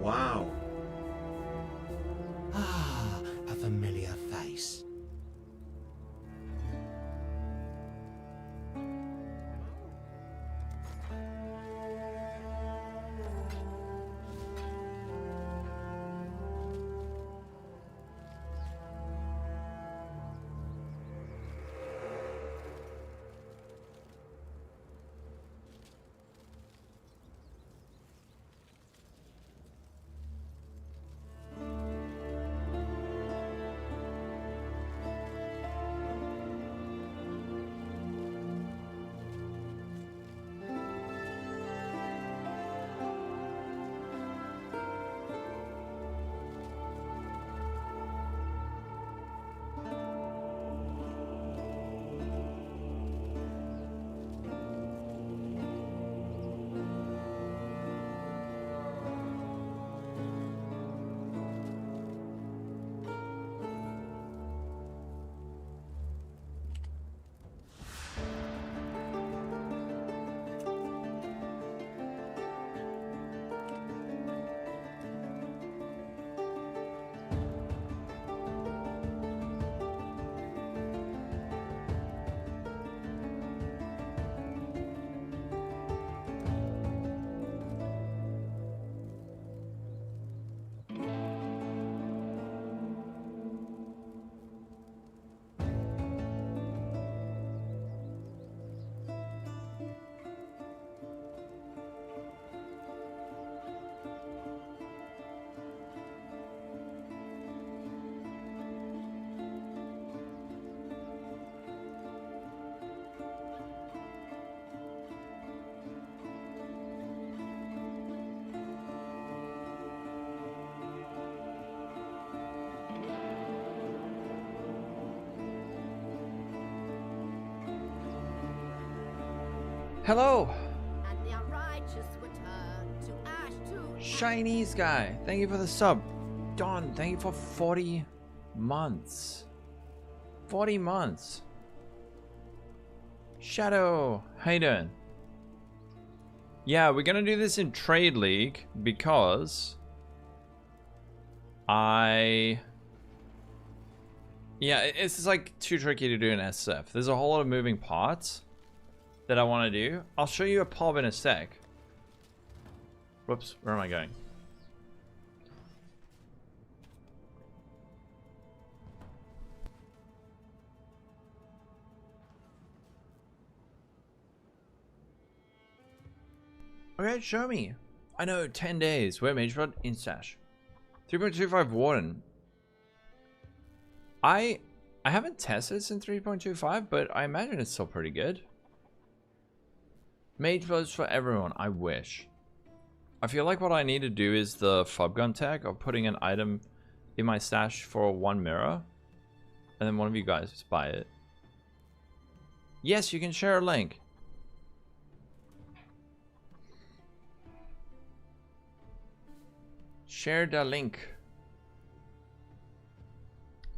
Wow. Ah, a familiar face. Hello, And the unrighteous return to ash to Chinese guy. Thank you for the sub. Don, thank you for 40 months. 40 months. Shadow, how you doing? Yeah, we're gonna do this in Trade League because it's just like too tricky to do in SF. There's a whole lot of moving parts that I want to do. I'll show you a pub in a sec. Whoops, where am I going? Okay, show me. I know, 10 days. Where Mageblood? Instash. 3.25 Warden. I haven't tested since 3.25, but I imagine it's still pretty good. Mageblood's for everyone. I wish. I feel like what I need to do is the fob gun tech of putting an item in my stash for 1 mirror, and then one of you guys just buy it. Yes, you can share a link. Share the link.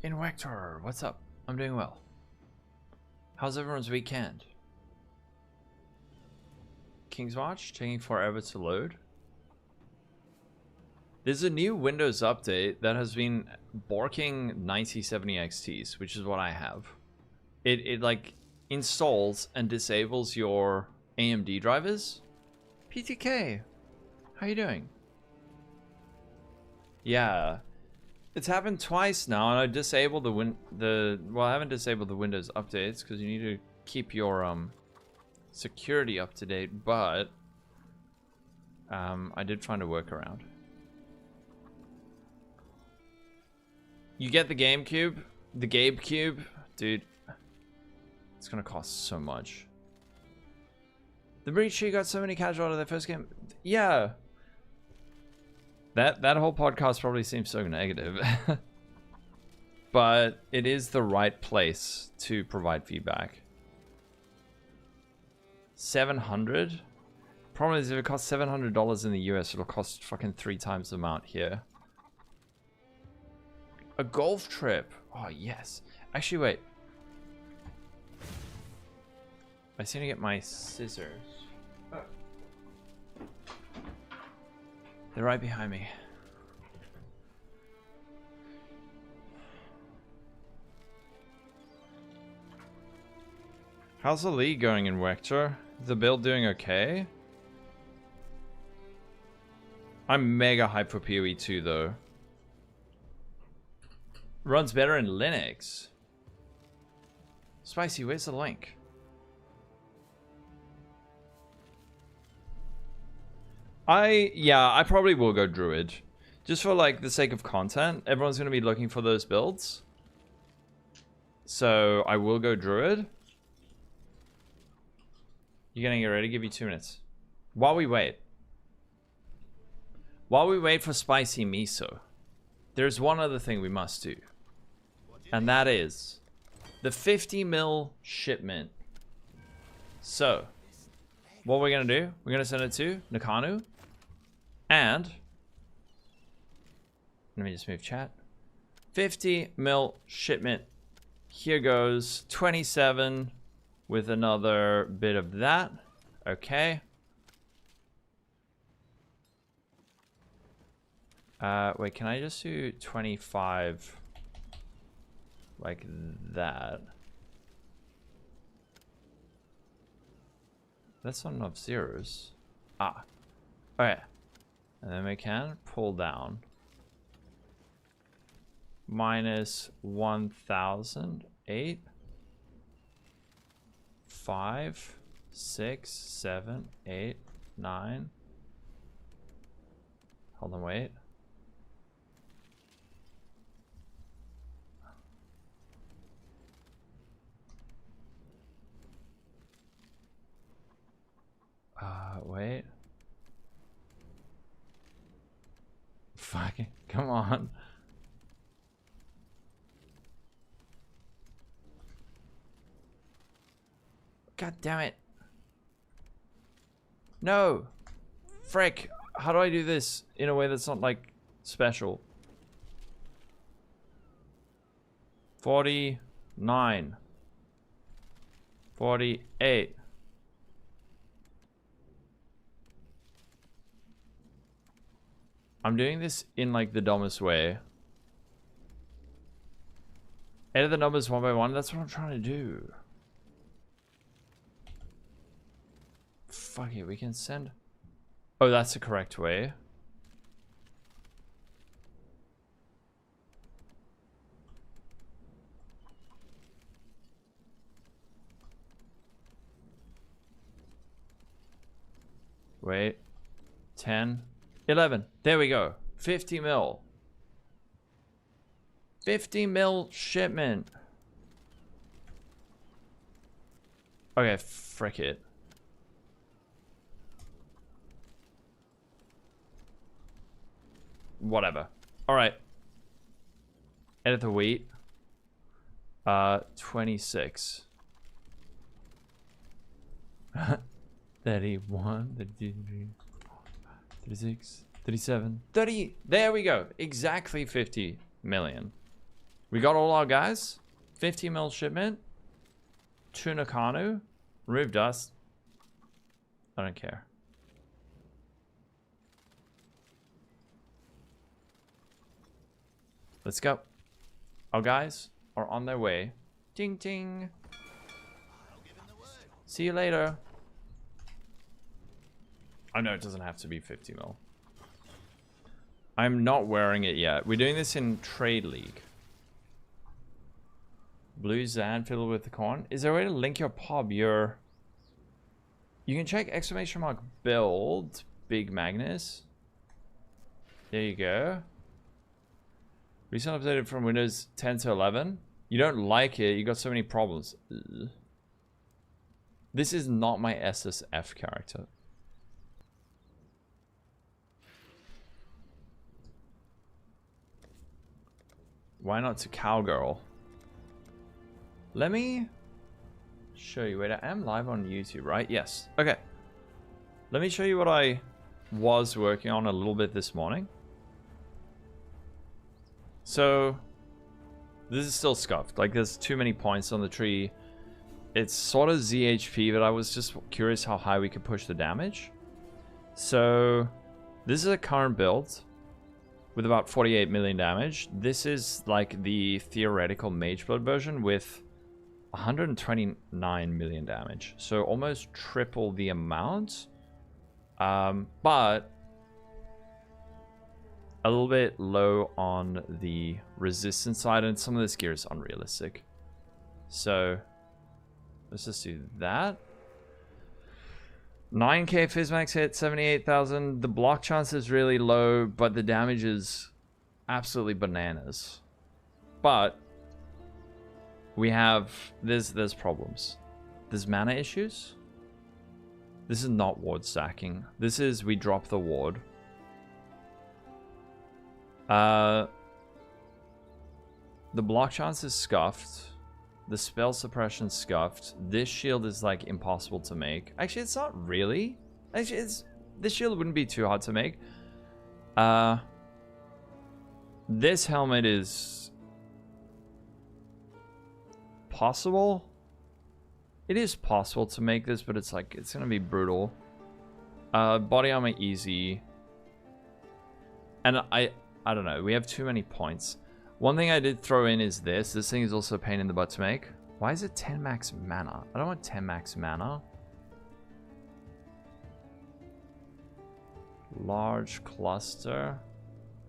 Invector, what's up? I'm doing well. How's everyone's weekend? King's Watch taking forever to load. There's a new Windows update that has been borking 9070 XTs, which is what I have. It like installs and disables your AMD drivers. PTK, how you doing? Yeah, it's happened twice now, and I disabled well, I haven't disabled the Windows updates because you need to keep your security up to date, but I did find a workaround. You get the GameCube, the Gabe Cube, dude. It's gonna cost so much. The Breach Tree got so many casual out of their first game. Yeah. That whole podcast probably seems so negative. But it is the right place to provide feedback. 700? Problem is, if it costs $700 in the US, it'll cost fucking 3 times the amount here. A golf trip. Oh, yes. Actually, wait. I just need to get my scissors. They're right behind me. How's the league going in Vector? The build doing okay? I'm mega hyped for PoE 2 though. Runs better in Linux. Spicy, where's the link? I probably will go Druid. Just for like the sake of content. Everyone's gonna be looking for those builds. So I will go Druid. You're gonna get ready, give you 2 minutes. While we wait for spicy miso, there's one other thing we must do. And that is the 50 mil shipment. So, what we're gonna do, we're gonna send it to Nakanu. And, let me just move chat. 50 mil shipment. Here goes 27 with another bit of that. Okay. Wait, can I just do 25 like that? That's not enough zeros. Ah. Okay. And then we can pull down. Minus 1,008. 5, 6, 7, 8, 9. Hold on, wait. Wait. Fucking, come on. God damn it. No. Frick. How do I do this in a way that's not like special? 49. 48. I'm doing this in like the dumbest way. Edit the numbers one by one. That's what I'm trying to do. Fuck it, we can send. Oh, that's the correct way. Wait. 10. 11. There we go. 50 mil. 50 mil shipment. Okay, frick it. Whatever. Alright. Edit the weight. 26. 31, 32, 36, 37, 30. There we go. Exactly 50 million. We got all our guys. 50 mil shipment. To Nakanu. Remove dust. I don't care. Let's go. Our guys are on their way. Ding ding. See you later. I know it doesn't have to be 50 mil. I'm not wearing it yet. We're doing this in Trade League. Blue Zan filled with the corn. Is there a way to link your pub? You can check ! build Big Magnus. There you go. Recently updated from Windows 10 to 11. You don't like it. You got so many problems. Ugh. This is not my SSF character. Why not to Cowgirl? Let me show you. Wait, I am live on YouTube, right? Yes. Okay. Let me show you what I was working on a little bit this morning. So, this is still scuffed. Like, there's too many points on the tree. It's sort of ZHP, but I was just curious how high we could push the damage. So, this is a current build with about 48 million damage. This is like the theoretical Mageblood version with 129 million damage. So almost triple the amount. But a little bit low on the resistance side, and some of this gear is unrealistic. So let's just do that. 9k Fizzmax hit, 78,000. The block chance is really low, but the damage is absolutely bananas. But we have there's problems. There's mana issues. This is not ward stacking. This is we drop the ward. The block chance is scuffed. The spell suppression scuffed. This shield is like impossible to make. Actually, it's not really. Actually, this shield wouldn't be too hard to make. This helmet is possible. It is possible to make this, but it's like it's gonna be brutal. Body armor easy. And I don't know. We have too many points. One thing I did throw in is this. This thing is also a pain in the butt to make. Why is it 10 max mana? I don't want 10 max mana. Large cluster.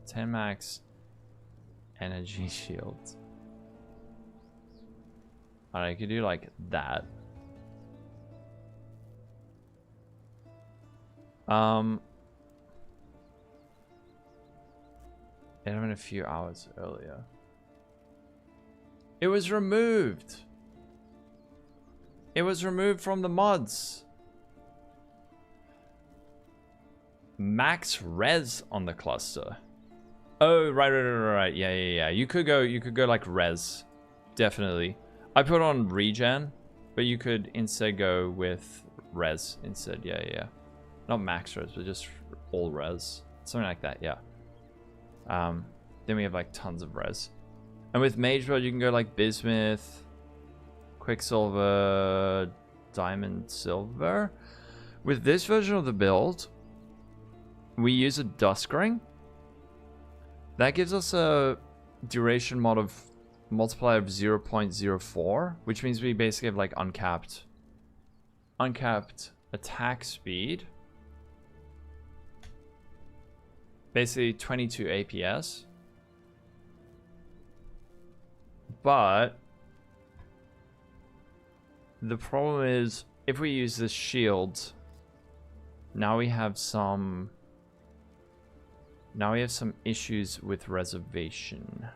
10 max energy shield. Alright, I could do like that. It happened a few hours earlier. It was removed. It was removed from the mods. Max res on the cluster. Oh, right. Yeah. You could go like res. Definitely. I put on regen, but you could instead go with res instead. Yeah. Not max res, but just all res. Something like that, yeah. Then we have like tons of res. And with Mageblood, you can go like Bismuth, Quicksilver, Diamond, Silver. With this version of the build, we use a Dusk Ring. That gives us a duration mod of multiplier of 0.04, which means we basically have like uncapped attack speed. Basically 22 APS. But the problem is if we use this shield, now we have some issues with reservation.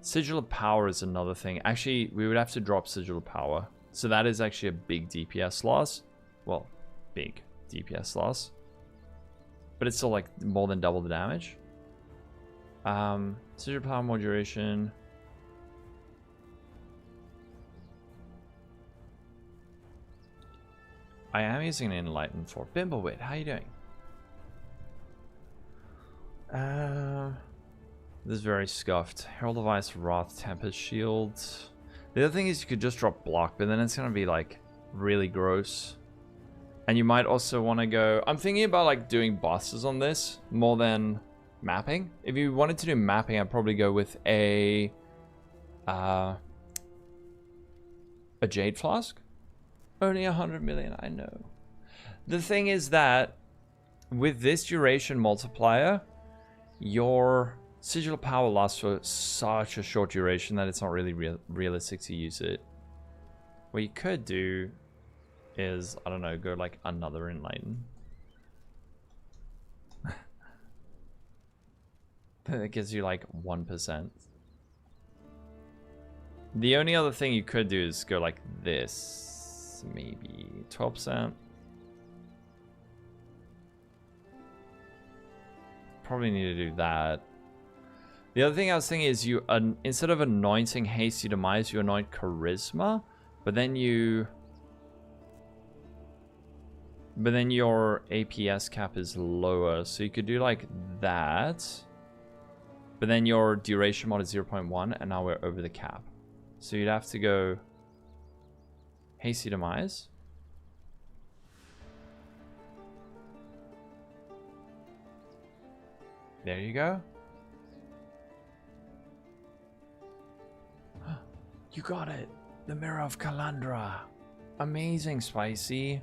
Sigil of Power is another thing. Actually, we would have to drop Sigil of Power. So that is actually a big DPS loss. Well, big DPS loss. But it's still like more than double the damage. Sigil of Power, more duration. I am using an Enlighten for Bimblewit. How are you doing? This is very scuffed. Herald of Ice, Wrath, Tempest Shield. The other thing is you could just drop block, but then it's gonna be like really gross. And you might also want to go... I'm thinking about like doing bosses on this more than mapping. If you wanted to do mapping, I'd probably go with a Jade Flask. Only 100 million, I know. The thing is that with this duration multiplier, your Sigil of Power lasts for such a short duration that it's not really realistic to use it. What you could do is, I don't know, go like another Enlighten. That gives you like 1%. The only other thing you could do is go like this. Maybe 12%. Probably need to do that. The other thing I was thinking is you, instead of anointing Hasty Demise, you anoint Charisma, but then your APS cap is lower, so you could do like that, but then your duration mod is 0.1, and now we're over the cap. So you'd have to go Hasty Demise. There you go. You got it. The Mirror of Kalandra. Amazing, Spicy.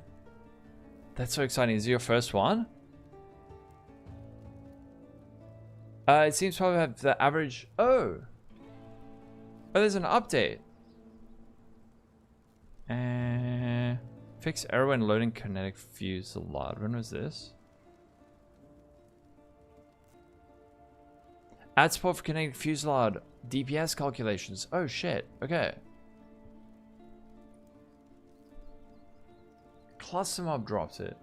That's so exciting. Is it your first one? It seems probably have the average... Oh, there's an update. Fix error when loading Kinetic Fusillade. When was this? Add support for Kinetic Fusillade DPS calculations. Oh shit. Okay. Cluster Mob dropped it.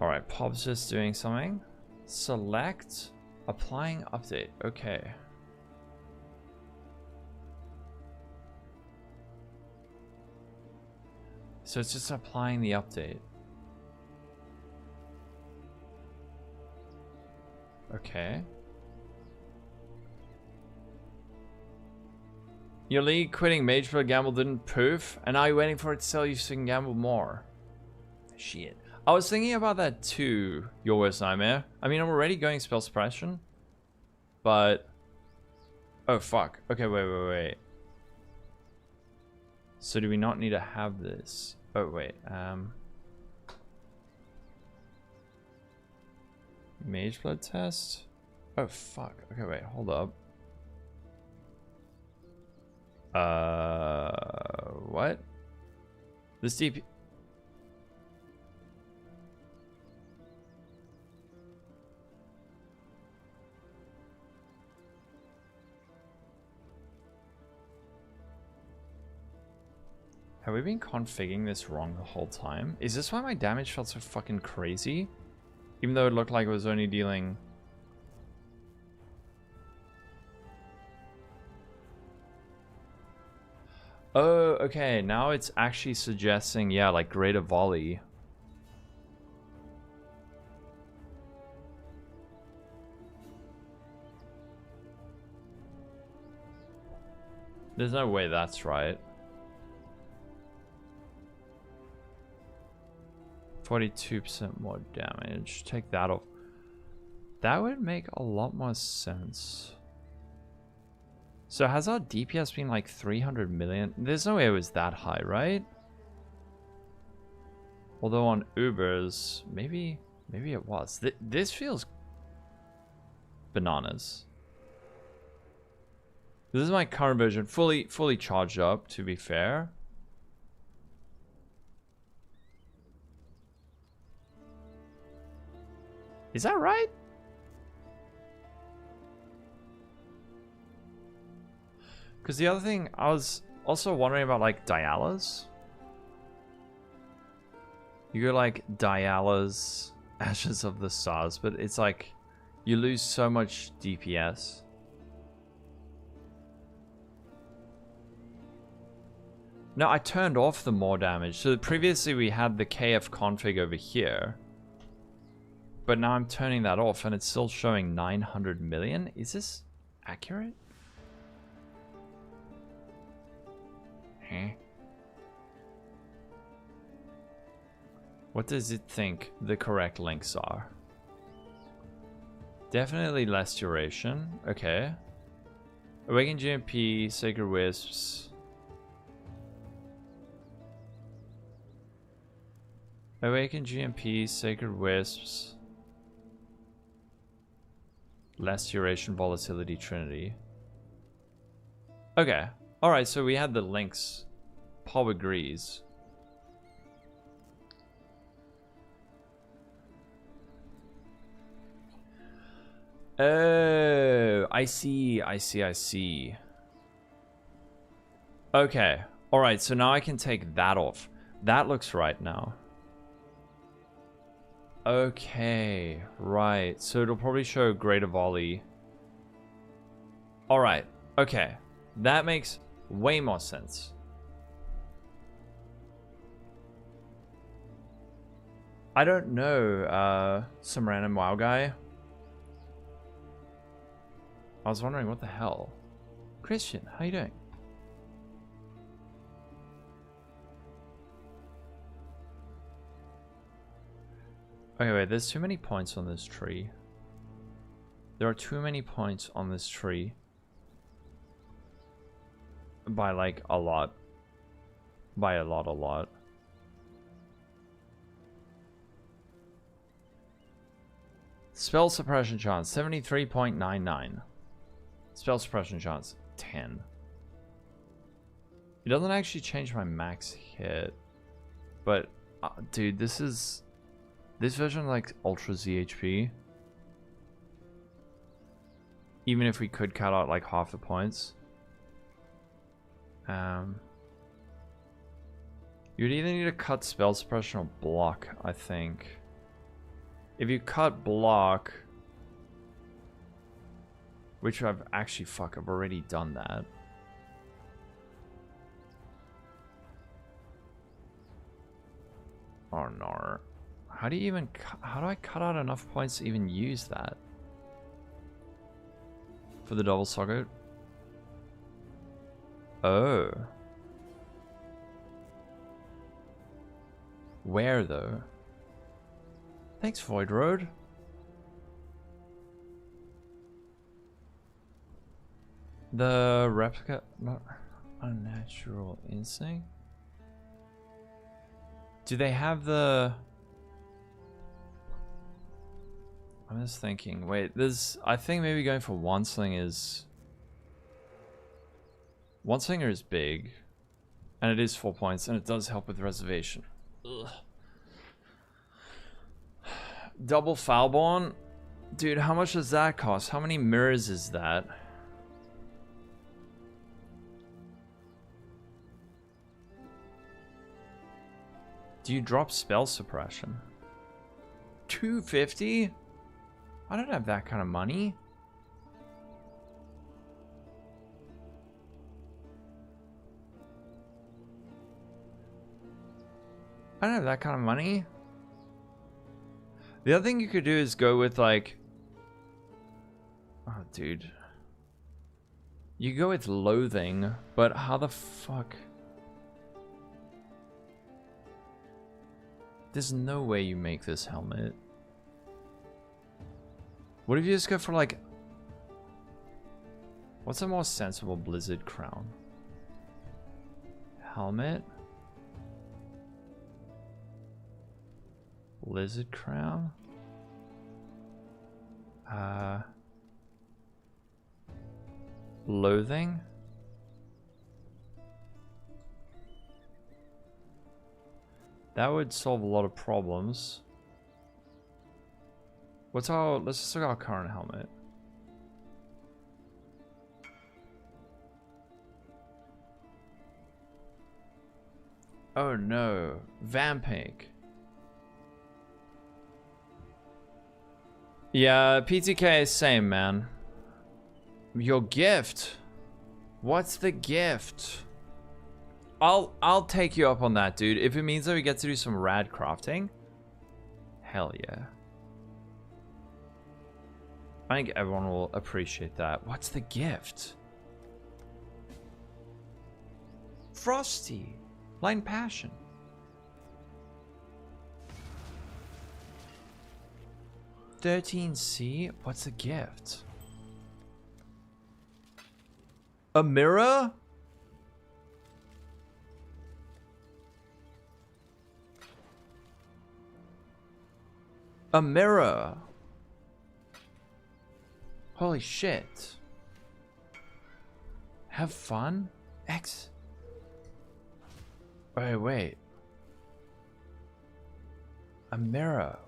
Alright, Pop's just doing something. Select applying update. Okay. So it's just applying the update. Okay. Your league quitting Mageblood gamble didn't poof, and now you're waiting for it to sell you so you can gamble more. Shit. I was thinking about that too, Your Worst Nightmare. I mean, I'm already going spell suppression, but... Oh, fuck. Okay, wait. So do we not need to have this? Oh, wait. Mageblood test? Oh, fuck. Okay, wait. Hold up. What? This DP... Have we been configuring this wrong the whole time? Is this why my damage felt so fucking crazy? Even though it looked like it was only dealing... Oh, okay. Now it's actually suggesting, yeah, like greater volley. There's no way that's right. 42% more damage. Take that off. That would make a lot more sense. So has our DPS been like 300 million? There's no way it was that high, right? Although on Ubers, maybe it was. This feels bananas. This is my current version, fully charged up, to be fair. Is that right? Because the other thing, I was also wondering about like Dialas. You go like Dialas, Ashes of the Stars, but it's like you lose so much DPS. No, I turned off the more damage. So previously we had the KF config over here. But now I'm turning that off and it's still showing 900 million. Is this accurate? Huh? What does it think the correct links are? Definitely less duration. Okay. Awaken GMP, Sacred Wisps. Awaken GMP, Sacred Wisps. Less duration, volatility, Trinity. Okay. Alright, so we had the links. Paul agrees. Oh, I see. Okay. Alright, so now I can take that off. That looks right now. Okay, right. So it'll probably show greater volley. Alright, okay. That makes way more sense. I don't know, some random WoW guy. I was wondering what the hell. Christian, how you doing? Okay, wait, there's too many points on this tree. There are too many points on this tree. By like a lot. By a lot. Spell suppression chance, 73.99. Spell suppression chance, 10. It doesn't actually change my max hit. But, dude, this version like Ultra ZHP. Even if we could cut out like half the points. You'd either need to cut spell suppression or block, I think. If you cut block, which I've actually, I've already done that. Oh no. How do I cut out enough points to even use that? For the double socket? Oh. Where though? Thanks, Void Road. The replica, not unnatural instinct. Do they have the? I'm just thinking. Wait, I think maybe going for one slinger is. One slinger is big, and it is 4 points, and it does help with reservation. Ugh. Double Foulborn? Dude, how much does that cost? How many mirrors is that? Do you drop spell suppression? 250? I don't have that kind of money. I don't have that kind of money. The other thing you could do is go with like... Oh, dude. You go with Loathing, but how the fuck... There's no way you make this helmet. What if you just go for like... What's a more sensible Blizzard crown? Helmet? Lizard crown? Loathing? That would solve a lot of problems. Let's just look at our current helmet. Oh no, Vampink. Yeah, PTK is same, man. Your gift. What's the gift? I'll take you up on that, dude. If it means that we get to do some rad crafting, hell yeah. I think everyone will appreciate that. What's the gift? Frosty. Blind Passion. $13C? What's the gift? A mirror? A mirror. Holy shit. Have fun? X. Wait. A mirror.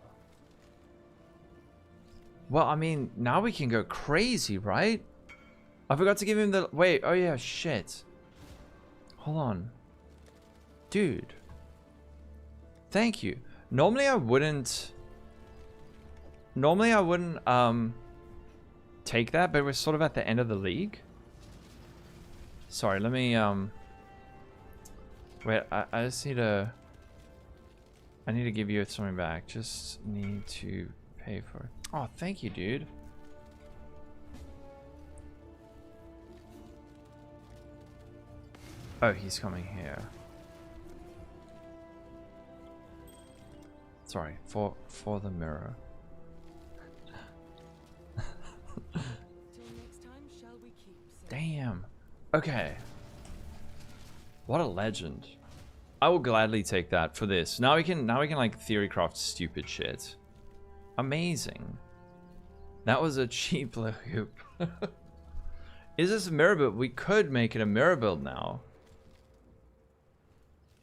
Well, I mean, now we can go crazy, right? I forgot to give him the... Wait, oh yeah, shit. Hold on. Dude. Thank you. Normally I wouldn't take that, but we're sort of at the end of the league. Sorry, let me, wait, I just need to... I need to give you something back. Just need to pay for it. Oh, thank you, dude. Oh, he's coming here. It's Sorry, for the mirror. Damn. Okay. What a legend. I will gladly take that for this. Now we can like theorycraft stupid shit. Amazing. That was a cheap loop. Is this a mirror build? We could make it a mirror build now.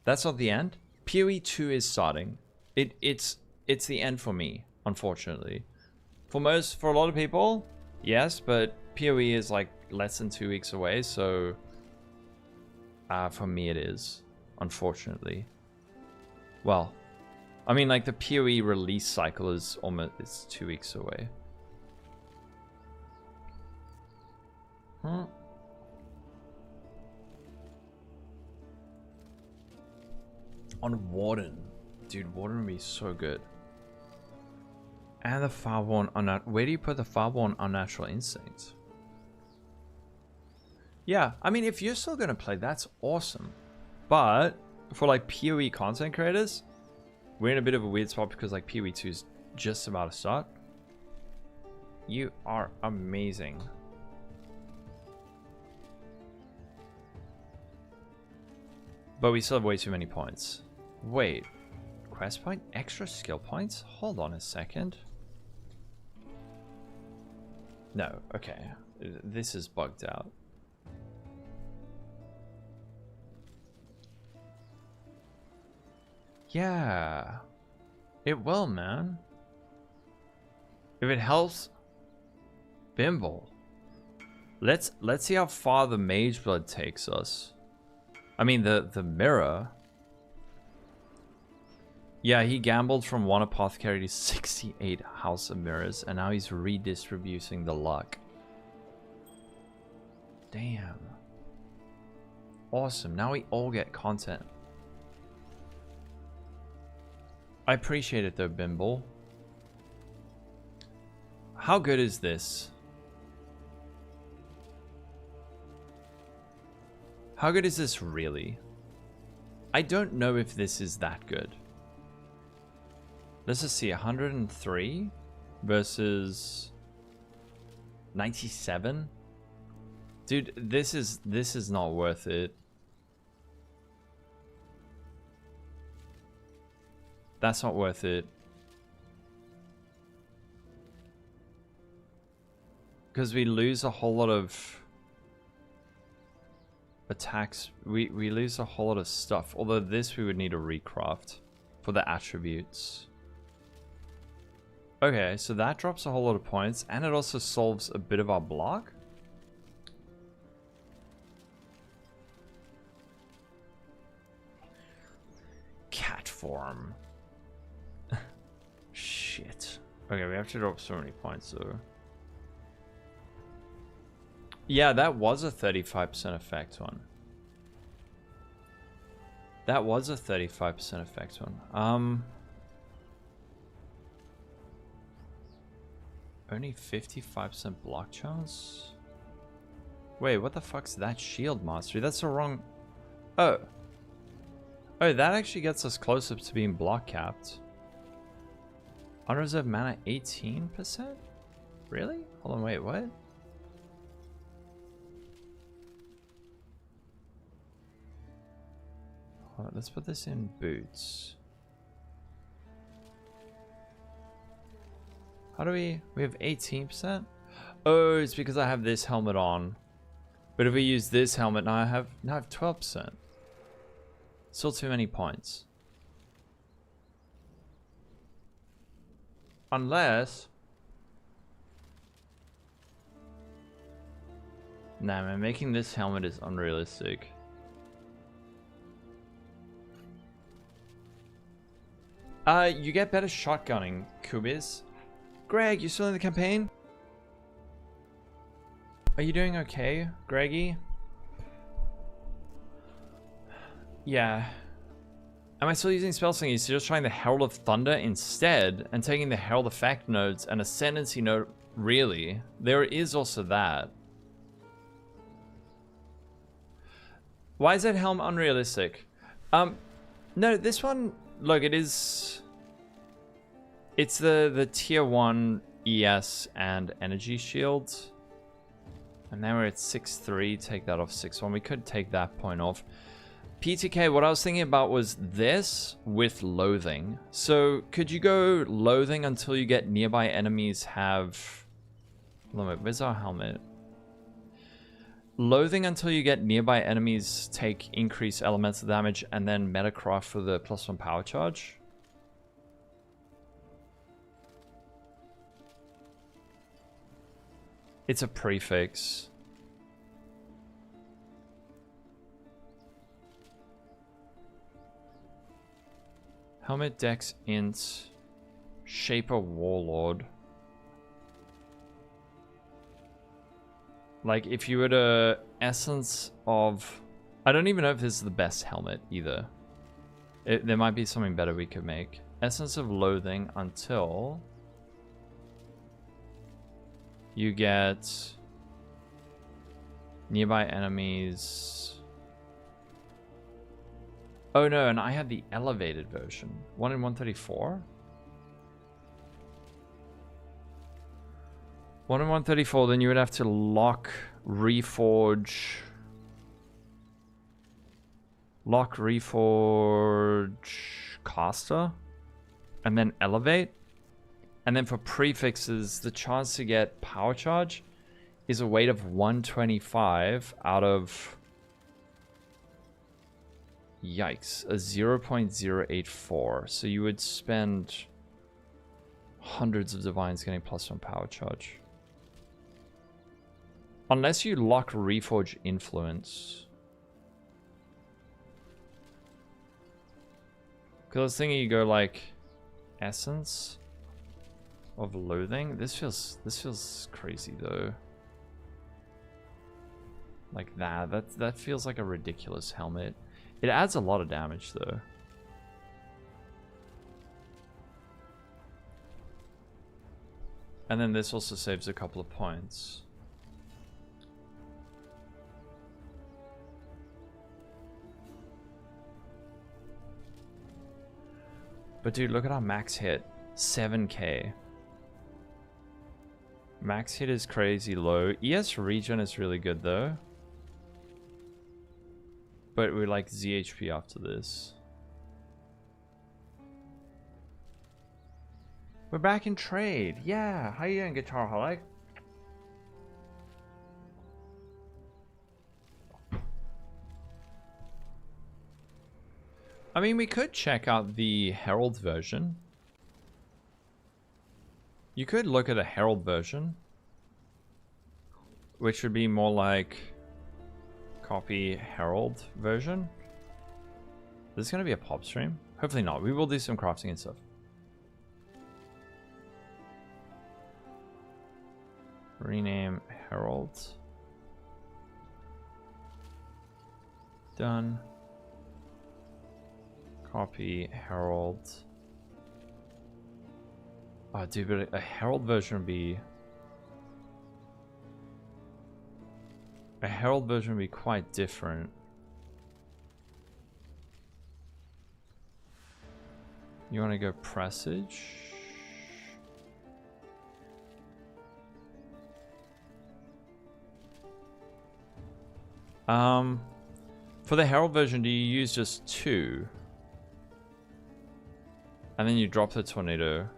That's not the end. PoE 2 is starting. It's the end for me, unfortunately. For a lot of people, yes, but PoE is like less than 2 weeks away, so for me it is, unfortunately. Well, I mean, like the PoE release cycle is it's 2 weeks away. On Warden. Dude, Warden would be so good. And the Fireborn where do you put the Fireborn Unnatural Instinct? Yeah, I mean, if you're still gonna play, that's awesome. But for like PoE content creators, we're in a bit of a weird spot because like PoE 2 is just about to start. You are amazing. But we still have way too many points. Wait, quest point? Extra skill points? Hold on a second. No, okay. This is bugged out. Yeah. It will, man. If it helps, Bimble. Let's see how far the Mageblood takes us. I mean, the mirror. Yeah, he gambled from 1 apothecary to 68 House of Mirrors, and now he's redistributing the luck. Damn. Awesome. Now we all get content. I appreciate it though, Bimble. How good is this? How good is this really? I don't know if this is that good. Let's just see, 103 versus 97. Dude, this is not worth it. That's not worth it. Because we lose a whole lot of attacks. We lose a whole lot of stuff. Although this we would need a recraft for the attributes. Okay, so that drops a whole lot of points, and it also solves a bit of our block. Cat form. Shit. Okay, we have to drop so many points though. Yeah, that was a 35% effect one. That was a 35% effect one. Only 55% block chance? Wait, what the fuck's that shield mastery? That's the wrong... Oh. Oh, that actually gets us closer to being block capped. Unreserved mana 18%? Really? Hold on, wait, what? Hold on, let's put this in boots. How do we have 18%? Oh, it's because I have this helmet on. But if we use this helmet, now I have 12%. Still too many points. Unless... Nah, man, making this helmet is unrealistic. You get better shotgunning, Kubiz. Greg, you still in the campaign? Are you doing okay, Greggy? Yeah. Am I still using spell slinging? So just trying the Herald of Thunder instead and taking the Herald effect nodes and Ascendancy node? Really? There is also that. Why is that helm unrealistic? No, this one, look, it is... It's the tier 1 ES and energy shields. And now we're at 6.3. Take that off 6.1. We could take that point off. PTK, what I was thinking about was this with loathing. So could you go loathing until you get nearby enemies have... Hold on, wait, where's our helmet? Loathing until you get nearby enemies take increased elemental damage and then Metacraft for the +1 power charge. It's a prefix. Helmet Dex Int Shaper Warlord. Like if you were to Essence of... I don't even know if this is the best helmet either. There might be something better we could make. Essence of Loathing until you get nearby enemies. Oh no, and I had the elevated version. 1 in 134? 1 in 134, then you would have to lock, reforge, caster, and then elevate. And then for prefixes, the chance to get power charge is a weight of 125 out of... Yikes, a 0.084. So you would spend hundreds of divines getting +1 power charge. Unless you lock Reforge Influence. Because I was thinking you go like Essence of Loathing. This feels crazy though. Like that feels like a ridiculous helmet. It adds a lot of damage though. And then this also saves a couple of points. But dude, look at our max hit. 7k. Max hit is crazy low. ES regen is really good though. But we're like ZHP after this. We're back in trade. Yeah, how you doing, Guitar Holic? I mean, we could check out the Herald version. You could look at a Herald version, which would be more like copy Herald version. Is this going to be a pop stream? Hopefully not. We will do some crafting and stuff. Rename Herald. Done. Copy Herald. Oh, dude, but a Herald version would be... A Herald version would be quite different. You want to go Presage? For the Herald version, do you use just 2? And then you drop the tornado.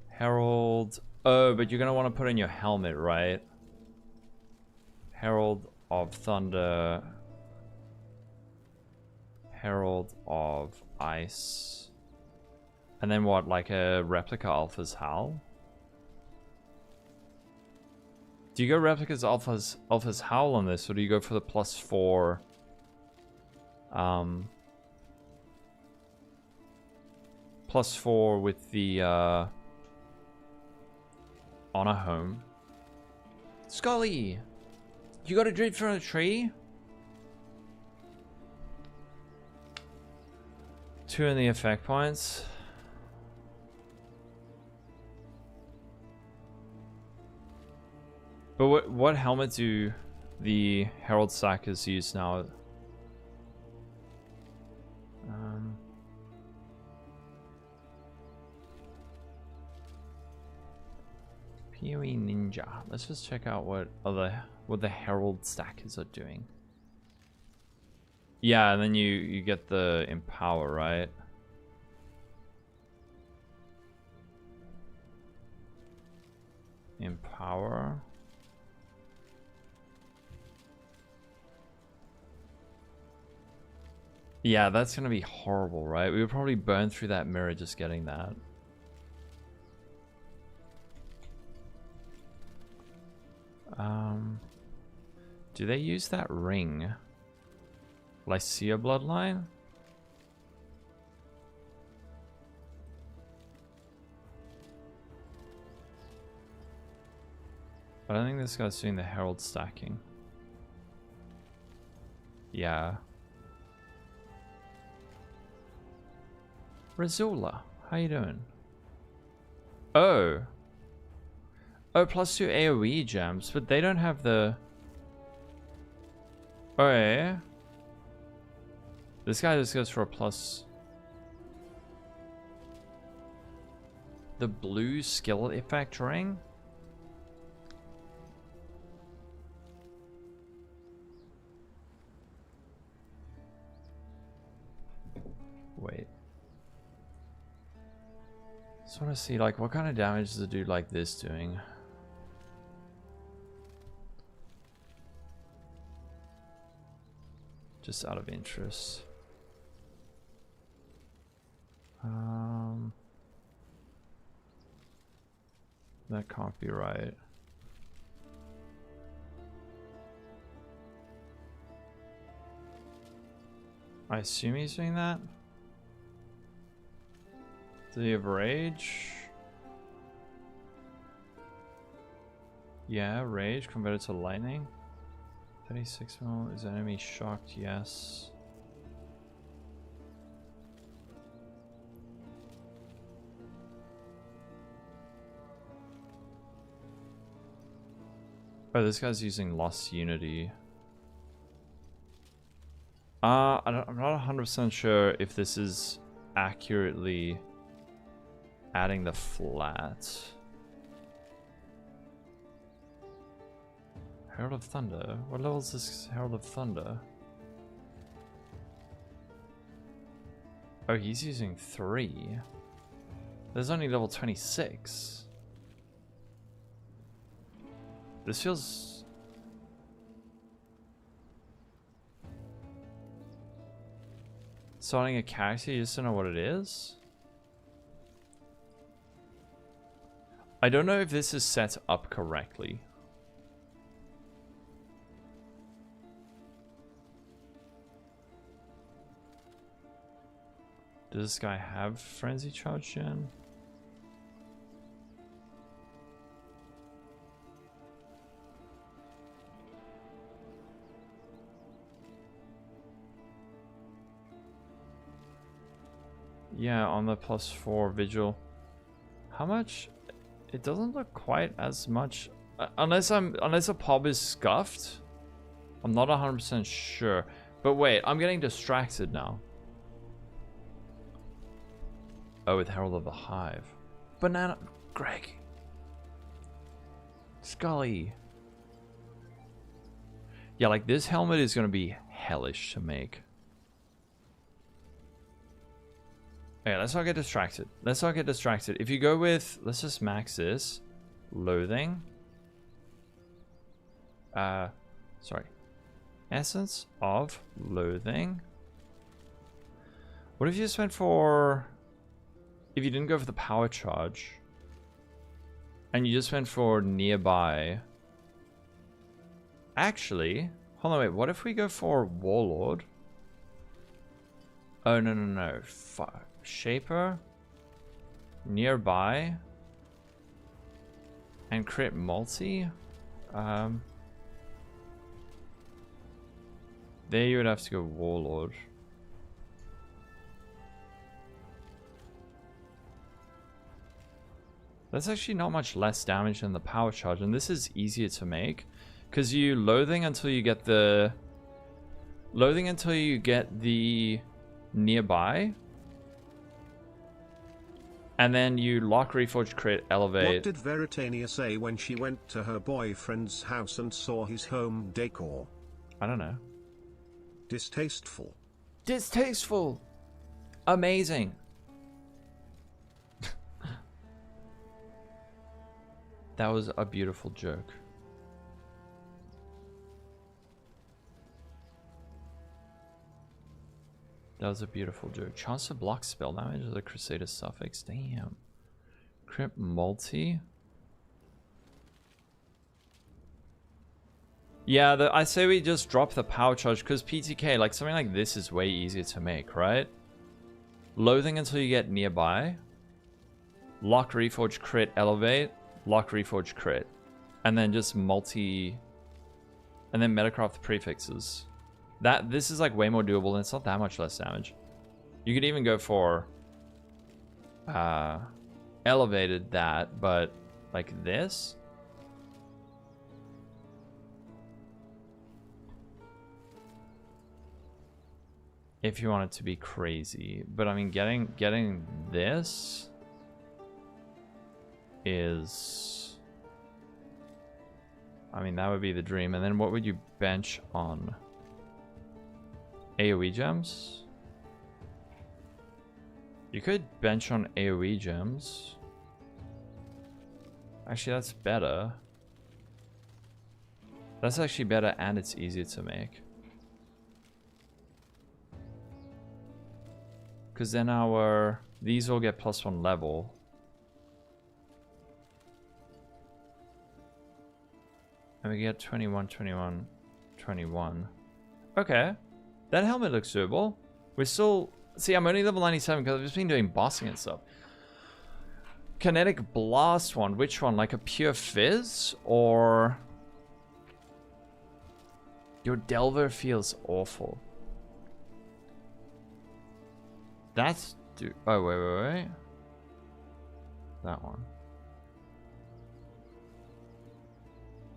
Herald. Oh, but you're going to want to put in your helmet, right? Herald of Thunder. Herald of Ice. And then what, like a replica Alpha's Howl? Do you go replicas Alpha's Howl on this, or do you go for the +4? +4 with the Honor Home. Scully! You got a drip from a tree? 2 in the effect points. But what helmet do the Herald Sackers use now? PoE Ninja. Let's just check out what the Herald stackers are doing. Yeah, and then you get the Empower, right? Empower. Yeah, that's gonna be horrible, right? We would probably burn through that mirror just getting that. Do they use that ring? Lycia bloodline? I don't think this guy's doing the Herald stacking. Yeah. Razula, how you doing? Oh. Oh, +2 AoE gems, but they don't have the... Oh, yeah. This guy just goes for a plus... The blue skill effect ring? Wait. Just want to see, like, what kind of damage is a dude like this doing? Just out of interest. That can't be right. I assume he's doing that. Does he have rage? Yeah, rage converted to lightning. 36 mil. Is enemy shocked? Yes. Oh, this guy's using Lost Unity. I'm not 100% sure if this is accurately adding the flat. Herald of Thunder? What level is this Herald of Thunder? Oh, he's using 3. There's only level 26. This feels... Starting a character, you just don't know what it is? I don't know if this is set up correctly. Does this guy have Frenzy Charge Gen? Yeah, on the +4 Vigil. How much? It doesn't look quite as much. Unless a pub is scuffed. I'm not 100% sure. But wait, I'm getting distracted now. Oh, with Herald of the Hive. Banana... Greg. Scully. Yeah, like this helmet is going to be hellish to make. Okay, let's not get distracted. Let's not get distracted. If you go with... Let's just max this. Loathing. Sorry. Essence of Loathing. What if you just went for... If you didn't go for the power charge, and you just went for nearby. Actually, hold on, wait. What if we go for Warlord? Oh, no. Shaper, nearby, and crit multi. There you would have to go Warlord. That's actually not much less damage than the power charge, and this is easier to make because you loathing until you get the nearby, And then you lock, reforge, crit, elevate. What did Veritania say when she went to her boyfriend's house and saw his home decor? I don't know. Distasteful. Distasteful. Amazing. That was a beautiful joke. That was a beautiful joke. Chance to block spell damage is a Crusader suffix. Damn. Crit multi. Yeah, I say we just drop the power charge because PTK, like something like this is way easier to make, right? Loathing until you get nearby. Lock, reforge, crit, elevate. Lock, reforge, crit. And then just multi... And then metacraft prefixes. This is like way more doable and it's not that much less damage. You could even go for... elevated that, but like this... If you want it to be crazy. But I mean, getting this is... I mean, that would be the dream. And then what would you bench on? AoE gems? You could bench on AoE gems. Actually, that's better. That's actually better and it's easier to make. Because then these will get +1 level. And we get 21, 21, 21. Okay. That helmet looks doable. We're still... See, I'm only level 97 because I've just been doing bossing and stuff. Kinetic Blast one. Which one? Like a pure fizz? Or... Your Delver feels awful. That's... Oh, wait. That one.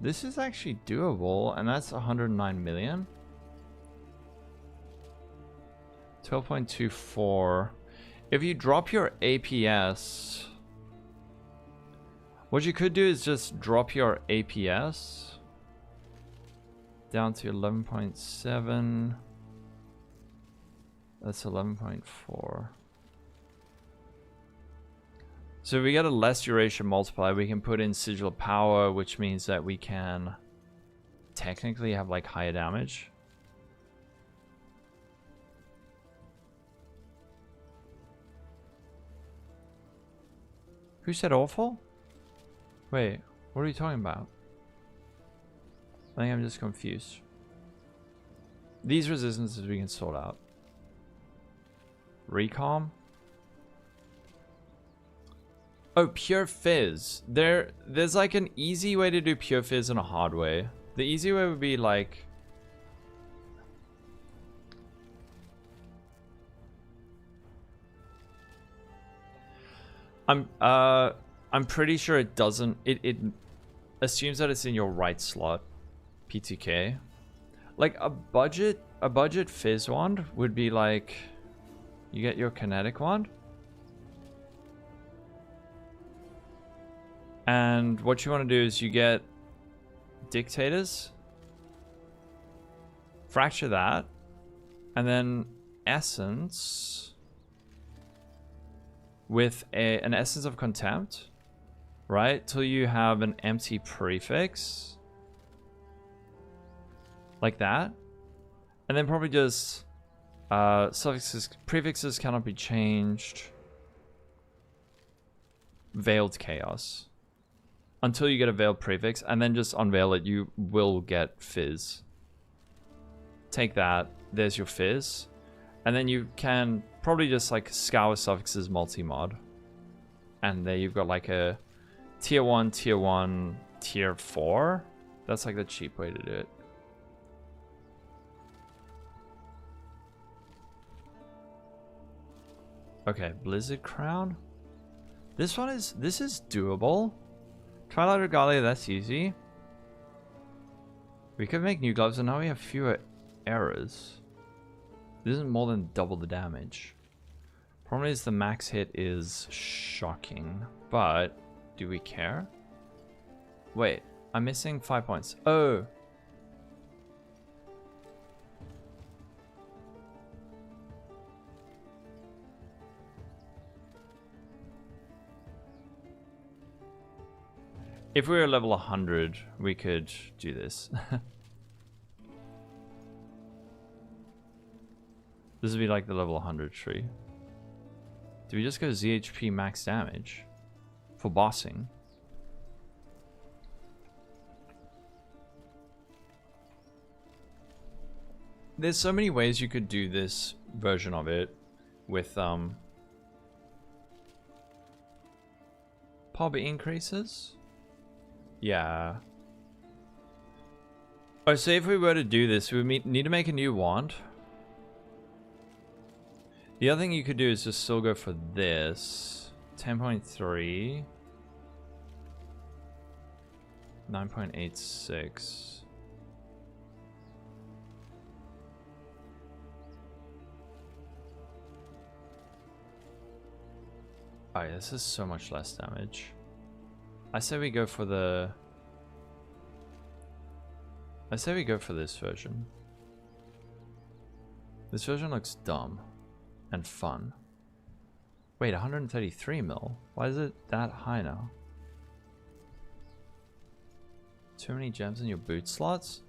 This is actually doable, and that's 109 million. 12.24. If you drop your APS... What you could do is just drop your APS down to 11.7. That's 11.4. So we get a less duration multiplier. We can put in Sigil of Power, which means that we can technically have like higher damage. Who said awful? Wait, what are you talking about? I think I'm just confused. These resistances we can sort out. Recalm. Oh, Pure Fizz. There's like an easy way to do Pure Fizz and a hard way. The easy way would be like... I'm pretty sure it doesn't... It assumes that it's in your right slot. PTK. Like a budget Fizz wand would be like... You get your kinetic wand. And what you want to do is you get dictators. Fracture that. And then essence. With an essence of contempt. Right? Till you have an empty prefix. Like that. And then probably just... suffixes, prefixes cannot be changed. Veiled Chaos. Until you get a veiled prefix, and then just unveil it, you will get Fizz. Take that, there's your Fizz. And then you can probably just like scour suffixes multi-mod. And there you've got like a tier 1, tier 4. That's like the cheap way to do it. Okay, Blizzard Crown. This is doable. Twilight Regalia, that's easy. We could make new gloves and now we have fewer errors. This isn't more than double the damage. Problem is the max hit is shocking, but do we care? Wait, I'm missing 5 points. Oh. If we were level 100, we could do this. This would be like the level 100 tree. Do we just go ZHP max damage for bossing? There's so many ways you could do this version of it with PoE increases. Yeah. Oh, so if we were to do this, we would need to make a new wand. The other thing you could do is just still go for this. 10.3. 9.86. Oh yeah, this is so much less damage. I say we go for the... I say we go for this version. This version looks dumb. And fun. Wait, 133 mil? Why is it that high now? Too many gems in your boot slots?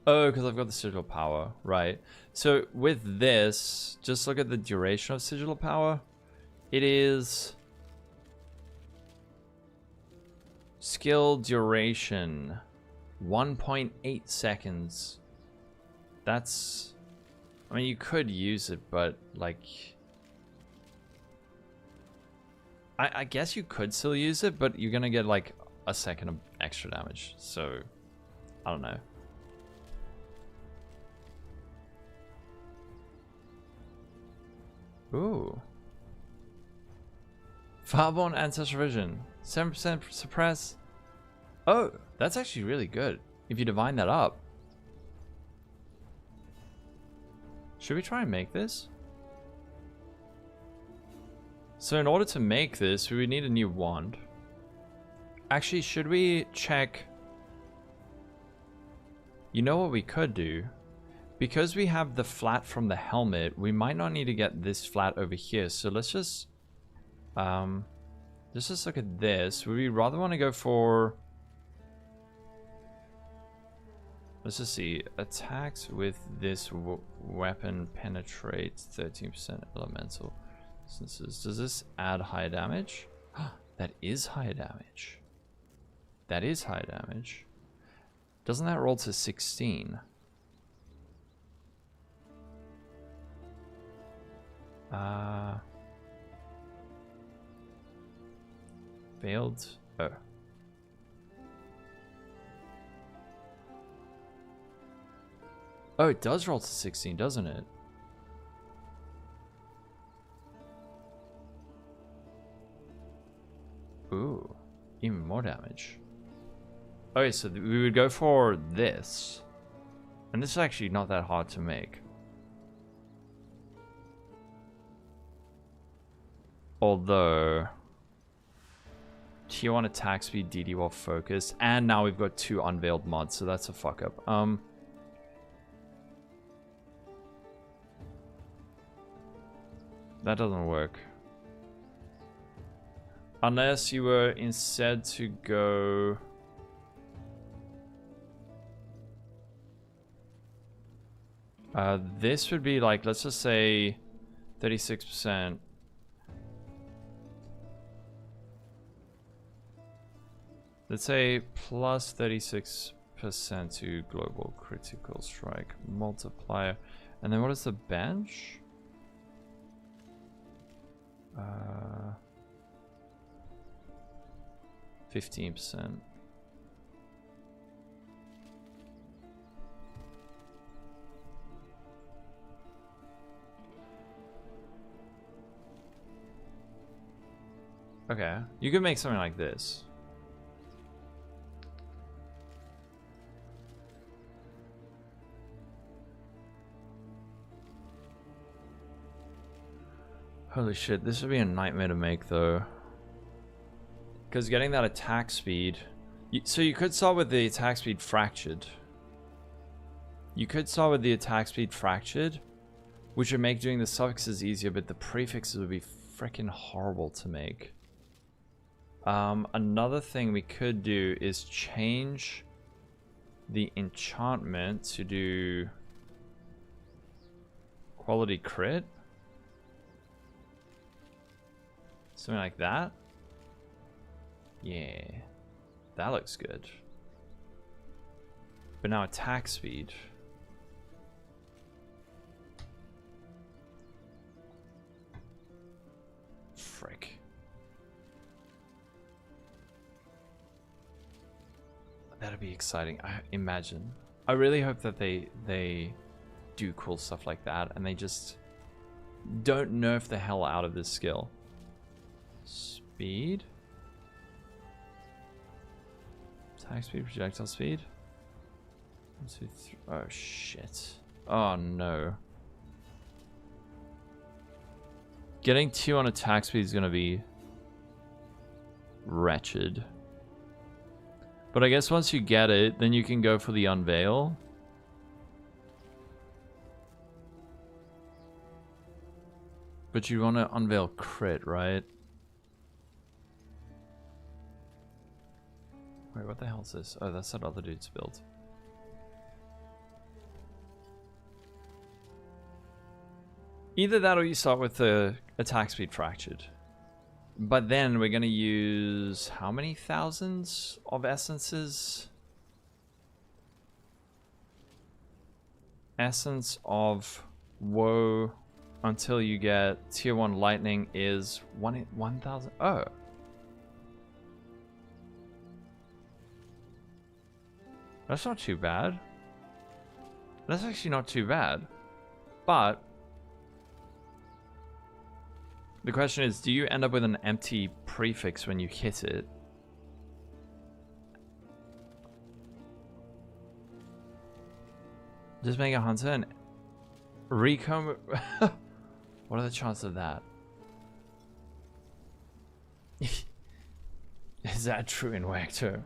Oh, because I've got the sigil power, right. So with this, just look at the duration of sigil power. It is... skill duration. 1.8 seconds. That's... I mean, you could use it, but, like... I guess you could still use it, but you're gonna get, like, a second of extra damage. So, I don't know. Ooh. Fireborn Ancestral Vision. 7% suppress. Oh, that's actually really good. If you divine that up. Should we try and make this? So in order to make this, we would need a new wand. Actually, should we check... You know what we could do? Because we have the flat from the helmet, we might not need to get this flat over here. So let's just... let's just look at this. Would we rather want to go for... Let's just see. Attacks with this weapon penetrates 13% elemental instances. Does this add high damage? That is high damage. That is high damage. Doesn't that roll to 16? Failed. Oh. Oh, it does roll to 16, doesn't it? Ooh, even more damage. Okay, so we would go for this. And this is actually not that hard to make. Although... Tier 1 attack speed, DD while focused. And now we've got 2 unveiled mods, so that's a fuck up. That doesn't work. Unless you were instead to go... this would be like, let's just say 36%. Let's say plus 36% to global critical strike multiplier. And then what is the bench? 15%. Okay, you could make something like this. Holy shit, this would be a nightmare to make though. Because getting that attack speed... So you could start with the attack speed fractured. You could start with the attack speed fractured, which would make doing the suffixes easier, but the prefixes would be freaking horrible to make. Another thing we could do is change the enchantment to do quality crit. Something like that. Yeah, that looks good. But now attack speed. Frick. That'd be exciting. I imagine. I really hope that they do cool stuff like that and they just don't nerf the hell out of this skill. Speed. Attack speed, projectile speed. 1, 2, 3. Oh shit. Oh no. Getting 2 on attack speed is gonna be wretched. But I guess once you get it, then you can go for the unveil. But you want to unveil crit, right? Wait, what the hell is this? Oh, that's that other dude's build. Either that or you start with the attack speed fractured. But then we're going to use how many thousands of essences? Essence of woe until you get tier 1 lightning is 1,000. Oh. That's not too bad. That's actually not too bad. But the question is, do you end up with an empty prefix when you hit it? Just make a hunter and recomb. What are the chances of that? Is that true in Wacto?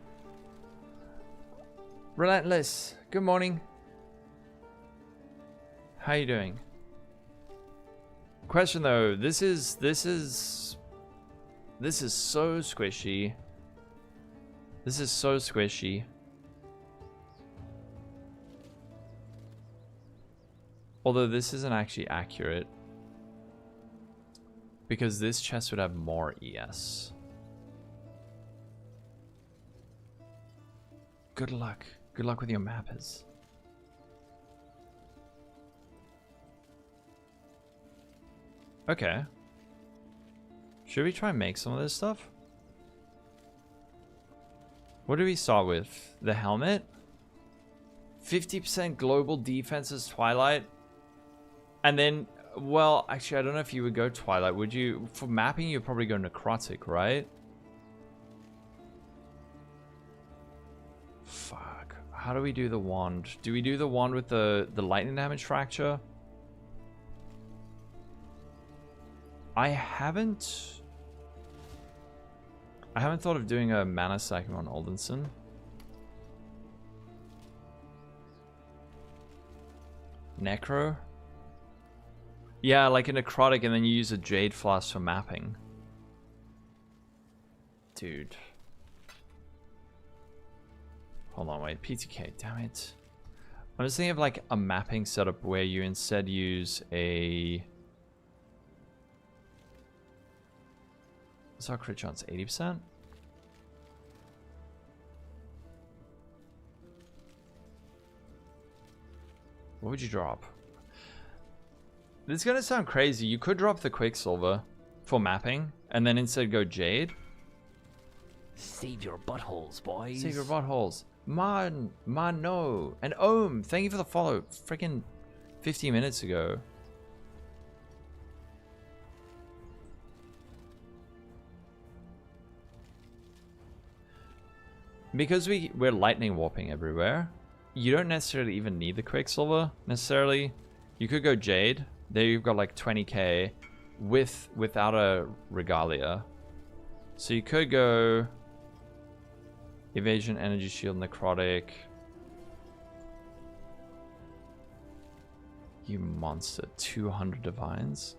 Relentless, good morning. How you doing? Question though, this is so squishy. This is so squishy. Although this isn't actually accurate. Because this chest would have more ES. Good luck. Good luck with your mappers. Okay. Should we try and make some of this stuff? What do we start with? The helmet? 50% global defenses Twilight? And then, well, actually, I don't know if you would go Twilight. Would you? For mapping, you'd probably go Necrotic, right? Fuck. How do we do the wand? Do we do the wand with the lightning damage fracture? I haven't thought of doing a mana stacking on Aldenson. Necro? Yeah, like a necrotic and then you use a jade flask for mapping. Dude. Hold on, wait. PTK, damn it. I'm just thinking of like a mapping setup where you instead use a... What's our crit chance? 80%? What would you drop? This is gonna sound crazy. You could drop the Quicksilver for mapping and then instead go Jade. Save your buttholes, boys. Save your buttholes. No. And Ohm, thank you for the follow. Freaking 50 minutes ago. Because we're lightning warping everywhere, you don't necessarily even need the Quicksilver, necessarily. You could go Jade. There you've got like 20k. without a regalia. So you could go evasion, energy shield, necrotic. You monster, 200 divines.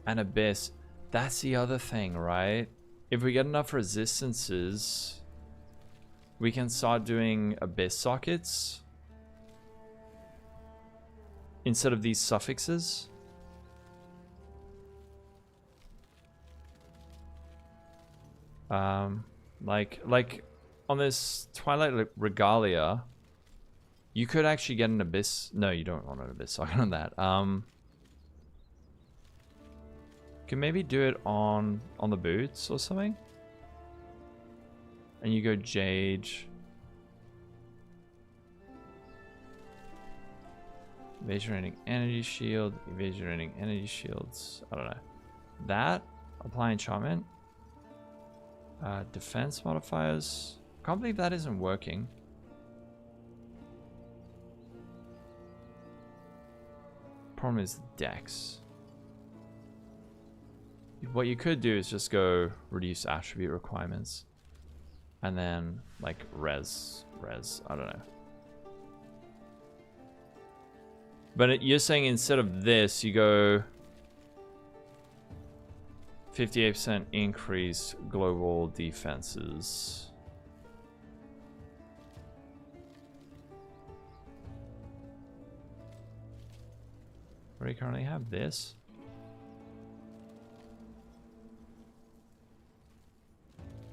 And abyss. That's the other thing, right? If we get enough resistances, we can start doing abyss sockets instead of these suffixes. Like on this Twilight Regalia, you could actually get an abyss. No, you don't want an abyss socket on that. Can maybe do it on the boots or something. And you go Jade. Evasion rating energy shield. Evasion rating energy shields. I don't know. That. Apply enchantment. Defense modifiers. Can't believe that isn't working. Problem is Dex. What you could do is just go reduce attribute requirements. And then like res, I don't know. But you're saying instead of this, you go 58% increase global defenses. Where do you currently have this?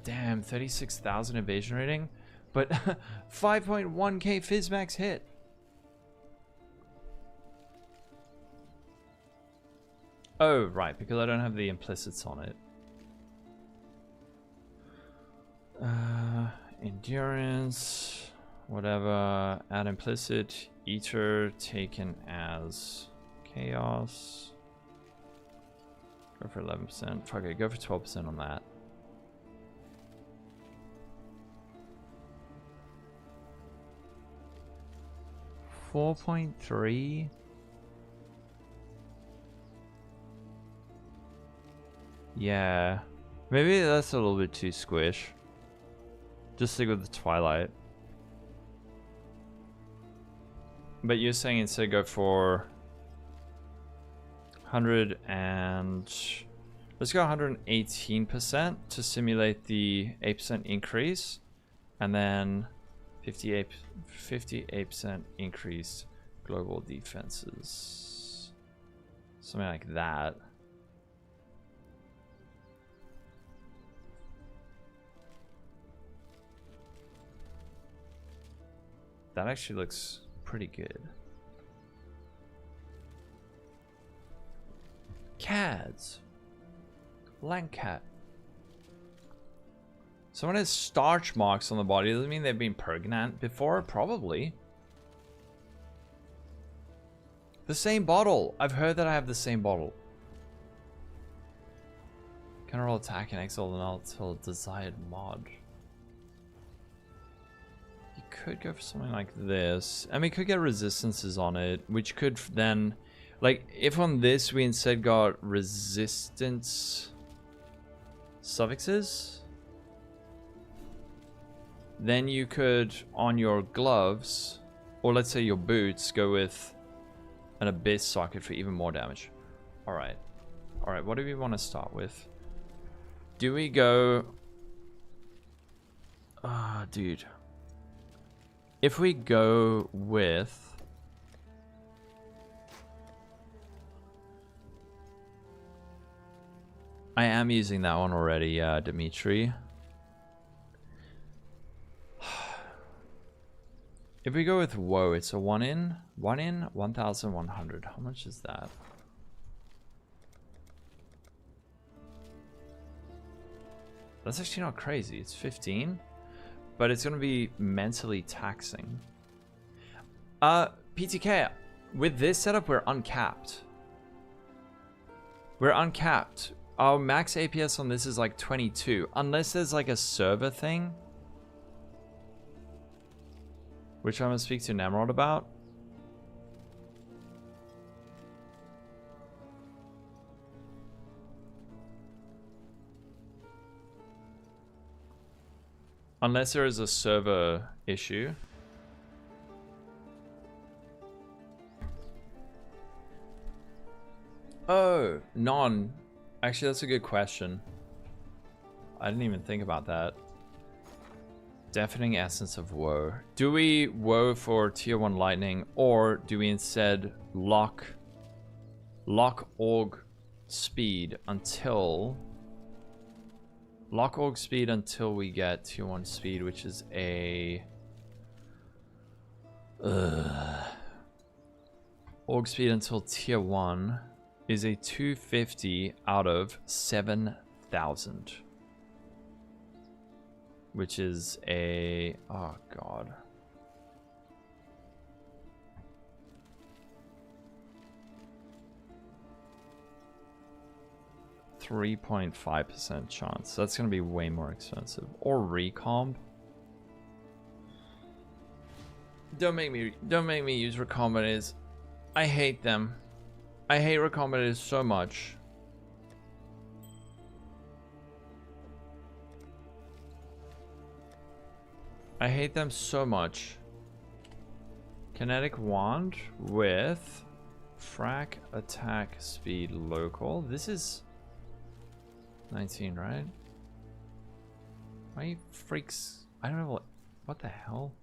Damn, 36,000 evasion rating, but 5.1k Fizzmax hit. Oh, right, because I don't have the implicits on it. Endurance, whatever, add implicit, Ether taken as chaos. Go for 11%. Fuck it, go for 12% on that. $4.3. Yeah, maybe that's a little bit too squish. Just stick with the Twilight. But you're saying instead go for 100 and let's go 118% to simulate the 8% increase, and then 58% increase global defenses. Something like that. That actually looks pretty good. Cads. Langcat. Someone has starch marks on the body. Doesn't mean they've been pregnant before. Probably. The same bottle. I've heard that I have the same bottle. Can roll attack and exile and until desired mod. You could go for something like this. And we could get resistances on it, which could then, like, if on this we instead got resistance suffixes, then you could, on your gloves, or let's say your boots, go with an abyss socket for even more damage. Alright. Alright, what do we want to start with? Do we go... Ah, dude. If we go with... I am using that one already, Dimitri. If we go with woe, it's a 1 in 1,100. How much is that? That's actually not crazy. It's 15, but it's going to be mentally taxing. PTK, with this setup, we're uncapped. We're uncapped. Our max APS on this is like 22, unless there's like a server thing, which I'm going to speak to Namrod about. Unless there is a server issue. Oh, non. Actually, that's a good question. I didn't even think about that. Deafening Essence of Woe. Do we woe for tier 1 lightning, or do we instead lock org speed until we get tier 1 speed, which is a org speed until tier 1 is a 250 out of 7,000. Which is a, oh god. .5% chance. That's gonna be way more expensive. Or recomp. Don't make me use recombinators. I hate them. I hate recombinators so much. I hate them so much. Kinetic Wand with frac attack speed local. This is 19, right? Why you freaks? I don't know what the hell.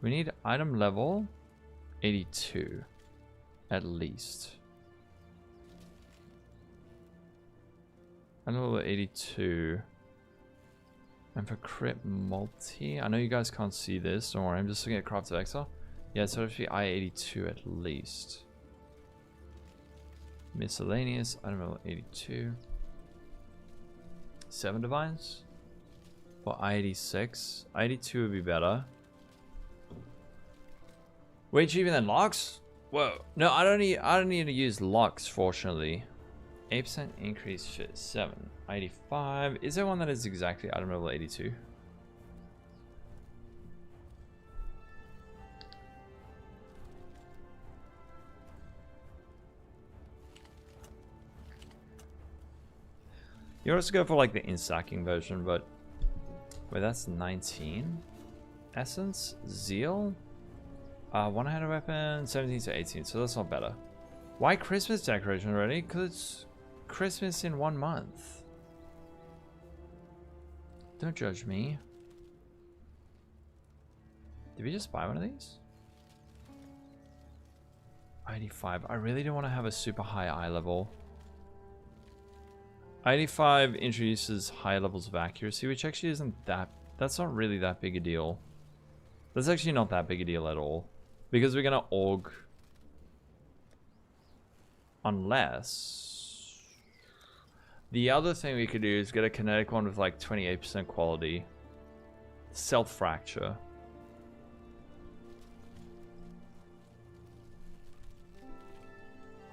We need item level 82 at least. Item level 82. And for crit multi, I know you guys can't see this, don't worry, I'm just looking at Craft of Exile. Yeah, so it should be I-82 at least. Miscellaneous, item level 82. 7 divines? Or I-86? I-82 would be better. Way cheaper than Lux? Whoa. No, I don't need to use Lux, fortunately. 8% increase, shit, 7. 85. Is there one that is exactly item level 82? You also go for like the in-stacking version, but wait, that's 19. Essence, Zeal, one-handed weapon, 17 to 18. So that's not better. Why Christmas decoration already? Because it's Christmas in 1 month. Don't judge me. Did we just buy one of these? 85. I really don't want to have a super high eye level. 85 introduces high levels of accuracy, which actually isn't that... That's not really that big a deal. That's actually not that big a deal at all. Because we're going to org... Unless... The other thing we could do is get a kinetic one with like 28% quality. Self-fracture.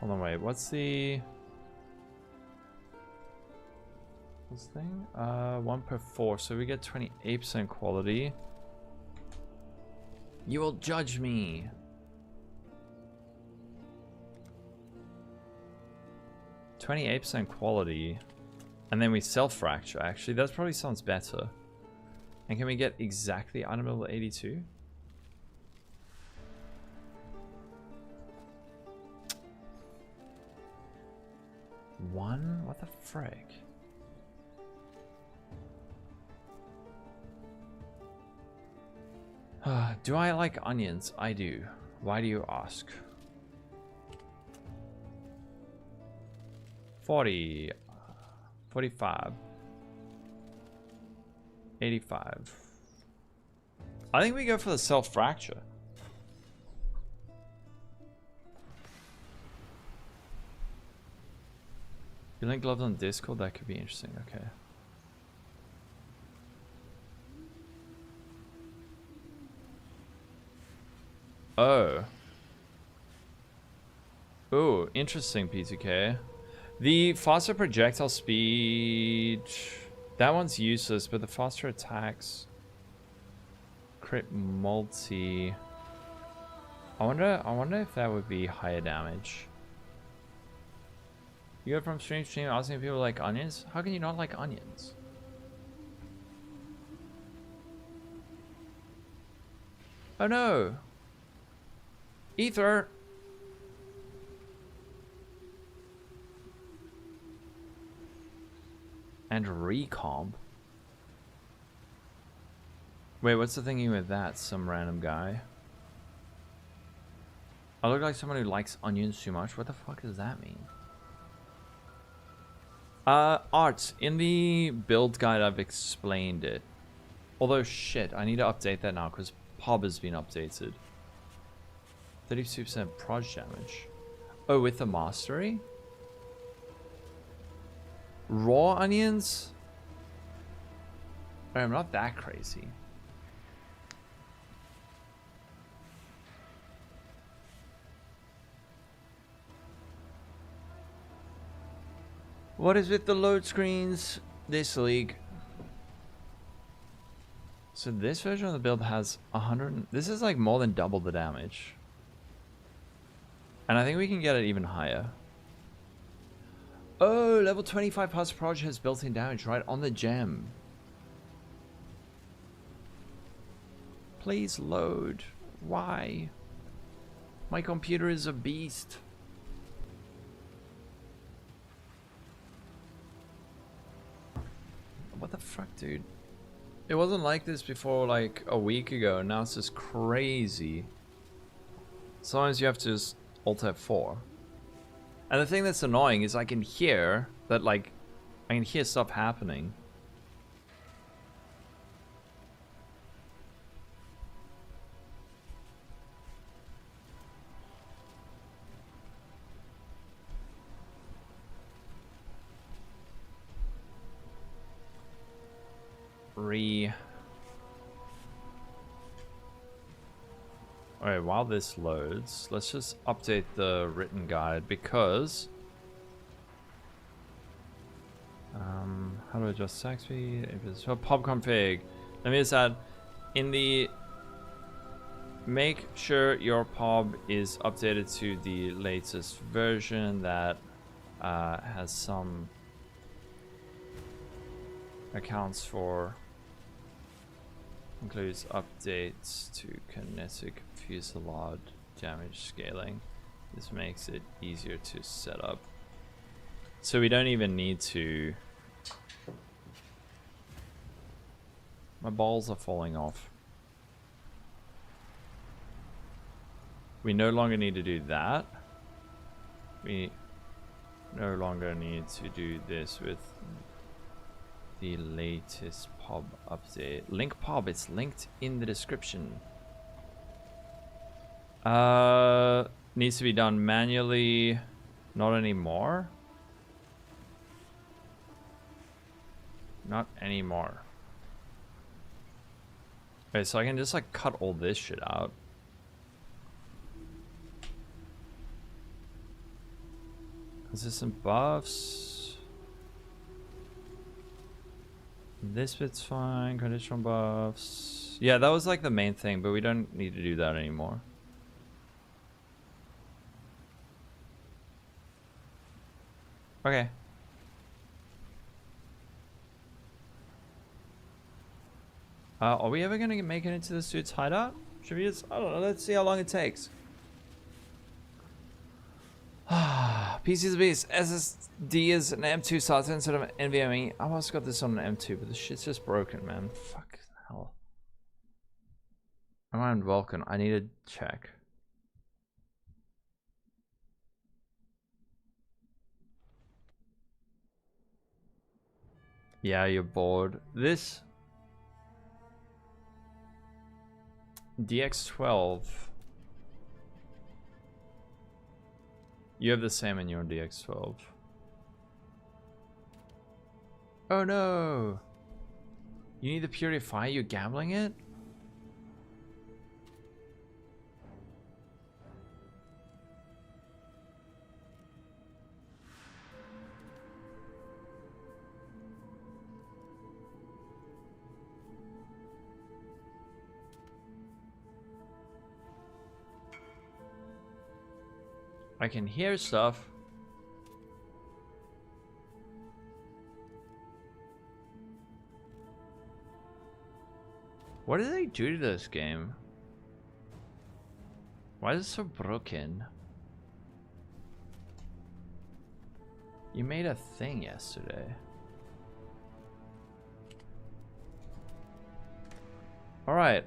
Hold on, wait. What's the thing? 1 per 4. So we get 28% quality. You will judge me. %28 quality, and then we self-fracture. Actually, that probably sounds better. And can we get exactly item level 82? One? What the frick? Do I like onions? I do. Why do you ask? 40, 45, 85. I think we go for the self-fracture. You link gloves on Discord? That could be interesting. Okay. Oh. Ooh, interesting, P2K. The faster projectile speed, that one's useless, but the faster attacks, crit multi. I wonder if that would be higher damage. You go from stream to stream asking if people like onions. How can you not like onions? Oh no! Ether! And recomp. Wait, what's the thinking with that? Some random guy. I look like someone who likes onions too much. What the fuck does that mean? Art. In the build guide, I've explained it. Although, shit, I need to update that now because PoB has been updated. 32% proj damage. Oh, with the mastery? Raw onions? Oh, I'm not that crazy. What is with the load screens this league? So this version of the build has 100. This is like more than double the damage. And I think we can get it even higher. Oh, level 25 plus proj has built-in damage right on the gem. Please load. Why? My computer is a beast. What the fuck, dude? It wasn't like this before like a week ago. Now it's just crazy. Sometimes you have to just Alt F4. And the thing that's annoying is I can hear that, like, I can hear stuff happening. Alright, while this loads, let's just update the written guide because how do I adjust stack speed? If it's for pub config, let me just add in the make sure your pub is updated to the latest version that has some accounts for includes updates to Kinetic Fusillade damage scaling. This makes it easier to set up. So we don't even need to... My balls are falling off. We no longer need to do that. We no longer need to do this with the latest pub update. Link pub, it's linked in the description. Needs to be done manually. Not anymore. Not anymore. Okay, so I can just like cut all this shit out. Consistent buffs. This bit's fine. Conditional buffs. Yeah, that was like the main thing, but we don't need to do that anymore. Okay. Are we ever gonna make it into the suit's hideout? Should we just, I don't know, let's see how long it takes. PC's a beast. SSD is an M2 SATA instead of an NVMe. I almost got this on an M2, but the shit's just broken, man. Fuck hell. Am I on Vulcan? I need to check. Yeah, you're bored. This DX12. You have the same in your DX12. Oh no! You need the purifier, you're gambling it? I can hear stuff. What did they do to this game? Why is it so broken? You made a thing yesterday. Alright.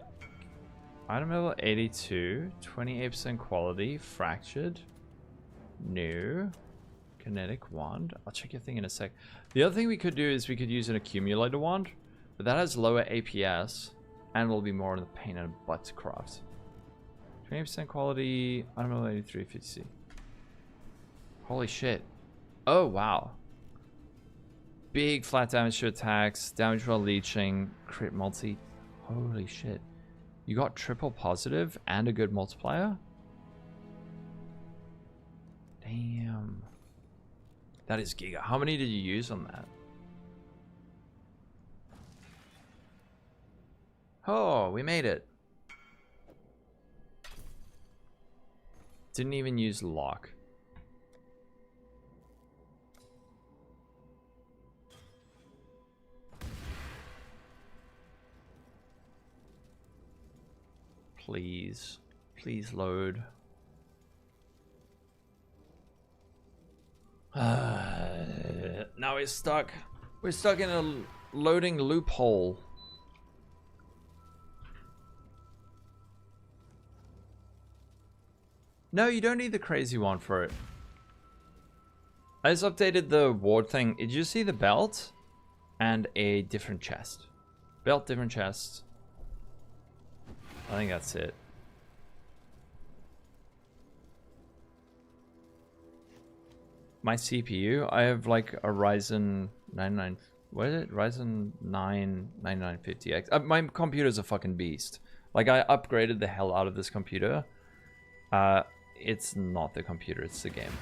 Item level 82. 28% quality. Fractured. New. Kinetic wand. I'll check your thing in a sec. The other thing we could do is we could use an accumulator wand. But that has lower APS. And will be more in the pain in the butt to craft. 20% quality. Item level 83. 50C. Holy shit. Oh, wow. Big flat damage to attacks, damage while leeching, crit multi. Holy shit. You got triple positive and a good multiplier? Damn. That is giga. How many did you use on that? Oh, we made it. Didn't even use lock. Please. Please load. Now we're stuck. We're stuck in a loading loophole. No, you don't need the crazy one for it. I just updated the ward thing. Did you see the belt? And a different chest. Belt, different chest. I think that's it. My CPU, I have like a Ryzen 99, what is it? Ryzen 9 9950X. My computer's a fucking beast. Like I upgraded the hell out of this computer. It's not the computer, it's the game.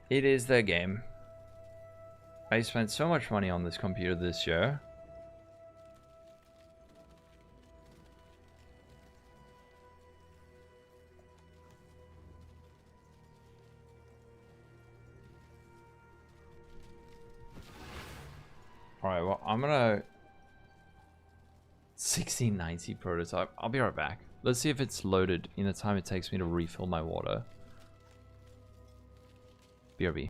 It is the game. I spent so much money on this computer this year. Alright, well, I'm gonna 1690 prototype. I'll be right back. Let's see if it's loaded in the time it takes me to refill my water. BRB.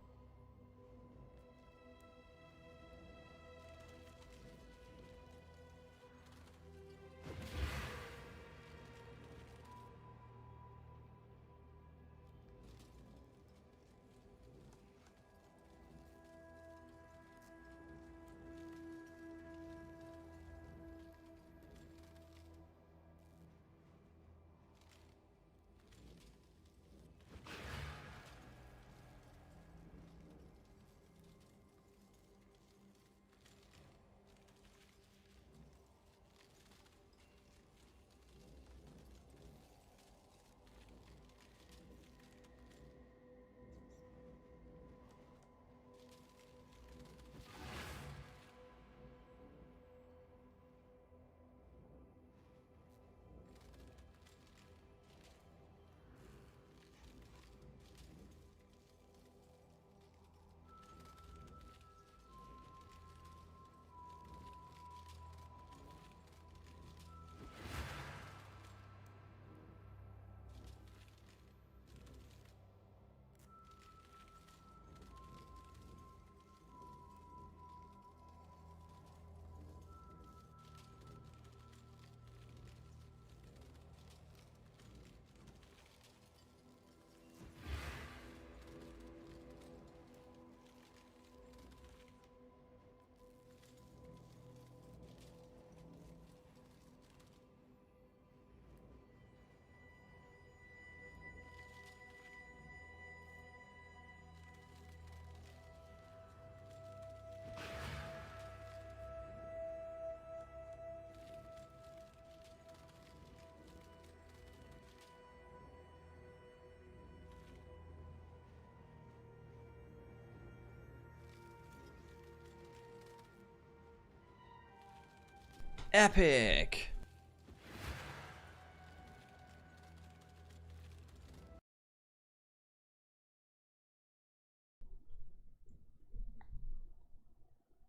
Epic!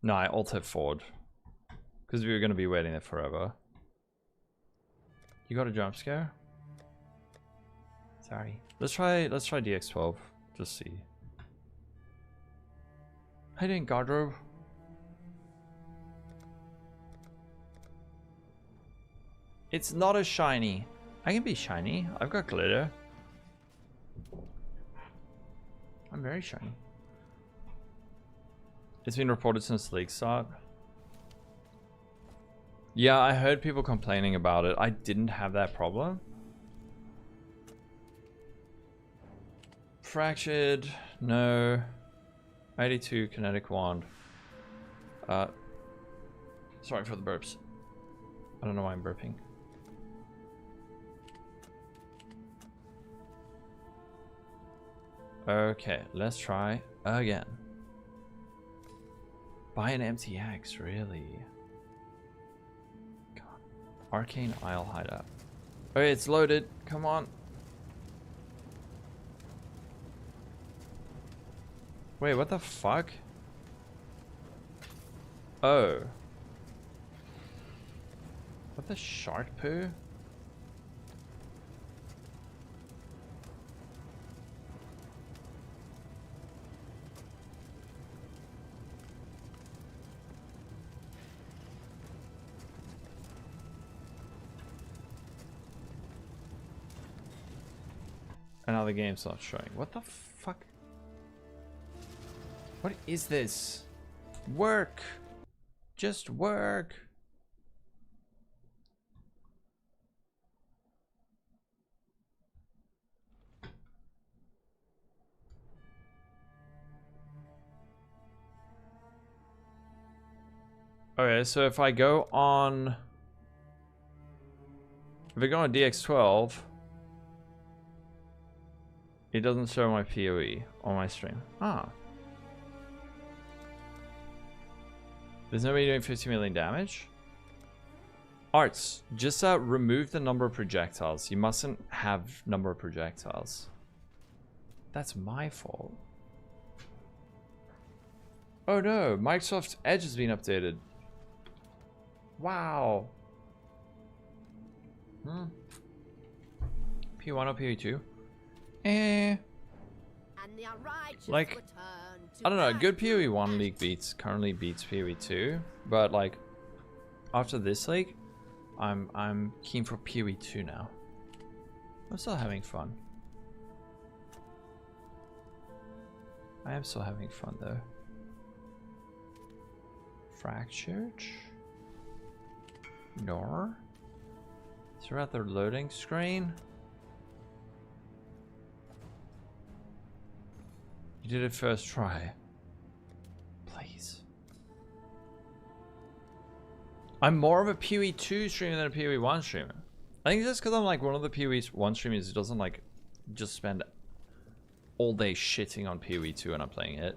No, I alt forward. Because we were going to be waiting there forever. You got a jump scare? Sorry. Let's try DX12. Just see. How you doing, Gardro? It's not as shiny. I can be shiny. I've got glitter. I'm very shiny. It's been reported since the league start. Yeah, I heard people complaining about it. I didn't have that problem. Fractured, no. 82 kinetic wand. Sorry for the burps. I don't know why I'm burping. Okay, let's try again. Buy an MTX, really? God. Arcane Isle hideout. Okay, it's loaded. Come on. Wait, what the fuck? Oh. What the shark poo? And now the game's not showing. What the fuck? What is this? Work! Just work! Okay, so if I go on... If I go on DX12... It doesn't show my PoE on my stream. Ah. There's nobody doing 50 million damage? Arts, just remove the number of projectiles. You mustn't have number of projectiles. That's my fault. Oh no, Microsoft Edge has been updated. Wow. P1 or PoE2? Like, I don't know, good PoE 1 league currently beats PoE 2, but like after this league, I'm keen for PoE 2 now. I'm still having fun. I am still having fun though. Fractured? No. Throughout the loading screen. You did it first try. Please. I'm more of a PoE 2 streamer than a PoE 1 streamer. I think just because I'm like one of the PoE 1 streamers who doesn't like just spend all day shitting on PoE 2 when I'm playing it.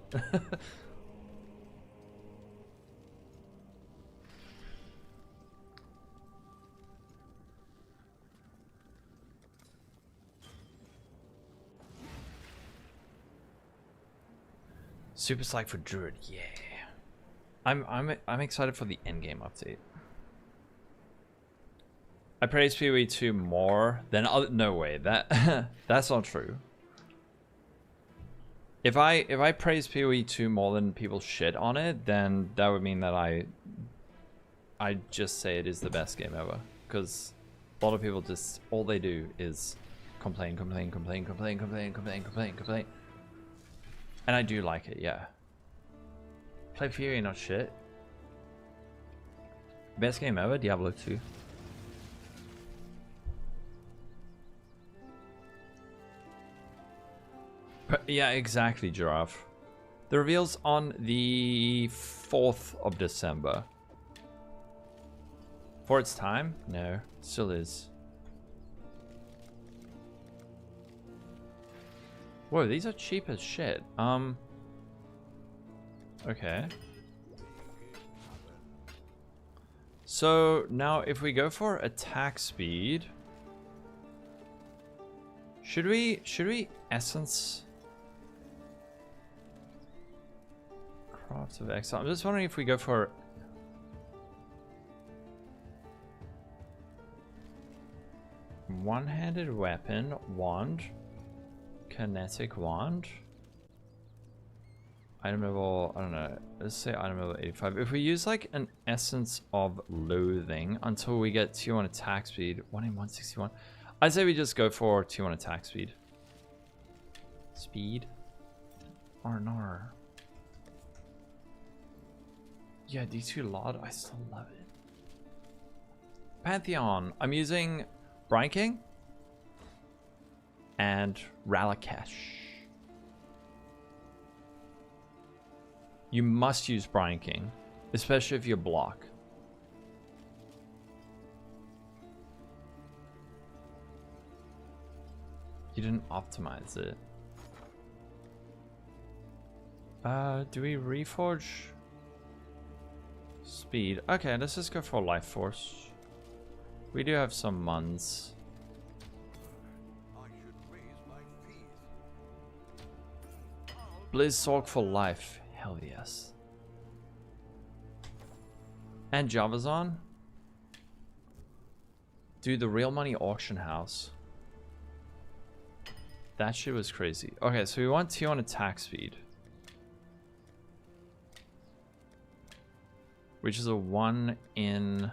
Super psyched for Druid, yeah. I'm excited for the endgame update. I praise PoE 2 more than other. No way, that that's not true. If I praise PoE 2 more than people shit on it, then that would mean that I just say it is the best game ever. Because a lot of people just all they do is complain. And I do like it, yeah. Play PoE, not shit. Best game ever, Diablo 2. Yeah, exactly, Giraffe. The reveal's on the 4th of December. For its time? No, still is. Whoa, these are cheap as shit. Okay. So now if we go for attack speed, should we essence Crafts of Exile? I'm just wondering if we go for one-handed weapon, wand, kinetic wand. Item level, I don't know, let's say item level 85. If we use like an Essence of Loathing until we get tier 1 attack speed, 1 in 161, I'd say we just go for tier 1 attack speed. Speed? Arnar. Yeah, D2 Lord, I still love it. Pantheon, I'm using Brian King and Ralakesh. You must use Brian King, especially if you block. You didn't optimize it. Do we reforge speed? Okay, let's just go for life force. We do have some muns. Blizzsorg for life. Hell yes. And Javazon. Dude, the real money auction house. That shit was crazy. Okay, so we want tier 1 attack speed. Which is a 1 in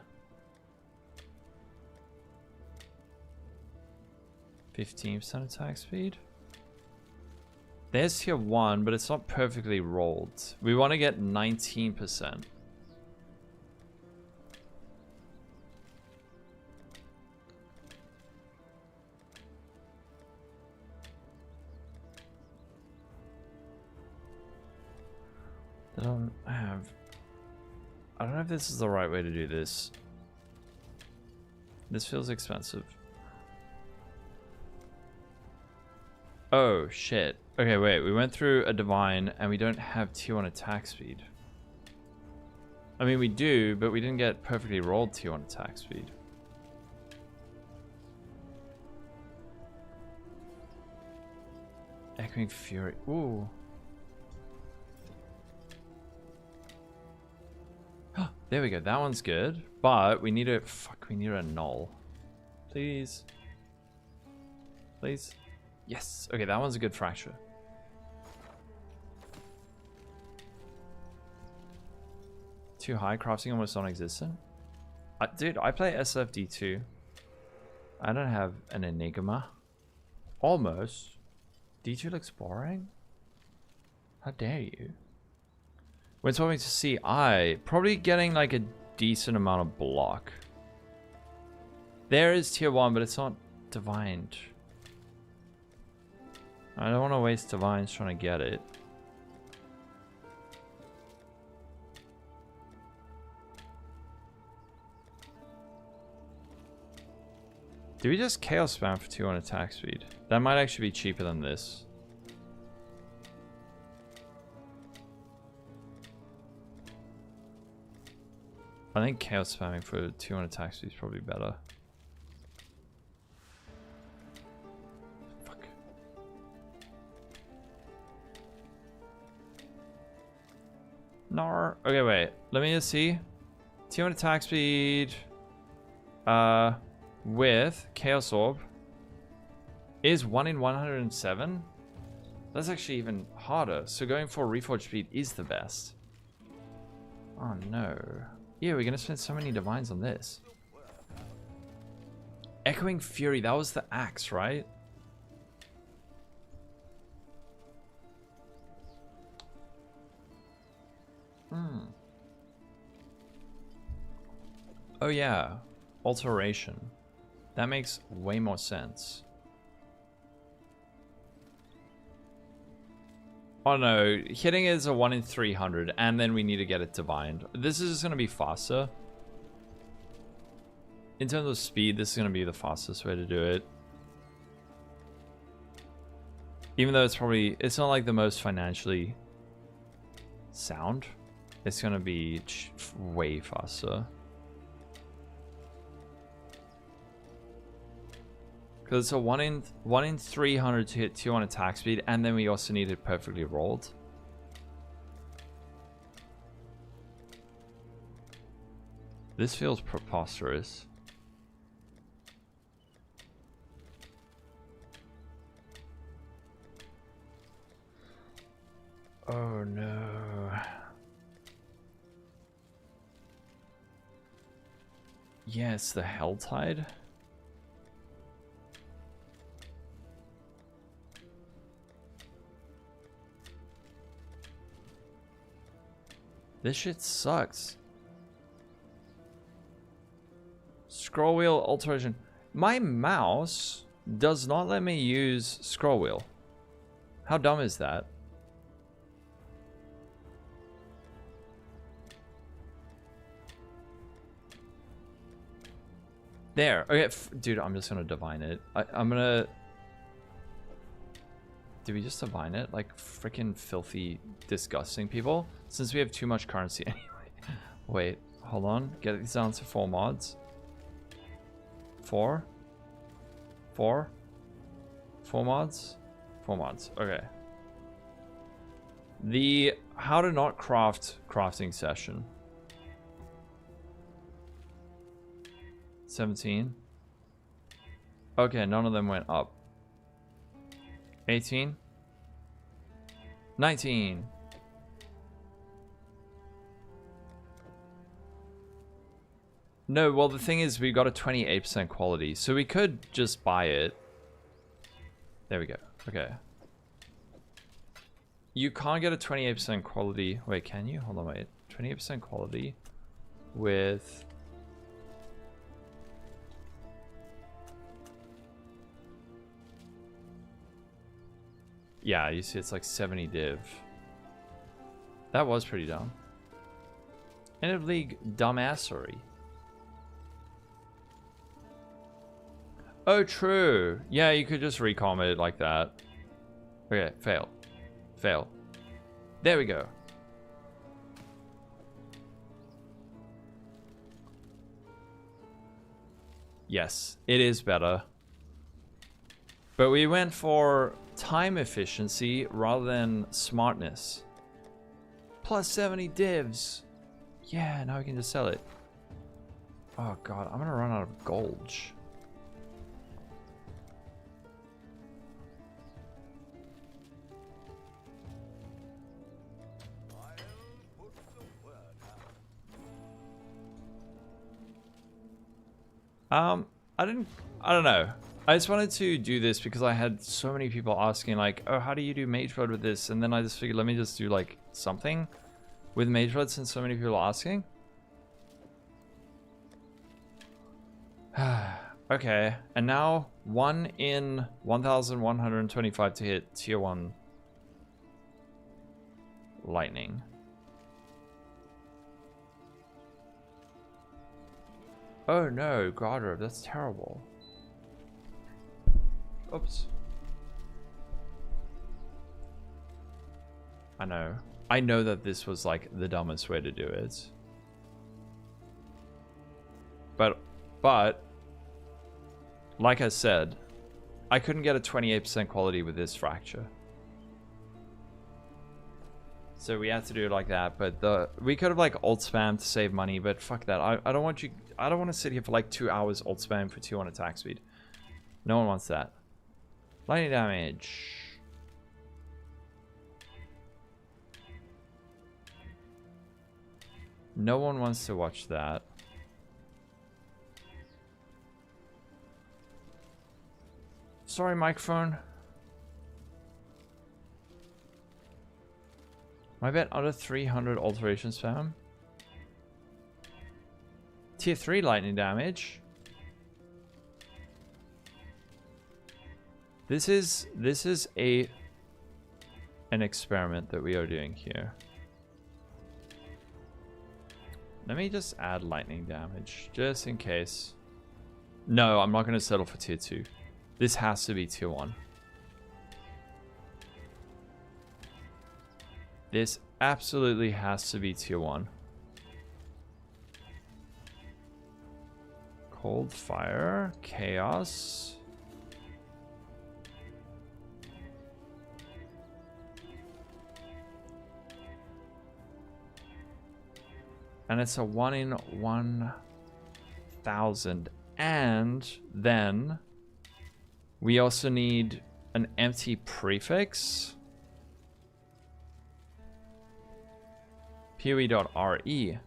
15% attack speed. There's tier 1, but it's not perfectly rolled. We want to get 19%. I don't know if this is the right way to do this. This feels expensive. Oh, shit. Okay, wait. We went through a divine and we don't have tier 1 attack speed. I mean, we do, but we didn't get perfectly rolled tier 1 attack speed. Echoing Fury. Ooh. There we go. That one's good. But we need a... Fuck, we need a null. Please. Please. Yes. Okay, that one's a good fracture. Too high. Crafting almost non-existent. Dude, I play SFD2. I don't have an Enigma. Almost. D2 looks boring? How dare you? When talking to CI, probably getting like a decent amount of block. There is tier 1, but it's not divined. I don't want to waste divines trying to get it. Do we just chaos spam for 2 on attack speed? That might actually be cheaper than this. I think chaos spamming for 2 on attack speed is probably better. Fuck. No. Okay, wait. Let me just see. 2 on attack speed. With Chaos Orb is 1 in 107. That's actually even harder. So going for Reforge speed is the best. Oh no. Yeah, we're gonna spend so many divines on this. Echoing Fury, that was the axe, right? Oh yeah, alteration. That makes way more sense. Oh no, hitting is a 1 in 300 and then we need to get it divined. This is just going to be faster. In terms of speed, this is going to be the fastest way to do it. Even though it's not like the most financially sound. It's going to be way faster. Because it's a 1 in 300 to hit 2 on attack speed, and then we also need it perfectly rolled. This feels preposterous. Oh no. Yeah, it's the Helltide. This shit sucks. Scroll wheel alteration. My mouse does not let me use scroll wheel. How dumb is that? There. Okay, dude, I'm just gonna divine it. I'm gonna... Did we just divine it? Like, freaking filthy, disgusting people? Since we have too much currency anyway. Wait, hold on. Get these down to 4 mods. 4? 4? 4 mods? 4 mods. Okay. The how to not craft crafting session. 17. Okay, none of them went up. 18. 19. No, well the thing is we got a 28% quality, so we could just buy it. There we go. Okay. You can't get a 28% quality. Wait, can you? Hold on, wait. 28% quality with... Yeah, you see it's like 70 div. That was pretty dumb. End of league dumbassery. Oh, true. Yeah, you could just recom it like that. Okay, fail. Fail. There we go. Yes, it is better. But we went for time efficiency rather than smartness. Plus 70 divs. Yeah, now we can just sell it. Oh god, I'm gonna run out of gold. I don't know. I just wanted to do this because I had so many people asking like, oh, how do you do Mageblood with this? And then I just figured, let me just do like something with Mageblood since so many people are asking. Okay, and now 1 in 1,125 to hit tier 1 lightning. Oh no, Garder, that's terrible. Oops. I know. I know that this was like the dumbest way to do it. But like I said, I couldn't get a 28% quality with this fracture. So we had to do it like that, but we could have like ult spam to save money, but fuck that. I don't want to sit here for like 2 hours ult spam for 2 on attack speed. No one wants that. Lightning damage. No one wants to watch that. Sorry, microphone. I bet under 300 alteration spam. Tier 3 lightning damage. This is an experiment that we are doing here. Let me just add lightning damage just in case. No, I'm not going to settle for tier 2. This has to be tier 1. This absolutely has to be tier 1. Cold fire, chaos. And it's a 1 in 1,000. And then we also need an empty prefix. PoE.re.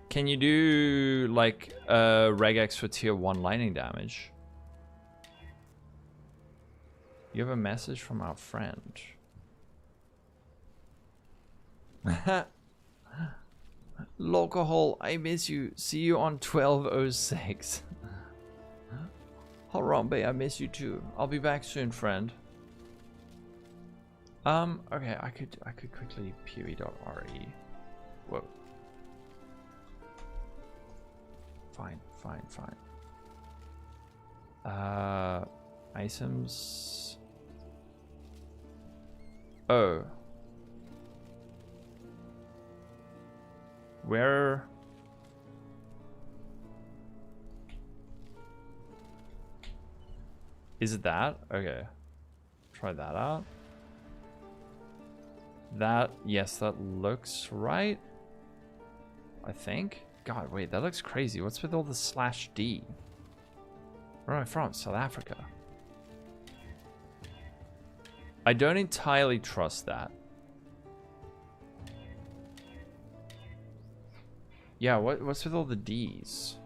Can you do like regex for tier 1 lightning damage? You have a message from our friend. Lolcohol, I miss you. See you on 1206. Harambe, I miss you too. I'll be back soon, friend. Okay, I could quickly PoE.re. Whoa. Fine. Items. Oh. Where? Is it that? Okay. Try that out. That, yes, that looks right. I think. God, wait, that looks crazy. What's with all the /D? Where am I from? South Africa. I don't entirely trust that. Yeah, what's with all the D's?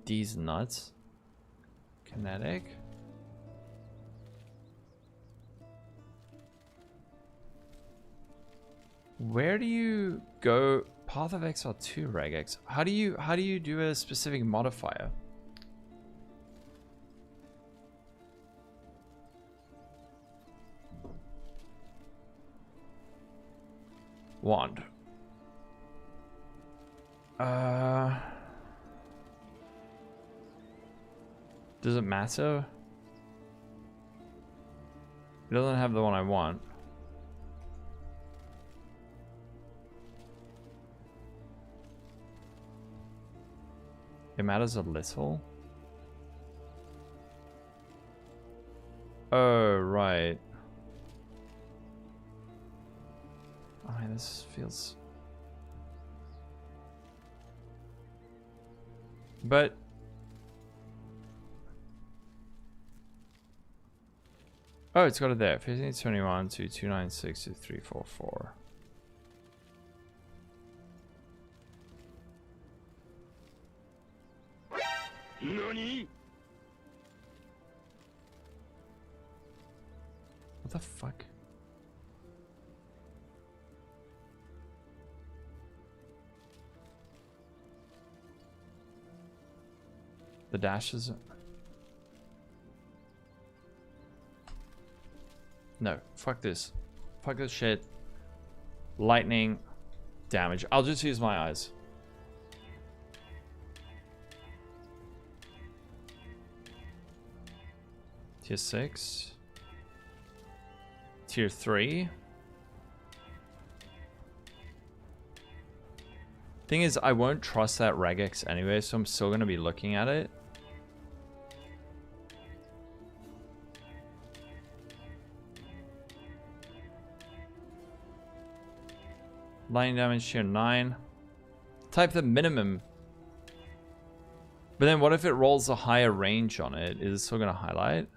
D's nuts. Kinetic. Where do you go? Path of XR2 regex. How do you do a specific modifier? Wand. Does it matter? It doesn't have the one I want. It matters a little. Oh, right. I mean, this feels... But... Oh, it's got it there. 1521 to 296 to 344. NANI? What the fuck? The dashes. No, fuck this. Fuck this shit. Lightning damage. I'll just use my eyes. Tier 6. Tier 3. Thing is, I won't trust that regex anyway, so I'm still going to be looking at it. Lightning damage tier 9. Type the minimum. But then what if it rolls a higher range on it? Is it still going to highlight?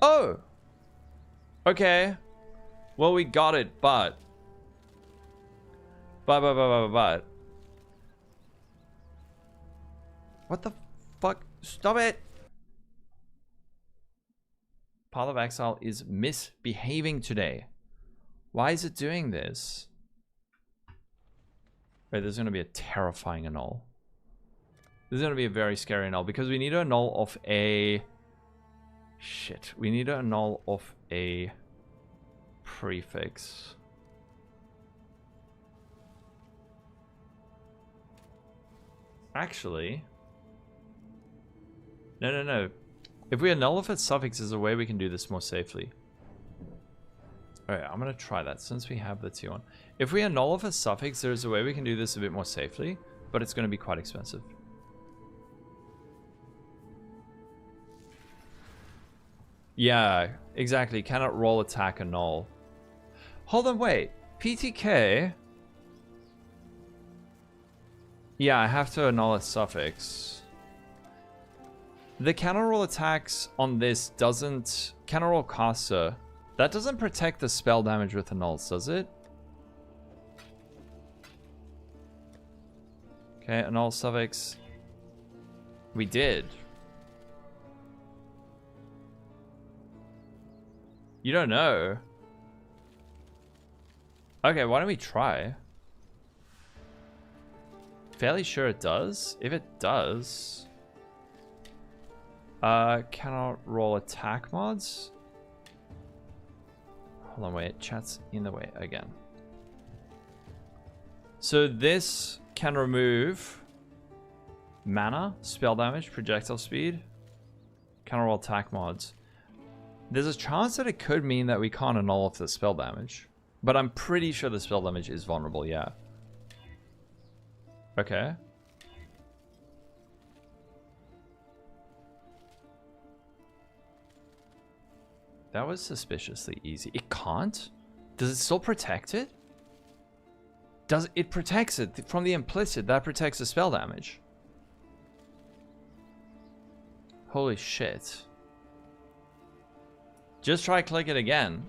Oh! Okay. Well, we got it, but... But... What the fuck? Stop it! Path of Exile is misbehaving today. Why is it doing this? Wait, there's going to be a terrifying annul. There's going to be a very scary annul because we need to annul off a... Shit. We need to annul off a prefix. Actually... No. If we annul off its suffix, there's a way we can do this more safely. Alright, I'm going to try that since we have the tier 1. If we annul off a suffix, there's a way we can do this a bit more safely, but it's going to be quite expensive. Yeah, exactly. Cannot roll, attack, annul. Hold on, wait. PTK? Yeah, I have to annul a suffix. The cannot roll attacks on this doesn't... Cannot roll caster That doesn't protect the spell damage with annuls, does it? Okay, annul suffix. We did. You don't know. Okay, why don't we try? Fairly sure it does. If it does... cannot roll attack mods? Hold on, wait. Chat's in the way again. So this can remove mana, spell damage, projectile speed, cannot roll attack mods. There's a chance that it could mean that we can't annul off the spell damage. But I'm pretty sure the spell damage is vulnerable, yeah. Okay. That was suspiciously easy. It can't? Does it still protect it? Does it protects it from the implicit? That protects the spell damage. Holy shit. Just try click it again.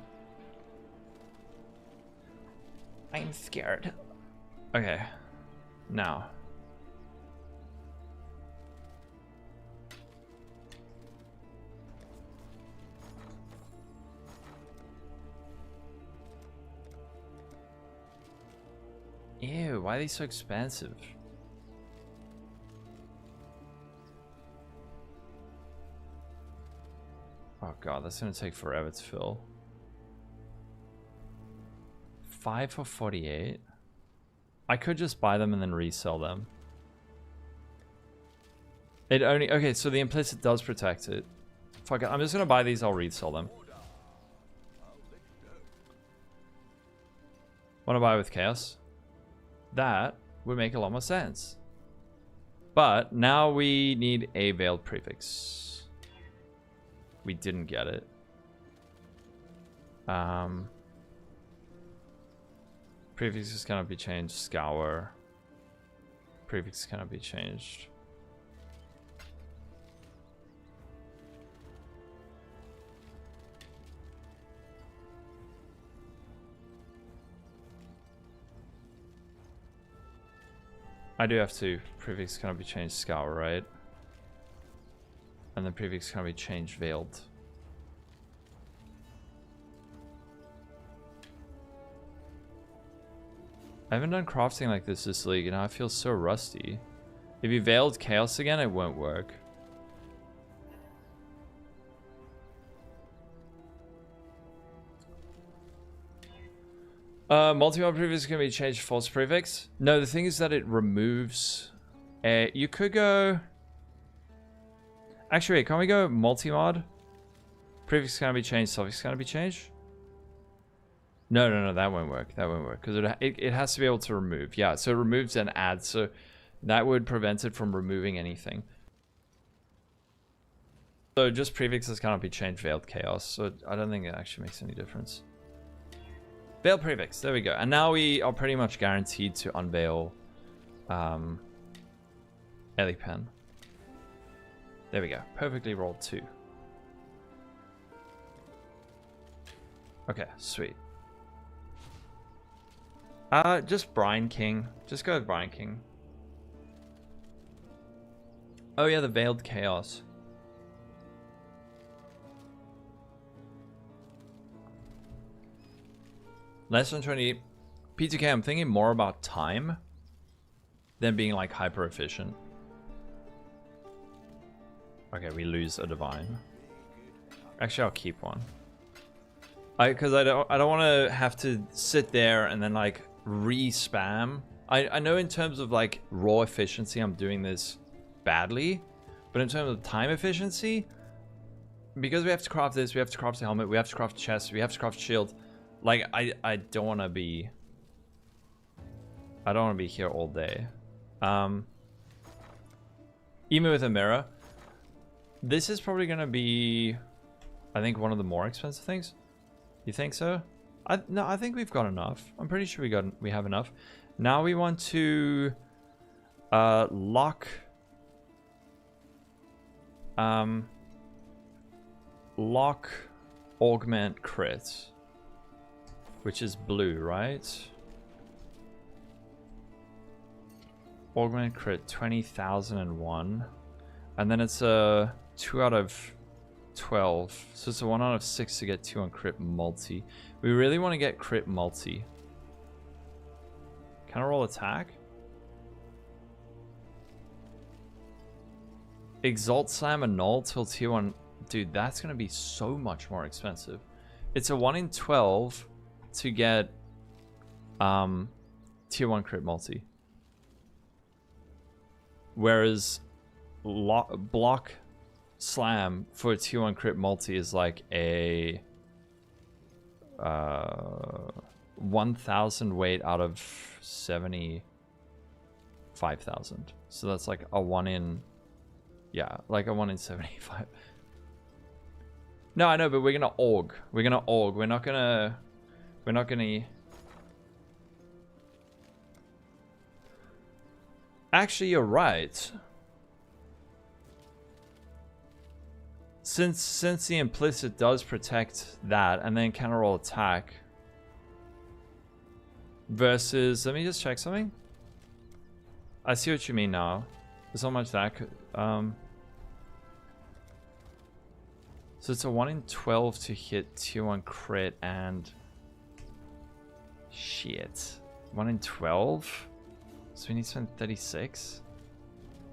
I'm scared. Okay. Now. Ew, why are they so expensive? Oh god, that's gonna take forever to fill. 5 for 48. I could just buy them and then resell them. It only... Okay, so the implicit does protect it. Fuck it, I'm just gonna buy these, I'll resell them. Wanna buy with chaos? That would make a lot more sense. But now we need a veiled prefix. We didn't get it. Prefix is gonna be changed. Scour. Prefix cannot be changed. I do have to. Prefix cannot be changed. Scour, right? And then prefix cannot be changed. Veiled. I haven't done crafting like this league, and I feel so rusty. If you veiled chaos again, it won't work. Multi-mod prefix can be changed to false prefix. No, the thing is that it removes... you could go... Actually, wait, can't we go multi-mod? Prefix can be changed, suffix can be changed? No, that won't work. That won't work. Because it has to be able to remove. Yeah, so it removes and adds. So that would prevent it from removing anything. So just prefixes cannot be changed, veiled chaos. So I don't think it actually makes any difference. Veiled prefix. There we go. And now we are pretty much guaranteed to unveil Elipen. There we go. Perfectly rolled 2. Okay, sweet. Just Brine King. Just go with Brine King. Oh yeah, the Veiled Chaos. Less than 20. P2K, I'm thinking more about time than being like hyper efficient. Okay, we lose a divine. Actually, I'll keep one. Because I don't want to have to sit there and then like re-spam. I know in terms of like raw efficiency, I'm doing this badly, but in terms of time efficiency, because we have to craft this, we have to craft the helmet, we have to craft the chest, we have to craft shield. Like I don't want to be. I don't want to be here all day. Even with a mirror, this is probably gonna be, I think, one of the more expensive things. You think so? No, I think we've got enough. I'm pretty sure we have enough. Now we want to lock augment crit, which is blue, right? Augment crit 20,001, and then it's a 2 out of 12, so it's a 1 out of 6 to get 2 on crit multi. We really want to get crit multi. Can I roll attack? Exalt Slam Annul till tier 1. Dude, that's going to be so much more expensive. It's a 1 in 12 to get tier 1 crit multi. Whereas block slam for a tier 1 crit multi is like a 1,000 weight out of 75,000. So that's like a 1 in, yeah, like a 1 in 75. No, I know, but we're gonna aug. We're gonna aug. We're not gonna. Actually, you're right. Since the implicit does protect that, and then counter roll attack. Versus, let me just check something. I see what you mean now. There's not much that could, so it's a 1 in 12 to hit tier 1 crit and shit. 1 in 12? So we need to spend 36?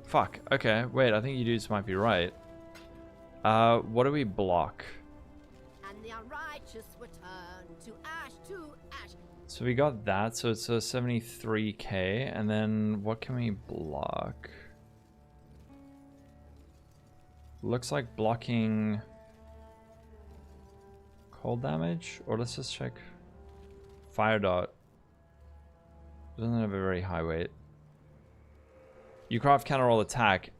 Fuck. Okay, wait, I think you dudes might be right. What do we block? And the unrighteous return to ash. So we got that, so it's a 73k, and then what can we block? Looks like blocking cold damage, or let's just check fire dot. Doesn't have a very high weight. You craft counter roll attack.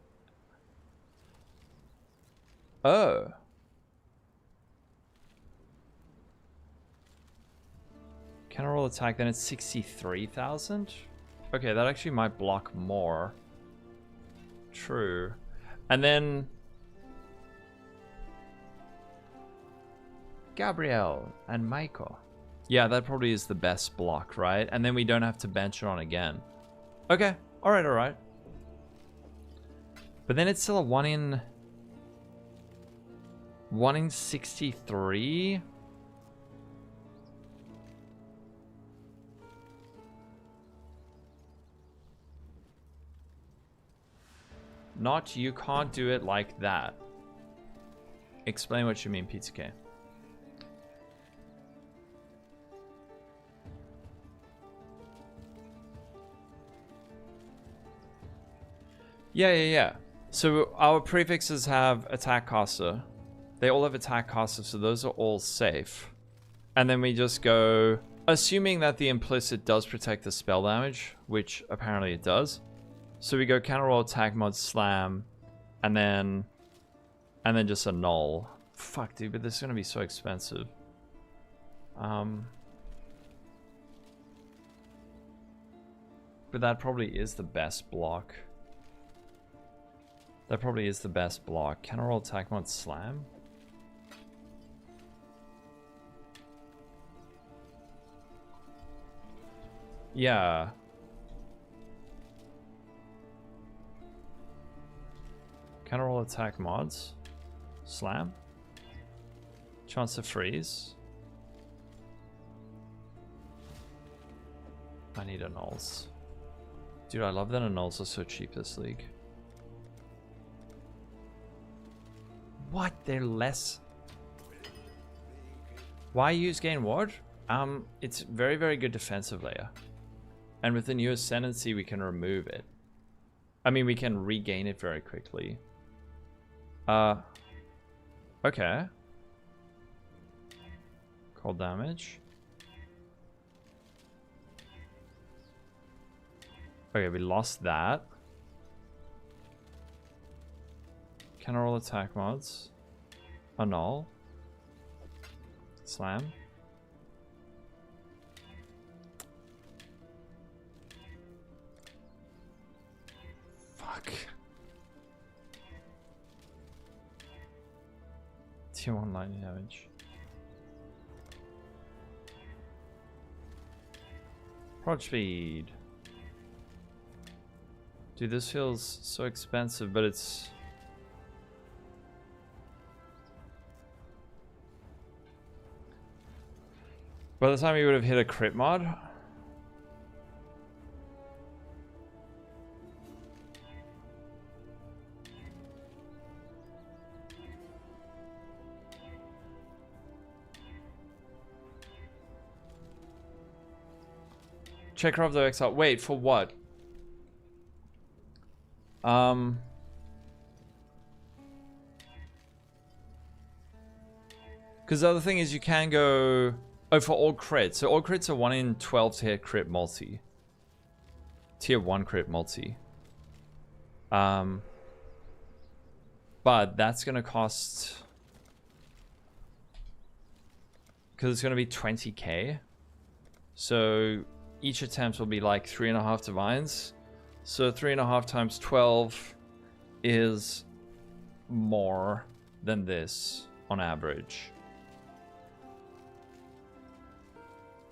Oh. Counter roll attack, then it's 63,000. Okay, that actually might block more. True. And then Gabrielle and Michael. Yeah, that probably is the best block, right? And then we don't have to bench it on again. Okay, alright, alright. But then it's still a 1 in 63. Not, you can't do it like that. Explain what you mean, Pizza K. Yeah. So our prefixes have attack caster. They all have attack caster, so those are all safe. And then we just go, assuming that the implicit does protect the spell damage, which apparently it does. So we go counter roll attack mod slam, and then just annul. Fuck, dude, but this is gonna be so expensive. But that probably is the best block. That probably is the best block. Counter roll attack mod slam. Yeah. Counter roll attack mods. Slam. Chance to freeze. I need annuls. Dude, I love that annuls are so cheap this league. What? They're less. Why use gain ward? It's very, very good defensive layer. And with the new ascendancy, we can remove it. I mean, we can regain it very quickly. Okay. Cold damage. Okay, we lost that. Counter roll attack mods. Annul. Slam. Fuck. Tier 1 lightning damage. Prod speed. Dude, this feels so expensive, but it's... By the time you would have hit a crit mod... Check of the XL. Wait, for what? Because the other thing is you can go... Oh, for all crits. So all crits are 1 in 12 to hit crit multi. Tier 1 crit multi. But that's going to cost... Because it's going to be 20k. So each attempt will be like 3.5 divines. So 3.5 times 12 is more than this on average.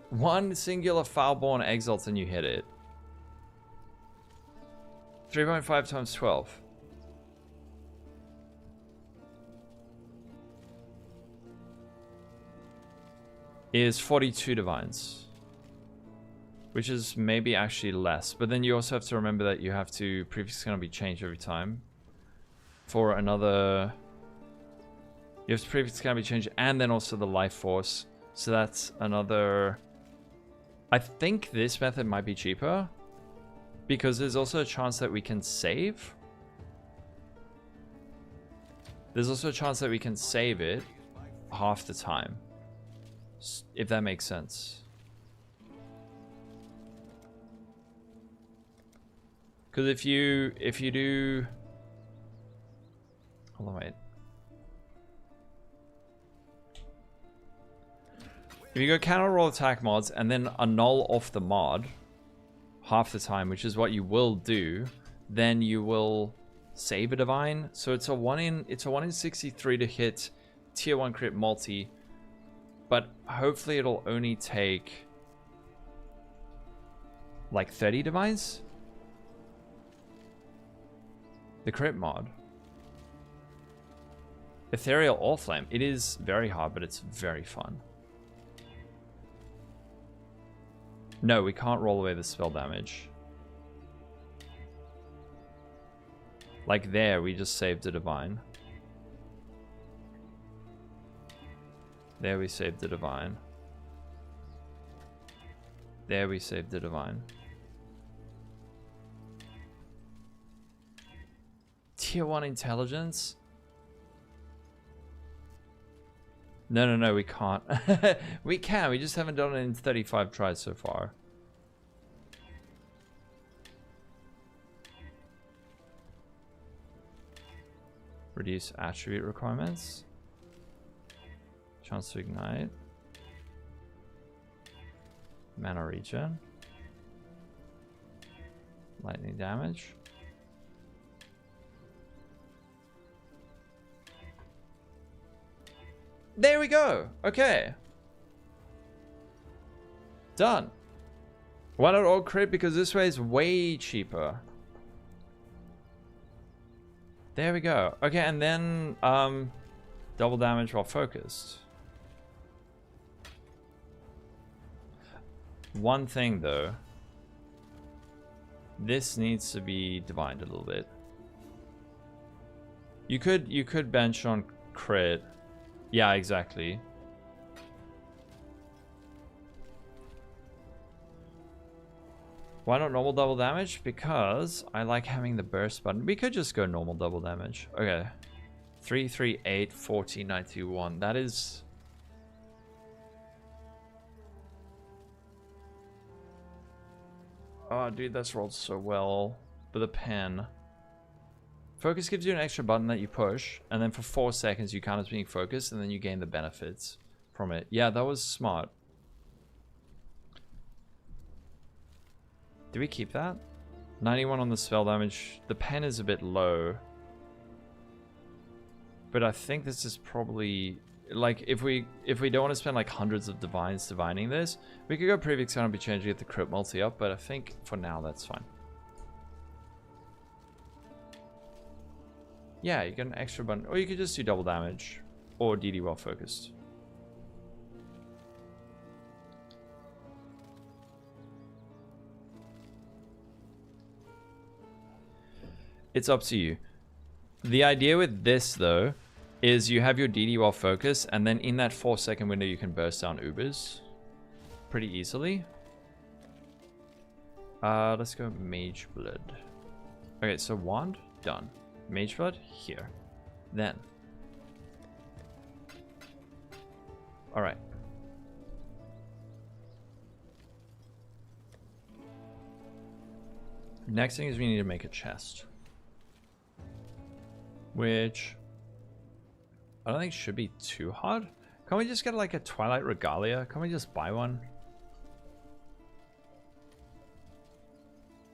One singular Foulborn Exalt and you hit it. 3.5 times 12. Is 42 divines. Which is maybe actually less. But then you also have to remember that you have to... Prefix can be changed every time. For another... You have to prefix can be changed. And then also the life force. So that's another... I think this method might be cheaper. Because there's also a chance that we can save. There's also a chance that we can save it half the time. If that makes sense. Because if you do... Hold on, wait. If you go counter roll attack mods and then annul off the mod half the time, which is what you will do, then you will save a divine. So it's a 1 in 63 to hit tier 1 crit multi, but hopefully it'll only take like 30 divines. The crit mod. Ethereal Oriflame. It is very hard, but it's very fun. No, we can't roll away the spell damage. Like there, we just saved a divine. There we saved the divine. There we saved the divine. Tier 1 intelligence? No, we can't. We can, we just haven't done it in 35 tries so far. Reduce attribute requirements. Chance to ignite. Mana regen. Lightning damage. There we go. Okay. Done. Why not all crit? Because this way is way cheaper. There we go. Okay, and then double damage while focused. One thing though. This needs to be divined a little bit. You could bench on crit. Yeah, exactly. Why not normal double damage? Because I like having the burst button. We could just go normal double damage. Okay. 3, 3, 8, 40, 91. That is... Oh, dude, that's rolled so well. With a pen. Focus gives you an extra button that you push, and then for 4 seconds you count as being focused, and then you gain the benefits from it. Yeah, that was smart. Do we keep that? 91 on the spell damage. The pen is a bit low. But I think this is probably... like if we don't want to spend like hundreds of divines divining this, we could go previous count and be changed to get the crit multi up, but I think for now that's fine. Yeah, you get an extra button, or you could just do double damage, or DD well focused. It's up to you. The idea with this though is you have your DD while focused, and then in that 4-second window you can burst down Ubers pretty easily. Let's go Mageblood. Okay, so wand, done. Mageblood, here. Then. Alright. Next thing is we need to make a chest. Which I don't think should be too hard. Can we just get like a Twilight Regalia? Can we just buy one?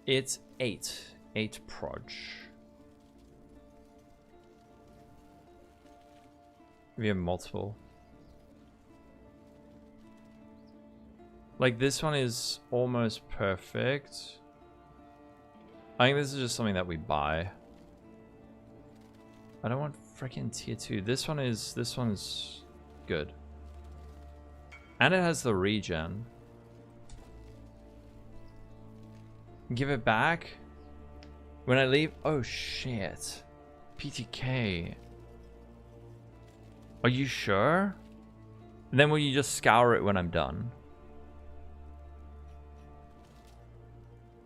It's 8 proj. We have multiple. Like this one is almost perfect. I think this is just something that we buy. I don't want freaking tier 2. This one's good. And it has the regen. Give it back. When I leave, oh shit. PTK. Are you sure? Then will you just scour it when I'm done?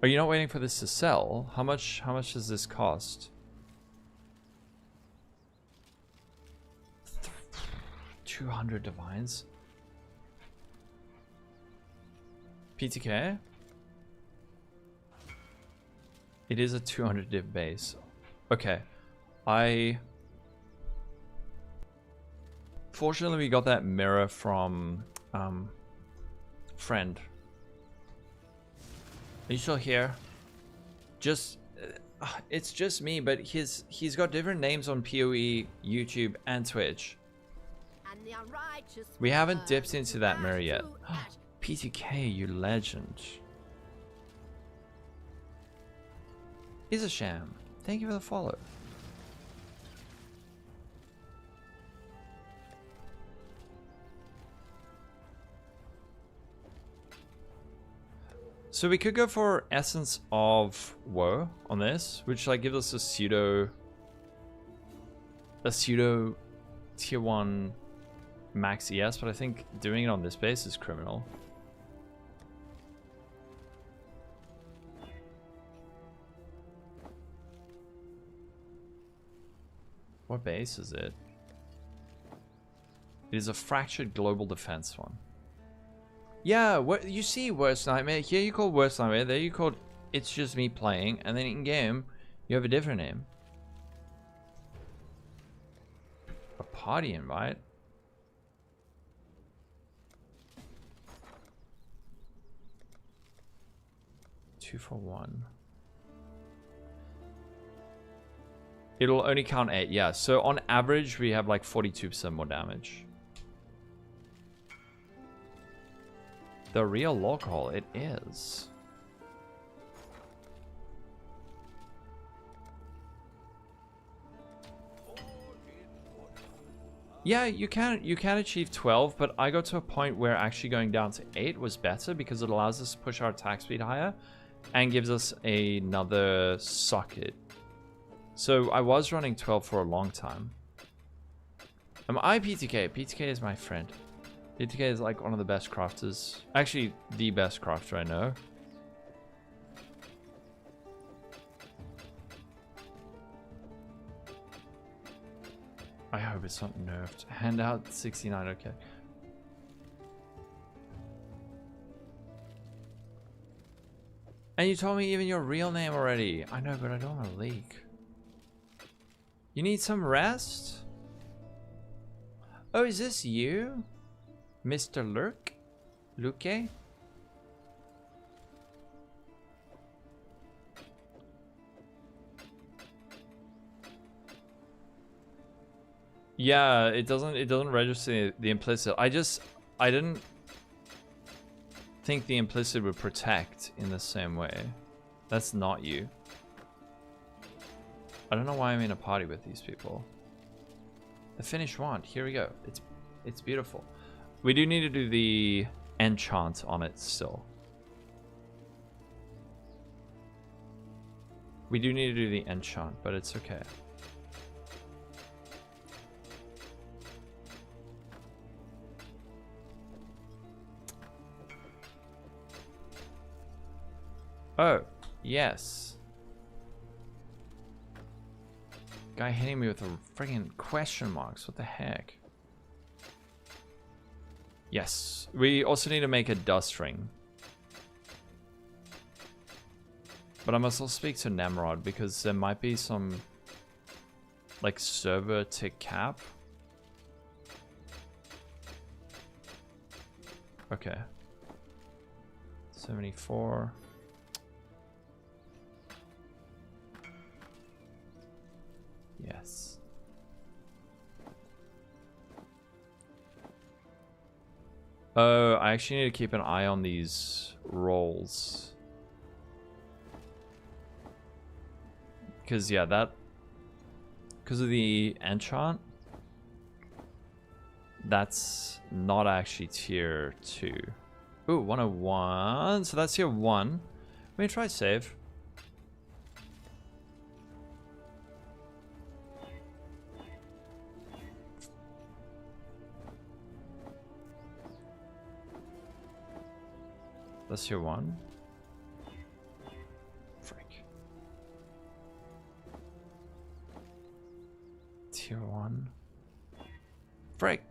Are you not waiting for this to sell? How much does this cost? 200 divines. PTK? It is a 200 div base. Okay. Fortunately, we got that mirror from friend. Are you still here? Just it's just me, but he's got different names on PoE, YouTube, and Twitch. And the unrighteous We haven't dipped return into to that mirror ash yet. to ash. PTK, you legend. Is a sham. Thank you for the follow. So we could go for Essence of Woe on this, which like gives us a pseudo tier 1 max ES, but I think doing it on this base is criminal. What base is it? It is a fractured global defense one. Yeah, what you see, Worst Nightmare. Here you call Worst Nightmare. There you called It's Just Me Playing, and then in game you have a different name. A party invite. Two for one. It'll only count 8, yeah. So on average, we have like 42% more damage. The real Lolcohol, it is. Yeah, you can achieve 12, but I got to a point where actually going down to 8 was better because it allows us to push our attack speed higher and gives us another socket. So I was running 12 for a long time. I PTK. PTK is my friend. PTK is like one of the best crafters. Actually, the best crafter I know. I hope it's not nerfed. Handout 69, okay. And you told me even your real name already. I know, but I don't want to leak. You need some rest? Oh, is this you? Mr. Lurk? Luke? Yeah, it doesn't register the implicit. I didn't think the implicit would protect in the same way. That's not you. I don't know why I'm in a party with these people. The finished wand. Here we go. It's beautiful. We do need to do the enchant on it still. We do need to do the enchant, but it's okay. Oh, yes. Guy hitting me with a friggin' question marks. What the heck? Yes. We also need to make a dust ring. But I must also speak to Nemrod because there might be some like server tick cap. Okay. 74. Yes. Oh, I actually need to keep an eye on these rolls. Because, yeah, because of the enchant, that's not actually tier 2. Ooh, 101. So that's tier 1. Let me try save. That's tier 1. Frick. Tier 1. Frick.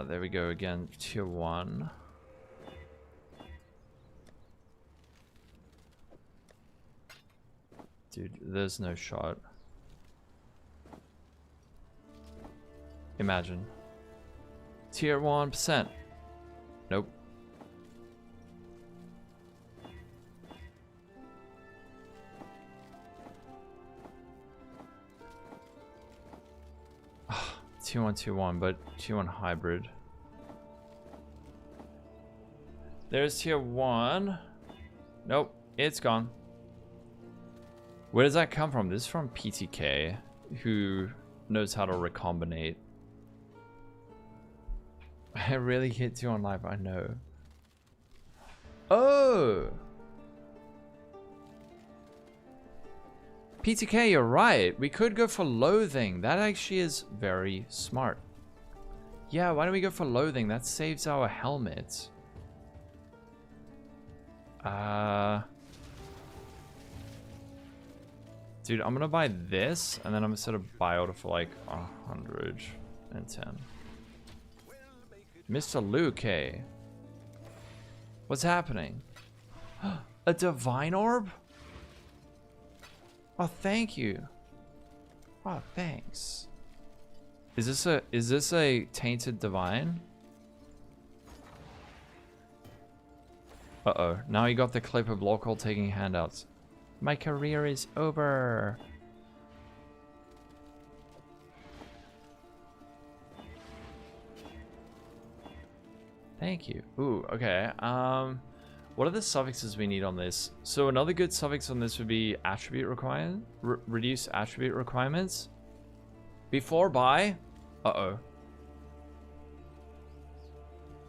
There we go again. Tier 1. Dude, there's no shot. Imagine. Tier 1%. Nope. Tier 1, tier 1, but tier 1 hybrid. There's tier 1. Nope, it's gone. Where does that come from? This is from PTK, who knows how to recombinate. I really hit you on live, I know. Oh! PTK, you're right. We could go for loathing. That actually is very smart. Yeah, why don't we go for loathing? That saves our helmet. Dude, I'm gonna buy this, and then I'm gonna set a buy order for like 110. Mr. Luke, what's happening? A divine orb? Oh, thank you. Oh, thanks. Is this a tainted divine? Uh-oh. Now you got the clip of Lolcohol taking handouts. My career is over. Thank you. Ooh, okay. What are the suffixes we need on this? So another good suffix on this would be attribute requirement. Reduce attribute requirements. Before buy. Uh-oh.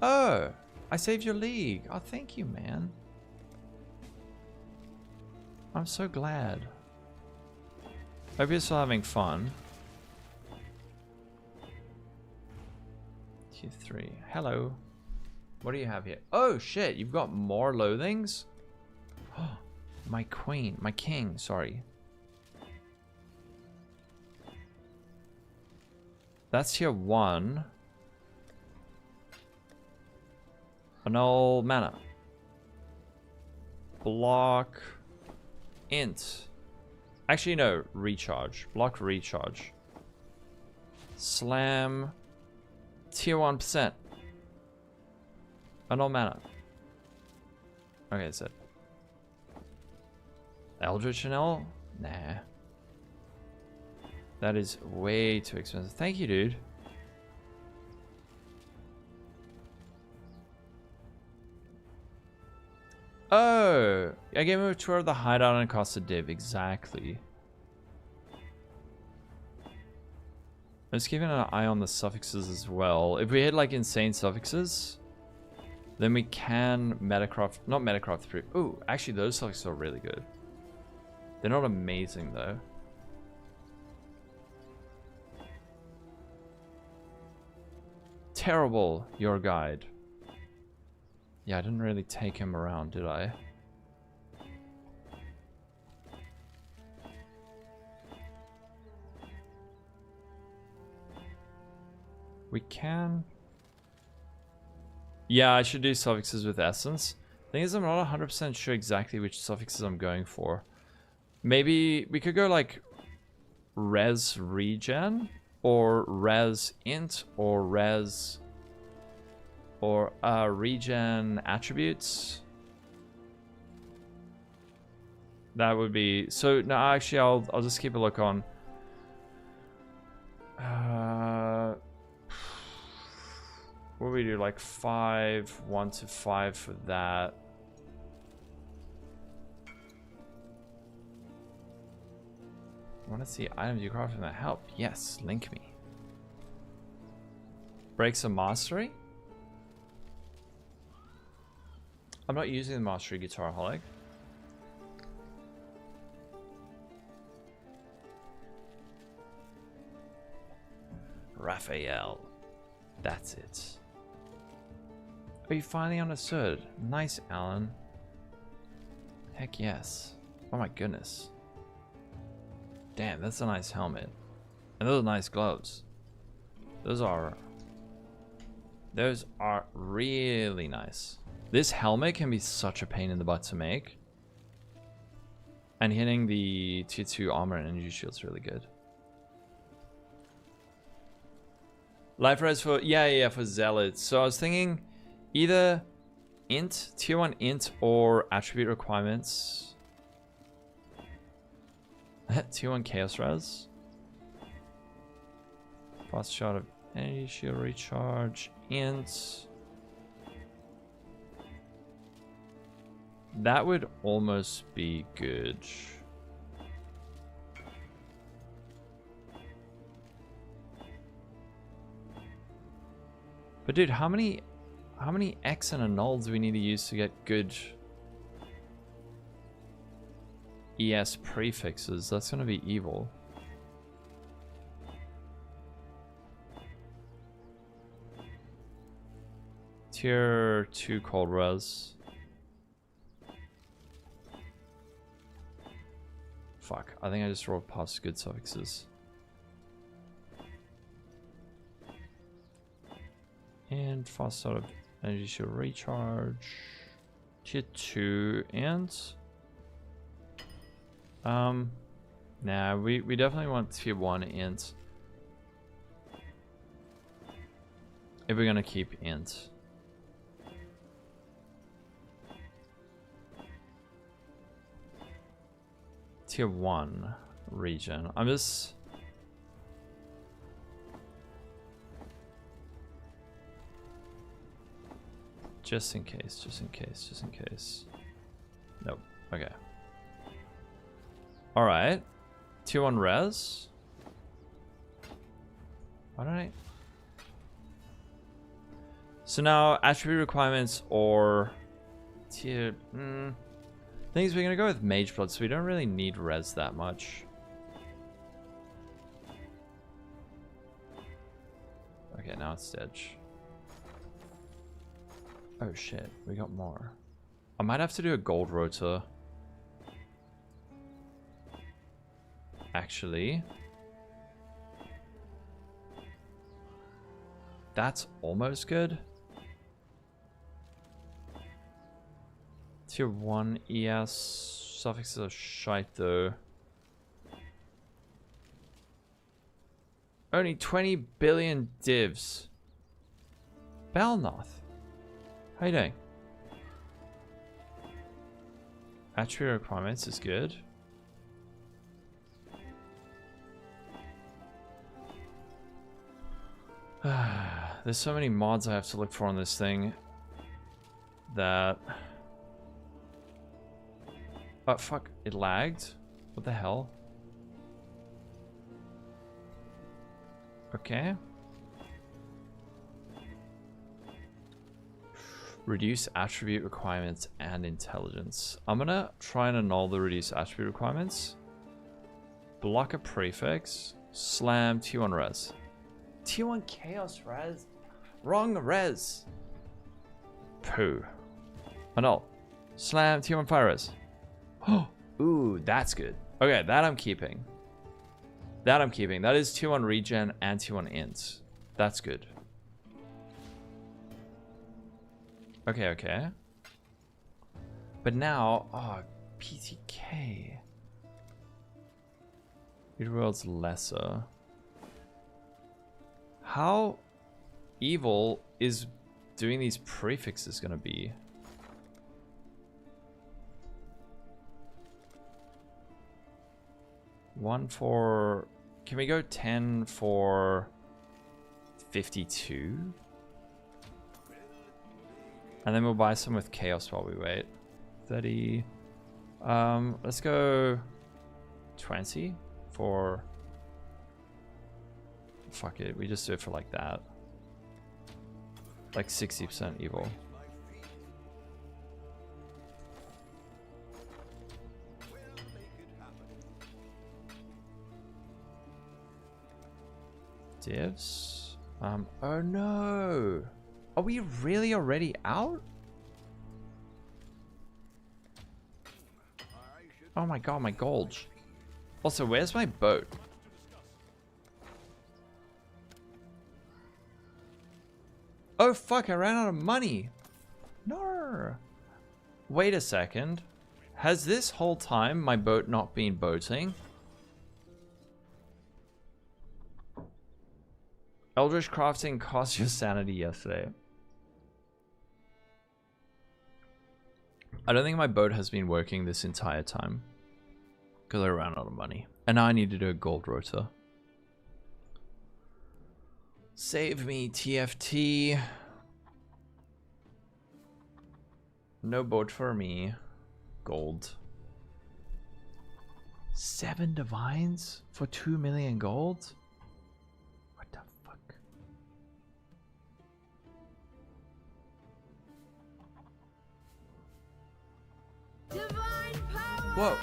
Oh, I saved your league. Oh, thank you, man. I'm so glad. Hope you're still having fun. Tier 3. Hello. What do you have here? Oh shit, you've got more loathings? Oh, my queen. My king, sorry. That's tier 1. Annul mana. Block. Int. Actually, no. Recharge. Block recharge. Slam. Tier 1%. Unknown mana. Okay, that's it. Eldritch Chanel? Nah. That is way too expensive. Thank you, dude. Oh, I gave him a tour of the hideout and cost a div. Exactly. I'm just keeping an eye on the suffixes as well. If we hit like insane suffixes, then we can metacraft, not metacraft through. Ooh, actually those suffixes are really good. They're not amazing though. Terrible, your guide. Yeah, I didn't really take him around, did I? We can... Yeah, I should do suffixes with essence. Thing is, I'm not 100% sure exactly which suffixes I'm going for. Maybe we could go like res regen, or res int, or res... or regen attributes. That would be... So, no, actually, I'll just keep a look on... what do we do? Like 5, 1 to 5 for that. I want to see items you craft from that help. Yes, link me. Breaks of mastery? I'm not using the mastery guitar holic. Raphael. That's it. Oh, you finally understood. Nice, Alan. Heck yes. Oh my goodness. Damn, that's a nice helmet. And those are nice gloves. Those are really nice. This helmet can be such a pain in the butt to make. And hitting the tier 2 armor and energy shield is really good. Life res for... Yeah, for zealots. So I was thinking either int, tier 1 int, or attribute requirements. Tier 1 chaos res. Fast shot of energy shield recharge. Int. That would almost be good. But dude, how many X and annuls do we need to use to get good ES prefixes? That's gonna be evil. Tier 2 cold res. Fuck, I think I just rolled past good suffixes. And fast start of energy shield recharge. Tier 2 and... Nah, we definitely want tier 1 int. If we're gonna keep int. Tier 1 region. I'm just... Just in case. Nope. Okay. Alright. Tier 1 res. Why don't I... So now, attribute requirements or... Tier... Thing is, we're gonna go with Mageblood, so we don't really need res that much. Okay, now it's Edge. Oh shit, we got more. I might have to do a gold rotor. Actually. That's almost good. Tier 1 ES suffixes are shite though. Only 20 billion divs. Belnoth. How you doing? Attribute requirements is good. There's so many mods I have to look for on this thing that... Oh fuck, it lagged? What the hell? Okay. Reduce attribute requirements and intelligence. I'm gonna try and annul the reduce attribute requirements. Block a prefix. Slam T1 res. T1 chaos res. Wrong res. Poo. Annul. Slam T1 fire res. Ooh, that's good. Okay, that I'm keeping. That I'm keeping. That is T1 regen and T1 int. That's good. Okay, okay. But now, oh, PTK. It rolls lesser. How evil is doing these prefixes gonna be? One for... Can we go 10 for 52? And then we'll buy some with chaos while we wait. 30. Let's go 20 for... Fuck it, we just do it for like that. Like 60% evil. Divs. Oh no! Are we really already out? Oh my god, my gold. Also, where's my boat? Oh fuck, I ran out of money. No. Wait a second. Has this whole time my boat not been boating? Eldritch crafting cost your sanity yesterday. I don't think my boat has been working this entire time. Because I ran out of money. And now I need to do a gold rotor. Save me, TFT. No boat for me. Gold. 7 divines for 2 million gold? What the fuck? Divine power! Whoa.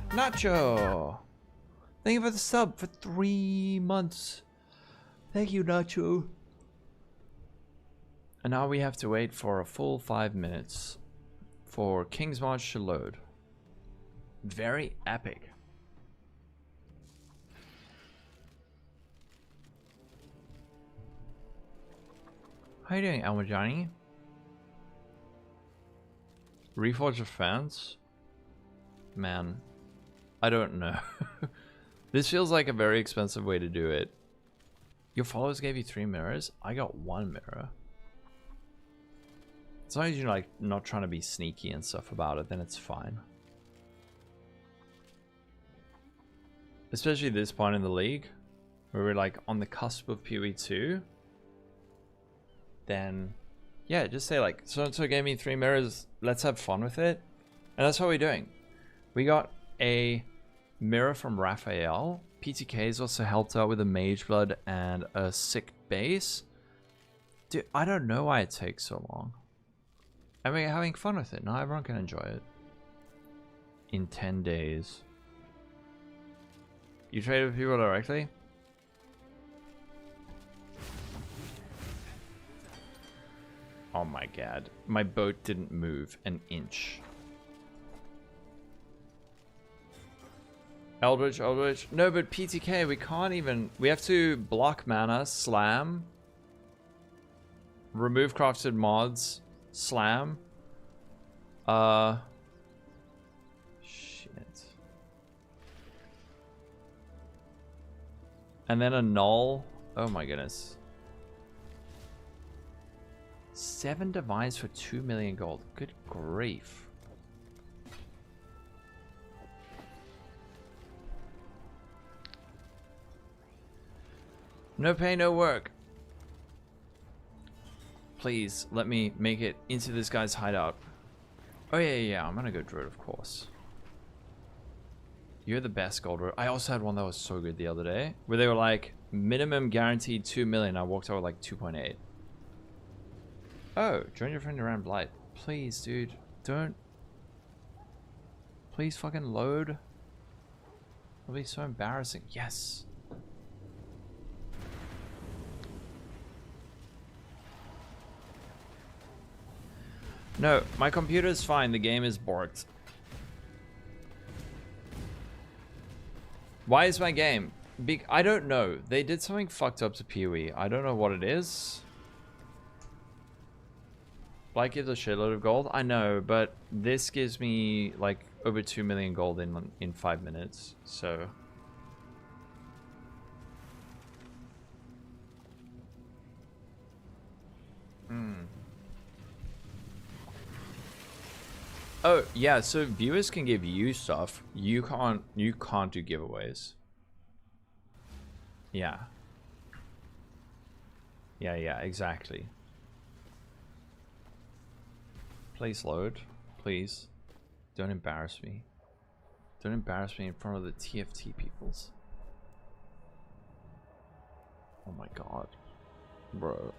Nacho! Thank you for the sub for 3 months. Thank you, Nacho. And now we have to wait for a full 5 minutes for King's March to load. Very epic. How you doing, Almajani? Reforge of fans? Man, I don't know. This feels like a very expensive way to do it. Your followers gave you 3 mirrors? I got 1 mirror. As long as you're like not trying to be sneaky and stuff about it, then it's fine. Especially at this point in the league, where we're like on the cusp of PoE 2. Then, yeah, just say like, so-and-so gave me 3 mirrors, let's have fun with it. And that's what we're doing. We got a mirror from Raphael. PTK's also helped out with a Mageblood and a sick base. Dude, I don't know why it takes so long. And we're having fun with it. Now everyone can enjoy it. In 10 days. You trade with people directly? Oh my god. My boat didn't move an inch. Eldritch. No, but PTK, we can't even... We have to block mana, slam. Remove crafted mods, slam. Shit. And then a null. Oh my goodness. 7 divines for 2 million gold. Good grief. No pay, no work. Please, let me make it into this guy's hideout. Oh yeah, I'm gonna go druid, of course. You're the best gold road. I also had one that was so good the other day, where they were like, minimum guaranteed 2 million. I walked out with like 2.8. Oh, join your friend around Blight. Please, dude, don't. Please fucking load. It'll be so embarrassing. Yes. No, my computer is fine. The game is borked. Why is my game? I don't know. They did something fucked up to PoE. I don't know what it is. Blight gives a shitload of gold. I know, but this gives me like over 2 million gold in 5 minutes. So. Oh yeah, so viewers can give you stuff. You can't do giveaways. Yeah. Yeah, exactly. Please load. Please. Don't embarrass me. Don't embarrass me in front of the TFT peoples. Oh my god. Bro.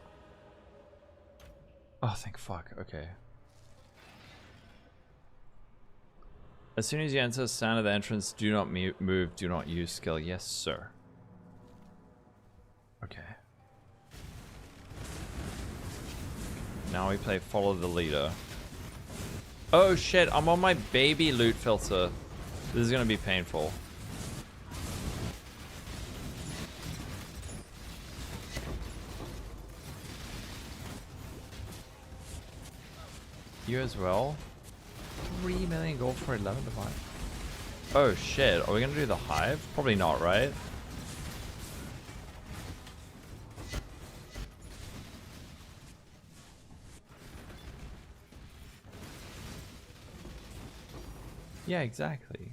Oh, thank fuck. Okay. As soon as you enter, stand at the entrance. Do not move. Do not use skill. Yes, sir. Okay. Now we play follow the leader. Oh shit, I'm on my baby loot filter. This is gonna be painful. You as well? 3 million gold for 11 divine. Oh shit, are we gonna do the hive? Probably not, right? Yeah, exactly.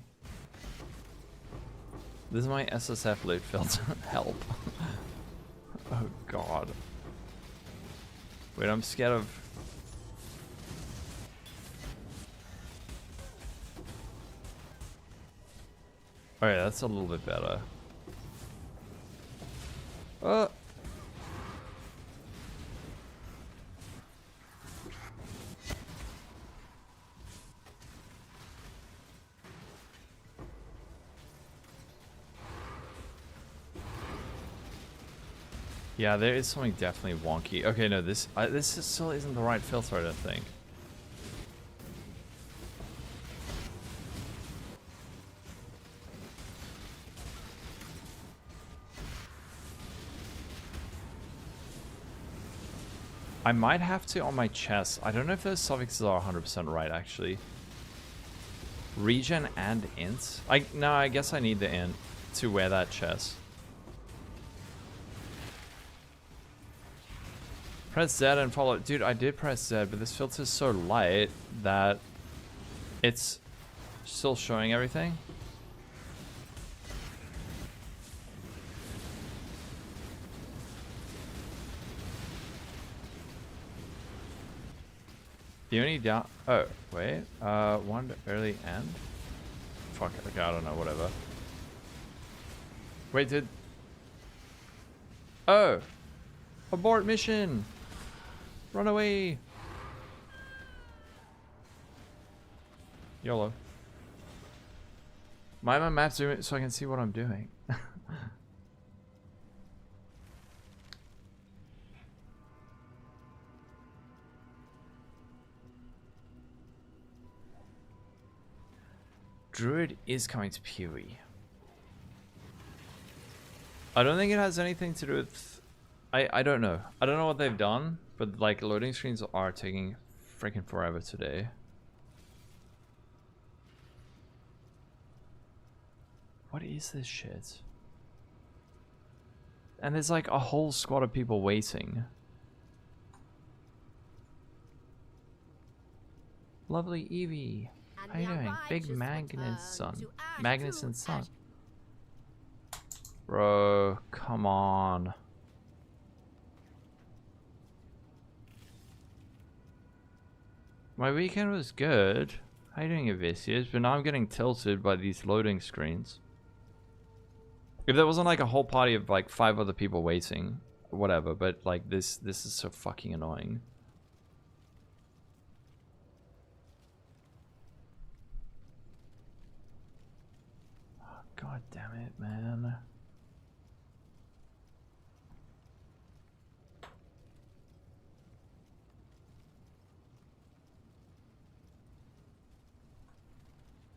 This is my SSF loot filter. Help. Oh god. Wait, I'm scared of... Oh yeah, that's a little bit better. Yeah, there is something definitely wonky. Okay, no, this still isn't the right filter, I don't think. I might have to on my chest. I don't know if those suffixes are 100% right, actually. Regen and int? No, I guess I need the int to wear that chest. Press Z and follow. Dude, I did press Z, but this filter is so light that it's still showing everything. The only down... Oh, wait. One early end? Fuck, okay, I don't know, whatever. Wait, did... Oh! Abort mission! Run away! YOLO. Why am I map zooming so I can see what I'm doing? Druid is coming to PoE. I don't think it has anything to do with... I don't know. I don't know what they've done, but like loading screens are taking freaking forever today. What is this shit? And there's like a whole squad of people waiting. lovely Evie. And How you the doing? Big unrighteous Magnus return son. to ash, Magnus to and son. ash. Bro, come on. My weekend was good. How you doing, Avicius? But now I'm getting tilted by these loading screens. If there wasn't like a whole party of like 5 other people waiting, whatever, but like this is so fucking annoying. Oh, God damn it, man.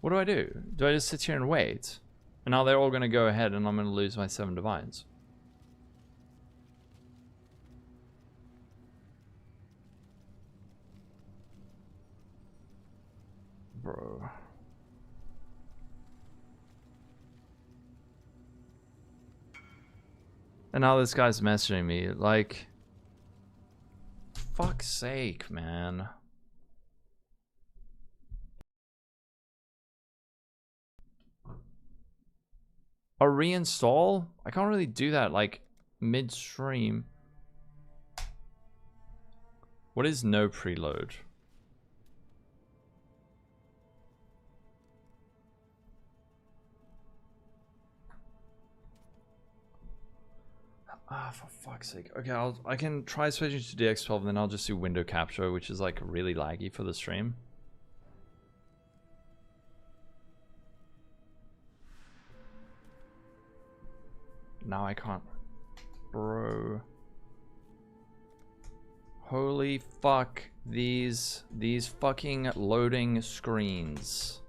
What do I do? Do I just sit here and wait? And now they're all going to go ahead and I'm going to lose my 7 divines. Bro. And now this guy's messaging me. Like, fuck's sake, man. A reinstall? I can't really do that like midstream. What is no preload? Ah, for fuck's sake. Okay, I can try switching to DX12 and then I'll just do window capture, which is like really laggy for the stream. Now I can't. Bro. Holy fuck. These fucking loading screens.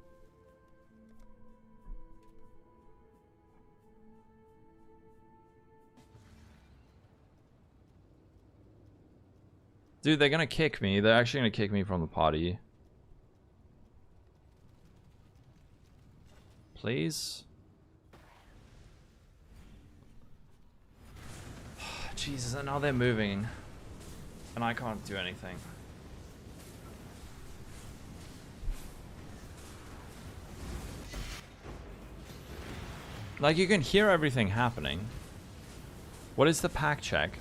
Dude, they're gonna kick me. They're actually gonna kick me from the party. Please? Jesus, and now they're moving. And I can't do anything. Like, you can hear everything happening. What is the pack check?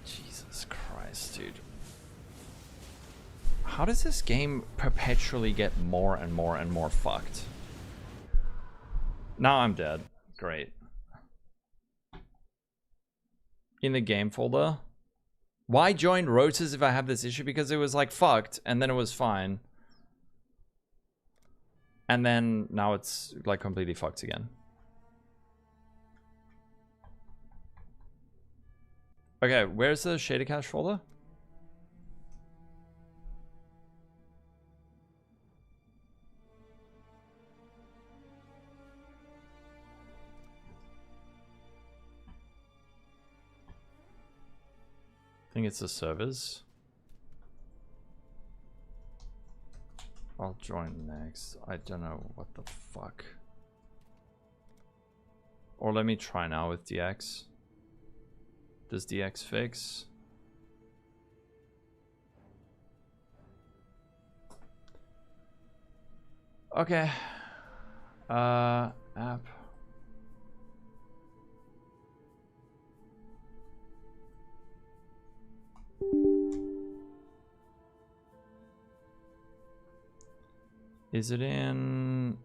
Jesus Christ, dude. How does this game perpetually get more and more and more fucked? Now I'm dead. Great. In the game folder. Why join rotors if I have this issue? Because it was like fucked and then it was fine. And then now it's like completely fucked again. Okay, where's the shader cache folder? I think it's the servers. I'll join next. I don't know what the fuck. Or let me try now with DX. Does DX fix? Okay. App. Is it in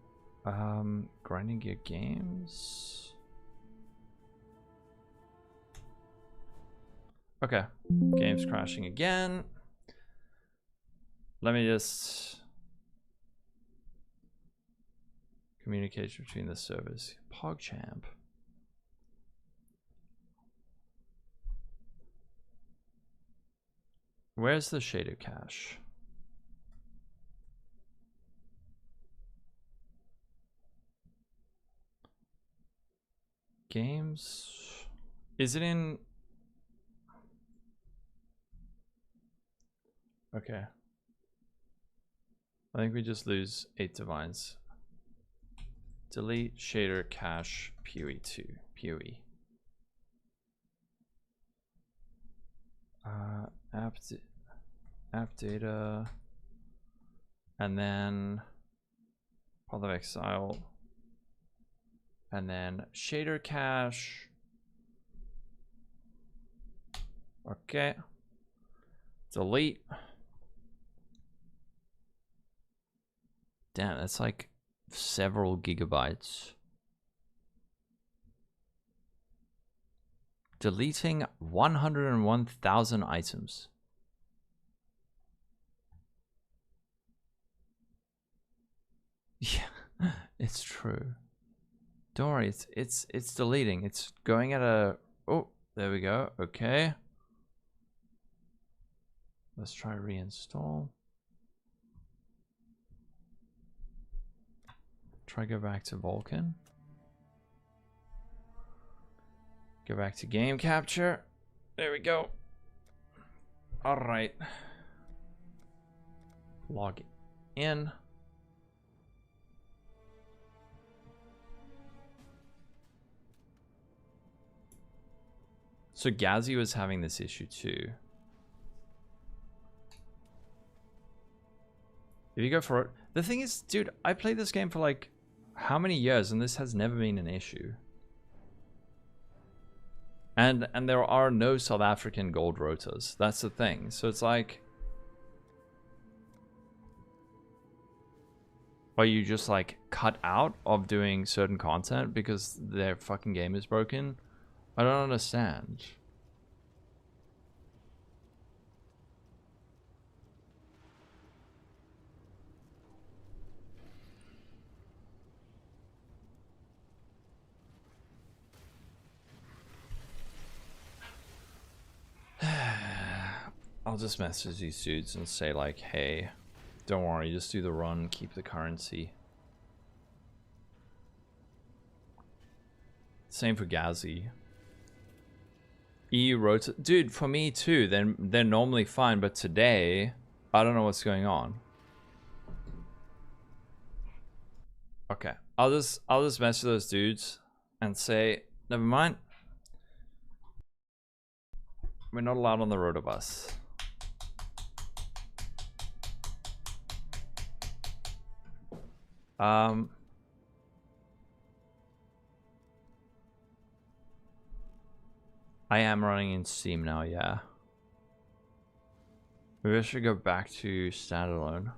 Grinding Gear Games? Okay. Game's crashing again. Let me just communication between the servers. PogChamp. Where's the shader cache? Games. Is it in? Okay. I think we just lose 8 divines. delete shader cache PoE 2 PoE. App data, and then path of exile, and then shader cache. Okay. Delete. Damn, that's like several gigabytes. Deleting 101,000 items. Yeah, it's true. Don't worry, it's deleting. It's going at a, oh, there we go. Okay. Let's try reinstall. Try go back to Vulkan. Go back to game capture. There we go. All right. Log in. So Ghazi was having this issue too. If you go for it, the thing is, dude, I played this game for like how many years and this has never been an issue. And there are no South African gold rotors. That's the thing. So it's like, are you just like cut out of doing certain content because their fucking game is broken? I don't understand. I'll just message these dudes and say like, hey, don't worry, just do the run, keep the currency. Same for Ghazi. EU rotor, dude, for me too. They're normally fine, but today I don't know what's going on. Okay, I'll just message those dudes and say, never mind. We're not allowed on the rotor bus. I am running in Steam now, yeah. Maybe I should go back to standalone.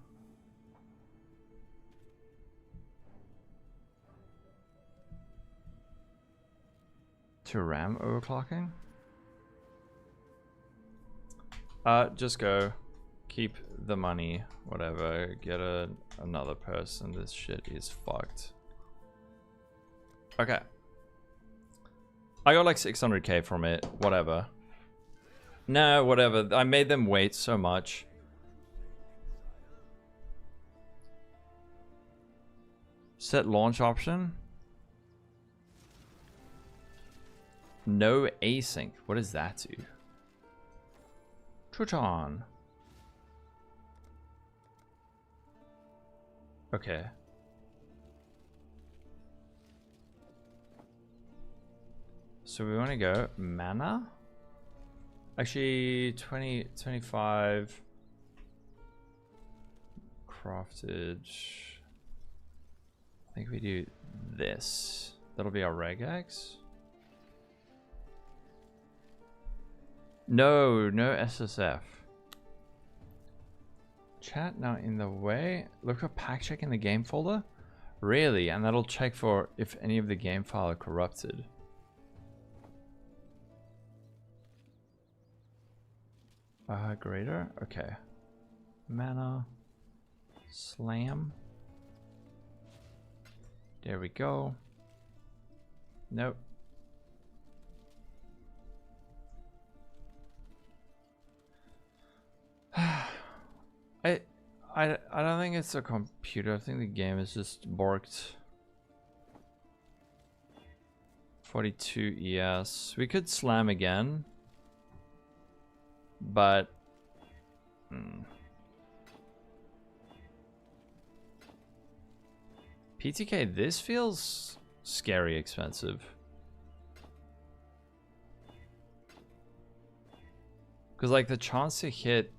To RAM overclocking? Just go. Keep the money, whatever. Get another person. This shit is fucked. Okay. I got like 600k from it. Whatever. No, whatever. I made them wait so much. Set launch option. No async. What does that do? Switch on. Okay. So we want to go mana. Actually, 25 crafted. I think we do this. That'll be our regex. No SSF. Chat now in the way. Look for pack check in the game folder. Really? And that'll check for if any of the game file are corrupted. Greater? Okay. Mana. Slam. There we go. Nope. I don't think it's a computer. I think the game is just borked. 42 ES. We could slam again. But PTK, this feels scary expensive. Because, like, the chance to hit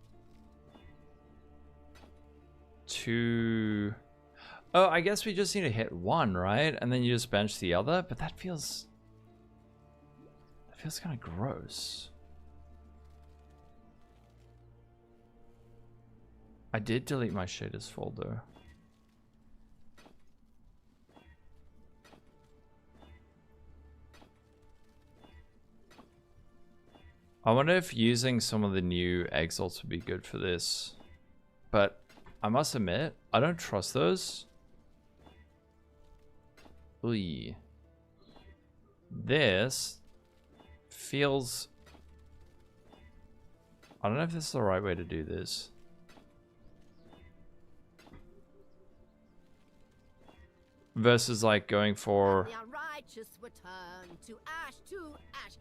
2... Oh, I guess we just need to hit 1, right? And then you just bench the other? But that feels... That feels kind of gross. I did delete my shaders folder. I wonder if using some of the new exalts would be good for this. But I must admit, I don't trust those. Ooh. This feels... I don't know if this is the right way to do this. Versus like going for... The unrighteous return to ash to ash.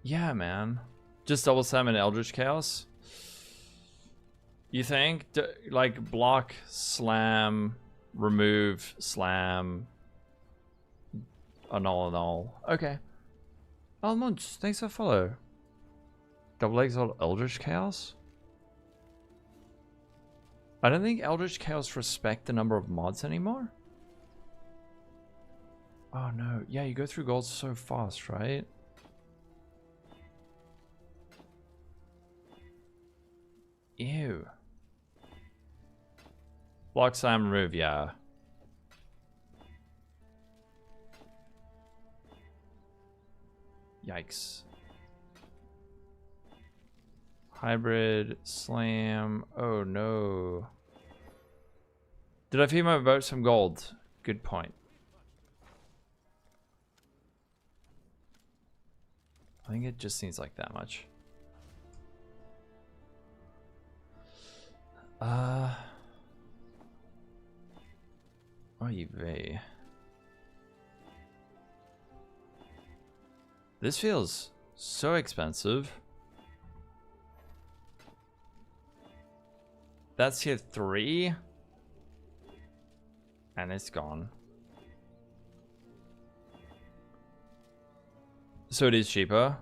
Yeah, man. Just double slam and Eldritch Chaos? You think? Like, block, slam, remove, slam, annul. Okay. Almonds, thanks for follow. Double exalt Eldritch Chaos? I don't think Eldritch Chaos respect the number of mods anymore. Oh no. Yeah, you go through gold so fast, right? Ew. Block, slam, remove, yeah. Yikes. Hybrid, slam. Oh no. Did I feed my boat some gold? Good point. I think it just needs like that much. Oy vey. This feels so expensive. That's tier 3. And it's gone. So it is cheaper.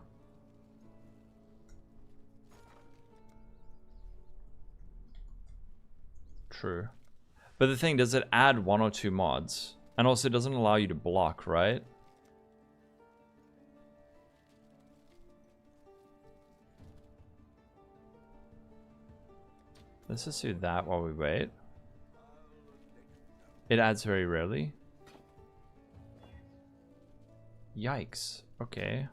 True. But the thing, does it add 1 or 2 mods? And also it doesn't allow you to block, right? Let's just do that while we wait. It adds very rarely. Yikes. Okay.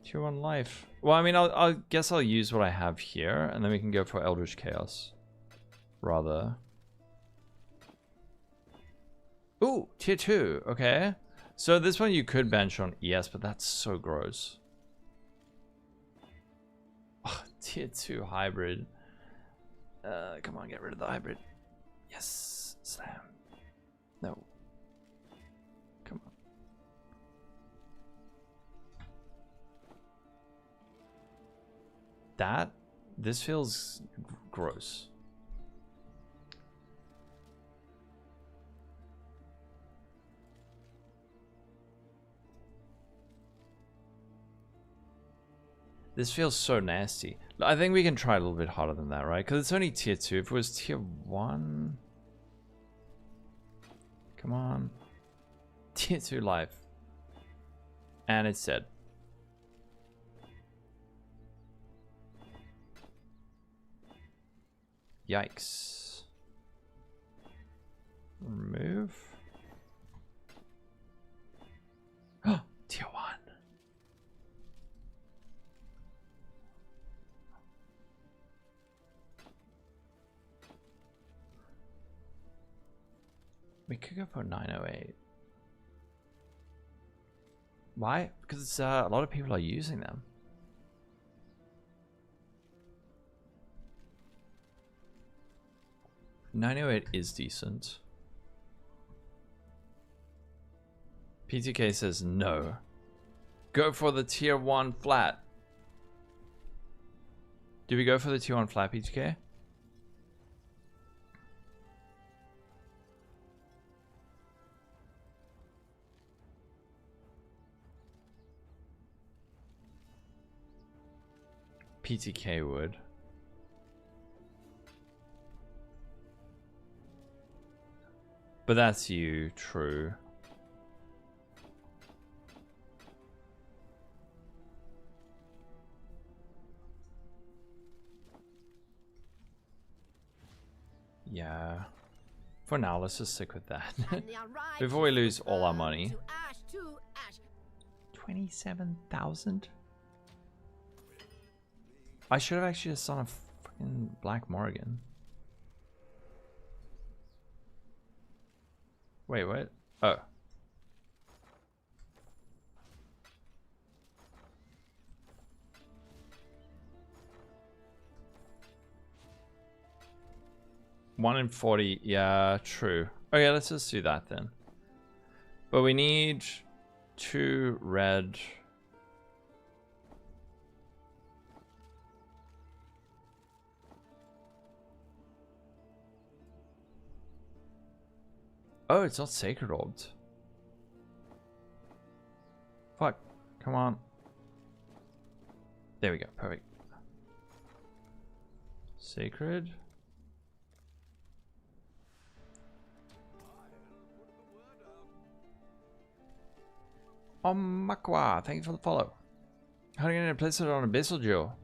Tier 1 life. Well, I mean, I'll guess I'll use what I have here, and then we can go for Eldritch Chaos. Rather. Ooh, tier 2. Okay. So this one you could bench on ES, but that's so gross. Oh, tier 2 hybrid. Come on, get rid of the hybrid. Yes. Slam. No. Come on. This feels gross. This feels so nasty. I think we can try a little bit harder than that, right? Because it's only tier 2. If it was tier 1... Come on. Tier 2 life. And it's dead. Yikes. Remove. Oh, tier 1. We could go for 908. Why? Because a lot of people are using them. $908 is decent. PTK says no. Go for the tier 1 flat. Do we go for the 2 on Flappy 2K? PTK would. But that's you, true. Yeah. For now, let's just stick with that. Before we lose all our money. 27,000? I should have actually just done a freaking Black Morgan. Wait, what? Oh. One in 40, yeah, true. Okay, let's just do that then. But we need 2 red. Oh, it's not Sacred Orbed. Fuck, come on. There we go, perfect. Sacred. Makwa, thank you for the follow. How are you going to place it on Abyssal Jewel?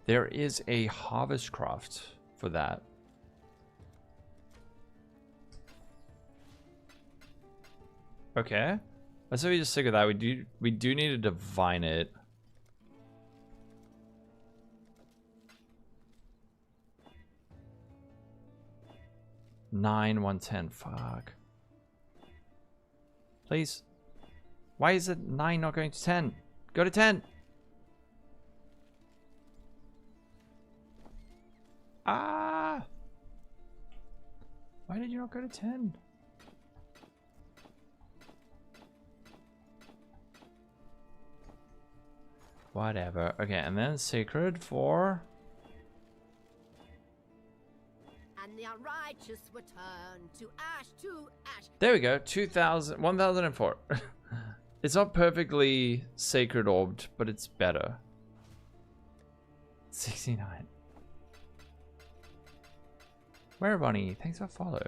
There is a Harvest Craft for that. Okay. Let's say we just stick with that. We do need to divine it. $9, $110. Fuck. Please. Why is it 9 not going to 10? Go to 10. Ah. Why did you not go to 10? Whatever. Okay, and then Sacred for... And the unrighteous were turned to ash, to ash. There we go. 2,000, 1,004. It's not perfectly Sacred Orbed, but it's better. 69. Where Bunny? Thanks for follow.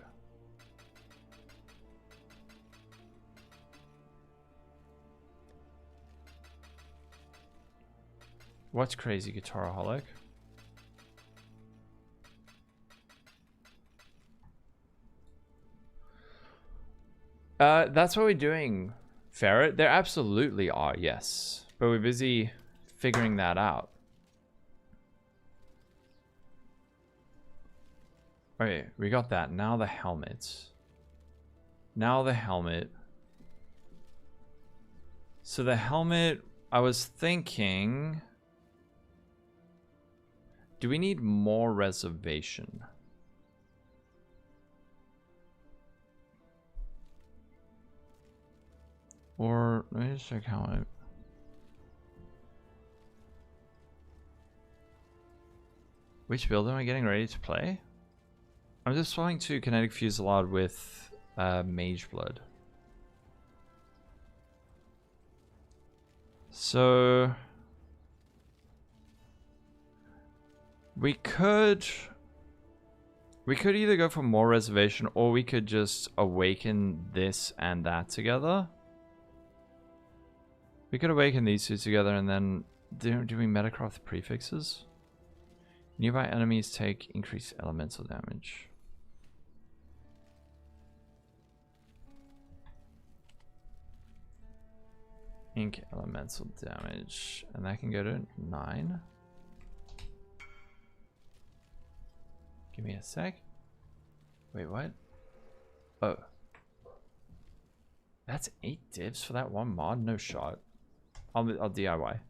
What's crazy, Guitaraholic? That's what we're doing, Ferret. There absolutely are, yes. But we're busy figuring that out. Okay, we got that. Now the helmet. Now the helmet. So the helmet, I was thinking... Do we need more reservation? Or let me just check how I... Which build am I getting ready to play? I'm just switching to Kinetic Fusillade with Mageblood. So... We could either go for more reservation or we could just awaken this and that together. We could awaken these two together and then do we Metacraft prefixes? Nearby enemies take increased elemental damage. Ink elemental damage. And that can go to 9. Give me a sec. Wait, what? Oh. That's 8 divs for that one mod? No shot. I'll DIY.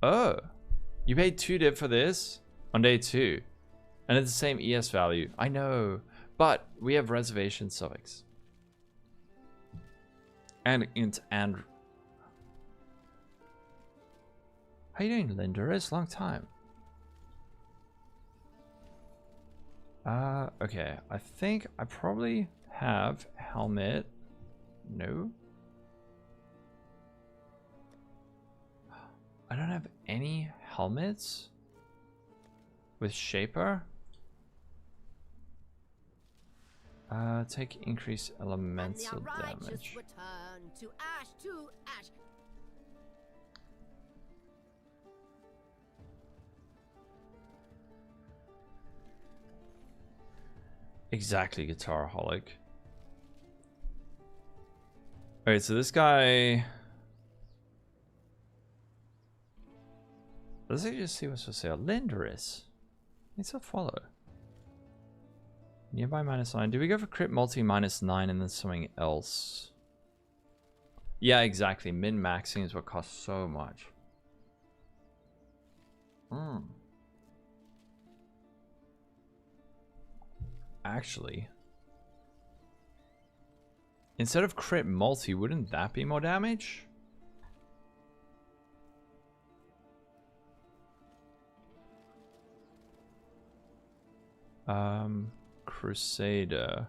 Oh. You paid 2 div for this on day 2. And it's the same ES value. I know. But we have reservation suffix. And int and... How you doing, Linda? It's a long time. Okay. I think I probably have helmet. No. I don't have any helmets with Shaper. Take increased elemental damage. Return to ash to ash. Exactly, Guitaraholic. Alright, so this guy... Let's just see what's for sale. Lindaris. It's a follow. Nearby -9. Do we go for crit multi -9 and then something else? Yeah, exactly. Min-maxing is what costs so much. Actually, instead of crit multi, wouldn't that be more damage? Crusader.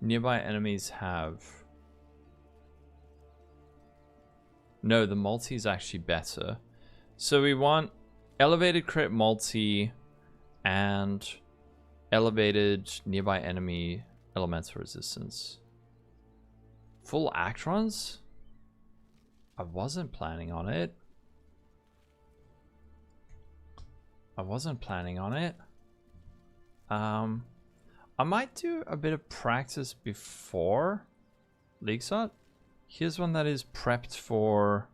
Nearby enemies have... No, the multi is actually better. So we want elevated crit multi and elevated nearby enemy elemental resistance. Full Actrons? I wasn't planning on it. I might do a bit of practice before Leagueshot. Here's one that is prepped for...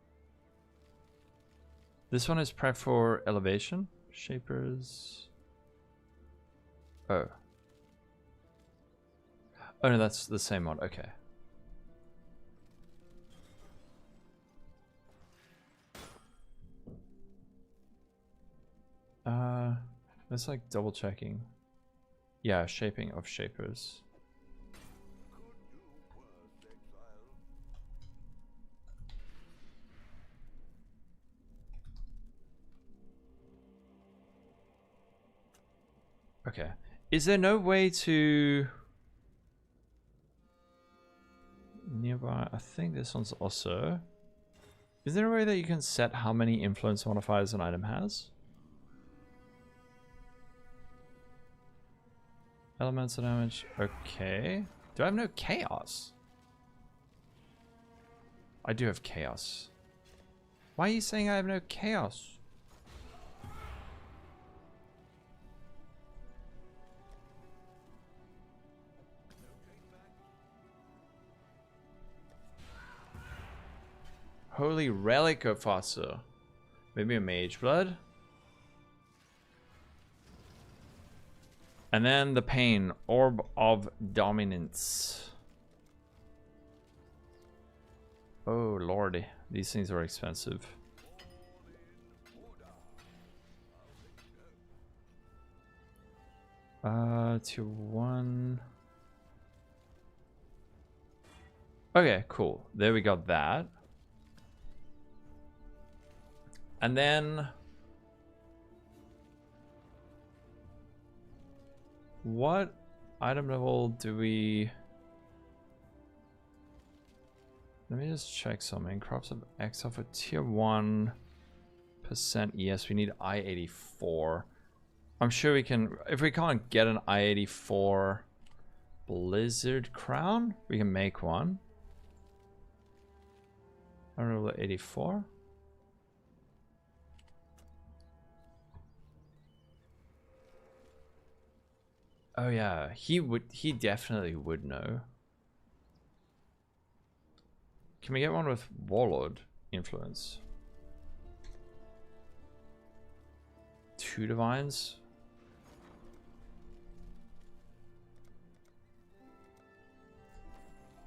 This one is prepped for elevation. Shapers... Oh. Oh no, that's the same one. Okay. That's like double checking. Yeah, shaping of shapers. Okay. Is there no way to... Nearby, I think this one's also... Is there a way that you can set how many influence modifiers an item has? Elemental damage, okay. Do I have no chaos? I do have chaos. Why are you saying I have no chaos? Holy relic of Fossa. Maybe a Mageblood. And then the pain, Orb of Dominance. Oh lordy, these things are expensive. Tier 1. Okay, cool. There we got that. And then... What item level do we... Let me just check something. Crops of Exile for tier 1%. Yes, we need I-84. I'm sure we can... If we can't get an I-84 Blizzard Crown, we can make one. I don't know, 84. Oh yeah, he definitely would know. Can we get one with Warlord influence? 2 divines?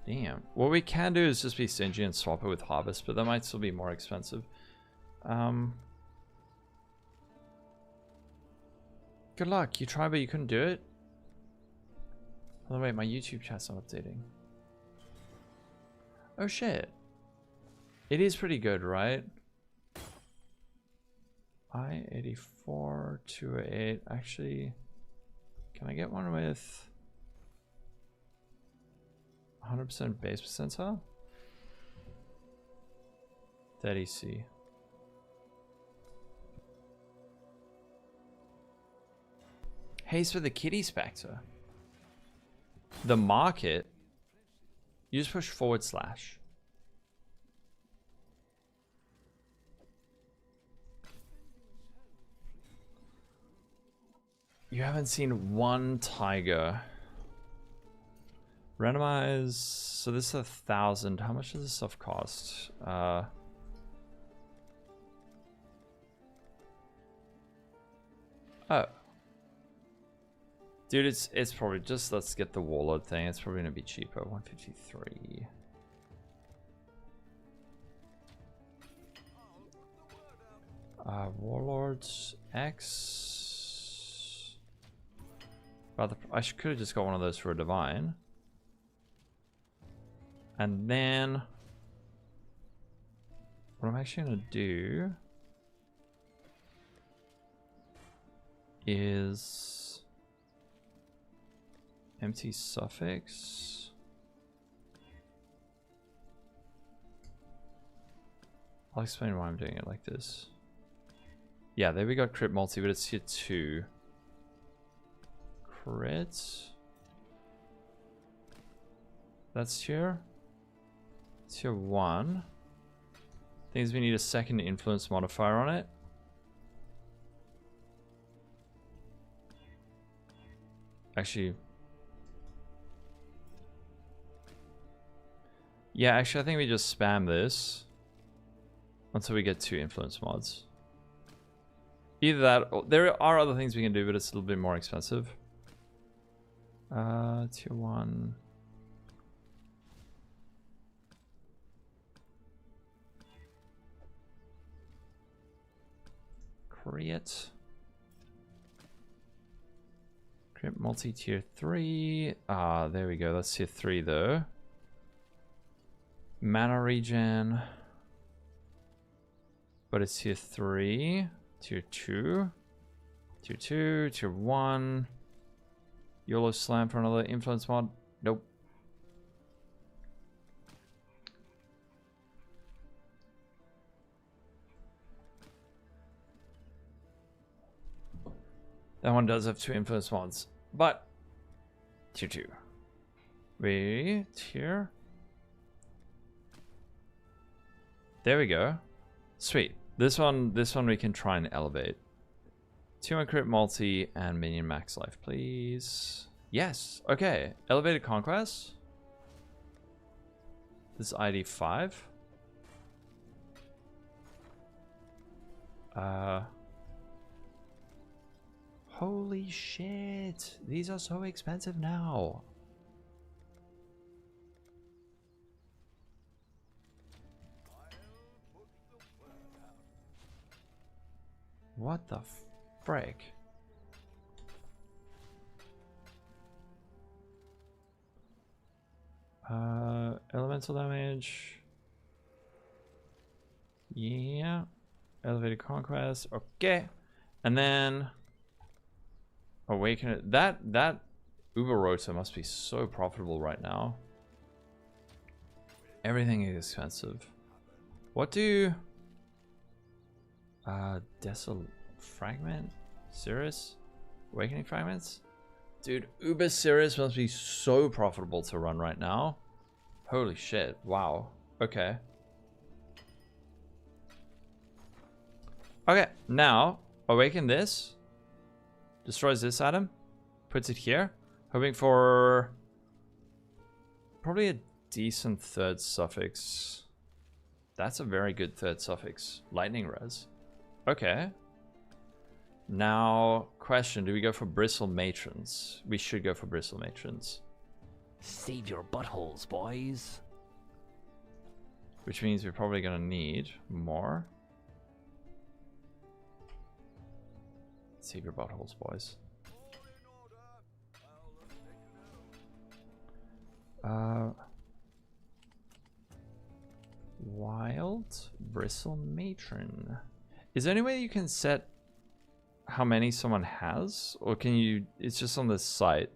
Damn. What we can do is just be stingy and swap it with Harvest, but that might still be more expensive. Good luck. You tried, but you couldn't do it. By the way, my YouTube chat's not updating. Oh shit. It is pretty good, right? I-84, 208. Actually, can I get one with 100% base percentile? 30C. Haste for the kitty spectre. The market. You just push /. You haven't seen one tiger. Randomize. So this is 1,000. How much does this stuff cost? Oh. Dude, it's probably just, let's get the warlord thing. It's probably gonna be cheaper. 153. Warlords X. But I could have just got one of those for a divine. And then what I'm actually gonna do is empty suffix. I'll explain why I'm doing it like this. Yeah, there we got crit multi, but it's tier 2. Crit. That's tier 1. Things we need a second influence modifier on it. Actually, yeah, actually I think we just spam this until we get 2 influence mods. Either that, or there are other things we can do, but it's a little bit more expensive. Tier 1. Create. Create multi-tier 3. There we go. That's tier 3 though. Mana regen. But it's tier 3. Tier 2. Tier 2. Tier 1. YOLO slam for another influence mod. Nope. That one does have 2 influence mods, but tier 2. Wait, tier. There we go. Sweet. This one we can try and elevate. 2 crit multi and minion max life, please. Yes. Okay. Elevated conquest. This is ID 5. Holy shit. These are so expensive now. What the frick? Elemental damage. Yeah. Elevated conquest. Okay. And then awaken it. That Uber Rota must be so profitable right now. Everything is expensive. What do Desol Fragment? Cirrus? Awakening Fragments? Dude, Uber Cirrus must be so profitable to run right now. Holy shit. Wow. Okay. Okay, now awaken this. Destroys this item. Puts it here. Hoping for probably a decent third suffix. That's a very good third suffix. Lightning res. Okay. Now, question. Do we go for Bristle Matrons? We should go for Bristle Matrons. Save your buttholes, boys. Which means we're probably going to need more. Save your buttholes, boys. Wild Bristle Matron. Is there any way you can set how many someone has? Or can you... It's just on this site.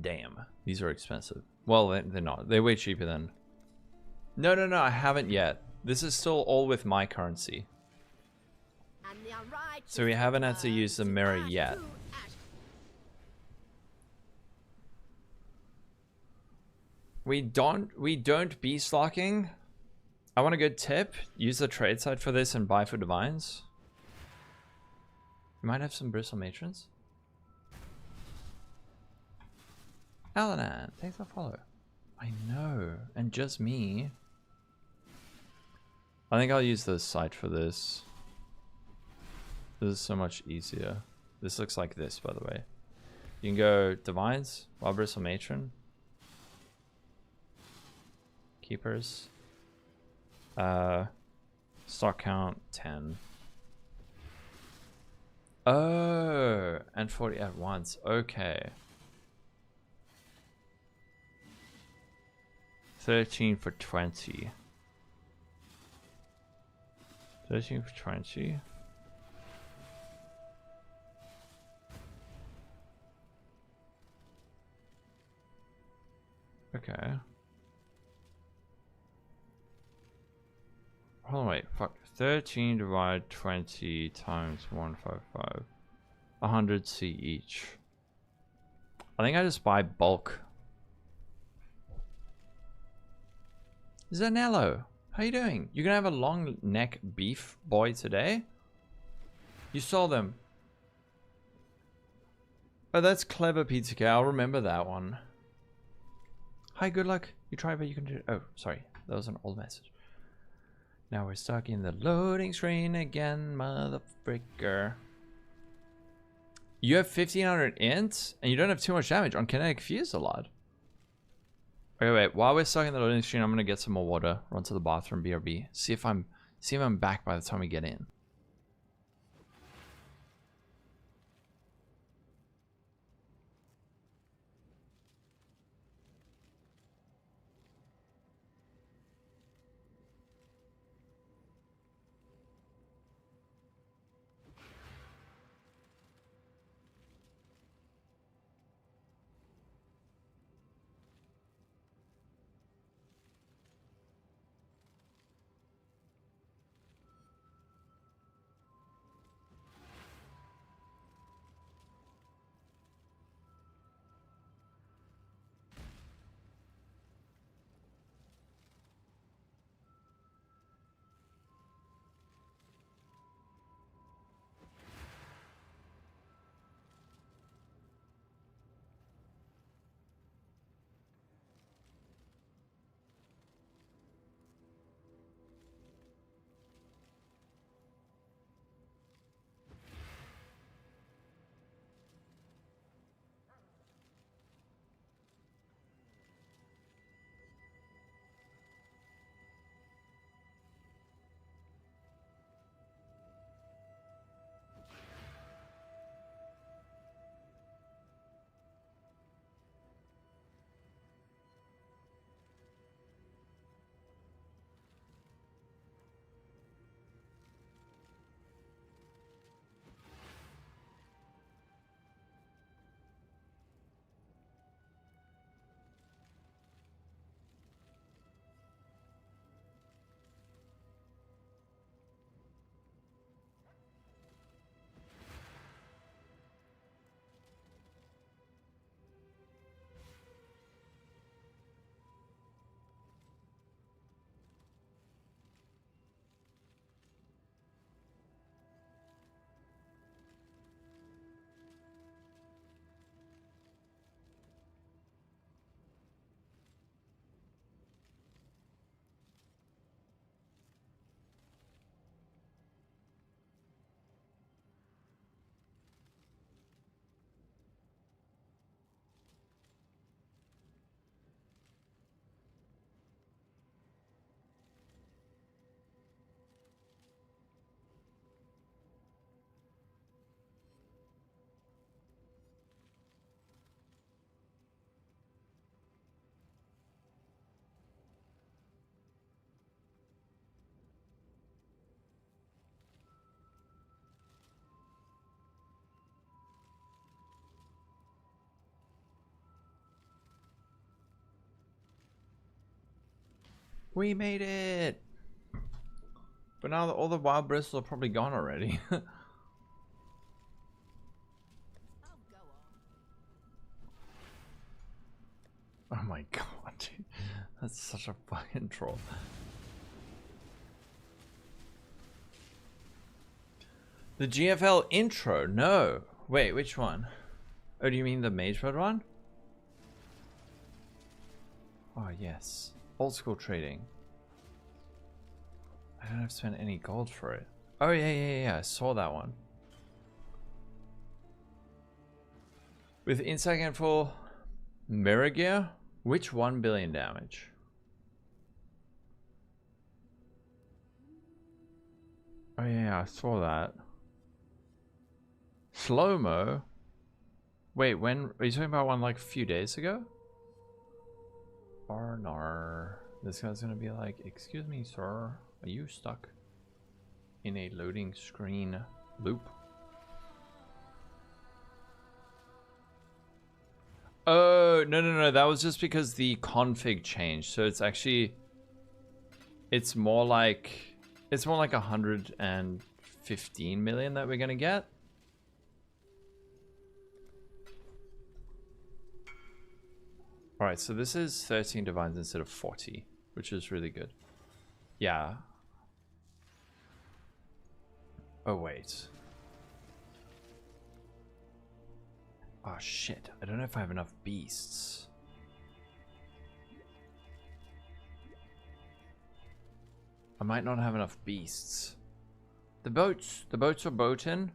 Damn. These are expensive. Well, they're not. They're way cheaper than... No, I haven't yet. This is still all with my currency. So we haven't had to use the mirror yet. We don't beast locking. I want a good tip. Use the trade site for this and buy for divines. We might have some bristle matrons. Alanan, thanks for follow. I know, and just me. I think I'll use the site for this. This is so much easier. This looks like this, by the way. You can go divines, wild bristle matron, keepers, stock count 10. Oh, and 40 at once. Okay. 13 for 20. 13 for 20. Okay. Hold on, wait. Fuck. 13 divided 20 times 155. 100 C each. I think I just buy bulk. Zanello, how you doing? You're gonna have a long neck beef boy today? You saw them. Oh, that's clever, Pizza Cow. I'll remember that one. Hi, good luck. You try, but you can do it. Oh, sorry. That was an old message. Now we're stuck in the loading screen again, motherfricker. You have 1500 int, and you don't have too much damage on Kinetic Fusillade. Okay, wait. While we're stuck in the loading screen, I'm gonna get some more water. Run to the bathroom, BRB. See if I'm back by the time we get in. We made it! But now all the wild bristles are probably gone already. Oh, go on. Oh my god, dude. That's such a fucking troll. The GFL intro? No. Wait, which one? Oh, do you mean the Mageblood one? Oh, yes. Old school trading. I don't have to spend any gold for it. Oh, yeah. I saw that one. With Insight and full mirror gear? Which 1 billion damage? Oh, yeah, I saw that. Slow-mo? Wait, when? Are you talking about one like a few days ago? Or no. This guy's gonna be like, excuse me, sir. Are you stuck in a loading screen loop? Oh, no. That was just because the config changed. So it's actually, it's more like 115 million that we're gonna get. Alright, so this is 13 divines instead of 40, which is really good. Yeah. Oh, wait. Oh, shit. I don't know if I have enough beasts. I might not have enough beasts. The boats are boating.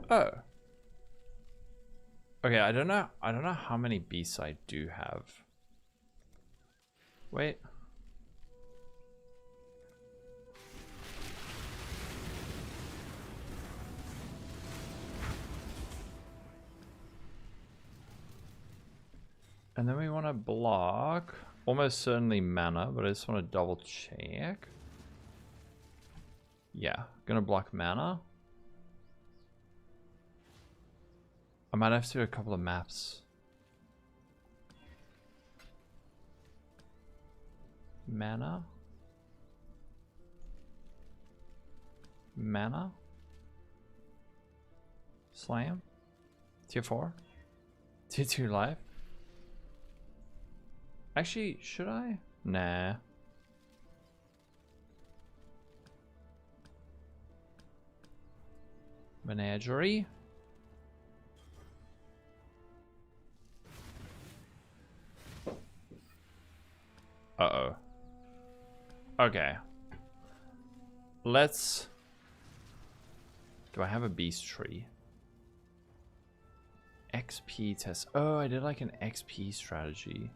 Oh. Okay, I don't know how many beasts I do have. Wait. And then we want to block almost certainly mana, but I just want to double check. Yeah, gonna block mana. I might have to do a couple of maps. Mana. Mana. Slam. Tier 4. Tier 2 life. Actually, should I? Nah. Menagerie. Uh-oh. Okay. Let's... Do I have a beast tree? XP test. Oh, I did like an XP strategy.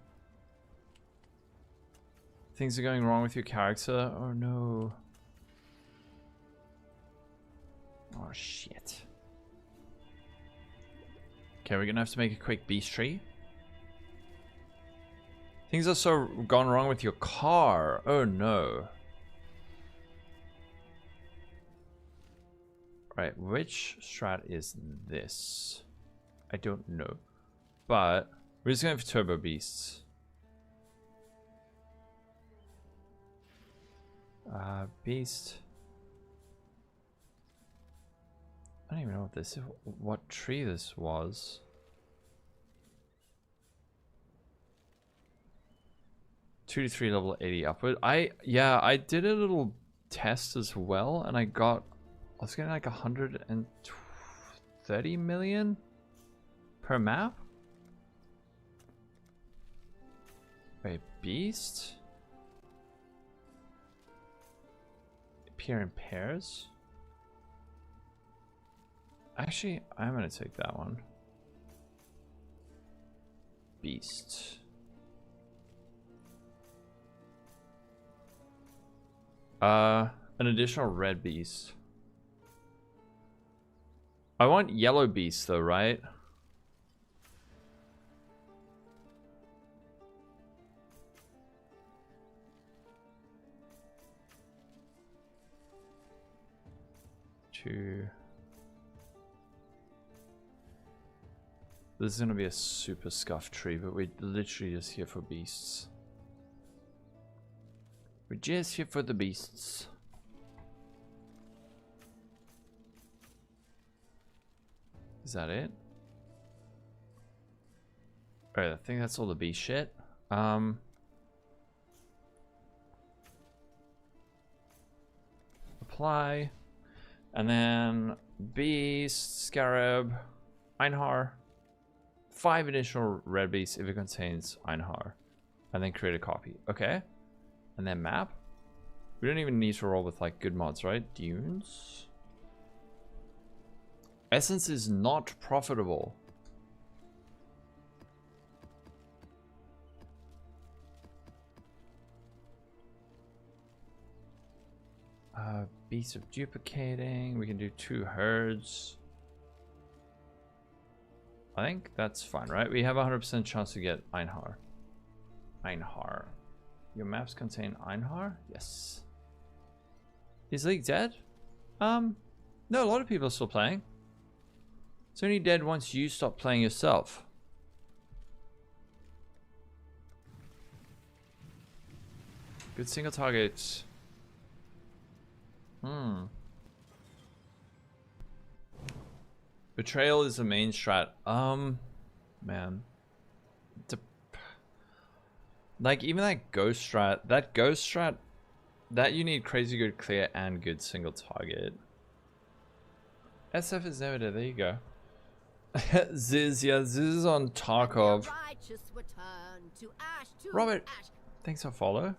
Things are going wrong with your character? Oh no. Oh shit. Okay, we're gonna have to make a quick beast tree. Things are so gone wrong with your car. Oh no. Right, which strat is this? I don't know. But we're just going for turbo beasts. Beast. I don't even know what tree this was. Two to 3 level 80 upward. I did a little test as well, and I was getting like 130 million per map. Wait, beast? Appear in pairs? Actually, I'm gonna take that one. Beast. An additional red beast. I want yellow beast though, right? This is gonna be a super scuffed tree, but we're literally just here for beasts. We're just here for the beasts. Is that it? Alright, I think that's all the beast shit. Apply. And then beast, scarab, Einhar. 5 additional red beasts if it contains Einhar. And then create a copy. Okay. And then map. We don't even need to roll with like good mods, right? Dunes. Essence is not profitable. Beasts of duplicating. We can do 2 herds. I think that's fine, right? We have a 100% chance to get Einhar. Einhar. Your maps contain Einhar? Yes. Is League dead? No, a lot of people are still playing. It's only dead once you stop playing yourself. Good single target. Betrayal is the main strat. Man. Like, even that ghost strat, that you need crazy good clear and good single target. SF is never there, there you go. Ziz, yeah, Ziz is on Tarkov. Robert, thanks for follow.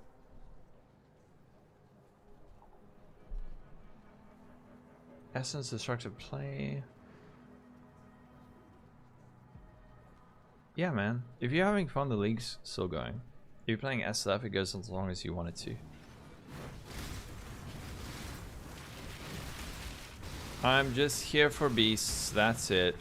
Essence destructive play. Yeah, man. If you're having fun, the league's still going. If you're playing SF, it goes as long as you want it to. I'm just here for beasts, that's it.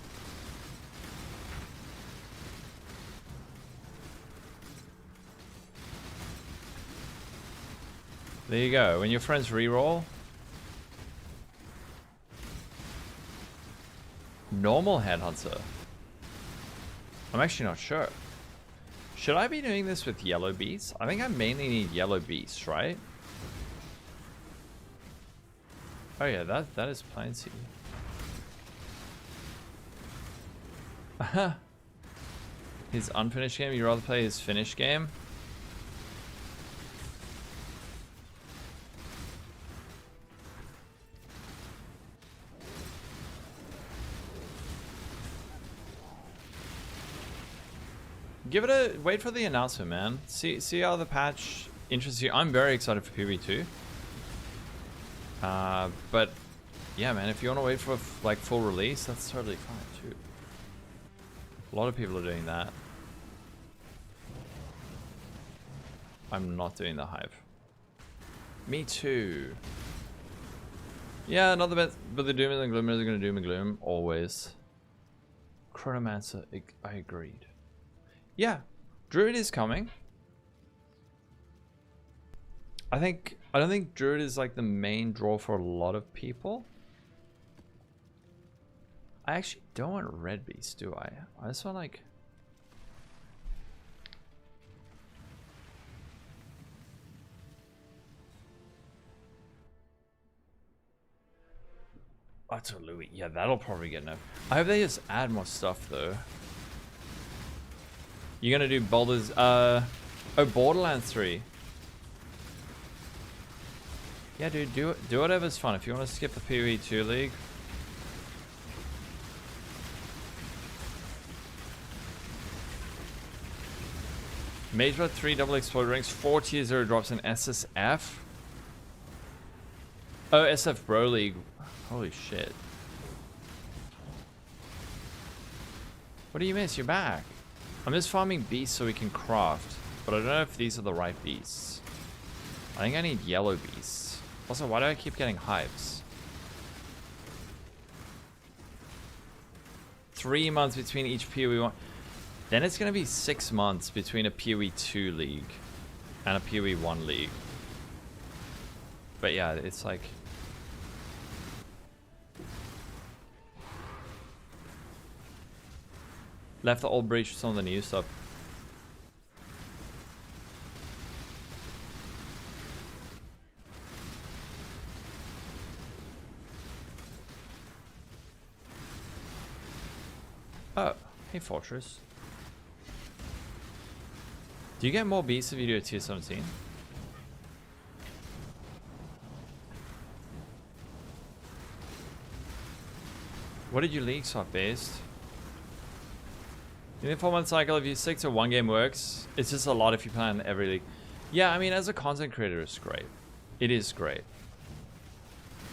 There you go. When your friends reroll, normal headhunter. I'm actually not sure. Should I be doing this with yellow beasts? I think I mainly need yellow beasts, right? Oh yeah, that is plenty. His unfinished game, you'd rather play his finished game? Give it a wait for the announcement, man. See how the patch interests you. I'm very excited for PoE 2. But yeah, man, if you want to wait for like full release, that's totally fine too. A lot of people are doing that. I'm not doing the hype. Me too. Yeah, another bit, but the doom and the gloom are gonna doom and gloom always. Chronomancer, I agreed. Yeah, Druid is coming. I don't think Druid is like the main draw for a lot of people. I actually don't want red beast, do I? I just want like Otto Louis. Yeah, that'll probably get enough. I hope they just add more stuff though. You're gonna do Boulders, oh, Borderlands 3. Yeah, dude, do whatever's fun. If you want to skip the PoE 2 league. Mageblood 3 double explode rings, 4 tier 0 drops in SSF. Oh, SF Bro League. Holy shit. What do you miss? You're back. I'm just farming beasts so we can craft, but I don't know if these are the right beasts. I think I need yellow beasts. Also, why do I keep getting hives? 3 months between each PoE 1. Then it's going to be 6 months between a PoE 2 league and a PoE 1 league. But yeah, it's like... Left the old breach with some of the new stuff. Oh, hey Fortress. Do you get more beats if you do a tier 17? What did you league swap based? In the 4-month cycle, if you stick to one game works, it's just a lot if you play on every league. Yeah, I mean, as a content creator, it's great. It is great.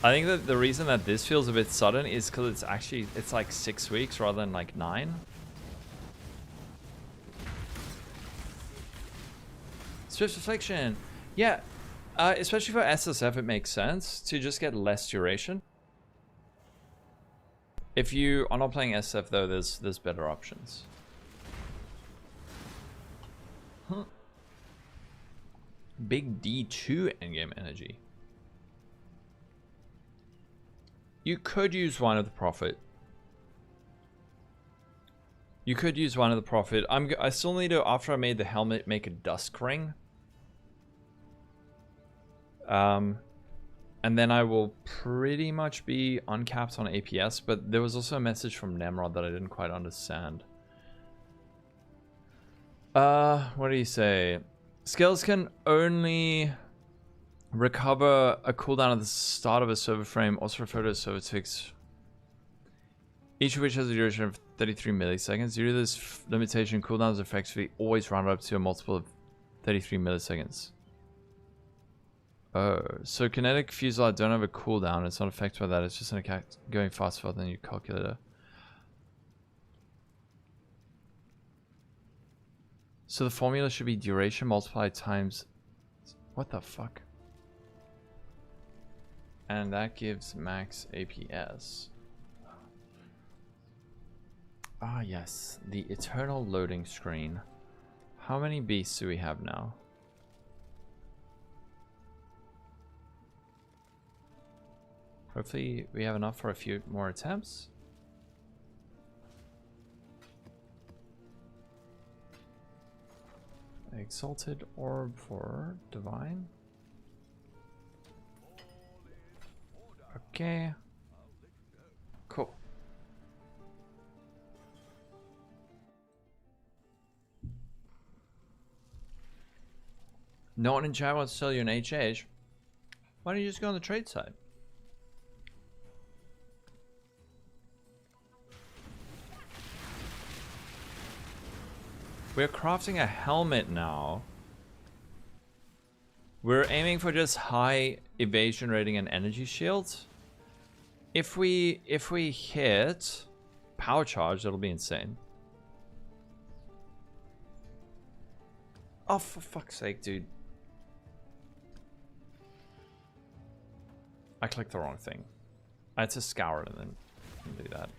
I think that the reason that this feels a bit sudden is because it's like 6 weeks rather than like 9. Swift Reflection. Yeah, especially for SSF, it makes sense to just get less duration. If you are not playing SF though, there's better options. Huh. Big D2 endgame energy. You could use Wine of the Prophet. You could use Wine of the Prophet. I still need to, after I made the helmet, make a Dusk Ring. And then I will pretty much be uncapped on APS, but there was also a message from Nemrod that I didn't quite understand. What do you say? Skills can only recover a cooldown at the start of a server frame, also referred to as server ticks, each of which has a duration of 33 milliseconds. Due to this limitation, cooldowns effectively always round up to a multiple of 33 milliseconds. Oh, so Kinetic Fusillade don't have a cooldown. It's not affected by that. It's just going faster than your calculator. So the formula should be duration multiplied times... What the fuck? And that gives max APS. Ah, yes. The eternal loading screen. How many beasts do we have now? Hopefully we have enough for a few more attempts. Exalted Orb for Divine. Okay. Cool. No one in chat wants to sell you an HH. Why don't you just go on the trade side? We're crafting a helmet now. We're aiming for just high evasion rating and energy shields. If we hit power charge, that'll be insane. Oh, for fuck's sake, dude. I clicked the wrong thing. I had to scour it and then do that.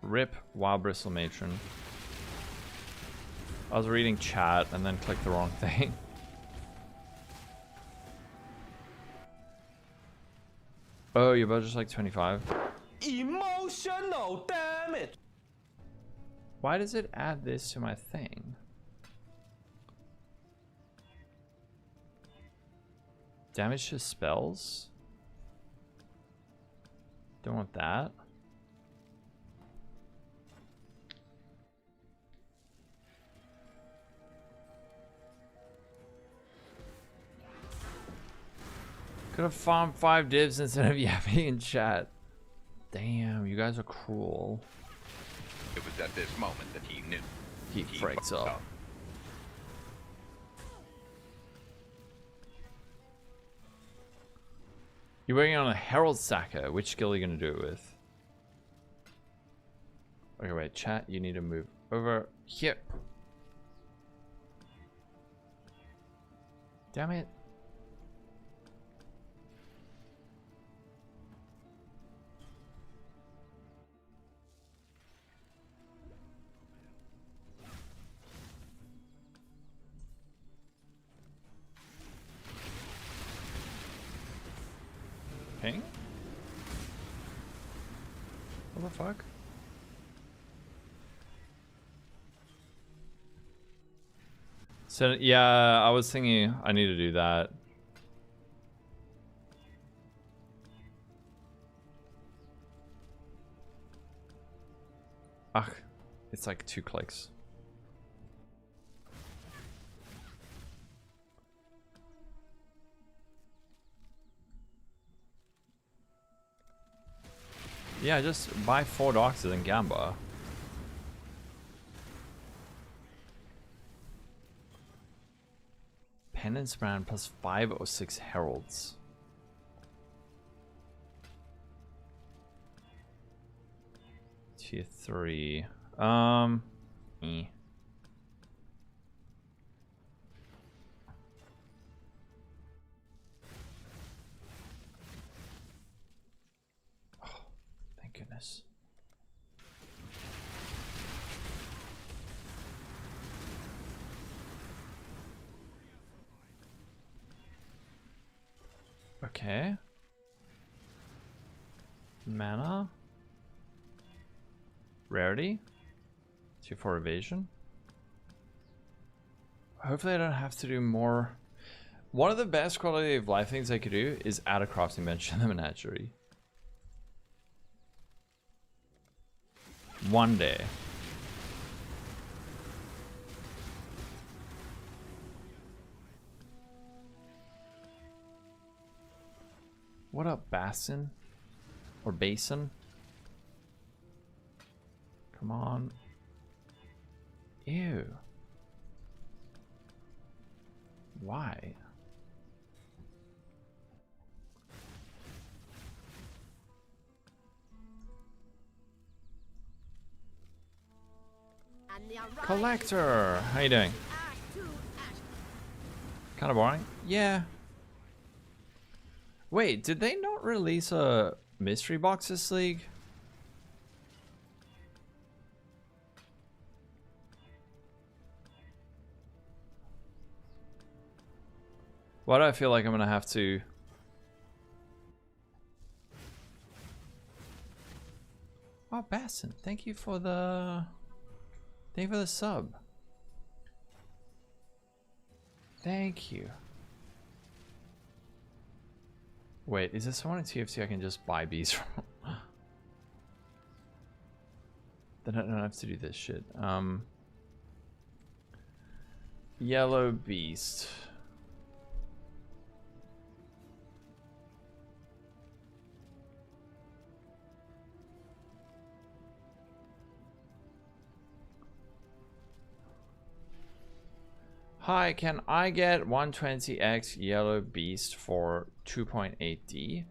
Rip Wild Bristle Matron. I was reading chat and then clicked the wrong thing. Oh, your budget's like 25. Emotional, damn it! Why does it add this to my thing? Damage to spells? Don't want that. Could have farmed 5 divs instead of yapping in chat. Damn, you guys are cruel. It was at this moment that he knew. He freaks up. You're working on a Herald Sacker. Which skill are you going to do it with? Okay, wait, chat, you need to move over here. Damn it. Ping? fuck? So yeah, I was thinking I need to do that. Ugh, it's like 2 clicks. Yeah, just buy 4 doctors and Gamba. Penance brand plus 5 or 6 heralds. Tier 3. Eh. Thank goodness. Okay. Mana. Rarity. 2 for evasion. Hopefully I don't have to do more. One of the best quality of life things I could do is add a crafting bench to the menagerie. One day. What up, Basin? Or Basin? Come on. Ew. Why? And the unrighteous Collector! How you doing? ash to ash. Kind of boring? Yeah. Wait, did they not release a mystery box this league? Why do I feel like I'm gonna have to... Oh, Bassin, thank you for the... Thank you for the sub. Thank you. Wait, is there someone in TFT I can just buy bees from? Then I don't have to do this shit. Yellow beast. Hi, can I get 120x yellow beast for 2.8D?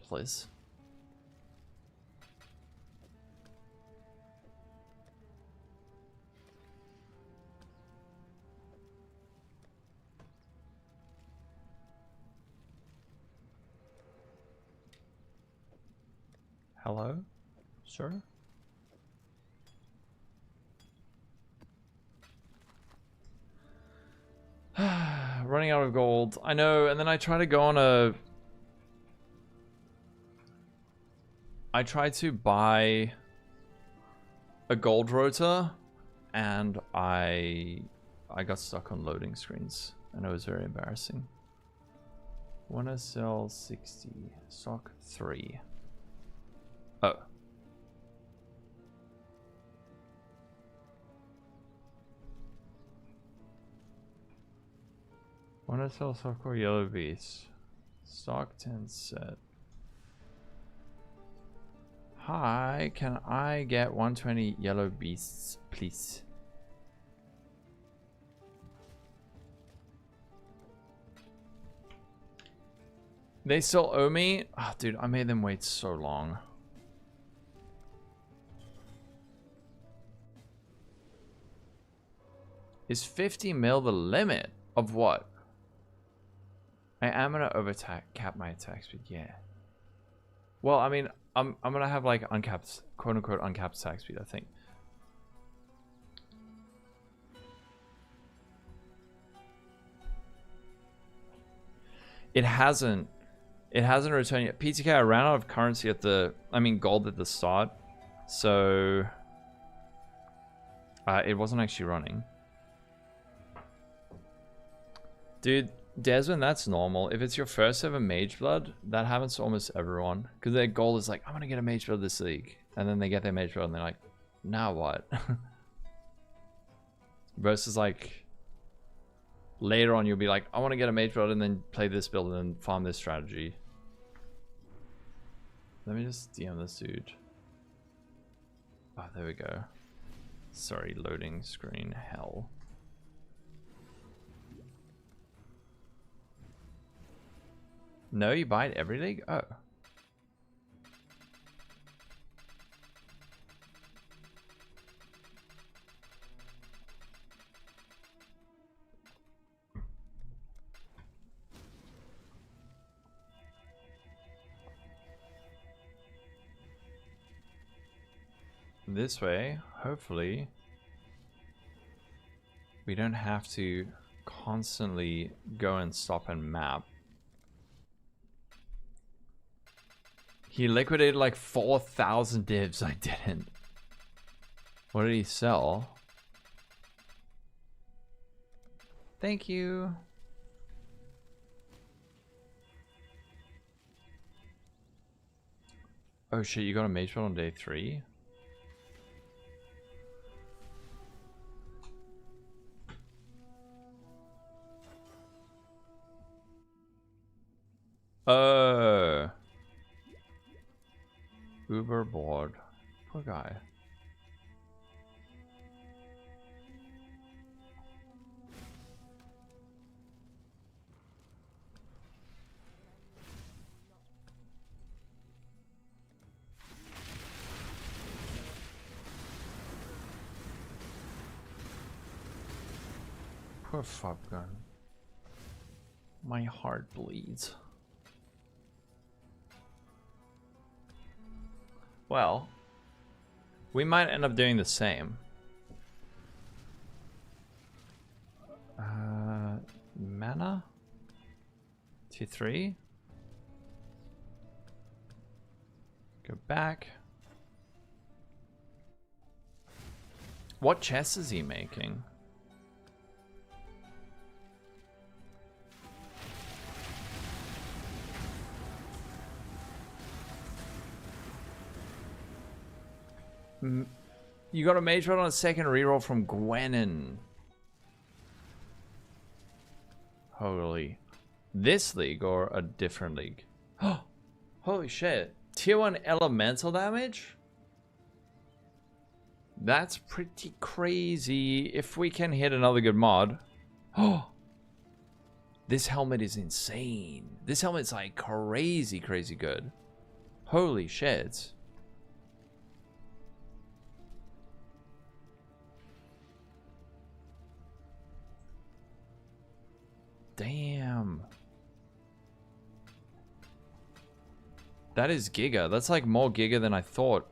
Please. Hello, sir? Running out of gold. I know, and then I try to go on a... I tried to buy a gold rotor, and I got stuck on loading screens, and it was very embarrassing. Wanna sell 60. Stock 3. Oh. Wanna sell softcore yellow beast. Stock 10 set. Hi, can I get 120 yellow beasts, please? They still owe me? Oh, dude, I made them wait so long. Is 50 mil the limit of what? I am gonna cap my attack speed, yeah. Well, I mean, I'm gonna have like uncapped, quote unquote, uncapped attack speed, I think. It hasn't. It hasn't returned yet. PTK, I ran out of currency at the, gold at the start. So, it wasn't actually running. Dude, Desmond, that's normal. If it's your first ever Mageblood, that happens to almost everyone. Because their goal is like, I'm going to get a Mageblood this league. And then they get their Mageblood and they're like, now what? Versus like, later on you'll be like, I want to get a Mageblood and then play this build and then farm this strategy. Let me just DM this dude. Oh, there we go. Sorry, loading screen, hell. No, you buy it every league? Oh. This way, hopefully, we don't have to constantly go and stop and map. He liquidated like 4,000 divs. I didn't. What did he sell? Thank you. Oh shit, you got a Mageblood on day 3? Uber bored. Poor guy. Poor Fubgun. My heart bleeds. Well, we might end up doing the same. Mana? Tier 3? Go back. What chest is he making? You got a Mageblood on a second reroll from Gwenin. Holy. This league or a different league? Holy shit. Tier 1 elemental damage? That's pretty crazy. If we can hit another good mod. Oh, this helmet is insane. This helmet's like crazy good. Holy shit. Damn. That is Giga. That's like more Giga than I thought.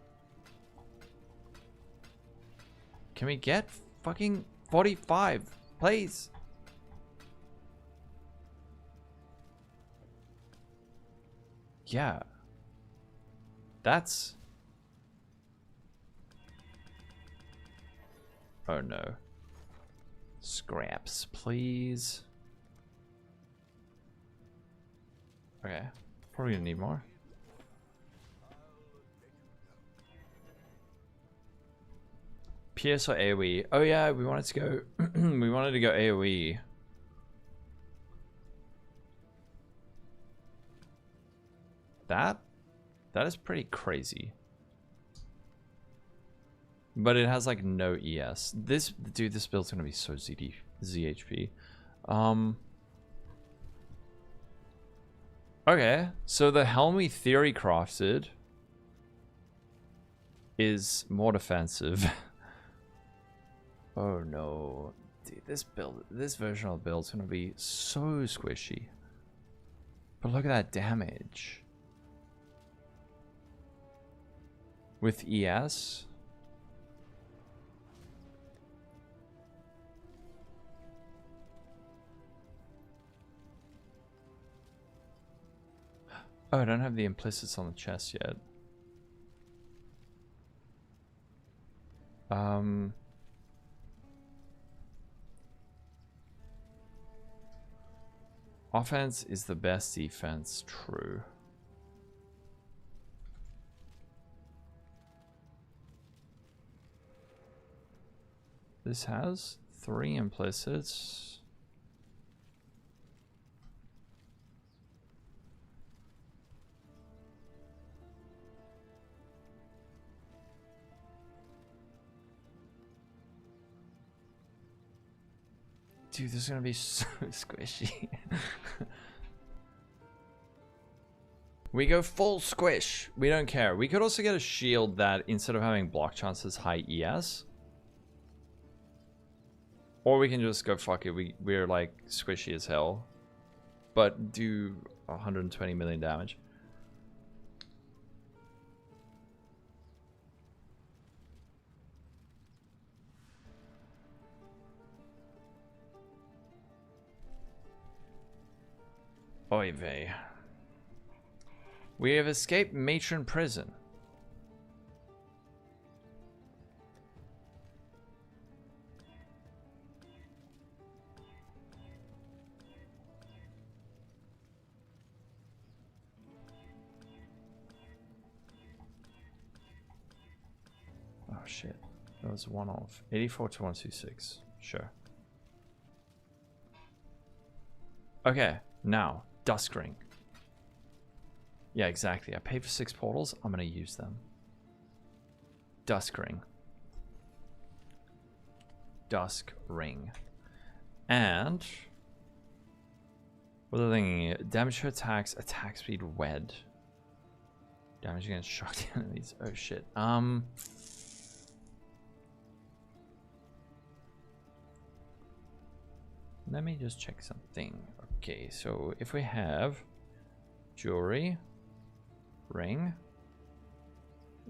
Can we get fucking 45, please? Yeah. That's... Oh no. Scraps, please. Okay. Probably gonna need more. PS or AoE? Oh yeah, we wanted to go we wanted to go AoE. That is pretty crazy. But it has like no ES. This build's gonna be so ZHP. Okay, so the helm we theory crafted is more defensive. Oh no. Dude, this version of the build's gonna be so squishy. But look at that damage. With ES? Oh, I don't have the implicits on the chest yet. Offense is the best defense, true. This has 3 implicits. Dude, this is gonna be so squishy. We go full squish. We don't care. We could also get a shield that instead of having block chances, high ES. Or we can just go fuck it. We're like squishy as hell, but do 120 million damage. Oy vey. We have escaped matron prison. Oh shit. That was one off. 84 to 126. Sure. Okay, now. Dusk Ring. Yeah, exactly. I paid for 6 portals. I'm going to use them. Dusk Ring. Dusk Ring. And... what are they thinking? Damage to attacks. Attack speed wed. Damage against shocked enemies. Oh shit. Let me just check something. Okay, so if we have jewelry, ring,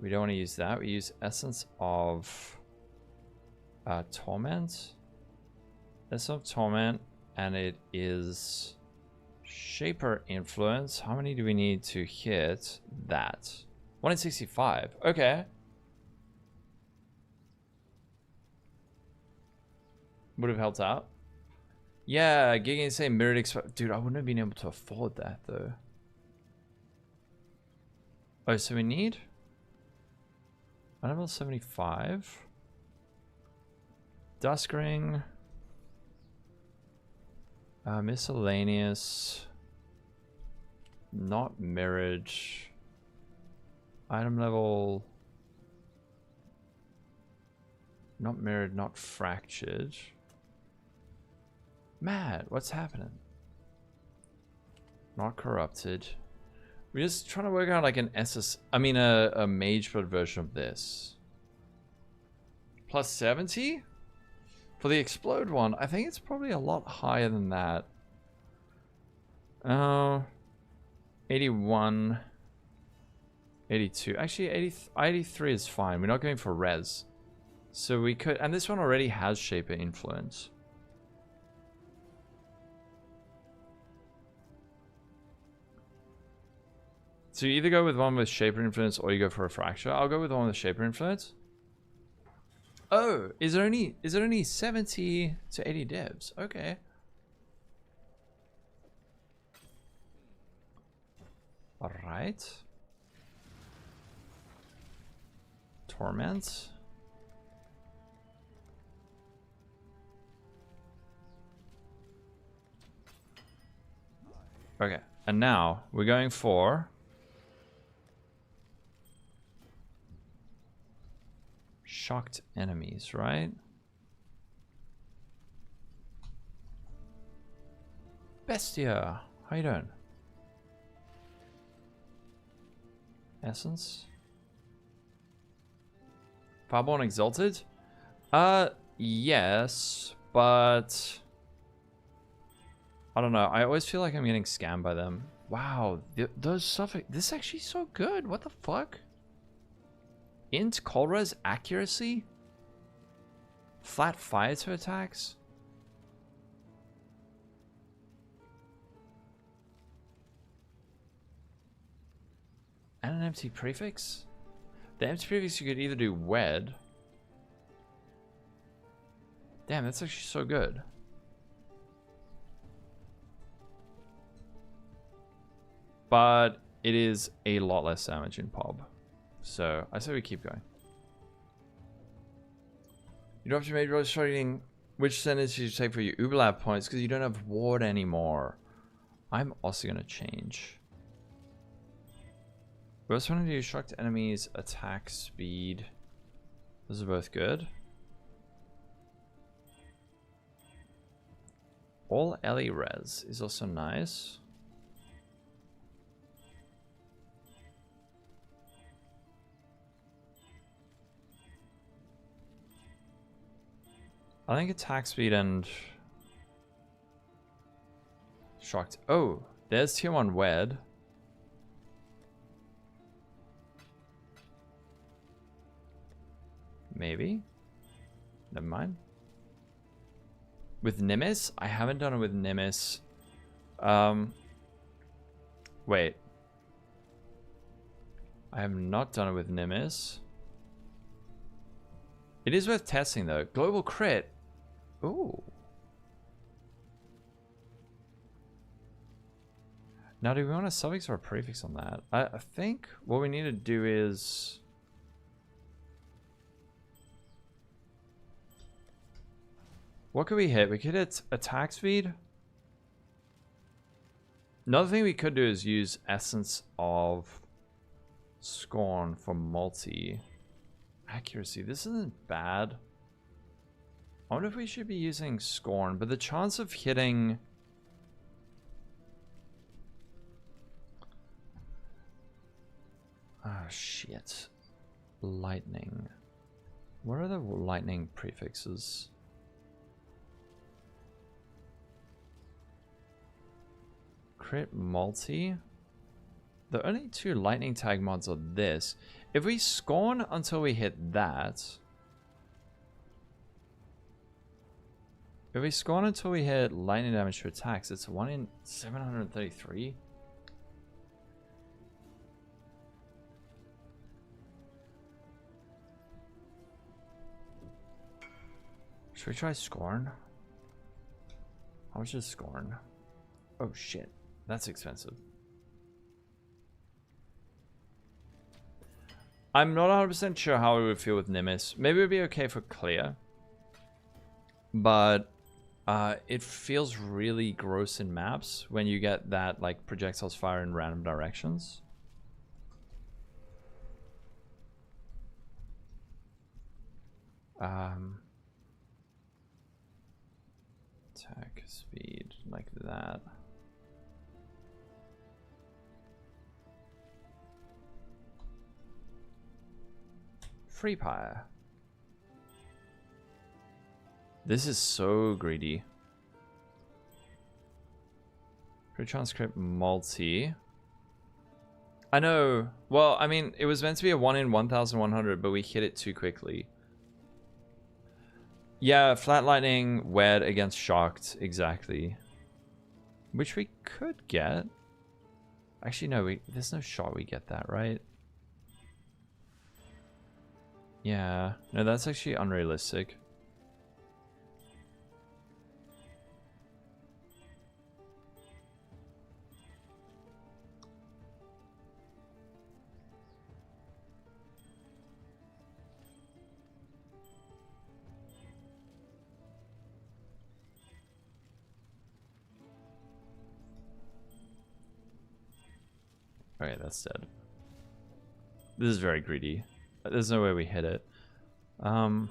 we don't want to use that. We use essence of torment. Essence of torment, and it is shaper influence. How many do we need to hit that? 1 in 65. Okay. Would have helped out. Yeah, Giga Insane mirrored expo. Dude, I wouldn't have been able to afford that though. Oh, so we need level 75. Dusk Ring. Miscellaneous. Not mirrored. Item level. Not mirrored, not fractured. Mad, what's happening? Not corrupted. We're just trying to work out like an a Mageblood version of this. Plus 70? For the explode one, I think it's probably a lot higher than that. 81. 82. Actually, 83 is fine. We're not going for res. So we could, and this one already has Shaper Influence. So you either go with one with Shaper Influence or you go for a Fracture. I'll go with the one with Shaper Influence. Oh, is it only 70 to 80 divs? Okay. All right. Torment. Okay, and now we're going for shocked enemies, right? Bestia, how you doing? Essence. Fireborn Exalted? Yes, but I don't know. I always feel like I'm getting scammed by them. Wow, those stuff. This is actually so good. What the fuck? Int Colres accuracy? Flat fire to attacks? And an empty prefix? The empty prefix you could either do wed. Damn, that's actually so good. But it is a lot less damage in PoB. So I say we keep going. You dropped your major starting. Which sentence did you take for your Uberlab points? Because you don't have ward anymore. I'm also going to change. We also want to do shocked enemies, attack speed. Those are both good. All Ellie res is also nice. I think attack speed and shocked. Oh, there's tier 1 wed. Maybe. Never mind. With Nimis? I haven't done it with Nimis. Wait. I have not done it with Nimis. It is worth testing though. Global crit. Ooh. Now, do we want a suffix or a prefix on that? I think what we need to do is... What could we hit? We could hit attack speed. Another thing we could do is use Essence of Scorn for multi. Accuracy. This isn't bad. I wonder if we should be using Scorn, but the chance of hitting... Oh, shit. Lightning. What are the lightning prefixes? Crit multi? The only two lightning tag mods are this. If we Scorn until we hit that... If we Scorn until we hit lightning damage to attacks, it's 1 in 733. Should we try Scorn? How much is Scorn? Oh shit, that's expensive. I'm not 100% sure how it would feel with Nimis. Maybe it would be okay for clear. But it feels really gross in maps when you get that like projectiles fire in random directions. Attack speed like that. Free Pyre. This is so greedy. Pre-transcript multi. I know. Well, I mean, it was meant to be a 1 in 1,100, but we hit it too quickly. Yeah, flat lightning, wed against shocked, exactly. Which we could get. Actually, no, there's no shot we get that, right? Yeah, no, that's actually unrealistic. Okay, that's dead. This is very greedy. There's no way we hit it. Line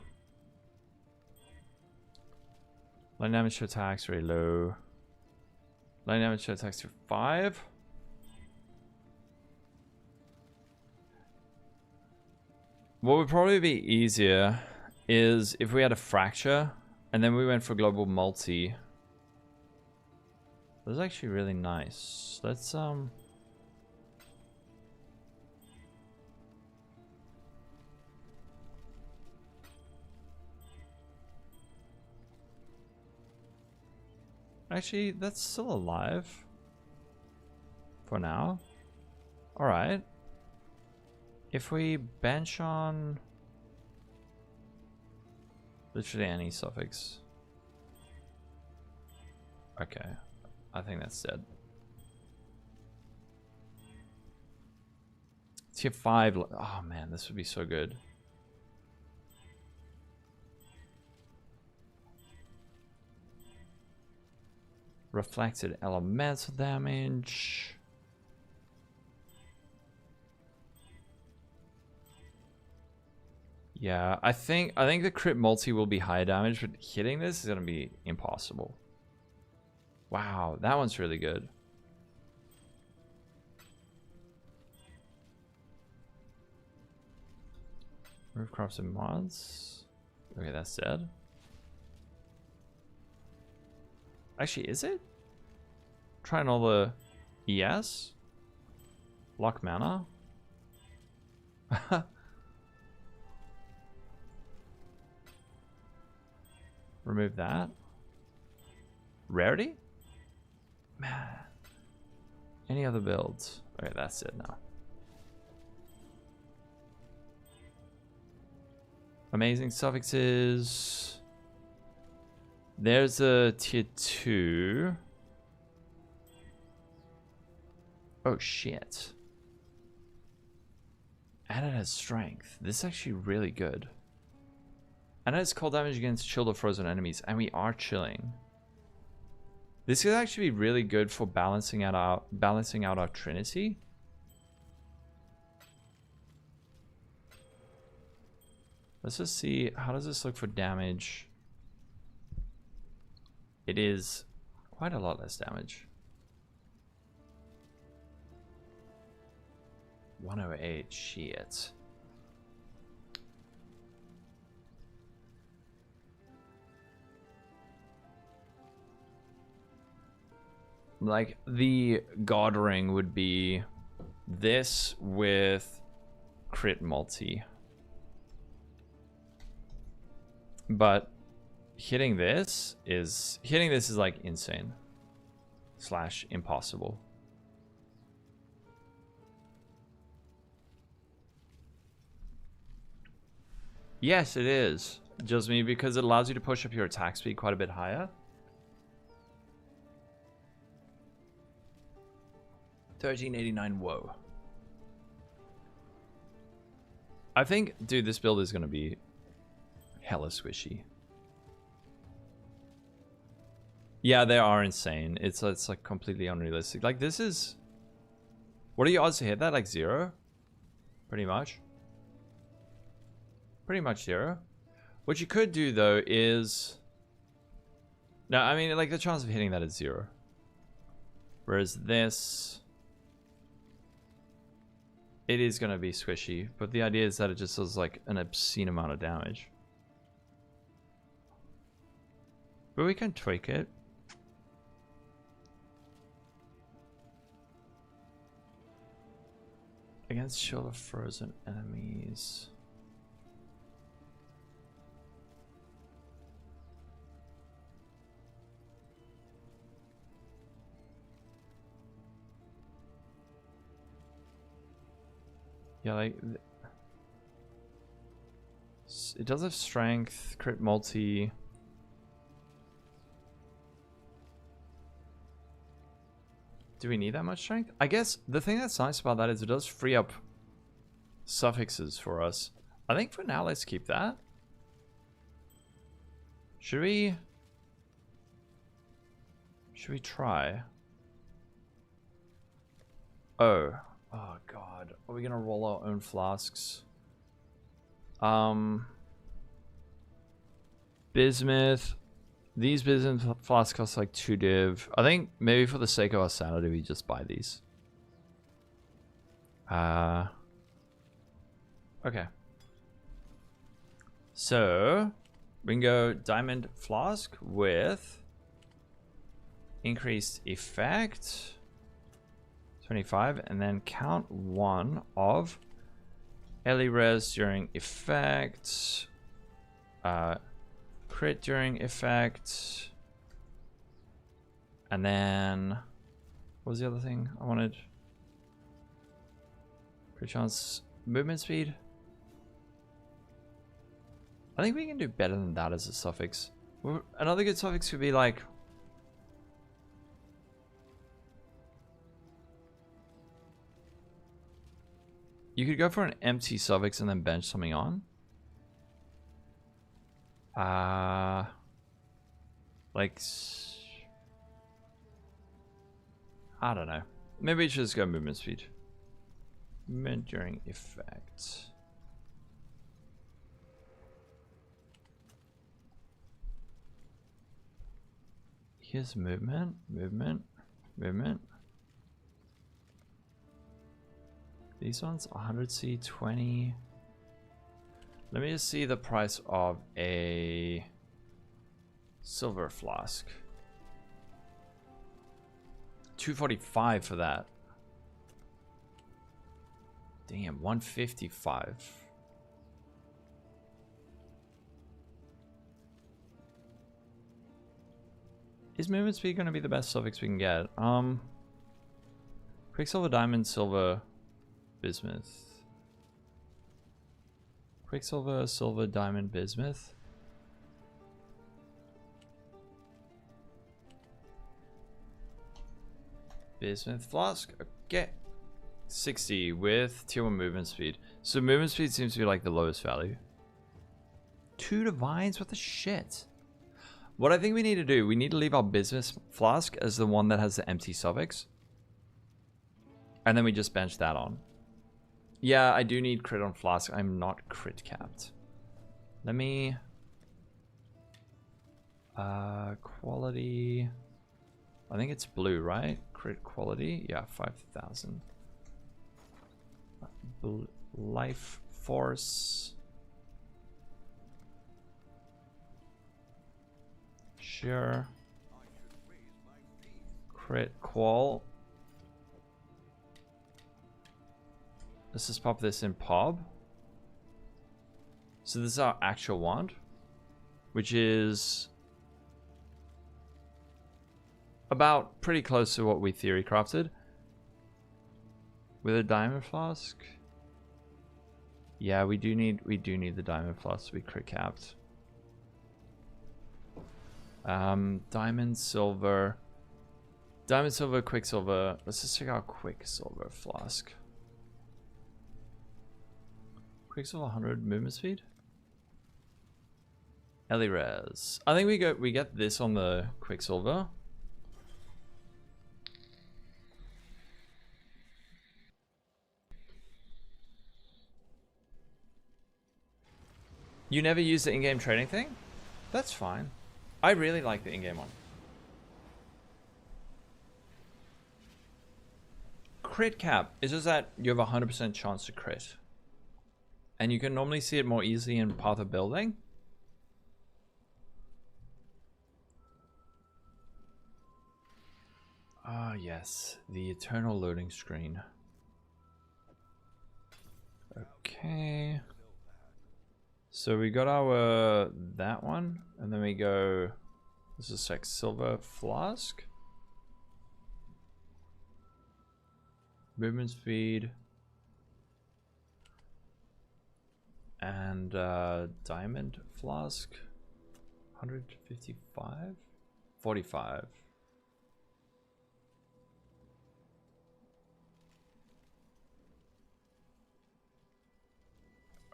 damage to attacks very low. Line damage to attacks to 5. What would probably be easier is if we had a fracture and then we went for global multi. That's actually really nice. Let's actually, that's still alive for now. All right. If we bench on literally any suffix. Okay, I think that's dead. Tier 5. Oh man, this would be so good. Reflected elemental damage. Yeah, I think the crit multi will be high damage, but hitting this is gonna be impossible. Wow, that one's really good. Remove crops and mods. Okay, that's dead. Actually, is it? Trying all the ES? Lock mana? Remove that. Rarity? Man. Any other builds? Okay, that's it now. Amazing suffixes. There's a tier 2. Oh shit. And it has strength. This is actually really good. And it has cold damage against chilled or frozen enemies, and we are chilling. This could actually be really good for balancing out our Trinity. Let's just see, how does this look for damage? It is quite a lot less damage. 108, shit. Like, the God Ring would be this with crit multi. But hitting this is like insane / impossible. Yes, it is. Just me, because it allows you to push up your attack speed quite a bit higher. 1389, whoa. I think, dude, this build is gonna be hella squishy. Yeah, they are insane. It's like completely unrealistic. Like, this is... What are your odds to hit that? Like 0? Pretty much. Pretty much 0. What you could do, though, is... No, I mean, like, the chance of hitting that is 0. Whereas this... It is going to be squishy, but the idea is that it just does, like, an obscene amount of damage. But we can tweak it. Against shield of frozen enemies. Yeah, like... It does have strength, crit multi... Do we need that much strength? I guess the thing that's nice about that is it does free up suffixes for us. I think for now, let's keep that. Should we try? Oh god. Are we gonna roll our own flasks? Bismuth. These bismuth flasks cost like 2 div. I think maybe for the sake of our sanity, we just buy these. Okay. So, we can go diamond flask with increased effect, 25, and then count 1 of Ellie res during effect, crit during effect, and then what was the other thing I wanted? Crit chance movement speed. I think we can do better than that as a suffix. Another good suffix could be like... You could go for an empty suffix and then bench something on. Like... I don't know. Maybe we should just go movement speed. Movement during effect. Here's movement, movement, movement. These ones 100C 20. Let me just see the price of a silver flask. 245 for that. Damn, 155. Is movement speed going to be the best suffix we can get? Quicksilver, diamond, silver, bismuth. Quicksilver, silver, diamond, bismuth. Bismuth flask. Okay. 60 with tier 1 movement speed. So movement speed seems to be like the lowest value. 2 divines? What the shit? What I think we need to do, we need to leave our bismuth flask as the one that has the empty suffix. And then we just bench that on. Yeah, I do need crit on flask. I'm not crit capped. Let me... quality... I think it's blue, right? Crit quality? Yeah, 5,000. Life force. Sure. Crit qual. Let's just pop this in PoB. So this is our actual wand, which is about pretty close to what we theory crafted. With a diamond flask. Yeah, we do need the diamond flask to be crit capped. Diamond, silver, quicksilver. Let's just check out quicksilver flask. Quicksilver 100 movement speed. Elirez. I think we get this on the quicksilver. You never use the in-game trading thing? That's fine. I really like the in-game one. Crit cap is just that you have a 100% chance to crit. And you can normally see it more easily in Path of Building. Ah, yes. The eternal loading screen. Okay. So we got our that one, and then we go. This is like silver flask, movement speed, and diamond flask. 155, 45.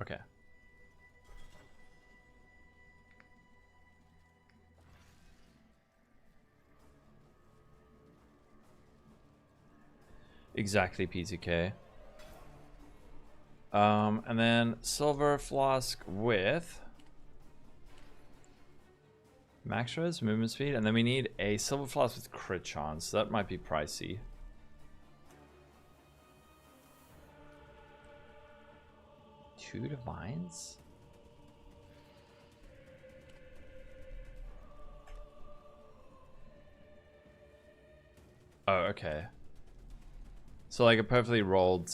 Okay. Exactly, PTK. And then silver flask with max res, movement speed, and then we need a silver flask with crit chance. That might be pricey. Two divines? Oh, okay. So like a perfectly rolled,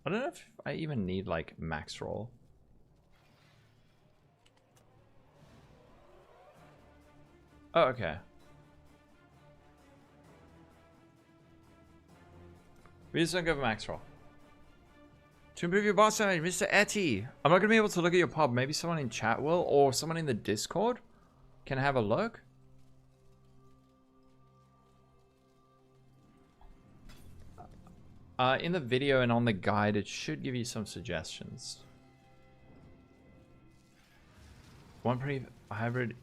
I don't know if I even need like max roll. Oh, okay. We just don't go for max roll. To improve your boss damage, Mr. Etty. I'm not going to be able to look at your pub. Maybe someone in chat will, or someone in the Discord can have a look. In the video and on the guide, it should give you some suggestions. One hybrid.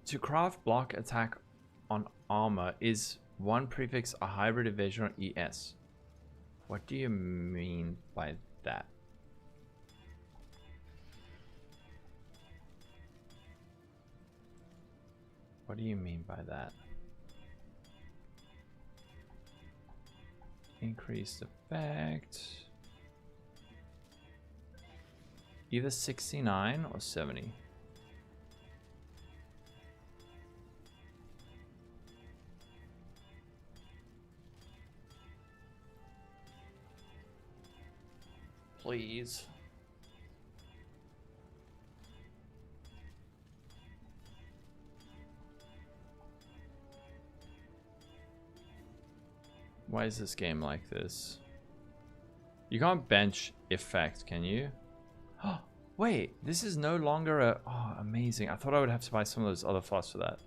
To craft block attack on armor is one prefix a hybrid evasion or ES. What do you mean by that? What do you mean by that? Increased effect. Either 69 or 70. Please. Why is this game like this? You can't bench effect, can you? Oh, wait, this is no longer a... Oh, amazing. I thought I would have to buy some of those other flasks for that.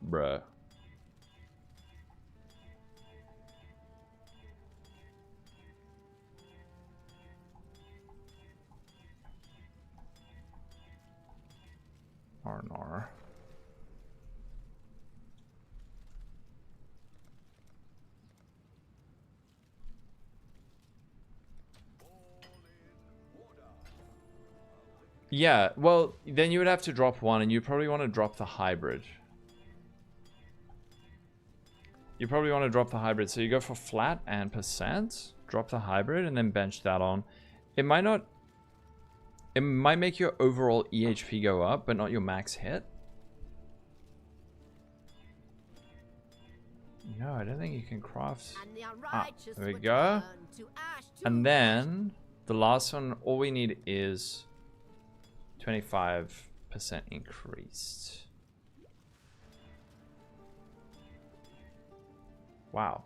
Bruh. R&R. Yeah, well, then you would have to drop one, and you probably want to drop the hybrid. You probably want to drop the hybrid, so you go for flat and percent, drop the hybrid, and then bench that on. It might not... It might make your overall EHP go up, but not your max hit. No, I don't think you can craft... Ah, there we go. And then, the last one, all we need is 25% increased. Wow.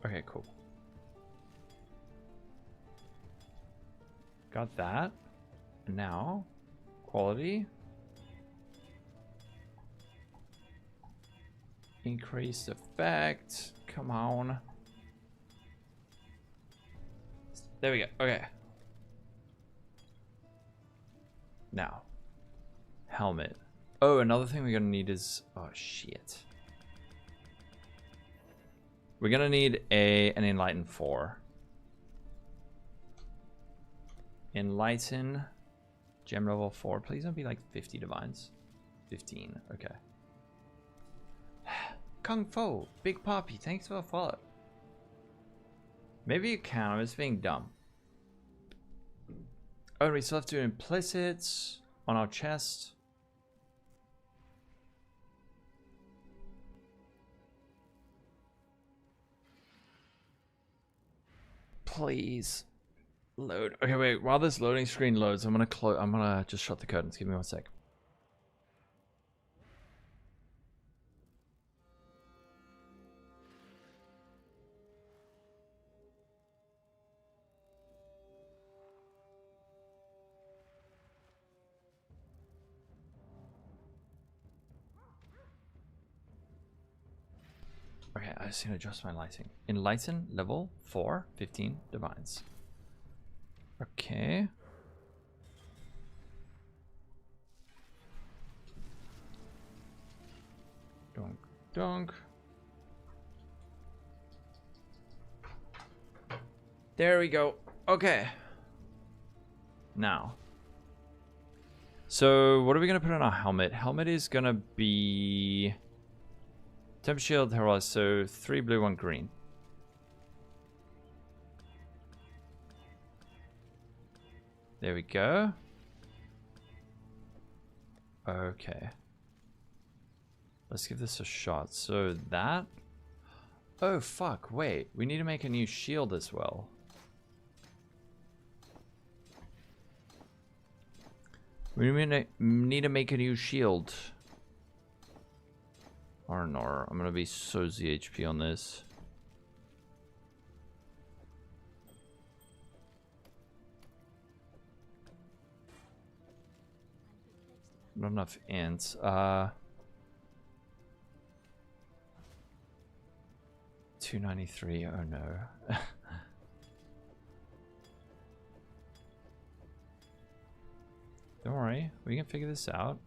Okay, cool. Got that. Now, quality. Increased effect. Come on. There we go. Okay. Now, helmet. Oh, another thing we're gonna need is... Oh, shit. We're gonna need an Enlighten 4. Enlighten, gem level 4. Please don't be like 50 divines. 15, okay. Kung Fu, Big Poppy, thanks for the follow. Maybe you can, I'm just being dumb. Oh, we still have to do implicits on our chest. Please load. Okay, wait. While this loading screen loads, I'm gonna just shut the curtains. Give me 1 sec. Okay, I just need to adjust my lighting. Enlighten level 4, 15 divines. Okay. Donk, donk. There we go. Okay. Now. So, what are we going to put on our helmet? Helmet is going to be... Temp shield, herald, so 3 blue, 1 green. There we go. Okay. Let's give this a shot. So that... Oh, fuck, wait. We need to make a new shield as well. We need to make a new shield. Or no, I'm gonna be so ZHP on this. Not enough ants. 293. Oh no. Don't worry, we can figure this out.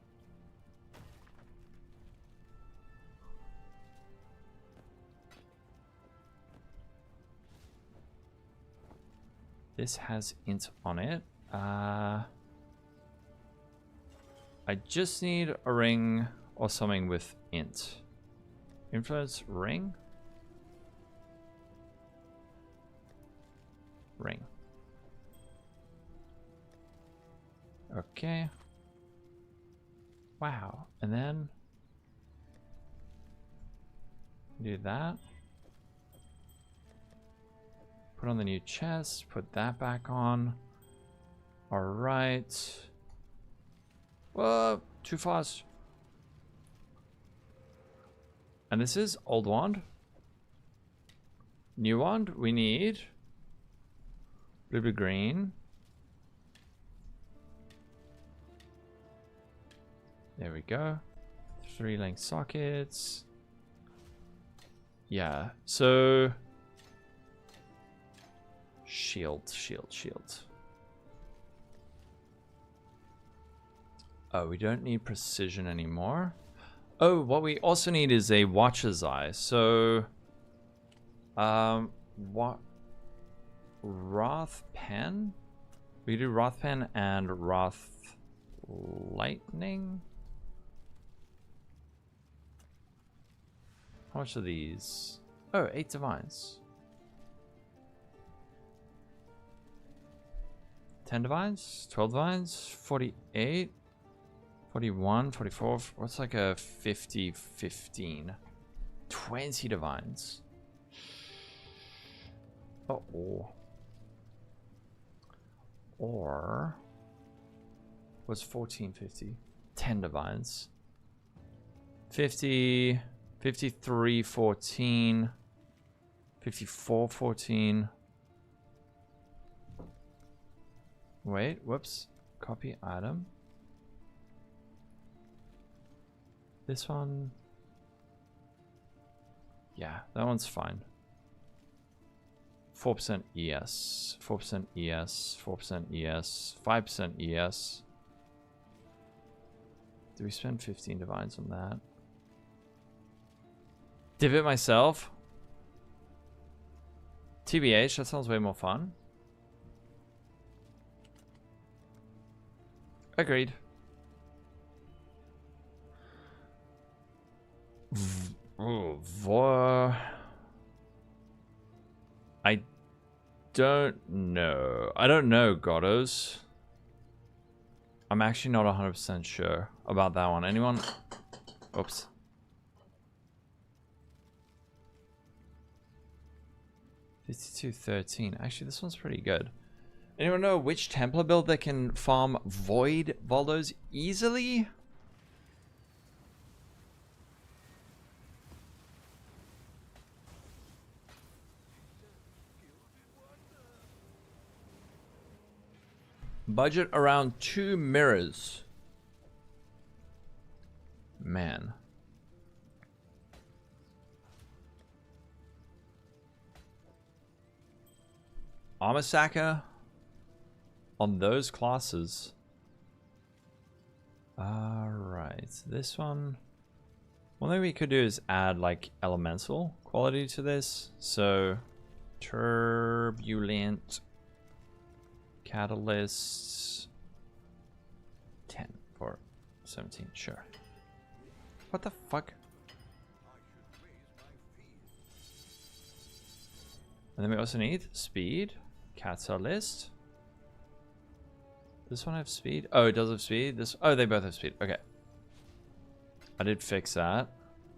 This has int on it. I just need a ring or something with int. Influence ring? Ring. Okay. Wow. And then do that. Put on the new chest, put that back on. Alright. Whoa, too fast. And this is old wand. New wand, we need blue, blue, green. There we go. 3 link sockets. Yeah, so shield. Oh, we don't need precision anymore. Oh, what we also need is a watcher's eye. So, what? Wrath pen? We do Wrath pen and Wrath lightning. How much are these? Oh, 8 divines. 10 divines, 12 divines, 48, 41, 44. What's like a 50, 15? 20 divines. Uh-oh. Or was 1450? 10 divines. 50, 53, 14, 54, 14. Wait, whoops. Copy item. This one. Yeah, that one's fine. 4% ES, 4% ES, 4% ES, 5% ES. Do we spend 15 divines on that? Div it myself? TBH, that sounds way more fun. Agreed. I don't know. I don't know, Goddos. I'm actually not 100% sure about that one. Anyone? Oops. $52.13. Actually, this one's pretty good. Anyone know which Templar build that can farm Void Voldos easily? Budget around 2 mirrors. Man. Armor Sacker on those classes. Alright, this one. One thing we could do is add like elemental quality to this. So, turbulent catalyst 10 for 17, sure. What the fuck? And then we also need speed, catalyst. This one have speed? Oh, it does have speed. This, oh, they both have speed. Okay. I did fix that.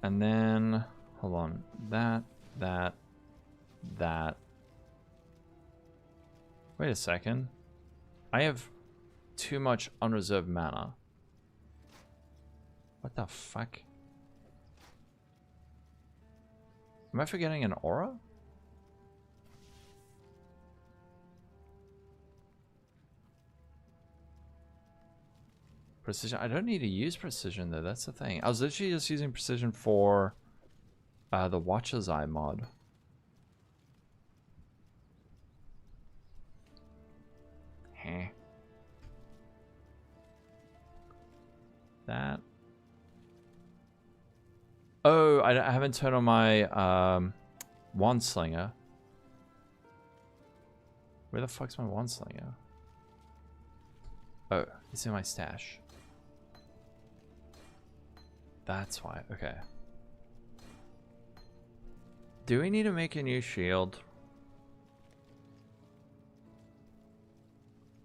And then, hold on. That. Wait a second. I have too much unreserved mana. What the fuck? Am I forgetting an aura? Precision. I don't need to use precision though. That's the thing. I was literally just using precision for the Watcher's Eye mod. Heh. That. Oh, I haven't turned on my Wand Slinger. Where the fuck's my Wand Slinger? Oh, it's in my stash. That's why. Okay. Do we need to make a new shield?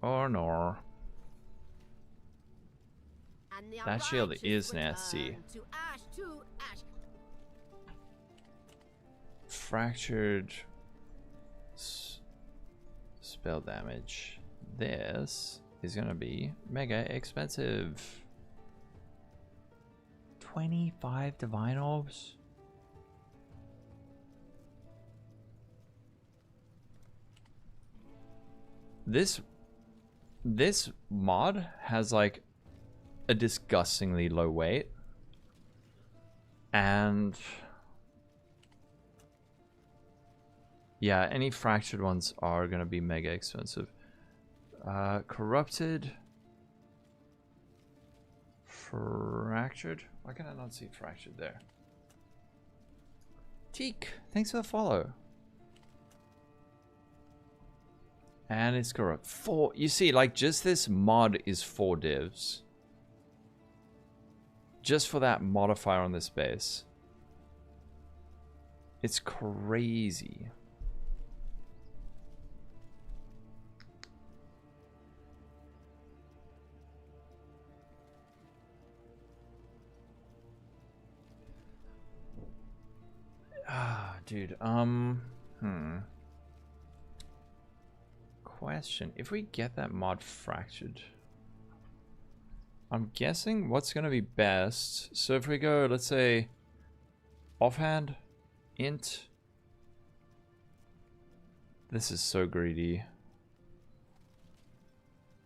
Or no? That shield is nasty. Fractured spell damage. This is gonna be mega expensive. 25 divine orbs. This mod has like a disgustingly low weight, and yeah, any fractured ones are gonna be mega expensive. Corrupted, fractured. Why can I not see fractured there? Teak, thanks for the follow. And it's corrupt. 4. You see, like, just this mod is 4 divs. Just for that modifier on this base. It's crazy. Ah, dude. Question. If we get that mod fractured, I'm guessing what's going to be best. So if we go, let's say, offhand, int. This is so greedy.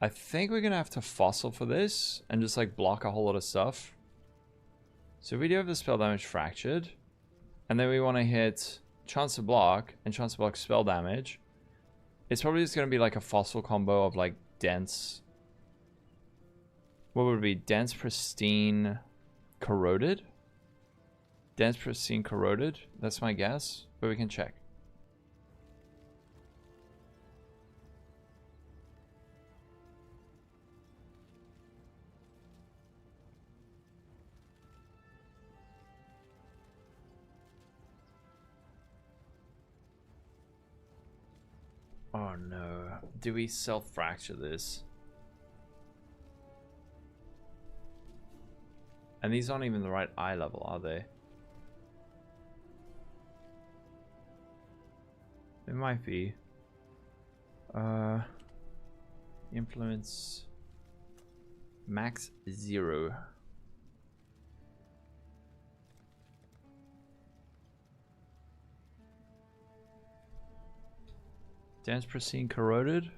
I think we're going to have to fossil for this and just like block a whole lot of stuff. So we do have the spell damage fractured. And then we want to hit chance to block and chance to block spell damage. It's probably just going to be like a fossil combo of like dense. What would it be? Dense, pristine, corroded? Dense, pristine, corroded? That's my guess, but we can check. Oh no. Do we self-fracture this? And these aren't even the right eye level, are they? It might be. Influence max 0. Dense pristine corroded?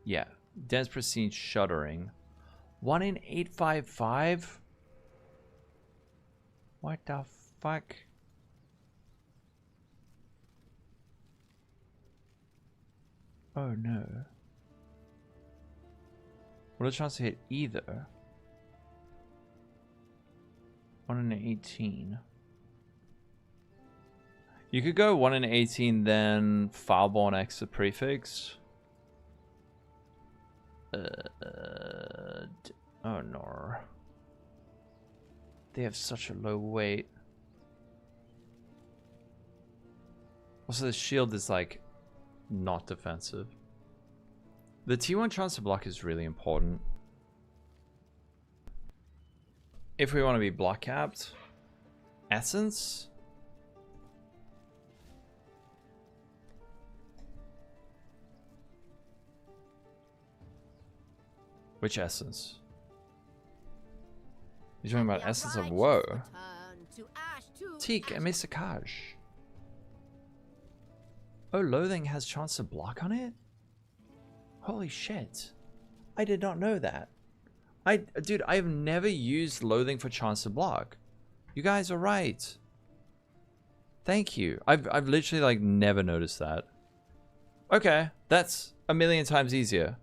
Yeah. Dense pristine shuddering. 1 in 855? What the fuck? Oh no. What a chance to hit either. 1 in 18. You could go 1 in 18, then Fireborn X the prefix. Oh no. They have such a low weight. Also, the shield is like not defensive. The T1 chance to block is really important. If we want to be block capped, Essence. Which essence? You're talking about The essence of unrighteous woe. return to ash, to Teak ash. and Misakaj. Oh, loathing has chance to block on it? Holy shit. I did not know that. Dude, I've never used loathing for chance to block. You guys are right. Thank you. I've literally like never noticed that. Okay, that's a million times easier.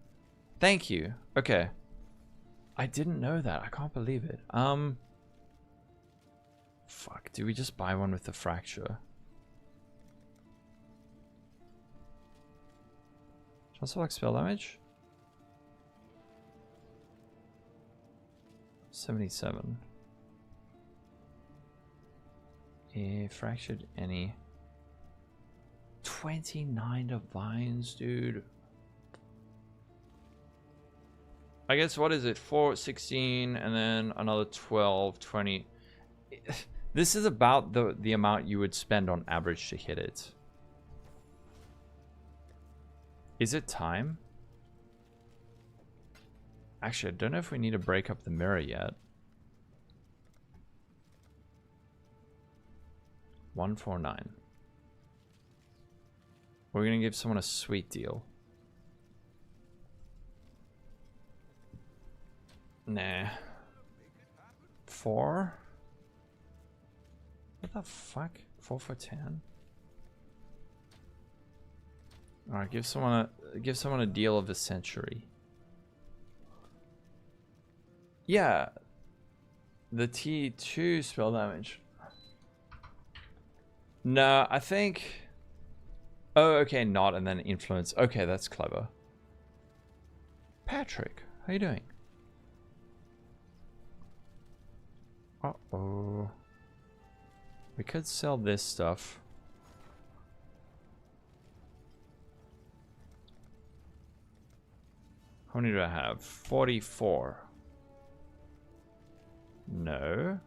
Thank you. Okay. I didn't know that. I can't believe it. Fuck, do we just buy one with the fracture? Chance to block spell damage? 77. Fractured any. 29 divines, dude. I guess, what is it? 4, 16, and then another 12, 20. This is about the amount you would spend on average to hit it. Is it time? Actually, I don't know if we need to break up the mirror yet. 149. We're gonna give someone a sweet deal. Nah. 4? What the fuck? 4 for 10? Alright, give someone a deal of the century. Yeah. The T2 spell damage. No, I think... Oh, okay, not, and then influence. Okay, that's clever. Patrick, how you doing? Uh-oh. We could sell this stuff. How many do I have? 44. No.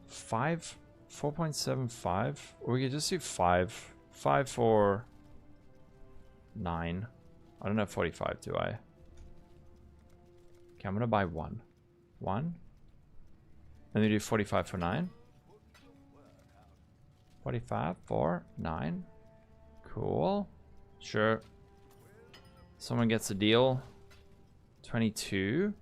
5... 4.75, or we could just do 5. 5 for 9. I don't have 45, do I? Okay, I'm gonna buy 1. 1. And then do 45 for 9. 45 for 9. Cool. Sure. Someone gets a deal. 22.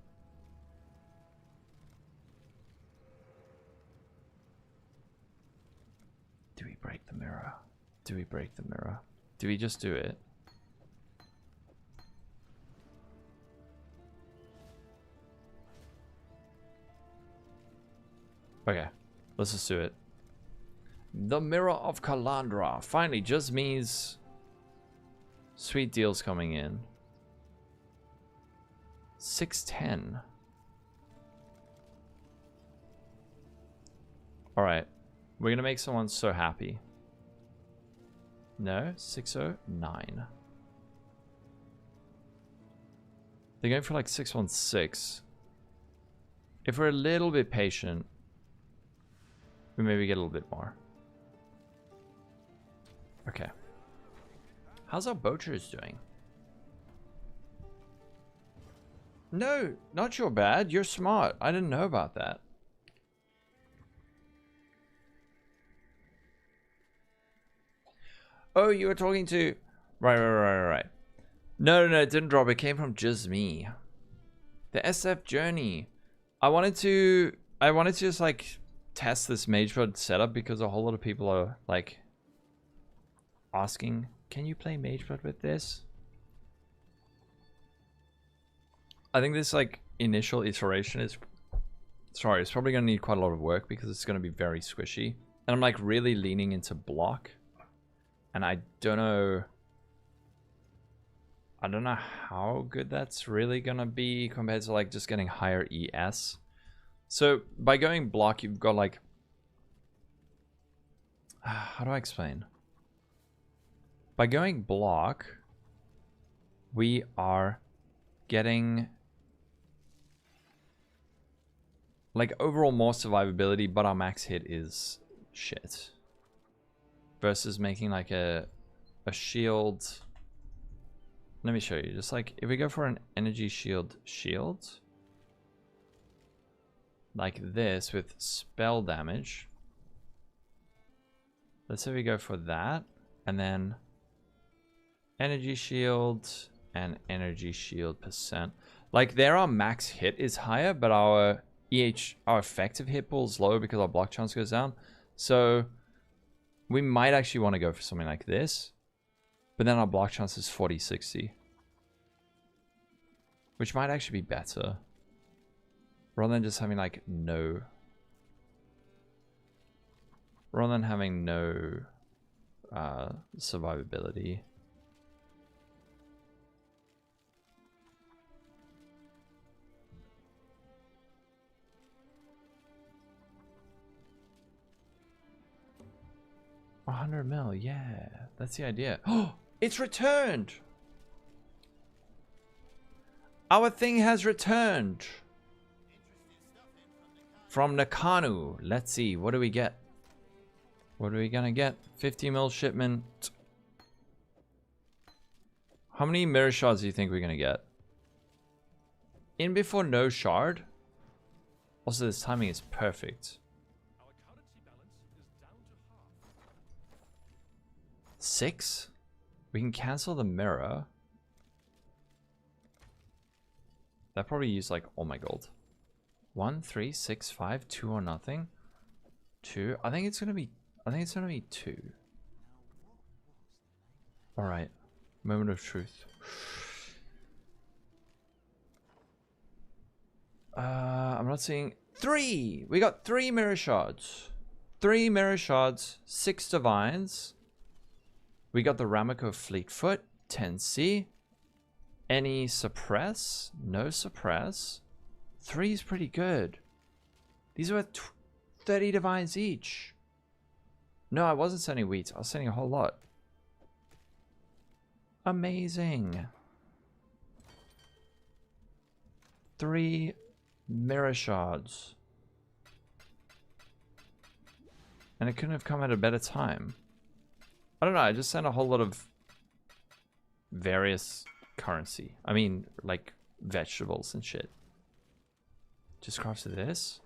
Do we break the mirror? Do we break the mirror? Do we just do it? Okay, let's just do it. The Mirror of Kalandra finally just means sweet deals coming in. 610. Alright. We're gonna make someone so happy. No, 609. They're going for like 616. If we're a little bit patient, we maybe get a little bit more. Okay. How's our Bochers doing? No, not your bad. You're smart. I didn't know about that. Oh, you were talking to... Right. No, it didn't drop. It came from just me. The SF journey. I wanted to just like test this Mageblood setup because a whole lot of people are like asking, can you play Mageblood with this? I think this like initial iteration is... Sorry, it's probably going to need quite a lot of work because it's going to be very squishy. And I'm like really leaning into block. And I don't know how good that's really gonna be compared to like just getting higher ES. So by going block, you've got like, how do I explain? By going block, we are getting like overall more survivability, but our max hit is shit. Versus making like a shield Let me show you. Just like if we go for an energy shield, like this with spell damage. Let's say we go for that, and then energy shield and energy shield percent. Like there, our max hit is higher, but our our effective hit pool is lower because our block chance goes down. So we might actually want to go for something like this, but then our block chance is 40-60, which might actually be better rather than just having like no. Rather than having no survivability. $100 mil, yeah, that's the idea. Oh, it's returned. Our thing has returned from Nakanu. Let's see, what do we get? What are we gonna get? 50 mil shipment. How many mirror shards do you think we're gonna get? In before no shard. Also, this timing is perfect. 6? We can cancel the mirror. That probably used like all my gold. 1, 3, 6, 5, 2 or nothing. 2. I think it's gonna be 2. Alright. Moment of truth. I'm not seeing 3! We got 3 mirror shards. 3 mirror shards, 6 divines. We got the Ramako Fleetfoot, 10C. Any suppress? No suppress. 3 is pretty good. These are worth 30 divines each. No, I wasn't sending wheat. I was sending a whole lot. Amazing. 3 mirror shards. And it couldn't have come at a better time. I don't know, I just sent a whole lot of various currency. I mean, like vegetables and shit. Just crafted this.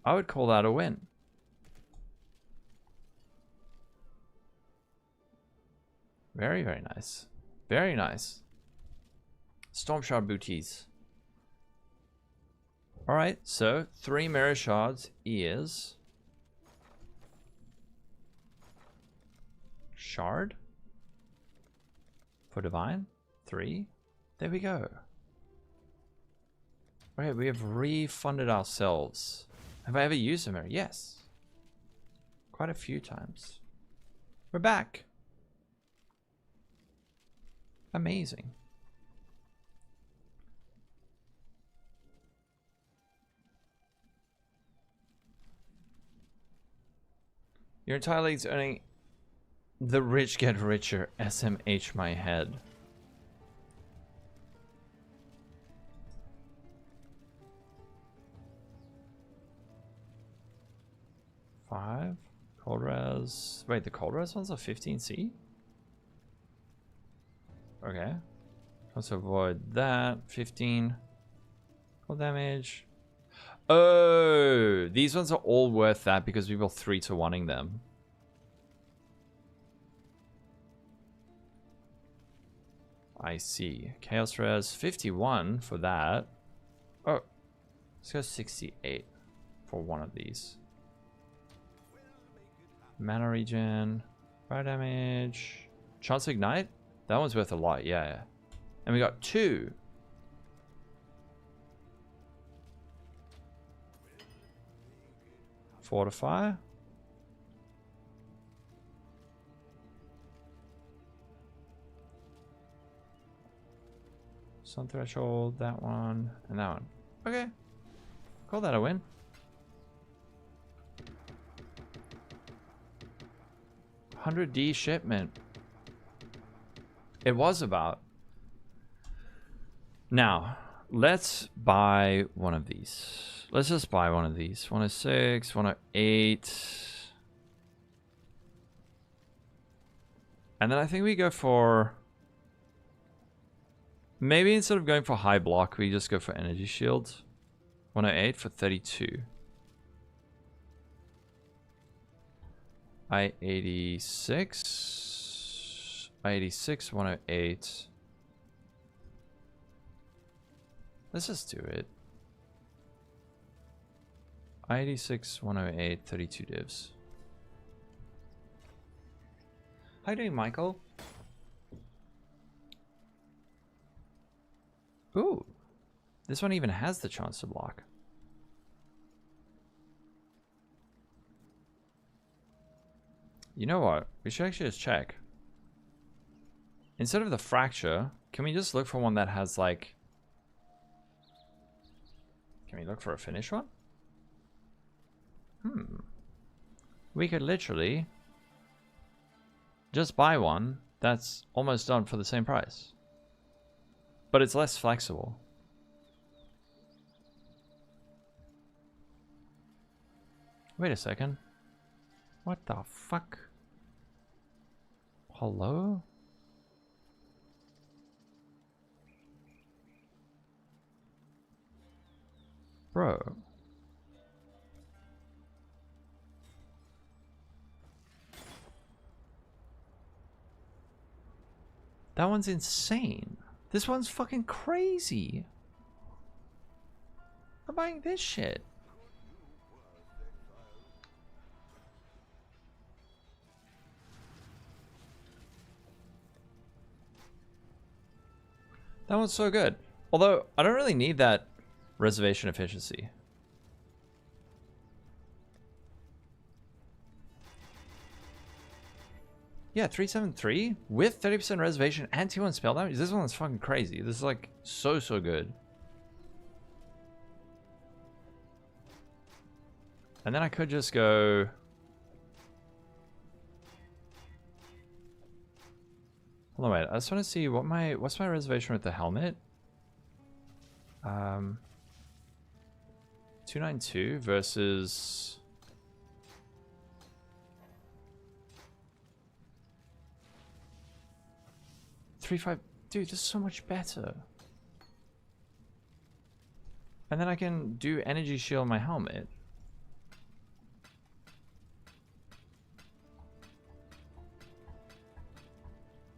I would call that a win. Very, very nice. Very nice. Storm Shard booties. Alright, so 3 mirror shards is shard for divine. 3. There we go. Okay, we have refunded ourselves. Have I ever used a mirror? Yes. Quite a few times. We're back. Amazing. Your entire league's earning the rich get richer. SMH my head. Five. Cold res. Wait, the cold res ones are 15C? Okay. Let's avoid that. 15. Cold damage. Oh, these ones are all worth that because we were 3-to-1ing them. I see. Chaos res 51 for that. Oh, let's go 68 for one of these. Mana regen, fire damage, chance ignite. That one's worth a lot, yeah. And we got 2. Fortify. Sun threshold, that one, and that one. Okay. Call that a win. $100D shipment. It was about. Now, let's buy one of these. Let's just buy one of these. 106, 108. And then I think we go for... Maybe instead of going for high block, we just go for energy shield. 108 for 32. I-86. I-86, 108. Let's just do it. I-86, 108, 32 divs. How you doing, Michael? Ooh. This one even has the chance to block. You know what? We should actually just check. Instead of the fracture, can we just look for one that has like... Can we look for a finish one? We could literally just buy one that's almost done for the same price. But it's less flexible. Wait a second. What the fuck? Hello? Bro. That one's insane. This one's fucking crazy. I'm buying this shit. That one's so good. Although, I don't really need that reservation efficiency. Yeah, 373 with 30% reservation and T1 spell damage. This one's fucking crazy. This is like so good. And then I could just go... Hold on, wait. I just want to see what what's my reservation with the helmet. 292 versus 35. Dude, this is so much better. And then I can do energy shield my helmet.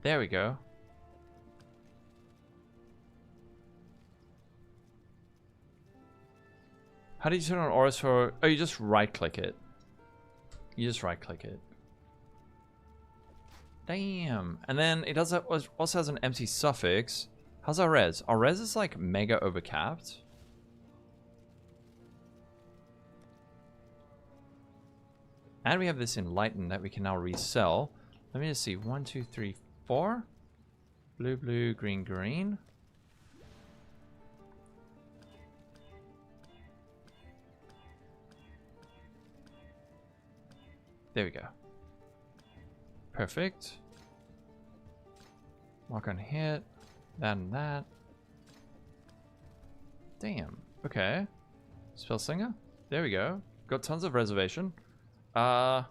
There we go. How do you turn on auras for... Oh, you just right click it. You just right click it. Damn. And then it also has an empty suffix. How's our res? Our res is like mega overcapped. And we have this enlighten that we can now resell. Let me just see. 1, 2, 3, 4. Blue, blue, green, green. There we go. Perfect. Mark on hit. That and that. Damn. Okay. Spell Slinger. There we go. Got tons of reservation. Could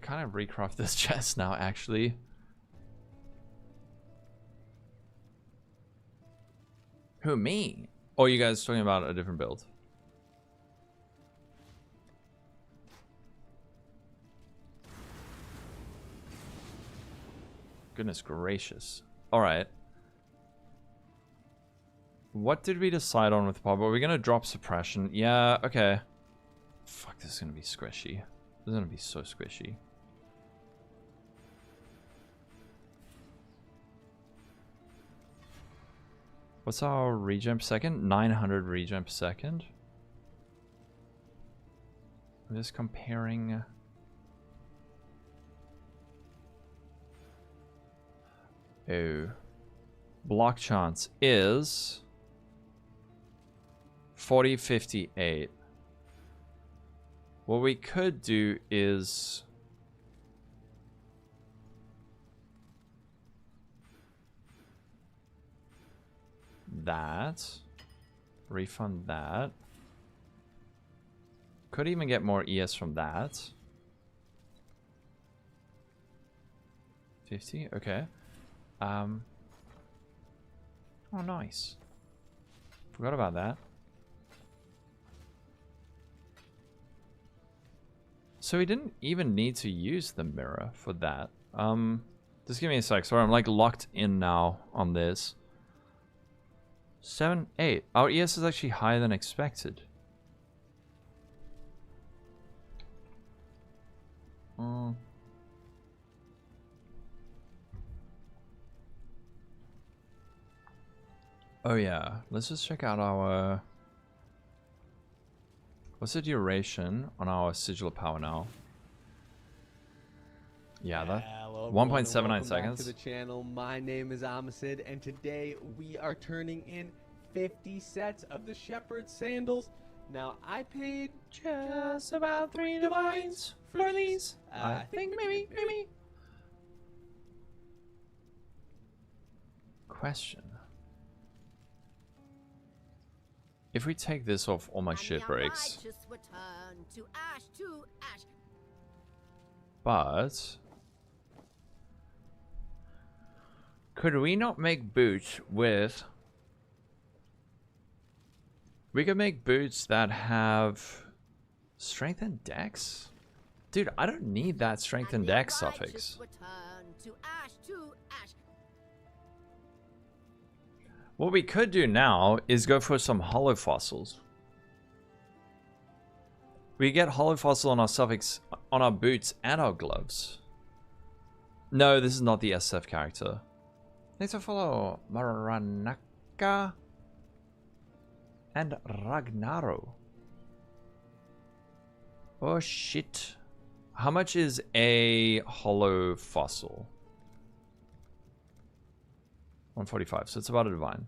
kind of recraft this chest now, actually. Who, me? Or are you guys talking about a different build? Goodness gracious. Alright. What did we decide on with Pop? Are we going to drop suppression? Yeah, okay. Fuck, this is going to be squishy. This is going to be so squishy. What's our regen per second? 900 regen per second. I'm just comparing... Oh. Block chance is 40-58. What we could do is that. Refund that. Could even get more ES from that. 50, okay. Oh, nice. Forgot about that. So we didn't even need to use the mirror for that. Just give me a sec. Sorry, I'm like locked in now on this. 7, 8. Our ES is actually higher than expected. Oh yeah, let's just check out our... What's the duration on our sigil of power now? Yeah, that 1.79 seconds. To the channel. My name is Amasid, and today we are turning in 50 sets of the Shepherd sandals. Now I paid just about 3 divines for these. I think maybe. Question. If we take this off, all my shit breaks. But could we not make boots with... We could make boots that have strength and dex? Dude, I don't need that strength and dex suffix. What we could do now is go for some hollow fossils. We get hollow fossil on our suffix, on our boots and our gloves. No, this is not the SF character. Thanks for follow Maranaka and Ragnaro. Oh shit. How much is a hollow fossil? 145, so it's about a divine.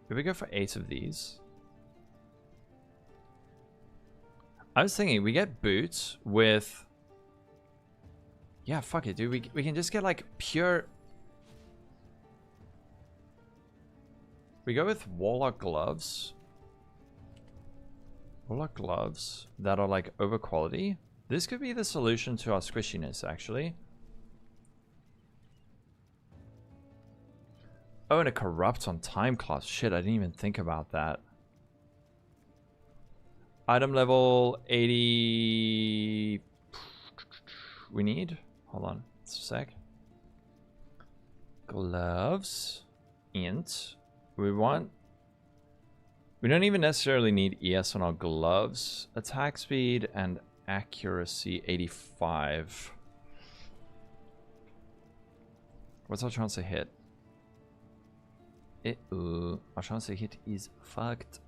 Could we go for 8 of these? I was thinking we get boots with... Yeah, fuck it, dude. We can just get like pure... We go with Warlock gloves. Warlock gloves that are like over quality. This could be the solution to our squishiness, actually. Oh, and a corrupt on time class. Shit, I didn't even think about that. Item level 80. We need. Hold on. It's a sec. Gloves. Int. We want... We don't even necessarily need ES on our gloves. Attack speed and accuracy 85. What's our chance to hit? Our chance to hit is fucked.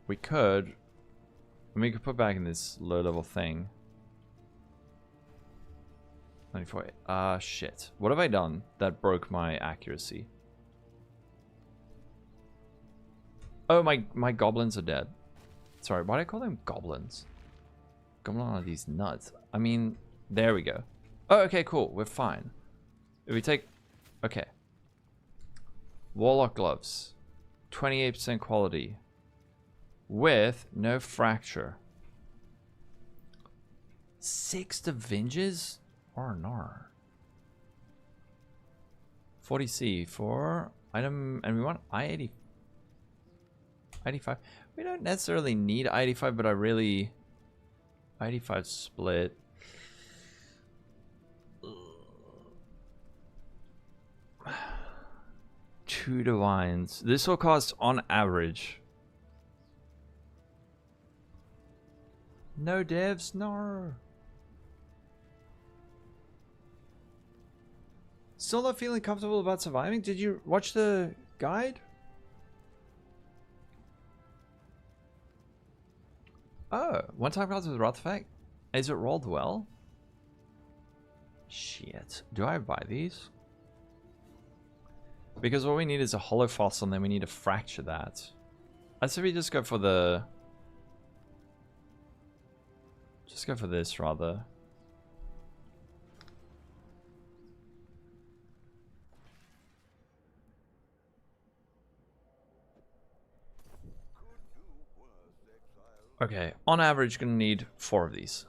We could... I mean, we could put back in this low level thing. 94. Shit. What have I done that broke my accuracy? Oh, my goblins are dead. Sorry, why do I call them goblins? Goblin are these nuts. I mean, there we go. Oh, okay, cool. We're fine. If we take... Okay. Warlock gloves. 28% quality. With no fracture. 6 Avenges? Or nar. 40C for item... And we want I-80... I-85. We don't necessarily need I-85, but I really... I-85 split. Two divines. This will cost on average. No devs, no. Still not feeling comfortable about surviving? Did you watch the guide? Oh, one-time cards with Wrath effect? Is it rolled well? Shit. Do I buy these? Because what we need is a hollow fossil and then we need to fracture that. I'd say we just go for the... Just go for this rather. Okay, on average gonna need 4 of these.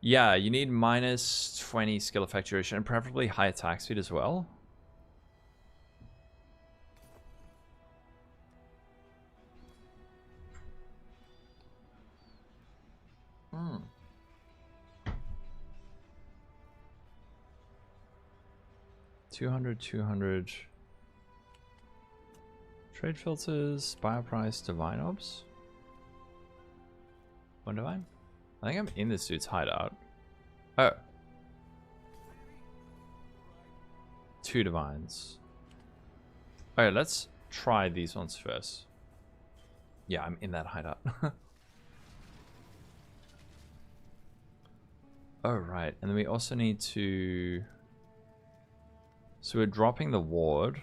Yeah, you need minus 20 skill effect duration and preferably high attack speed as well. Hmm. $200, 200. Trade filters, buyer price, divine orbs. One divine? I think I'm in this dude's hideout. Oh. 2 divines. Alright, let's try these ones first. Yeah, I'm in that hideout. Oh, right. And then we also need to... So we're dropping the ward.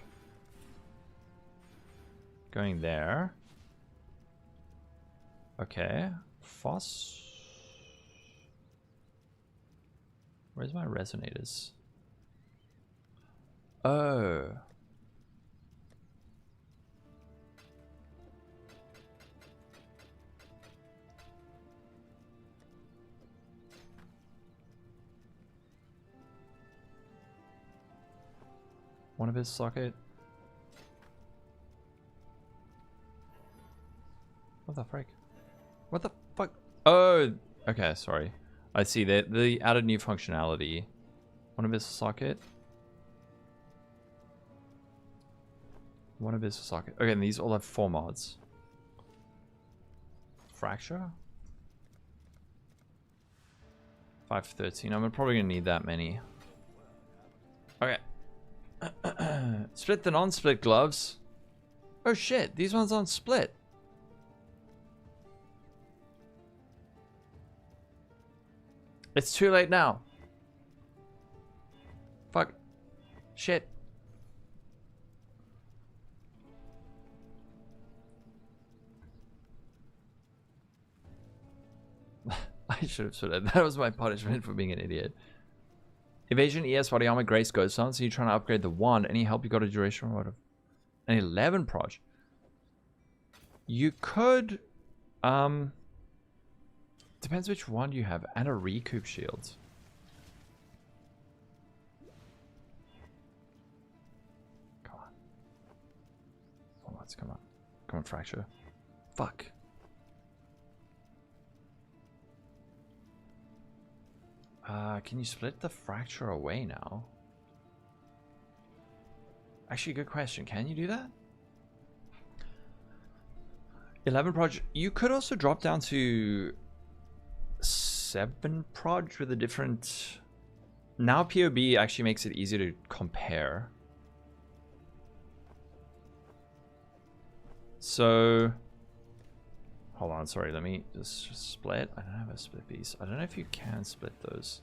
Going there. Okay. Foss. Where's my resonators? Oh. One of his socket. What the frick? What the fuck? Oh, okay, sorry. I see that they added new functionality. One of his socket. One of his socket. Okay, and these all have 4 mods. Fracture. 513. I'm probably gonna need that many. Okay. Split the non-split gloves. Oh shit, these ones aren't split. It's too late now. Fuck. Shit. I should have said that. That was my punishment for being an idiot. Evasion, ES, body armor, grace, ghost sound. So you're trying to upgrade the wand. Any help you got a duration out of an 11 proj. You could depends which wand you have, and a recoup shield. Come on. Oh, let's come on. Come on, fracture. Fuck. Can you split the fracture away now? Actually, good question. Can you do that? 11 proj. You could also drop down to 7 proj with a different... Now PoB actually makes it easier to compare. So... Hold on, sorry, let me just split. I don't have a split piece. I don't know if you can split those.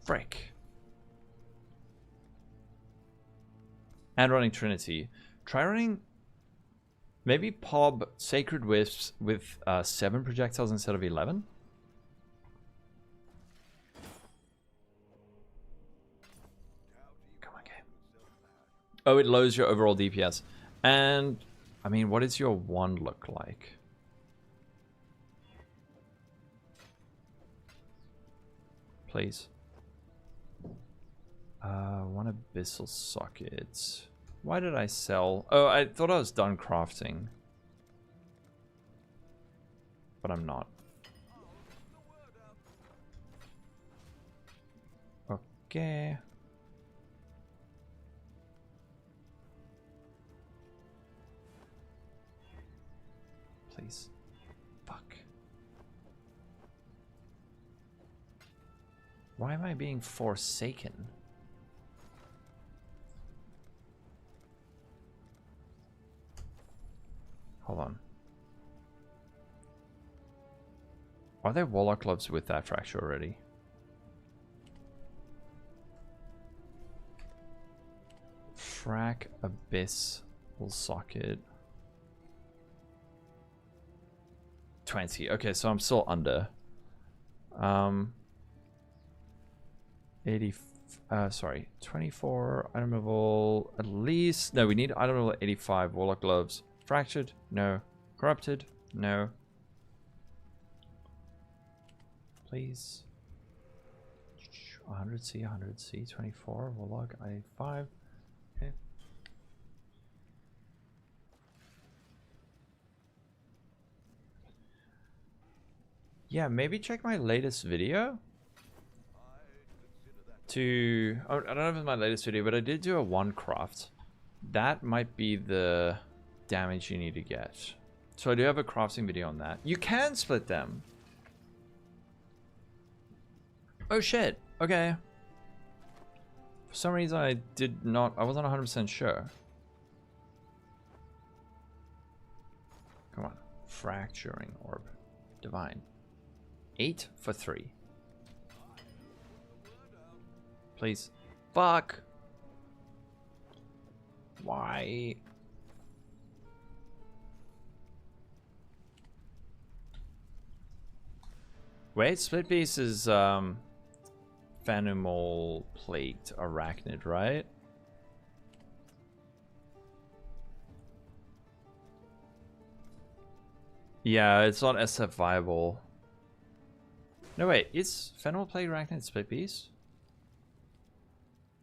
Frick. And running Trinity. Try running... Maybe PoB Sacred Wisps with 7 projectiles instead of 11? Come on, game. Oh, it lowers your overall DPS. And... I mean, what does your wand look like? Please. One abyssal socket. Why did I sell? Oh, I thought I was done crafting. But I'm not. Okay. Please. Fuck. Why am I being forsaken? Hold on. Are there Warlock gloves with that fracture already? Frack Abyss will socket. 20. Okay, so I'm still under. 80. Sorry, 24 item level at least. No, we need item level 85. Warlock gloves. Fractured? No. Corrupted? No. Please. 100C, 100C, 24, Warlock, I 5. Okay. Yeah, maybe check my latest video. I don't know if it's my latest video, but I did do a 1 craft. That might be the damage you need to get. So I do have a crafting video on that. You can split them. Oh shit. Okay. For some reason I wasn't 100% sure. Come on. Fracturing orb. Divine. 8 for 3. Please. Fuck. Why? Wait, split piece is Phenomal Plagued Arachnid, right? Yeah, it's not SF viable. No wait, is Phenomal Plagued Arachnid split piece?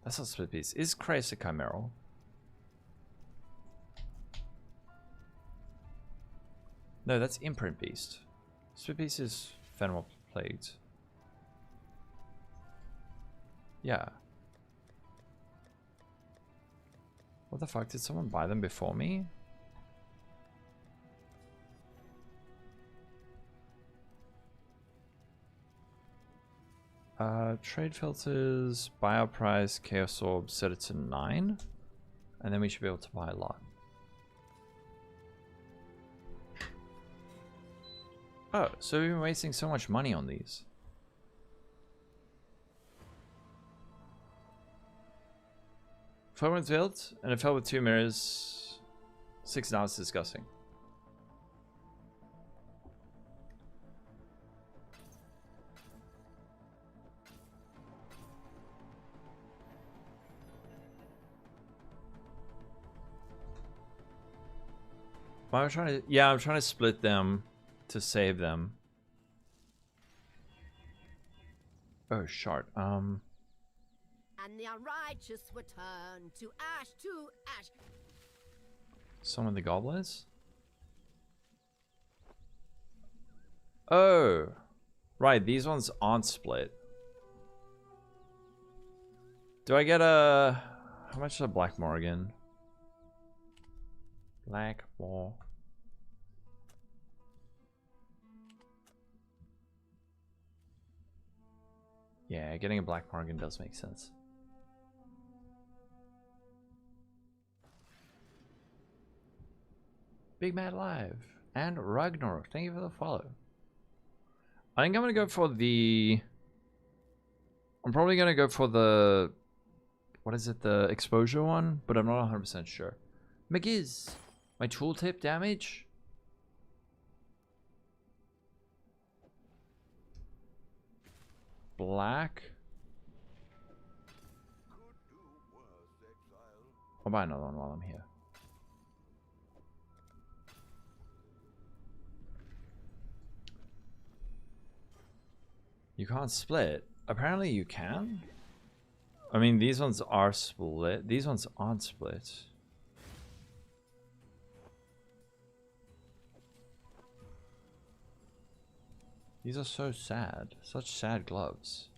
That's not split piece. Is Christ a chimeral? No, that's imprint beast. Split piece is Phenomal Plagued. Yeah. What the fuck? Did someone buy them before me? Trade filters, buy our price, chaos orb, set it to 9. And then we should be able to buy a lot. Oh, so we've been wasting so much money on these. Phone was built, and it fell with 2 mirrors. 6 now, it's disgusting. I'm trying to, yeah, I'm trying to split them to save them. Oh, shard. And the unrighteous were turned to ash. Summon the goblins? Oh, right, these ones aren't split. Do I get a... How much is a Black Morgan? Blackmore. Yeah, getting a Black Morgan does make sense. Big Mad Live and Ragnarok, thank you for the follow. I think I'm gonna go for the... I'm probably gonna go for the... What is it, the exposure one? But I'm not 100% sure. McGiz, my tooltip damage? Black? I'll buy another one while I'm here. You can't split. Apparently you can. I mean, these ones are split. These ones aren't split. These are so sad. Such sad gloves.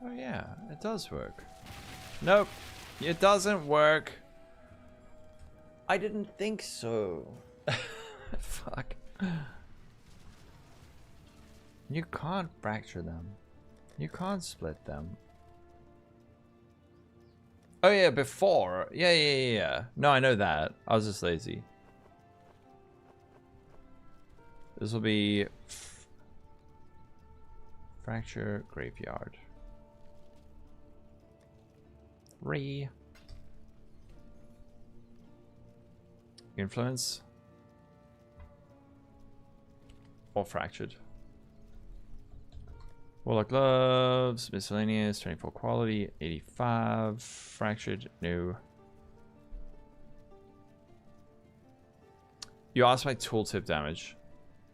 Oh yeah, it does work. Nope, it doesn't work. I didn't think so. Fuck. You can't fracture them. You can't split them. Oh yeah, before. Yeah. No, I know that. I was just lazy. This will be fracture graveyard. Influence or fractured. Warlock gloves, miscellaneous, 24 quality, 85, fractured, no. You asked my tooltip damage.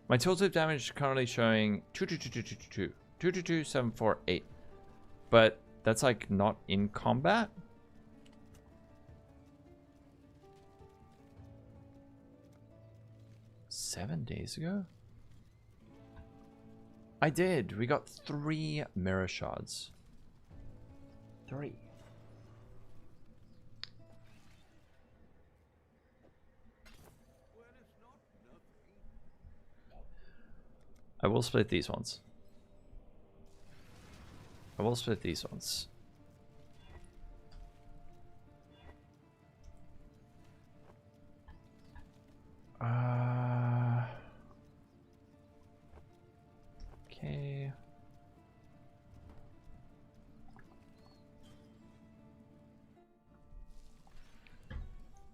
My tooltip damage is currently showing 22222, but that's like not in combat. Seven days ago? I did. We got 3 mirror shards. 3. I will split these ones. I will split these ones. Okay.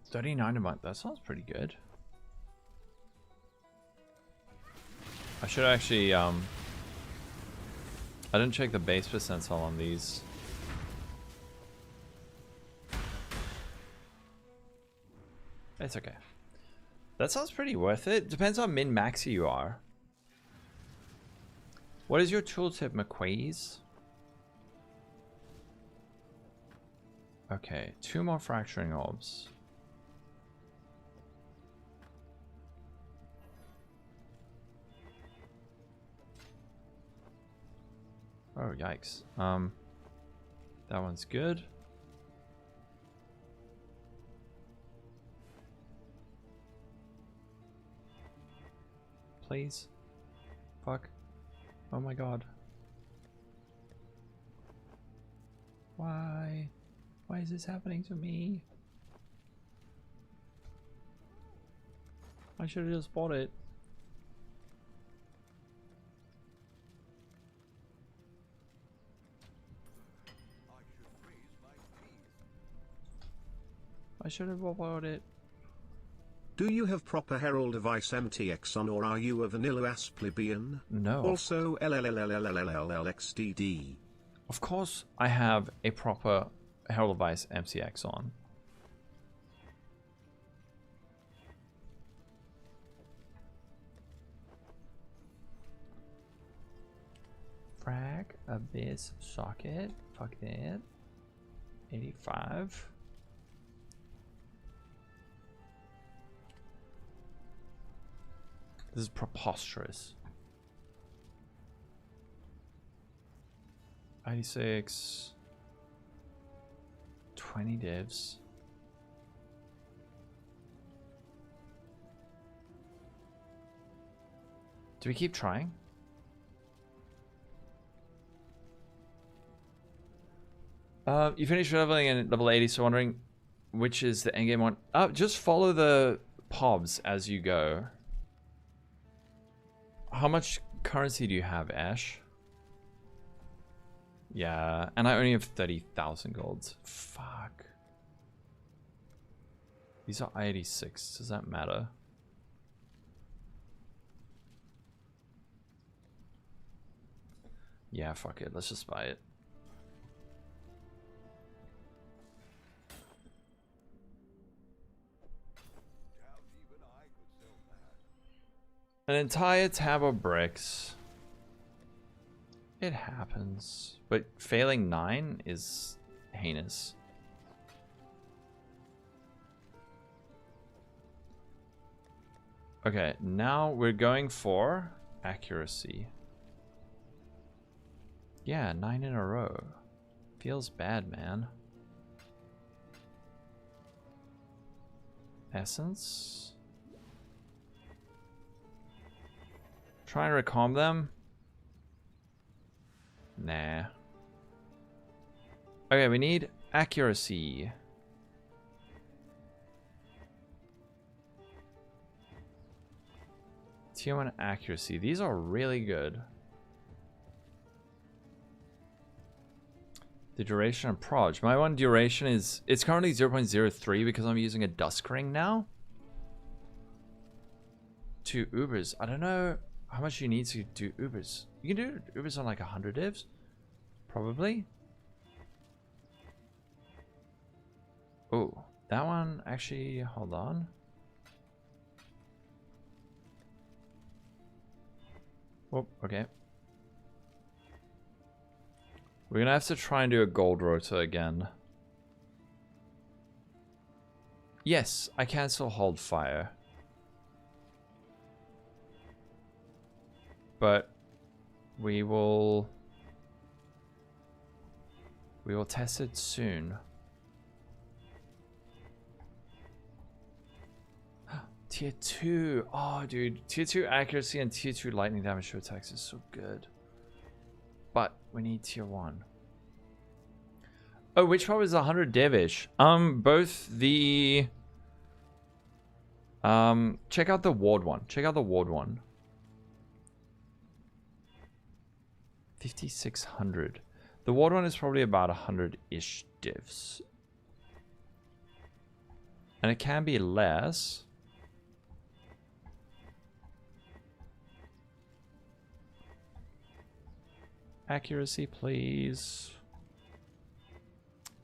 39 a month. That sounds pretty good. I should actually I didn't check the base percentile on these. It's okay. That sounds pretty worth it. Depends on min-maxy you are. What is your tooltip, McQuays? Okay, 2 more fracturing orbs. Oh, yikes. That one's good. Please. Fuck. Oh my god. Why? Why is this happening to me? I should have just bought it. I should have bought it. Do you have proper Herald device MTX on, or are you a vanilla ass plebeian? No. Also LLLLLLLXDD. Of course I have a proper Herald device MTX on. Frag, abyss, socket, fuck that. 85. This is preposterous. 96. 20 divs. Do we keep trying? You finished leveling in level 80, so wondering which is the endgame one. Just follow the pobs as you go. How much currency do you have, Ash? Yeah, and I only have 30,000 gold. Fuck. These are I-86. Does that matter? Yeah, fuck it. Let's just buy it. An entire tab of bricks. It happens. But failing 9 is heinous. Okay, now we're going for accuracy. Yeah, 9 in a row. Feels bad, man. Essence. Try and recalm them. Nah. Okay, we need accuracy. Tier 1 accuracy. These are really good. The duration and proj. My one duration is... It's currently 0.03 because I'm using a dusk ring now. 2 Ubers. I don't know how much you need to do Ubers. You can do Ubers on like 100 divs, probably. Oh, that one actually. Hold on. Oh, okay. We're gonna have to try and do a gold rotor again. Yes, I can still hold fire. But we will test it soon. Tier 2. Oh, dude. Tier 2 accuracy and Tier 2 lightning damage to attacks is so good. But we need Tier 1. Oh, which one was 100 devish? Both the... check out the ward one. Check out the ward one. 5,600. The ward one is probably about 100-ish divs. And it can be less. Accuracy, please.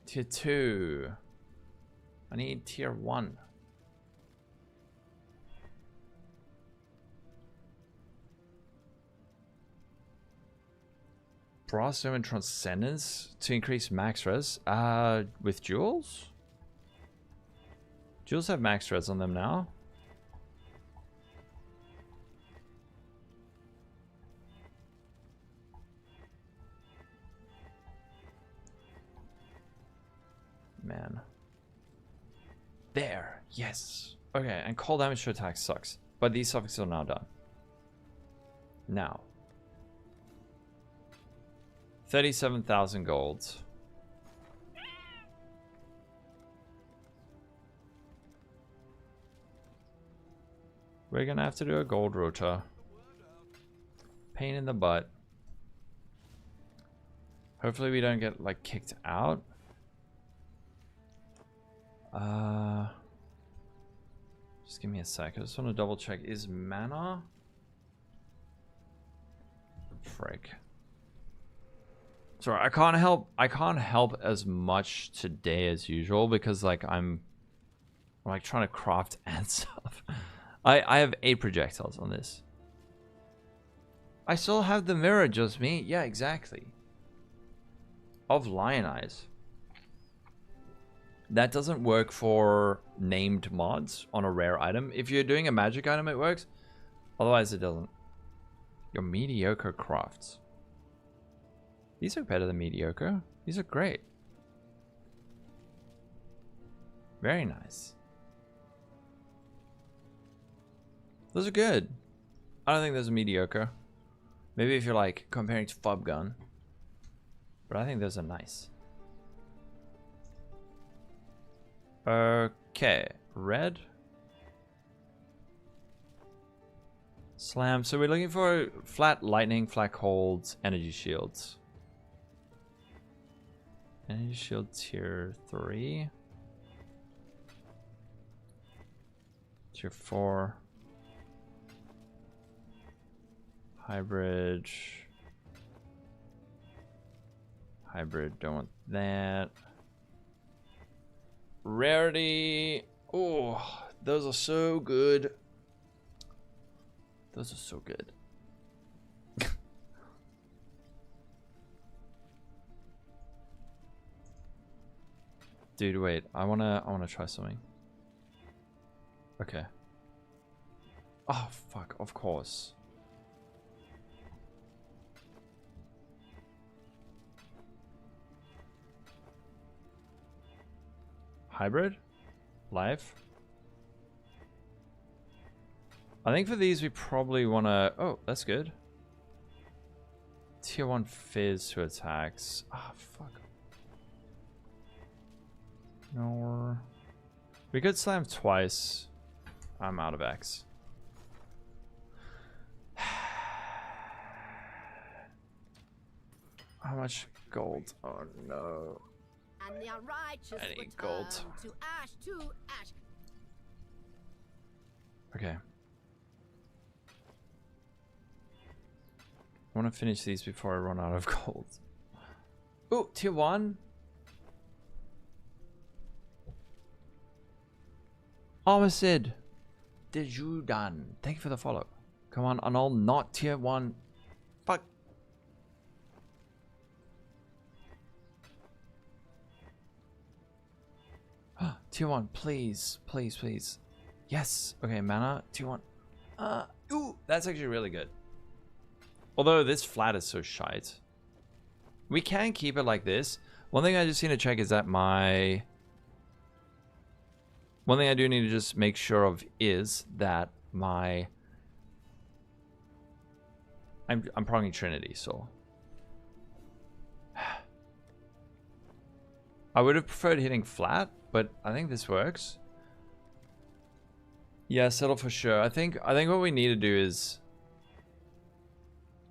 Tier 2. I need Tier 1. Brass Dome and Transcendence to increase max res. With jewels? Jewels have max res on them now. Man. There. Yes. Okay, and cold damage to attack sucks. But these suffixes are now done. Now. 37,000 gold. We're gonna have to do a gold rotor. Pain in the butt. Hopefully we don't get like kicked out. Just give me a sec. I just want to double check. Is mana? Frick. Sorry, I can't help as much today as usual because like I'm like trying to craft and stuff. I have 8 projectiles on this. I still have the mirror, just me. Yeah, exactly. Of lion eyes. That doesn't work for named mods on a rare item. If you're doing a magic item, it works. Otherwise, it doesn't. Your mediocre crafts. These are better than mediocre. These are great. Very nice. Those are good. I don't think those are mediocre. Maybe if you're like comparing to Fob Gun. But I think those are nice. Okay. Red. Slam. So we're looking for flat lightning, flat holds, energy shields. Energy shield tier 3. Tier 4. Hybrid. Hybrid, don't want that. Rarity. Oh, those are so good. Those are so good. Dude, wait. I wanna try something. Okay. Oh fuck, of course. Hybrid? Life? I think for these we probably want to... Oh, that's good. Tier 1 Fizz to attacks. Ah, fuck. No. We could slam twice. I'm out of X. How much gold? Oh no. And the unrighteous I need return gold. to ash. Okay. I want to finish these before I run out of gold. Oh, tier 1. Armisid. Dejudan. Thank you for the follow. Come on, Anol, not tier 1. Fuck. Tier 1, please. Please, please. Yes. Okay, mana. Tier 1. Ooh, that's actually really good. Although this flat is so shite. We can keep it like this. One thing I just need to check is that my... One thing I do need to just make sure of is that my... I'm pronging Trinity, so... I would have preferred hitting flat, but I think this works. Yeah, settle for sure. I think what we need to do is...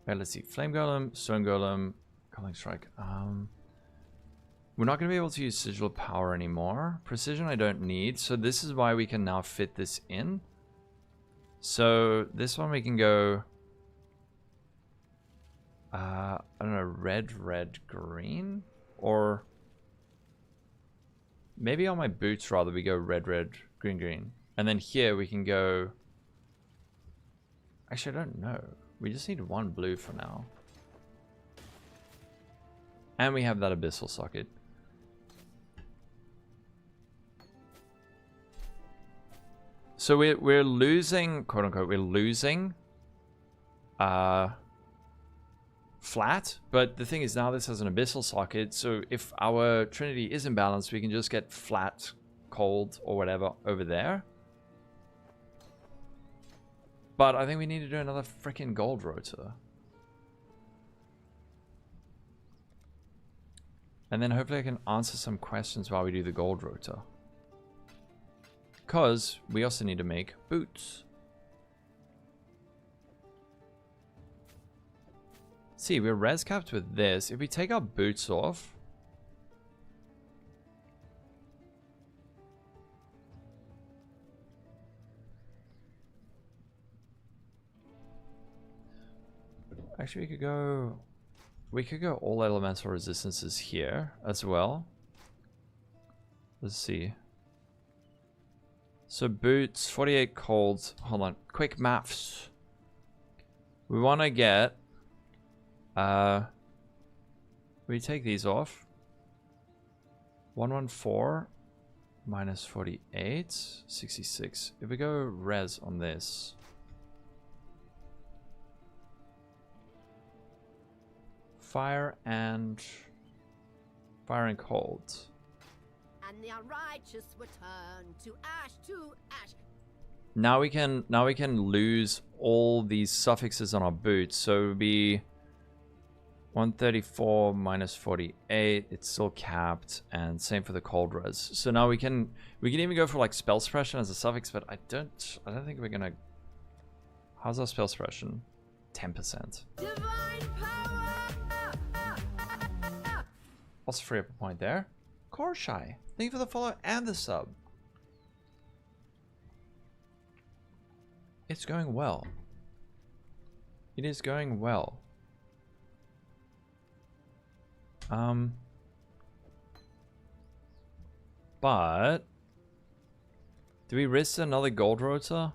Right, let's see. Flame Golem, Stone Golem, Calling Strike. We're not going to be able to use Sigil of Power anymore. Precision I don't need, so this is why we can now fit this in. So this one we can go... I don't know, red, green? Or... Maybe on my boots rather we go red, green. And then here we can go... Actually, I don't know. We just need one blue for now. And we have that abyssal socket. So we're losing, quote unquote, we're losing flat, but the thing is now this has an abyssal socket, so if our Trinity is imbalanced, we can just get flat, cold, or whatever over there. But I think we need to do another freaking gold rotor. And then hopefully I can answer some questions while we do the gold rotor. Because we also need to make boots. See, we're res capped with this. If we take our boots off... Actually, we could go all elemental resistances here as well. Let's see. So boots, 48 cold. Hold on, quick maths. We want to get... we take these off. 114 minus 48, 66. If we go res on this... Fire and cold. And the unrighteous were turned to ash. Now we can lose all these suffixes on our boots. So it would be 134 minus 48. It's still capped, and same for the cold res. So now we can even go for like spell suppression as a suffix, but I don't think we're gonna. How's our spell suppression? 10%. Divine power! Also free up a point there. Korshai, thank you for the follow and the sub. It's going well. It is going well. But do we risk another gold rotor?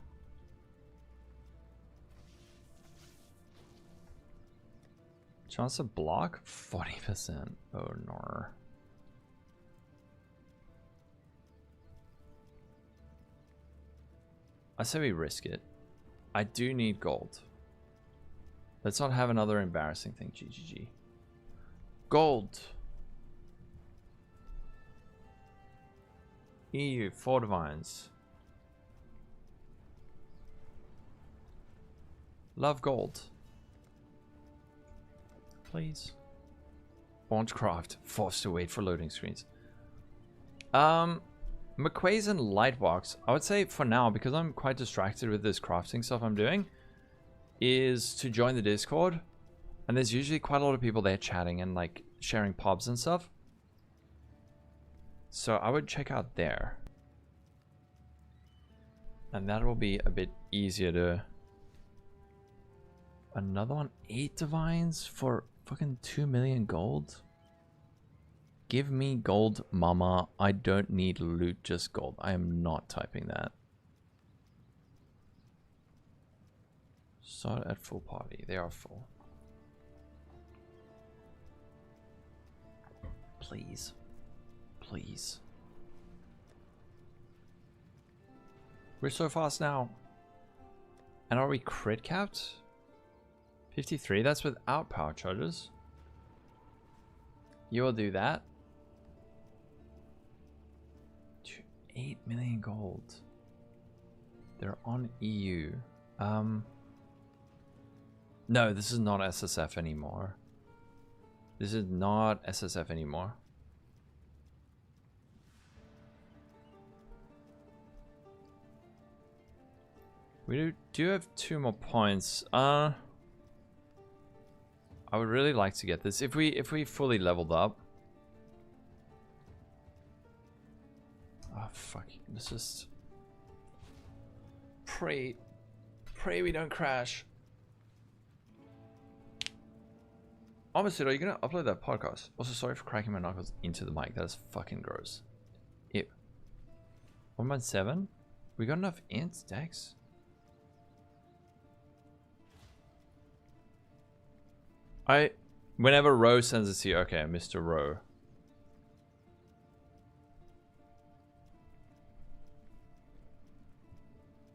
Chance to block? 40%. Oh no. I say we risk it. I do need gold. Let's not have another embarrassing thing. GGG. Gold. EU, 4 divines. Love gold. Please. Launchcraft. Forced to wait for loading screens. McQuays and Lightbox, I would say for now, because I'm quite distracted with this crafting stuff I'm doing, is to join the Discord. And there's usually quite a lot of people there chatting and like sharing pubs and stuff. So I would check out there. And that will be a bit easier to Another one, 8 divines for fucking 2 million gold. Give me gold, mama. I don't need loot, just gold. I am not typing that. Start at full party. They are full. Please. Please. We're so fast now. And are we crit capped? 53, that's without power charges. You will do that. 8 million gold. They're on EU. No, this is not SSF anymore. This is not SSF anymore. We do have 2 more points. I would really like to get this if we fully leveled up. Oh fuck! Let's just pray we don't crash. Honestly, are you gonna upload that podcast? Also, sorry for cracking my knuckles into the mic. That is fucking gross. Ew. 1.7. We got enough ints, Dex. Whenever Roe sends it to you, okay, Mr. Roe.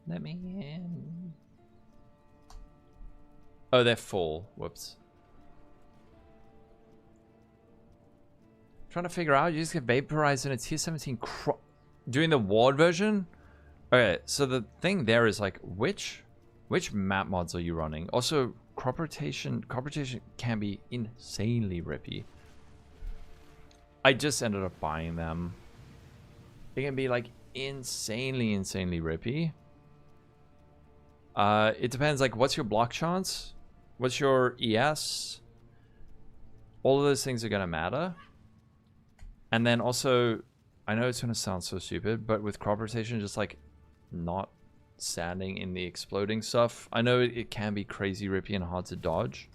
Let me in. Oh, they're full. Whoops. Trying to figure out, you just get vaporized in a tier 17 doing the ward version? Okay, so the thing there is like, which map mods are you running? Also, crop rotation can be insanely rippy. I just ended up buying them. They can be like insanely rippy. It depends, like, what's your block chance? What's your ES? All of those things are gonna matter. And then also, I know it's gonna sound so stupid, but with crop rotation, just like not standing in the exploding stuff. I know it can be crazy rippy and hard to dodge,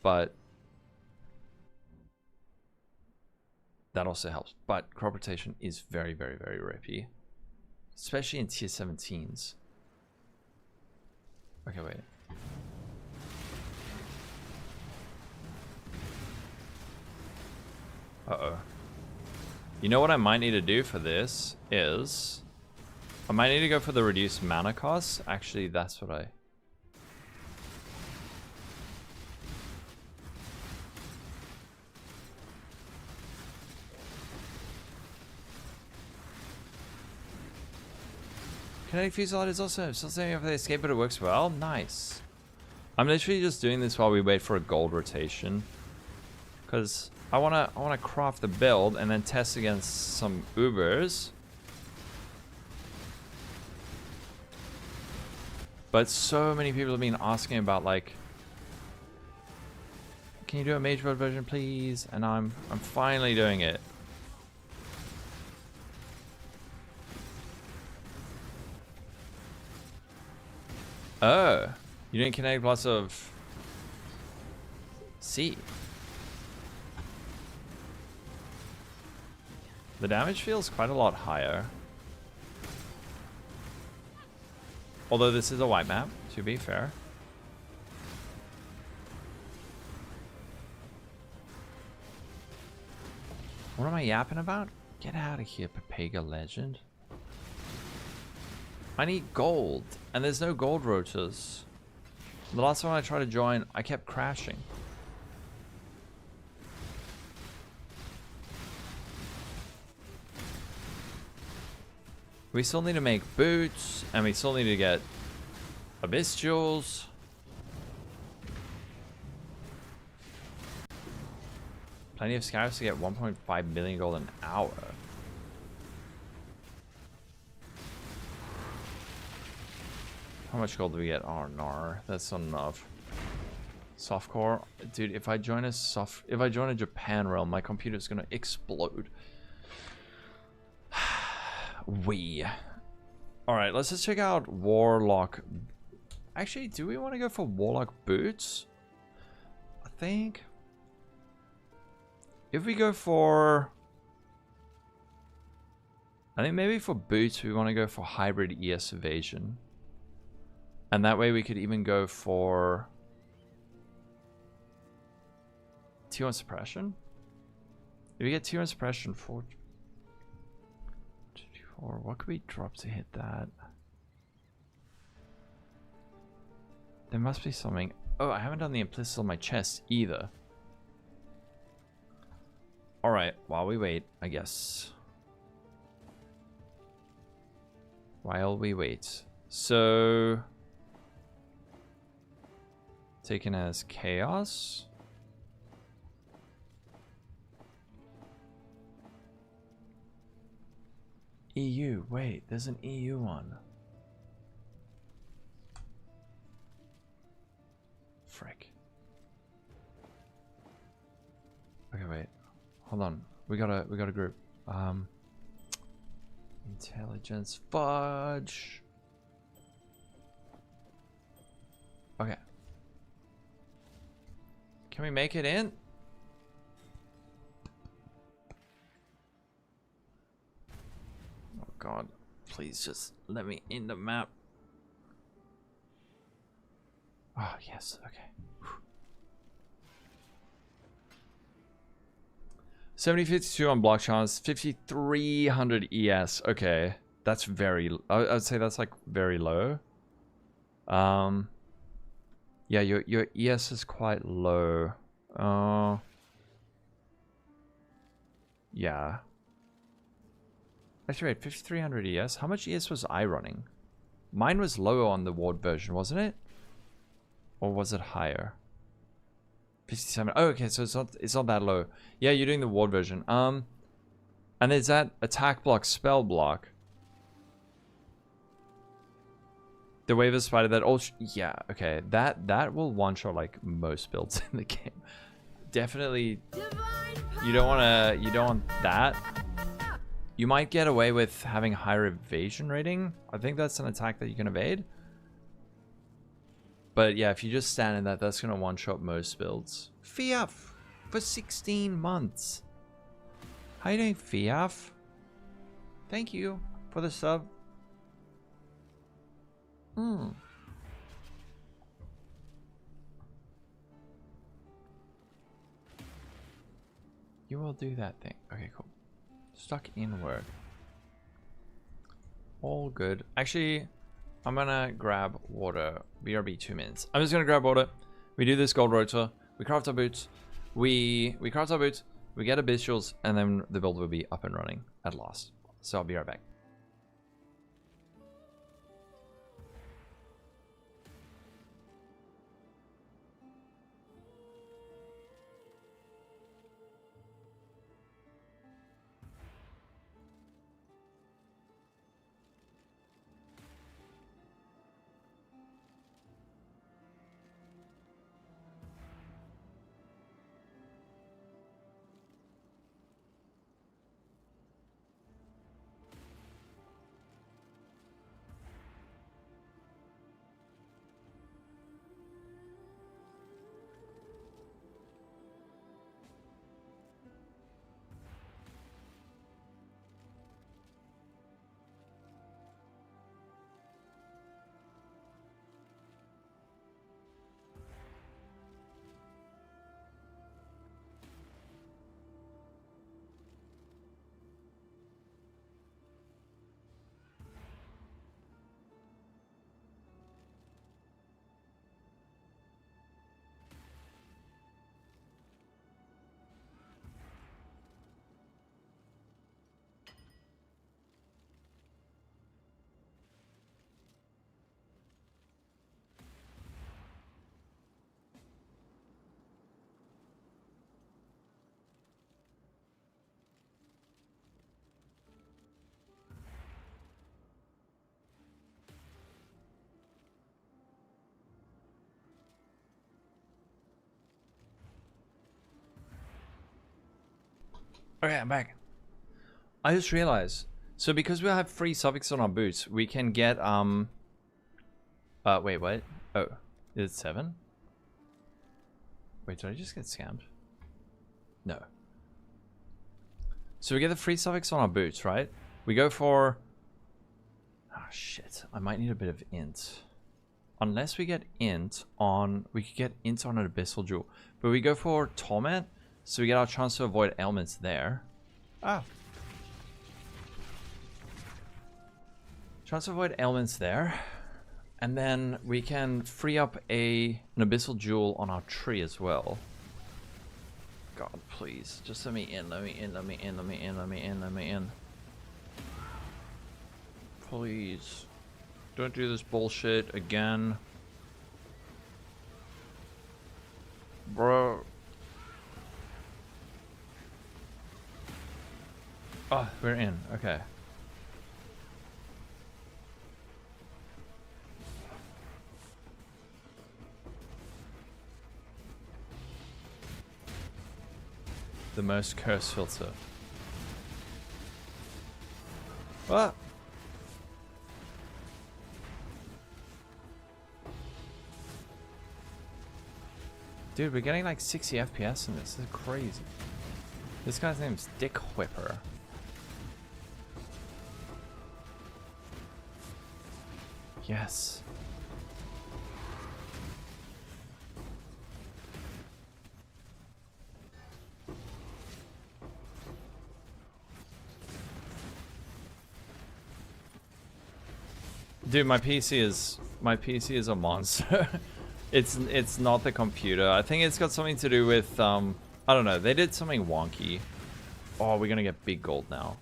but that also helps. But crop rotation is very rippy, especially in tier 17s. Okay, wait. Uh-oh. You know what I might need to do for this is I might need to go for the reduced mana cost. Actually, that's what I... Kinetic Fusillade is also still saying if they escape, but it works well. Nice. I'm literally just doing this while we wait for a gold rotation, because I wanna craft the build and then test against some Ubers. But so many people have been asking about, like, can you do a Mageblood version, please? And I'm finally doing it. Oh, you didn't connect lots of C. The damage feels quite a lot higher. Although this is a white map, to be fair. What am I yapping about? Get out of here, Papega Legend. I need gold, and there's no gold rotors. The last time I tried to join, I kept crashing. We still need to make boots, and we still need to get abyss jewels. Plenty of scouts to get 1.5 million gold an hour. How much gold do we get? Oh, no, that's not enough. Softcore, dude. If I join a Japan realm, my computer's gonna explode. All right, let's just check out Warlock Actually, do we want to go for Warlock boots? I think if we go for, I think maybe for boots we want to go for hybrid ES evasion, and that way we could even go for T1 suppression. If we get T1 suppression for 2d4, what could we drop to hit that? There must be something. Oh, I haven't done the implicit on my chest either. Alright, while we wait, I guess. While we wait. So, taken as chaos. EU, wait, there's an EU one. Frick. Okay, wait. Hold on. We got a group. Intelligence fudge. Okay. Can we make it in? Oh god. Please just let me in the map. Oh, yes. Okay. 7052 on block chance, 5300 ES. Okay, that's very. I'd say that's like very low. Yeah, your ES is quite low. Yeah. Actually, wait, 5300 ES. How much ES was I running? Mine was lower on the ward version, wasn't it? Or was it higher? 57. Oh, okay, so it's not that low. Yeah, you're doing the ward version. And there's that attack block, spell block. The wave of spider that also, yeah, okay. That will one shot like most builds in the game. Definitely you don't want that. You might get away with having higher evasion rating. I think that's an attack that you can evade. But yeah, if you just stand in that, that's going to one-shot most builds. Fiaf for 16 months. How you doing, Fiaf? Thank you for the sub. You will do that thing. Okay, cool. Stuck in work. All good. Actually, I'm gonna grab water. BRB 2 minutes. I'm just gonna grab water. We do this gold rotor. We craft our boots. We craft our boots. We get our visuals, and then the build will be up and running at last. So I'll be right back. Okay, I'm back. I just realized, so because we have free suffix on our boots, we can get wait, what? Oh, is it 7? Wait, did I just get scammed? No. So we get the free suffix on our boots, right? We go for... Oh shit, I might need a bit of int. Unless we get int on... We could get int on an abyssal jewel. But we go for torment, so we get our chance to avoid ailments there. Ah. Chance to avoid ailments there. And then we can free up an abyssal jewel on our tree as well. God, please. Just let me in, let me in, let me in, let me in, let me in, let me in. Please. Don't do this bullshit again. Bro. Oh, we're in. Okay. The most cursed filter. What? Dude, we're getting like 60 FPS in this. This is crazy. This guy's name's Dick Whipper. Yes. Dude, my PC is a monster. It's not the computer. I think it's got something to do with I don't know. They did something wonky. Oh, we're gonna get big gold now.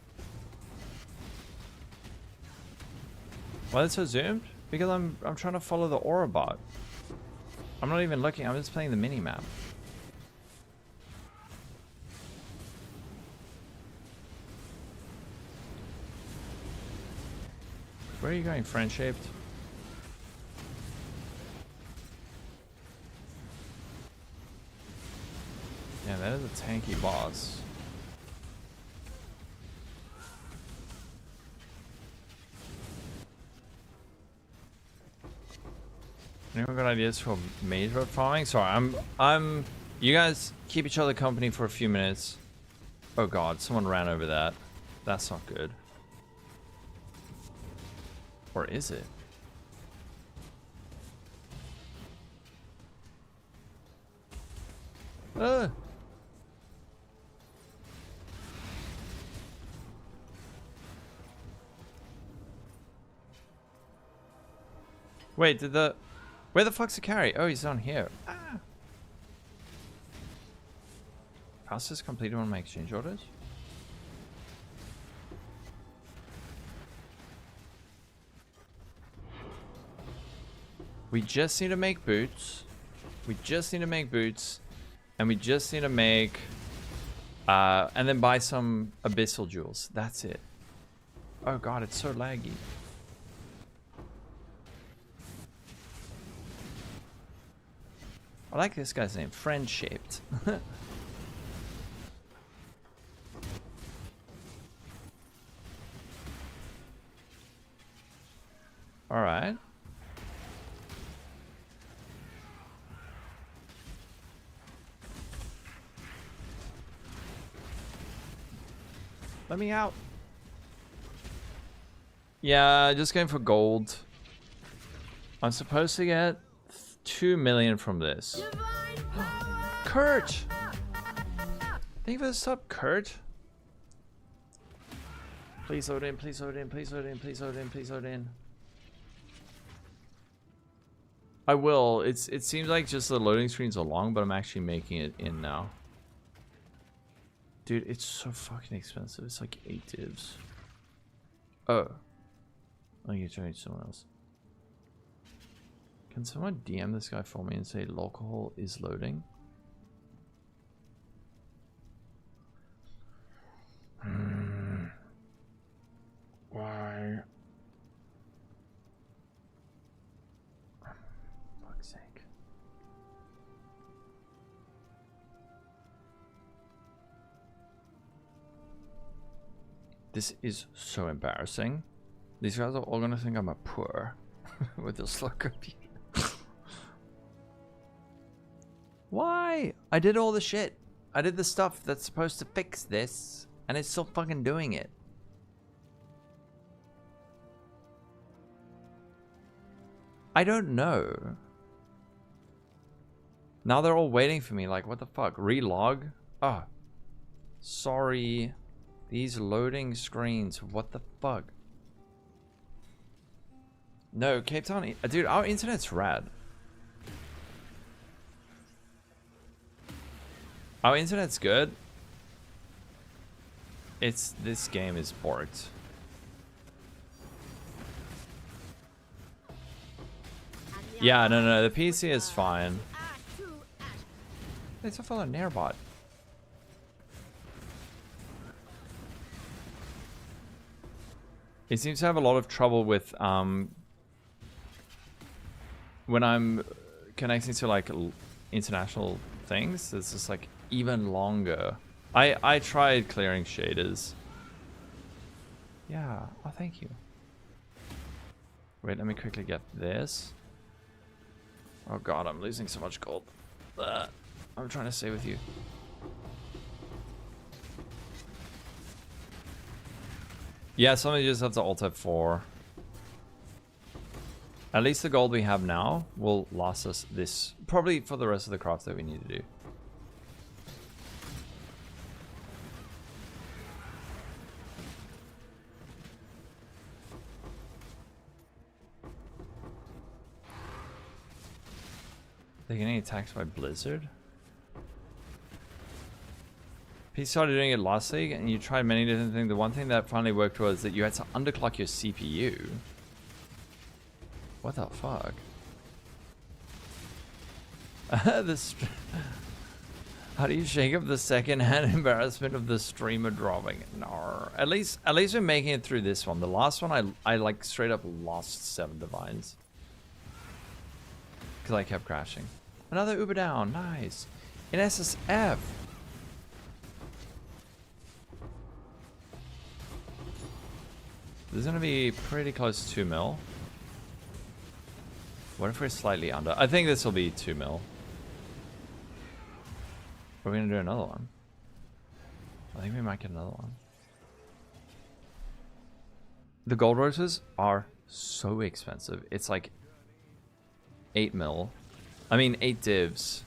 Why is it so zoomed? Because I'm trying to follow the aura bot. I'm not even looking. I'm just playing the mini map. Where are you going, friend-shaped? Yeah, that is a tanky boss. Anyone got ideas for mage road farming? Sorry, you guys keep each other company for a few minutes. Oh god, someone ran over that. That's not good. Or is it? Wait, where the fuck's the carry? Oh, he's down here. Ah. Passes completed one of my exchange orders? We just need to make boots. We just need to make boots. And we just need to make... and then buy some abyssal jewels. That's it. Oh god, it's so laggy. I like this guy's name. Friend-shaped. Alright. Let me out. Yeah, just going for gold. I'm supposed to get 2 million from this. Kurt! Thank you for the sub, Kurt. Please load in, please load in, please load in, please load in, please load in. I will. It seems like just the loading screens are long, but I'm actually making it in now. Dude, it's so fucking expensive. It's like 8 divs. Oh. I need to change someone else. Can someone DM this guy for me and say Lolcohol is loading? Why? Fuck's sake. This is so embarrassing. These guys are all gonna think I'm a poor with this slow computer. Why? I did all the shit. I did the stuff that's supposed to fix this, and it's still fucking doing it. I don't know. Now they're all waiting for me, like, what the fuck? Relog? Oh. Sorry. These loading screens, what the fuck? No, Cape Town, dude, our internet's rad. Our internet's good. This game is borked. Yeah, no, the PC is fine. It's a fellow Nairbot. It seems to have a lot of trouble with when I'm connecting to like international things. It's just like even longer. I tried clearing shaders. Yeah, oh thank you. Wait, let me quickly get this. Oh god, I'm losing so much gold. I'm trying to stay with you. Yeah, some of you just have to alt F4. At least the gold we have now will last us this, probably for the rest of the crafts that we need to do. They're getting attacked by Blizzard? He started doing it last week and you tried many different things. The one thing that finally worked was that you had to underclock your CPU. What the fuck? How do you shake up the second-hand embarrassment of the streamer dropping? No. At least we're making it through this one. The last one I like straight up lost 7 divines. Because I kept crashing. Another Uber down. Nice. In SSF. This is going to be pretty close to 2 mil. What if we're slightly under? I think this will be 2 mil. Are we going to do another one? I think we might get another one. The gold rotors are so expensive. It's like 8 mil. I mean 8 divs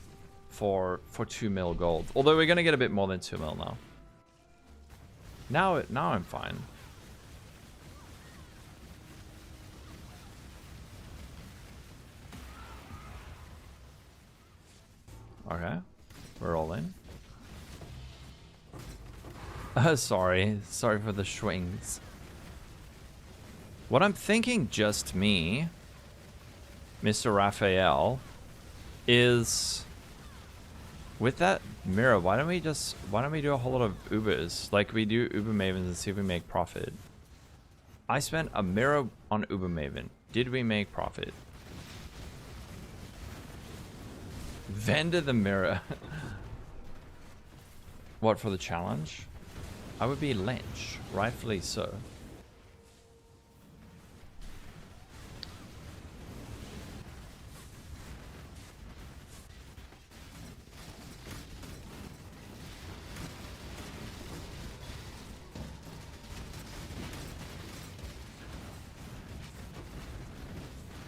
for 2 mil gold. Although we're going to get a bit more than 2 mil now. Now I'm fine. Okay, we're all in. Sorry for the swings. What I'm thinking, just me, Mr. Raphael, is with that mirror, why don't we do a whole lot of Ubers? Like we do Uber Mavens and see if we make profit. I spent a mirror on Uber Maven. Did we make profit? Vendor the mirror. What, for the challenge? I would be Lynch, rightfully so.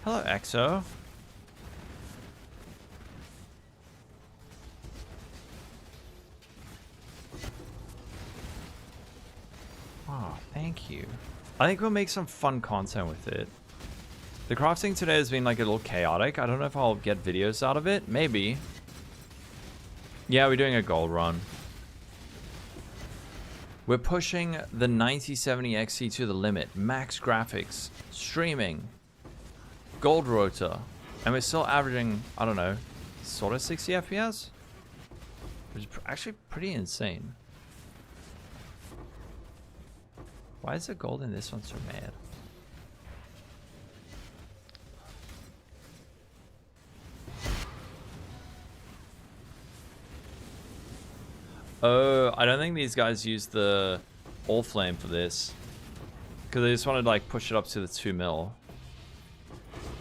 Hello, Exo. Oh, thank you. I think we'll make some fun content with it. The crafting today has been like a little chaotic. I don't know if I'll get videos out of it. Maybe. Yeah, we're doing a gold run. We're pushing the 9070 XT to the limit. Max graphics. Streaming. Gold rotor. And we're still averaging, I don't know, sort of 60 FPS? Which is actually pretty insane. Why is the gold in this one so mad? Oh, I don't think these guys use the all flame for this. Because they just wanted to like push it up to the 2 mil.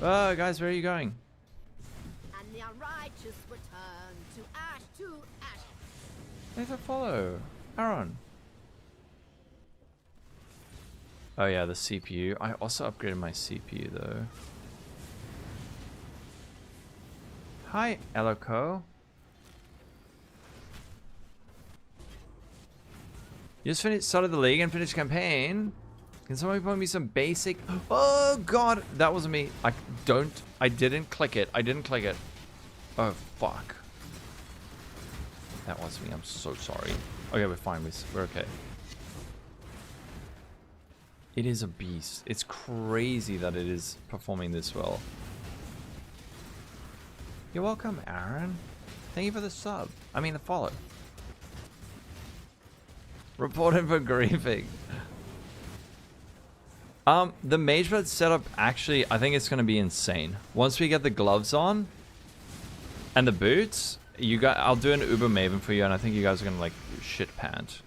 Oh, guys, where are you going? And the unrighteous return to to ash. Thanks for follow. Aaron. Oh yeah, the CPU. I also upgraded my CPU though. Hi, Eloco. You just started the league and finished campaign. Can somebody put me some basic? Oh god, that wasn't me. I didn't click it. I didn't click it. Oh fuck. That was me. I'm so sorry. Okay, we're fine. We're okay. It is a beast. It's crazy that it is performing this well. You're welcome, Aaron. Thank you for the sub. I mean, the follow. Reported for griefing. The Mageblood setup actually, I think it's going to be insane. Once we get the gloves on and the boots, I'll do an Uber Maven for you, and I think you guys are going to like shit pant.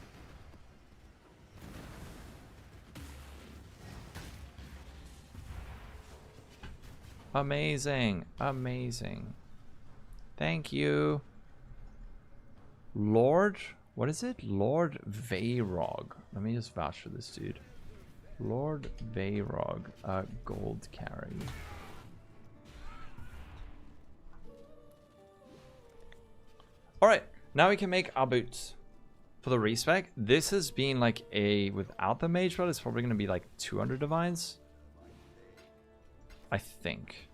Amazing, amazing. Thank you. Lord, what is it? Lord Vayrog. Let me just vouch for this dude. Lord Vayrog, gold carry. Alright, now we can make our boots. For the respec, this has been like without the Mageblood, it's probably going to be like 200 divines. I think.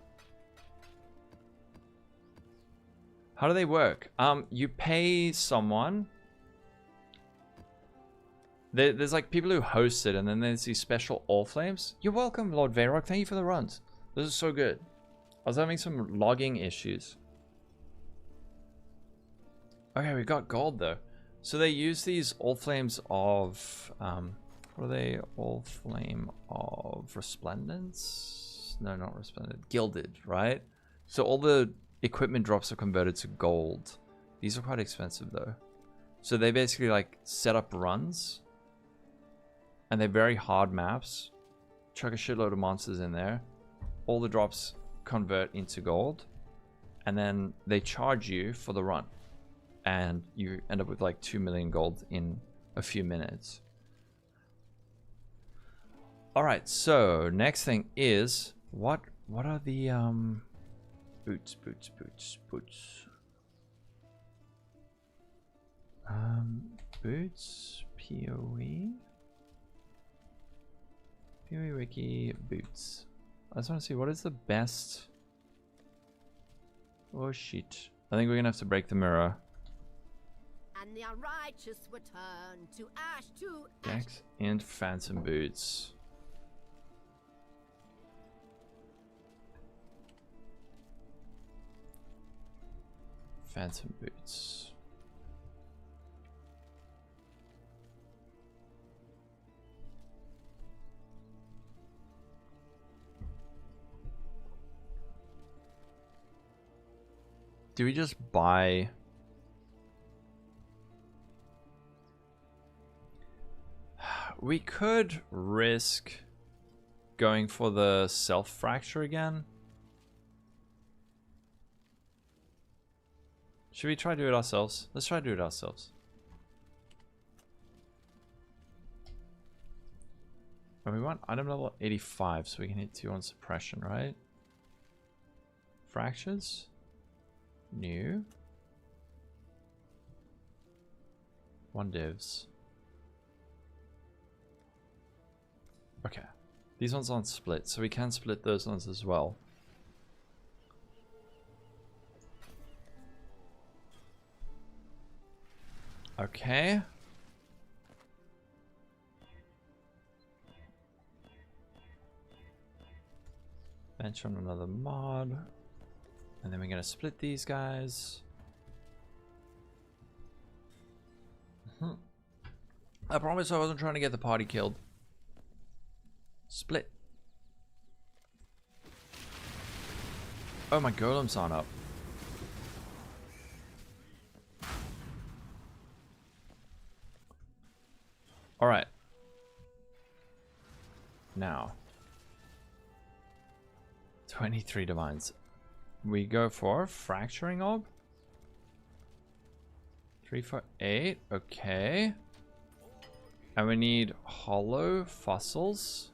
How do they work? You pay someone. There's like people who host it, and then there's these special all flames. You're welcome, Lord Vayrog. Thank you for the runs. This is so good. I was having some logging issues. Okay, we got gold though. So they use these all flames of what are they? All flame of resplendence? No, not resplendent. Gilded, right? So all the equipment drops are converted to gold. These are quite expensive though. So they basically like set up runs, and they're very hard maps. Chuck a shitload of monsters in there. All the drops convert into gold, and then they charge you for the run, and you end up with like 2 million gold in a few minutes. All right, so next thing is what are the boots. Boots, PoE Wiki, boots. I just want to see what is the best. Oh shit. I think we're gonna have to break the mirror. And the unrighteous were turned to ash to Dex and phantom boots. Phantom boots. Do we just buy? We could risk going for the self fracture again. Should we try to do it ourselves? Let's try to do it ourselves. And we want item level 85, so we can hit 2 on suppression, right? Fractures? New. 1 divs. Okay. These ones aren't split, so we can split those ones as well. Okay. Bench on another mod. And then we're going to split these guys. I promise I wasn't trying to get the party killed. Split. Oh, my golems aren't up. Alright. Now. 23 divines. We go for fracturing orb. 3, 4, 8. Okay. And we need hollow fossils.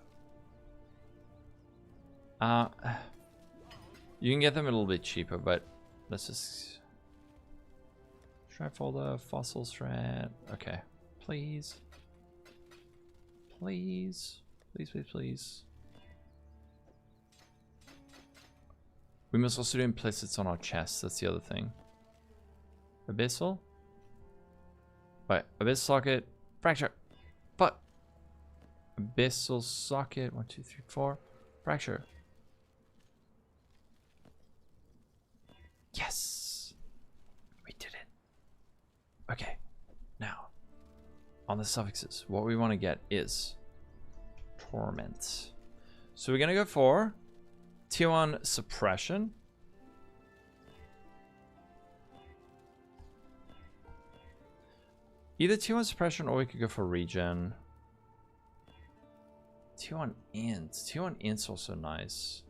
You can get them a little bit cheaper, but let's just shred folder, fossil shred. Okay, please, please, please, please, please. We must also do implicits on our chests. That's the other thing. Abyssal. Wait, abyssal socket, fracture. Fuck. Abyssal socket. 1, 2, 3, 4. Fracture. Yes! We did it. Okay. Now, on the suffixes, what we want to get is torment. So we're going to go for tier 1 suppression. Either tier 1 suppression or we could go for regen. Tier 1 int. Tier 1 int's also nice.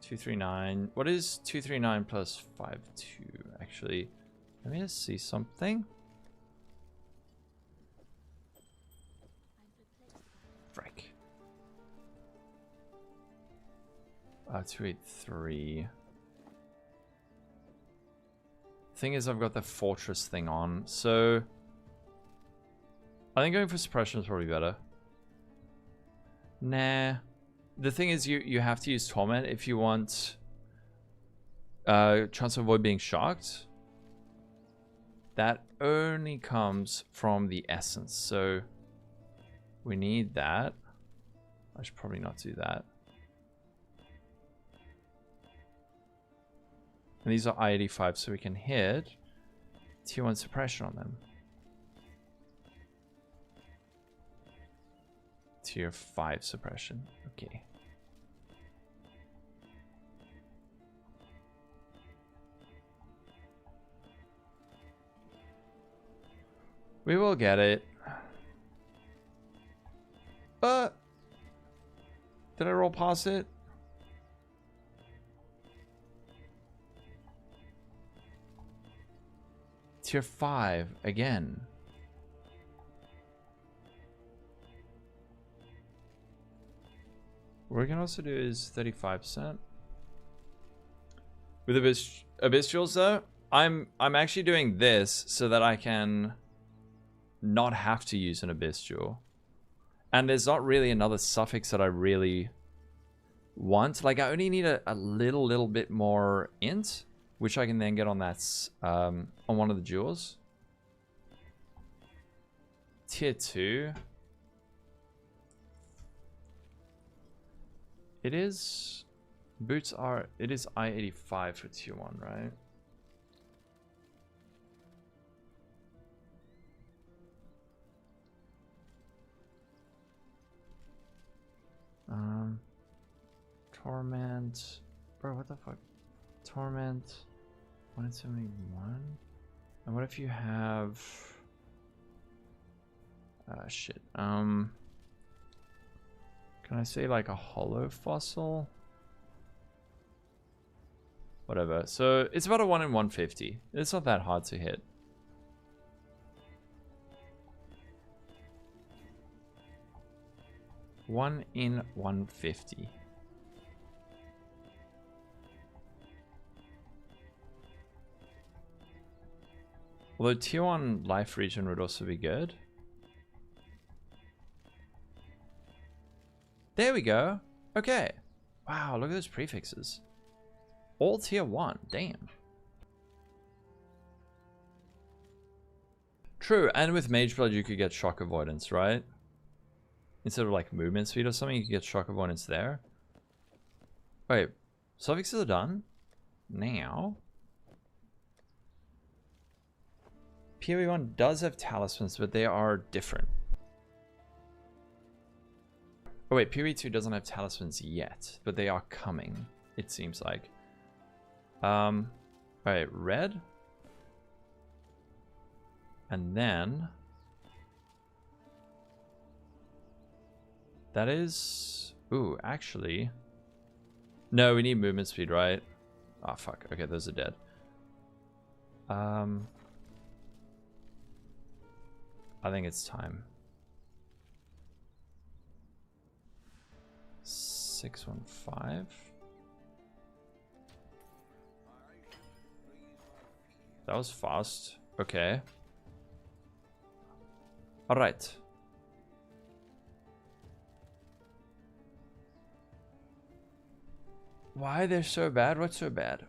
239. What is 239 plus 52? Actually, let me just see something. Frick. 283. Thing is, I've got the fortress thing on, so I think going for suppression is probably better. Nah. The thing is, you have to use torment if you want chance to avoid being shocked. That only comes from the essence, so we need that. I should probably not do that. And these are I-85, so we can hit tier 1 suppression on them. Tier 5 suppression. Okay. We will get it. But did I roll past it? Tier 5 again. What we can also do is 35%. With Abyssals though, I'm actually doing this so that I can not have to use an Abyssal. And there's not really another suffix that I really want. Like, I only need a little bit more int, which I can then get on that on one of the jewels. Tier 2. It is boots are it is I-85 for tier 1, right? Torment, bro, what the fuck? Torment 171. And what if you have shit. Can I say like a hollow fossil? Whatever. So it's about a 1 in 150. It's not that hard to hit. One in 150. Although tier 1 life regen would also be good. There we go. Okay. Wow, look at those prefixes. All tier 1. Damn. True, and with Mageblood you could get shock avoidance, right? Instead of like movement speed or something, you can get shock avoidance there. Wait, suffixes are done? Now. PoE 1 does have talismans, but they are different. Oh wait, PoE 2 doesn't have talismans yet, but they are coming, it seems like. Alright, red. And then that is, ooh, actually, no, we need movement speed, right? Oh, fuck. Okay, those are dead. I think it's time. 615. That was fast. Okay. All right. Why they're so bad? What's so bad?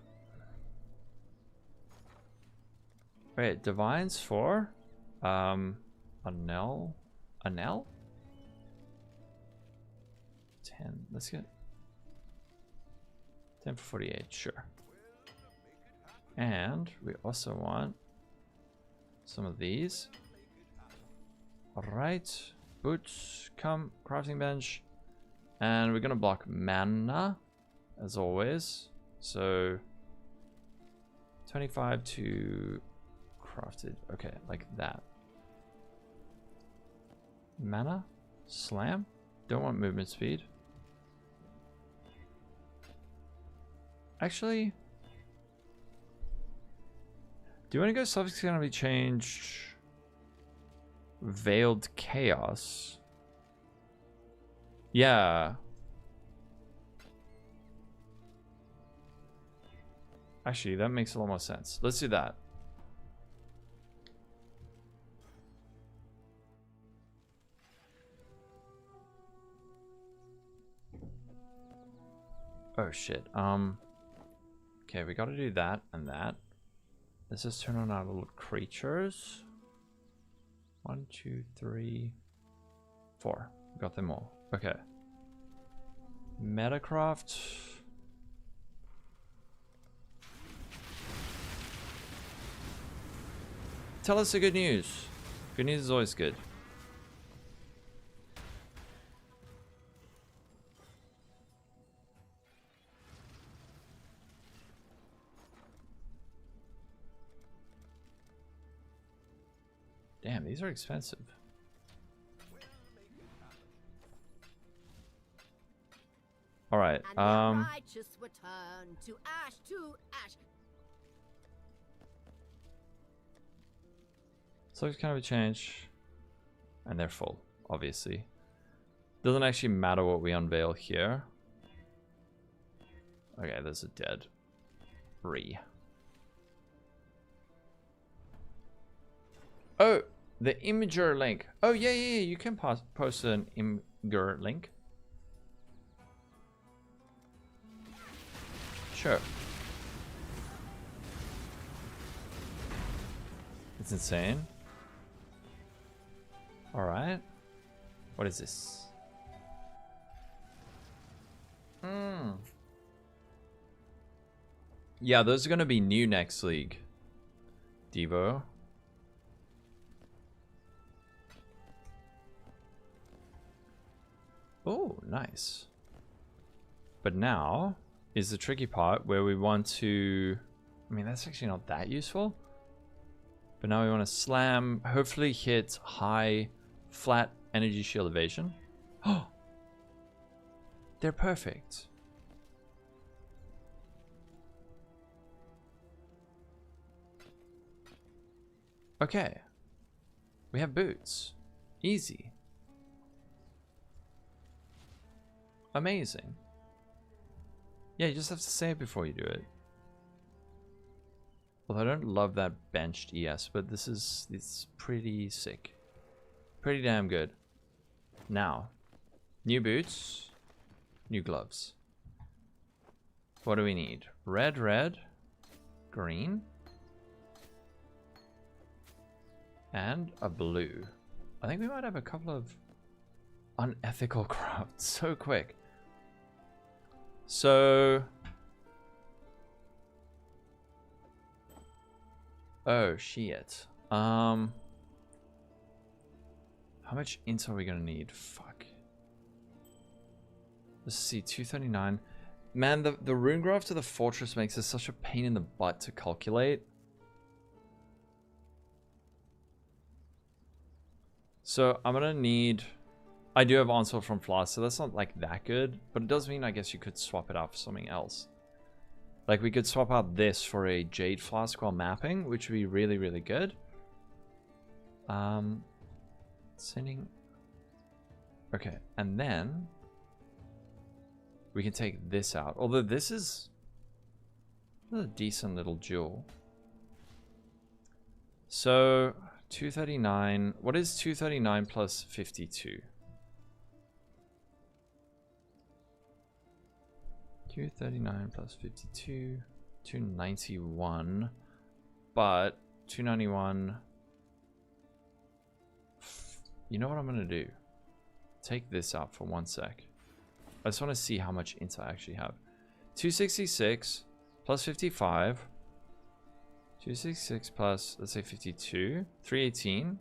Wait, divines for Anel? 10. Let's get 10 for 48, sure. And we also want some of these. Alright. Boots, come, crafting bench. And we're gonna block mana, as always. So 25 to crafted. Okay, like that. Mana, slam. Don't want movement speed. Actually, do you want to go subject's gonna be changed? Veiled chaos. Yeah. Actually, that makes a lot more sense. Let's do that. Oh shit. Okay, we gotta do that and that. Let's just turn on our little creatures. 1, 2, 3, 4. Got them all. Okay. Metacraft. Tell us the good news. Good news is always good. Damn, these are expensive. All right. Righteous return to ash to ash. So it's kind of a change, and they're full, obviously. Doesn't actually matter what we unveil here. Okay, there's a dead. Oh, the Imager link. Oh yeah, you can post an Imager link. Sure. It's insane. All right. What is this? Yeah, those are gonna be new next league. Devo. Oh, nice. But now is the tricky part where we want to... I mean, that's actually not that useful. But now we want to slam, hopefully hit high, flat energy shield evasion. Oh! They're perfect. Okay. We have boots. Easy. Amazing. Yeah, you just have to say it before you do it. Well, I don't love that benched ES, but it's pretty sick. Pretty damn good. Now, new boots, new gloves. What do we need? Red, green, and a blue. I think we might have a couple of unethical crafts so quick. So, oh shit. How much intel are we gonna need? Fuck. Let's see, 239. Man, the rune graph to the fortress makes it such a pain in the butt to calculate. So I'm gonna need... I do have Onslaught from Flask, so that's not like that good, but it does mean I guess you could swap it out for something else. Like, we could swap out this for a Jade Flask while mapping, which would be really, really good. Sending... Okay, and then... we can take this out. Although this is a decent little jewel. So, 239... What is 239 plus 52? 239 plus 52, 291, but 291, you know what I'm gonna do? Take this out for 1 sec. I just want to see how much int I actually have. 266 plus 55, 266 plus, let's say 52, 318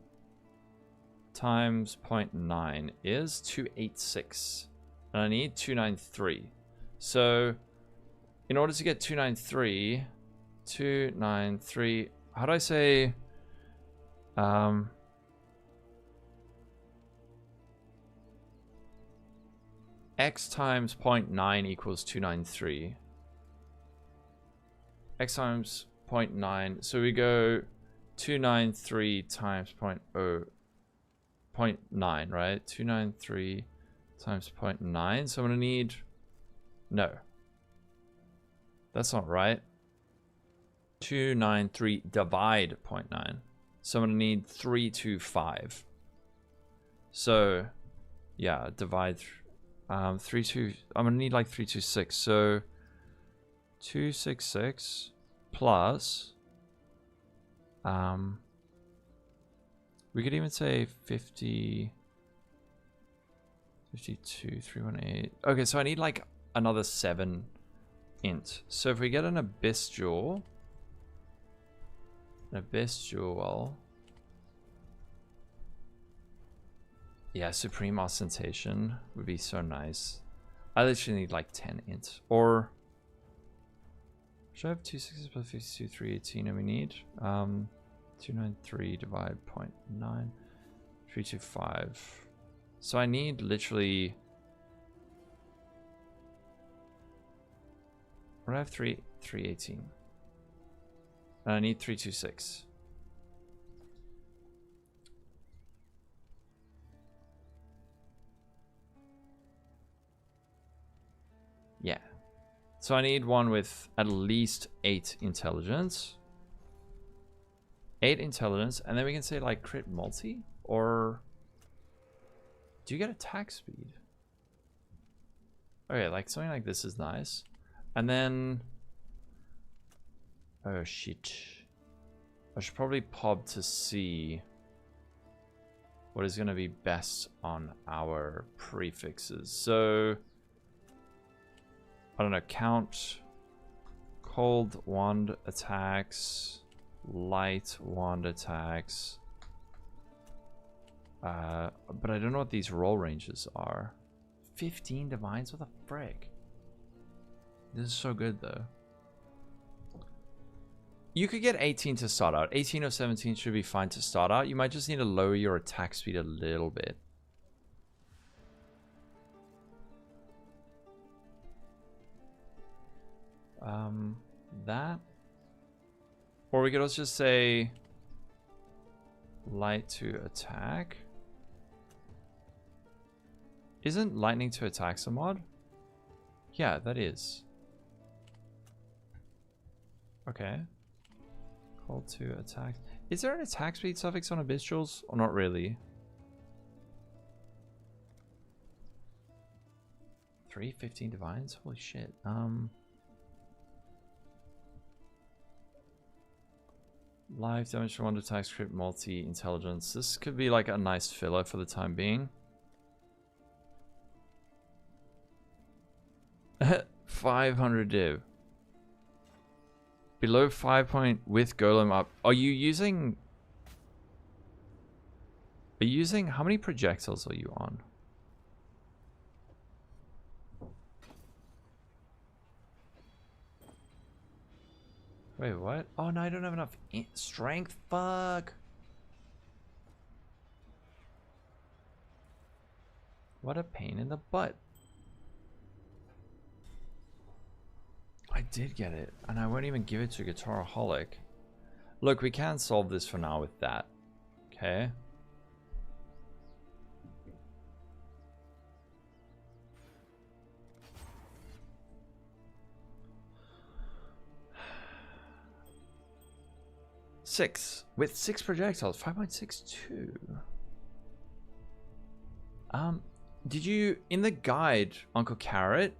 times 0.9 is 286, and I need 293. So, in order to get 293, how do I say, x times 0.9 equals 293. X times 0.9, so we go 293 times 0.9, right? 293 times 0.9, so I'm gonna need... No. That's not right. 293 divide 0.9. So I'm going to need 325. So, yeah, divide 3, 2. I'm going to need like 326. So, 266 plus... we could even say 50... 52, 318. Okay, so I need like another 7 int. So if we get an abyss jewel, yeah, supreme ostentation would be so nice. I literally need like 10 int. Or should I have 260 plus 52, 318, and we need 293 divide 0.9, 325. So I need literally... I have 318. And I need 326. Yeah. So I need one with at least 8 intelligence. 8 intelligence, and then we can say like crit multi, or do you get attack speed? Okay, like something like this is nice. And then, oh shit, I should probably pop to see what is going to be best on our prefixes. So, I don't know, count cold wand attacks, light wand attacks, but I don't know what these roll ranges are. 15 divines? What the frick? This is so good though. You could get 18 to start out. 18 or 17 should be fine to start out. You might just need to lower your attack speed a little bit. That. Or we could also just say light to attack. Isn't lightning to attack a mod? Yeah, that is. Okay. Call to attack. Is there an attack speed suffix on abyss jewels? Or not really? 315 divines? Holy shit. Live damage from one attack, crit multi intelligence. This could be like a nice filler for the time being. 500 div. Below 5 point with golem up. Are you using... How many projectiles are you on? Wait, what? Oh no, I don't have enough strength. Fuck. What a pain in the butt. I did get it, and I won't even give it to Guitaraholic. Look, we can solve this for now with that. Okay. Six with 6 projectiles, 5.62. Did you in the guide, Uncle Carrot?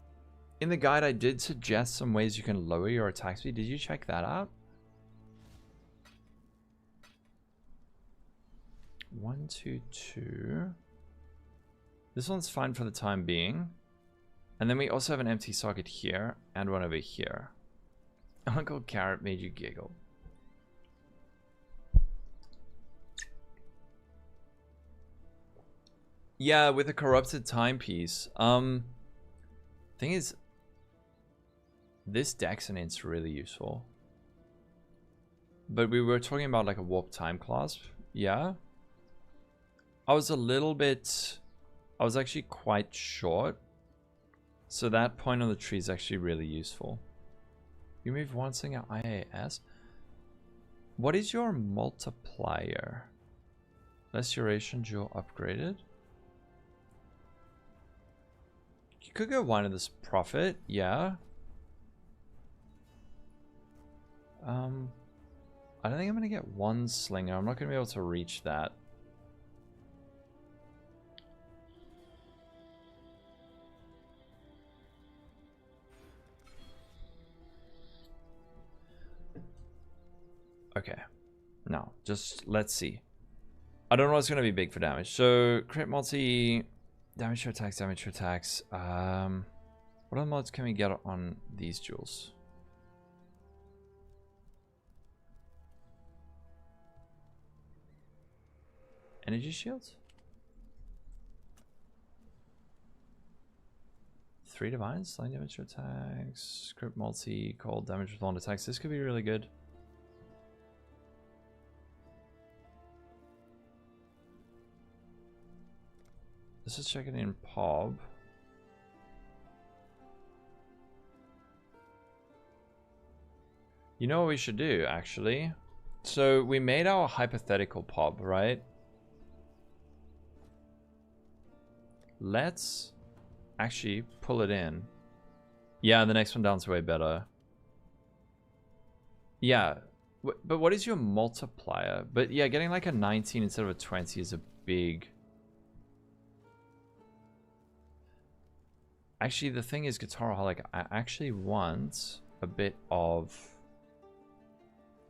In the guide, I did suggest some ways you can lower your attack speed. Did you check that out? 1, 2, 2. This one's fine for the time being. And then we also have an empty socket here and one over here. Uncle Carrot made you giggle. Yeah, with a corrupted timepiece. Thing is, this Dexonant's really useful. But we were talking about like a warp time clasp. Yeah. I was a little bit... I was actually quite short. So that point on the tree is actually really useful. You move one single IAS. What is your multiplier? Less duration, dual upgraded. You could go one of this profit, yeah. I don't think I'm gonna get one slinger. I'm not gonna be able to reach that. Okay, now just let's see. I don't know what's gonna be big for damage. So crit multi, damage to attacks, damage to attacks. What other mods can we get on these jewels? Energy shields? 3 divines, slight damage to attacks, crit multi, cold damage with long attacks. This could be really good. Let's just check it in PoB. You know what we should do, actually? So we made our hypothetical PoB, right? Let's actually pull it in. Yeah, the next one down's way better. Yeah, but what is your multiplier? But yeah, getting like a 19 instead of a 20 is a big... Actually, the thing is, Guitaraholic, I actually want a bit of...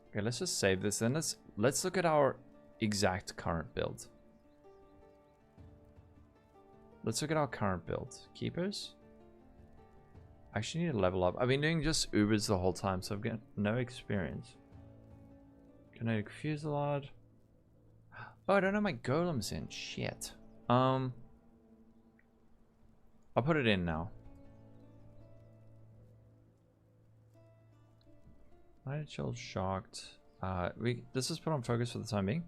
Okay, let's just save this, and let's look at our exact current build. Let's look at our current build. Keepers? I actually need to level up. I've been doing just Ubers the whole time, so I've got no experience. Kinetic Fusillade. Oh, I don't know my golems in. Shit. I'll put it in now. Light chill, shocked. This is put on focus for the time being.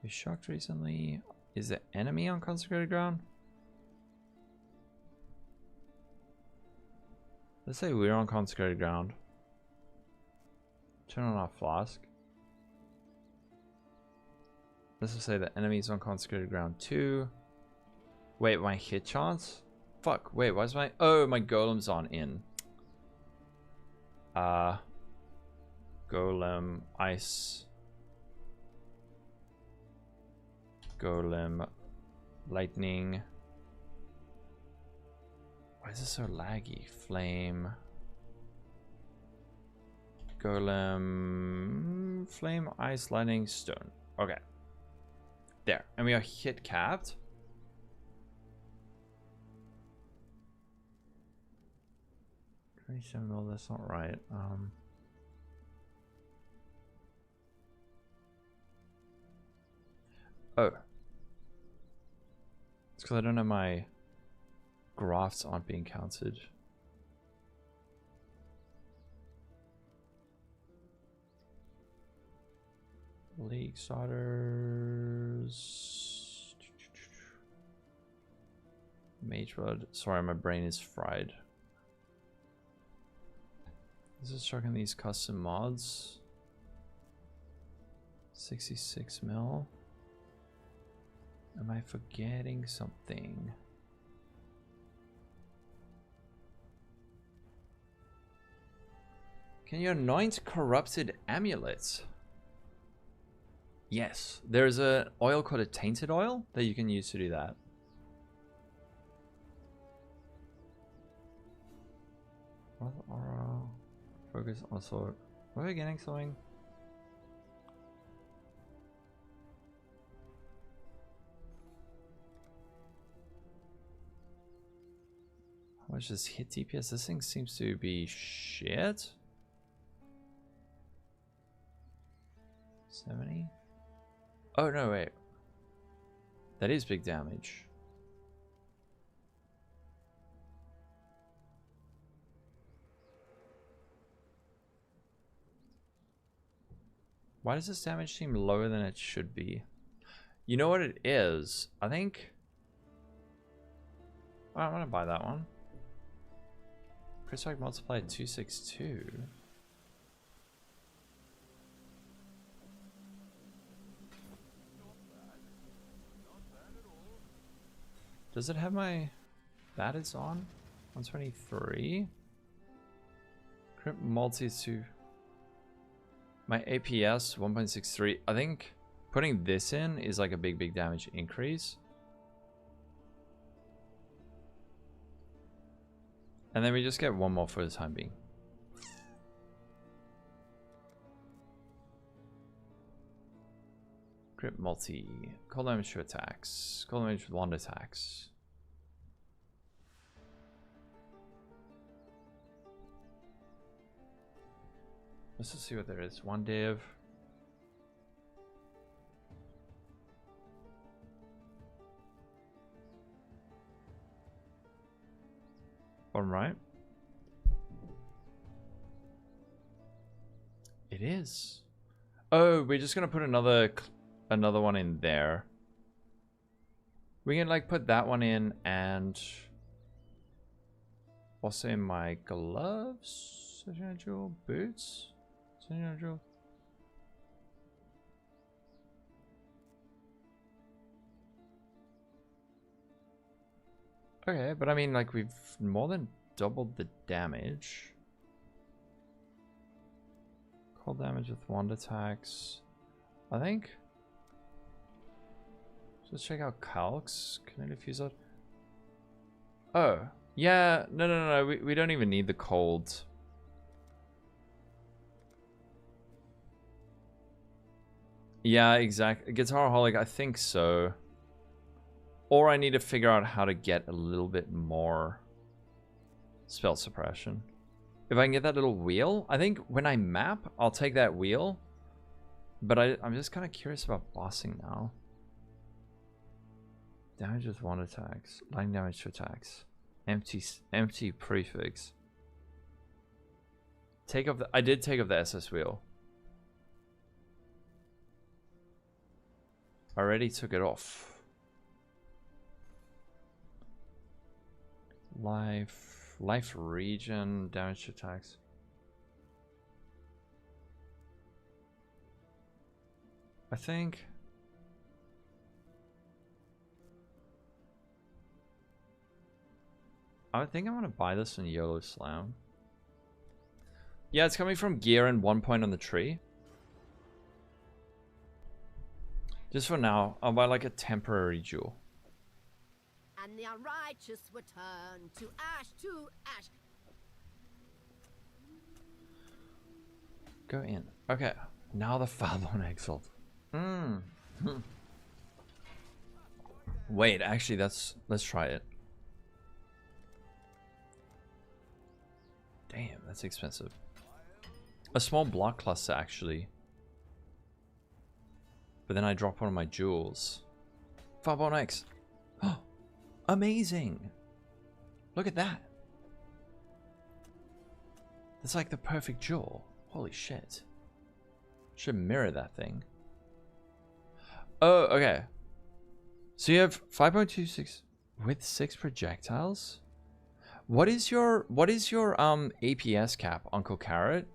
We shocked recently. Is the enemy on consecrated ground? Let's say we're on consecrated ground. Turn on our flask. Let's just say the enemy's on consecrated ground too. Wait, my hit chance? Fuck, wait, why's my... Oh, my golem's on in. Golem, ice. Golem, lightning. Why is this so laggy? Flame. Golem, flame, ice, lightning, stone. Okay. There, and we are hit capped. No, that's not right. Oh. It's because I don't know my graphs aren't being counted. League starters. Mageblood. Sorry, my brain is fried. This is checking these custom mods. 66 mil. Am I forgetting something? Can you anoint corrupted amulets? Yes, there's an oil called a tainted oil that you can use to do that. Focus on sword. Are we getting something? How much does hit DPS? This thing seems to be shit. 70? Oh no, wait. That is big damage. Why does this damage seem lower than it should be? You know what it is? I think... Well, I'm gonna buy that one. Crit strike multiplied 262. Does it have my... That is on? 123? Crit multi to... My APS 1.63. I think putting this in is like a big damage increase. And then we just get one more for the time being. Crit multi. Cold damage to attacks. Cold damage with wand attacks. Let's just see what there is. One div. Bottom right. It is. Oh, we're just gonna put another one in there. We can like put that one in and also in my gloves, boots. Okay, but I mean, like, we've more than doubled the damage. Cold damage with wand attacks. I think. Let's check out calcs. Kinetic Fusillade. Oh, yeah. No. We don't even need the cold. Yeah, exactly. Guitaraholic, I think so. Or I need to figure out how to get a little bit more spell suppression. If I can get that little wheel, I think when I map, I'll take that wheel. But I'm just kind of curious about bossing now. Damage with wand attacks. Lightning damage to attacks. Empty prefix. Take off the... I did take off the SS wheel. I already took it off. Life region, damage to attacks. I think I'm gonna buy this in YOLO Slam. Yeah, it's coming from gear and 1 point on the tree. Just for now, I'll buy like a temporary jewel. And the unrighteous were turned to ash. Go in. Okay, now the Falbon Exalt. Wait, actually, let's try it. Damn, that's expensive. A small block cluster, actually. But then I drop one of my jewels. Falbon X. Oh, amazing. Look at that. That's like the perfect jewel. Holy shit. Should mirror that thing. Oh, okay. So you have 5.26 with 6 projectiles. What is your APS cap, Uncle Carrot?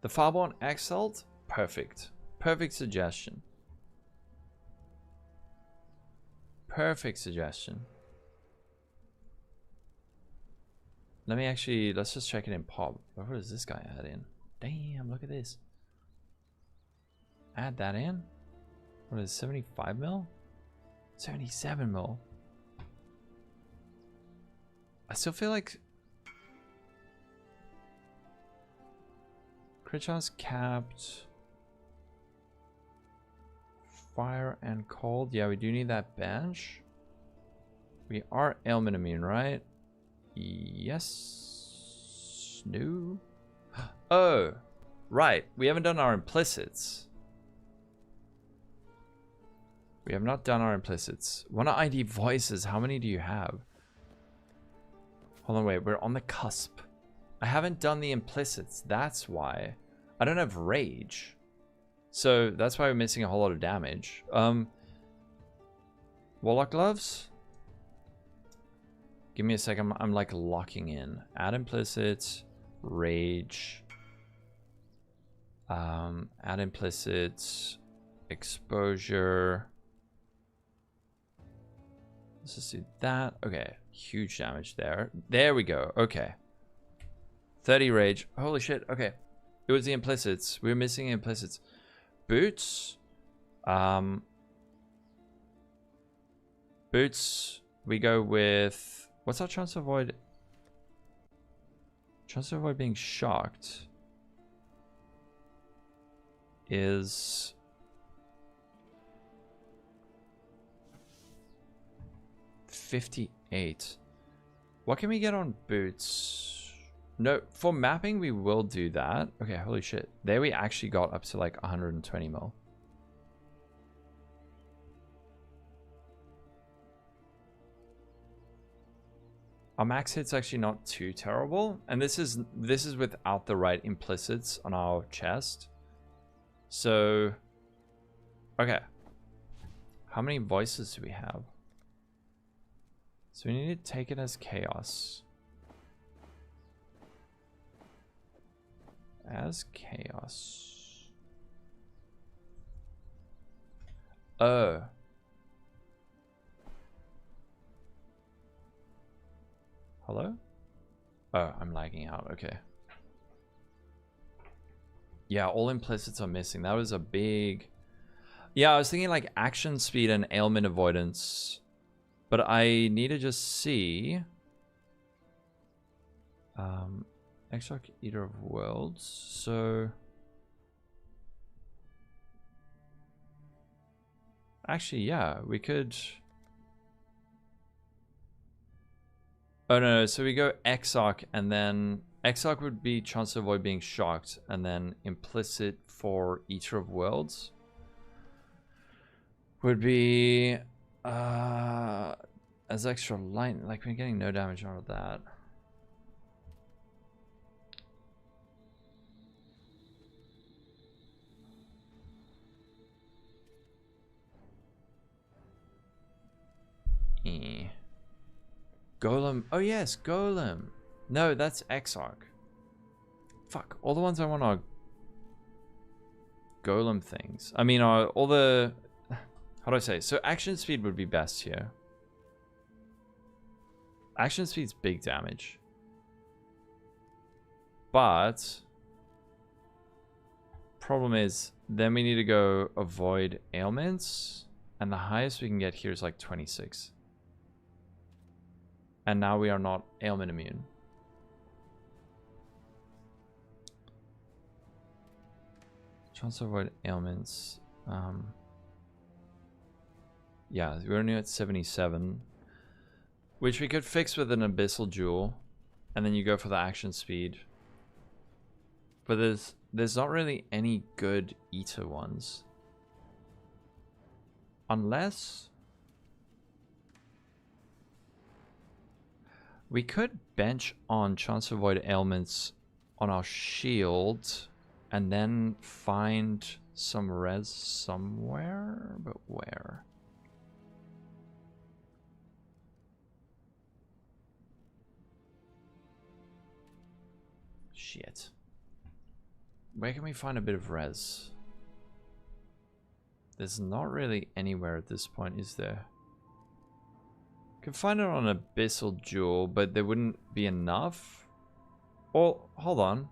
The Fireborn Exalt? Perfect. Perfect suggestion. Perfect suggestion. Let's just check it in pop. What does this guy add in? Damn, look at this. Add that in? What is it, 75 mil? 77 mil. I still feel like crit chance capped. Fire and cold. Yeah, we do need that bench. We are ailment immune, right? Yes. No. Oh, right. We haven't done our implicits. We have not done our implicits. Wanna ID voices? How many do you have? Hold on, wait. We're on the cusp. I haven't done the implicits. That's why. I don't have rage. So that's why we're missing a whole lot of damage. Warlock gloves? Give me a second. I'm like locking in. Add implicits. Rage. Add implicits. Exposure. Let's just do that. Okay. Huge damage there. There we go. Okay. 30 rage. Holy shit. Okay. It was the implicits. We were missing implicits. Boots. Boots. We go with... What's our chance to avoid? Chance to avoid being shocked is... $58. What can we get on boots? No, for mapping we will do that. Okay, holy shit. There we actually got up to like 120 mil. Our max hit's actually not too terrible, and this is without the right implicits on our chest. So, okay. How many voices do we have? So we need to take it as chaos. As chaos. Oh. Hello? Oh, I'm lagging out. Okay. Yeah, all implicits are missing. That was a big... Yeah, I was thinking like action speed and ailment avoidance. But I need to just see... Exarch Eater of Worlds. So... Actually, yeah, we could... Oh no, so we go Exarch and then... Exarch would be chance to avoid being shocked, and then implicit for Eater of Worlds would be... as extra light, like we're getting no damage out of that. Golem. Oh yes, Golem. No, that's Exarch. Fuck. All the ones I want are Golem things. I mean, are all the... How do I say? So action speed would be best here. Action speed's big damage. But... Problem is, then we need to go avoid ailments. And the highest we can get here is like 26. And now we are not ailment immune. Chance to avoid ailments. Yeah, we're only at 77. Which we could fix with an Abyssal Jewel. And then you go for the action speed. But there's not really any good Eater ones. Unless... We could bench on chance to avoid ailments on our shield. And then find some res somewhere. But where? Shit. Where can we find a bit of res? There's not really anywhere at this point, is there? Can find it on Abyssal Jewel, but there wouldn't be enough. Or, hold on.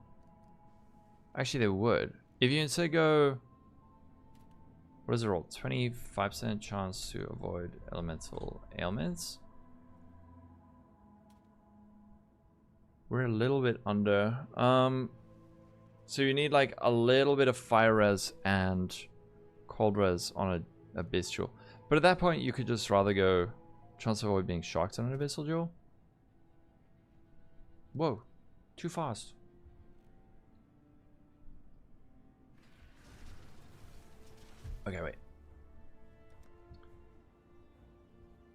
Actually, there would. If you instead go... What is the roll? 25% chance to avoid elemental ailments. We're a little bit under. So you need like a little bit of fire res and cold res on a Abyss Jewel. But at that point, you could just rather go chance to avoid being shocked on an Abyssal Jewel. Whoa, too fast. Okay, wait.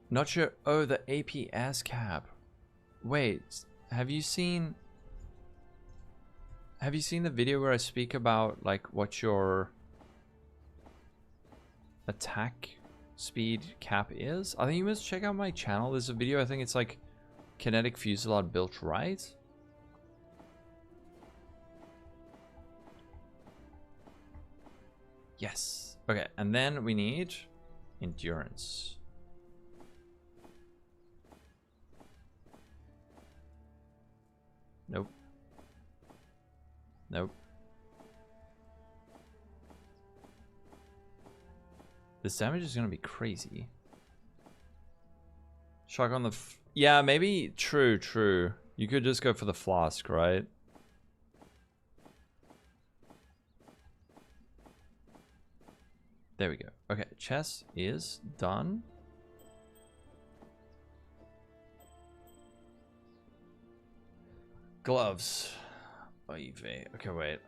Not sure. Oh, the APS cap. Wait, have you seen the video where I speak about like what your attack speed cap is? I think you must check out my channel. There's a video, I think it's like Kinetic Fusillade built right. Yes. Okay, and then we need endurance. Nope. Nope. This damage is gonna be crazy. Shock on the yeah, maybe true. You could just go for the flask, right? There we go. Okay, chest is done. Gloves. Okay, wait.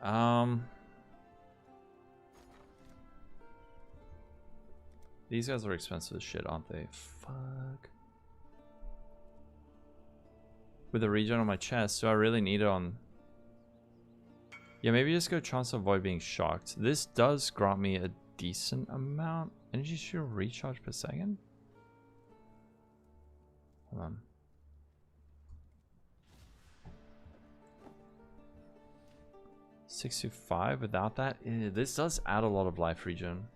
These guys are expensive as shit, aren't they? Fuck. With a regen on my chest, do I really need it on... Yeah, maybe just go chance to avoid being shocked. This does grant me a decent amount. Energy shield recharge per second? Hold on. $625 without that? This does add a lot of life regen.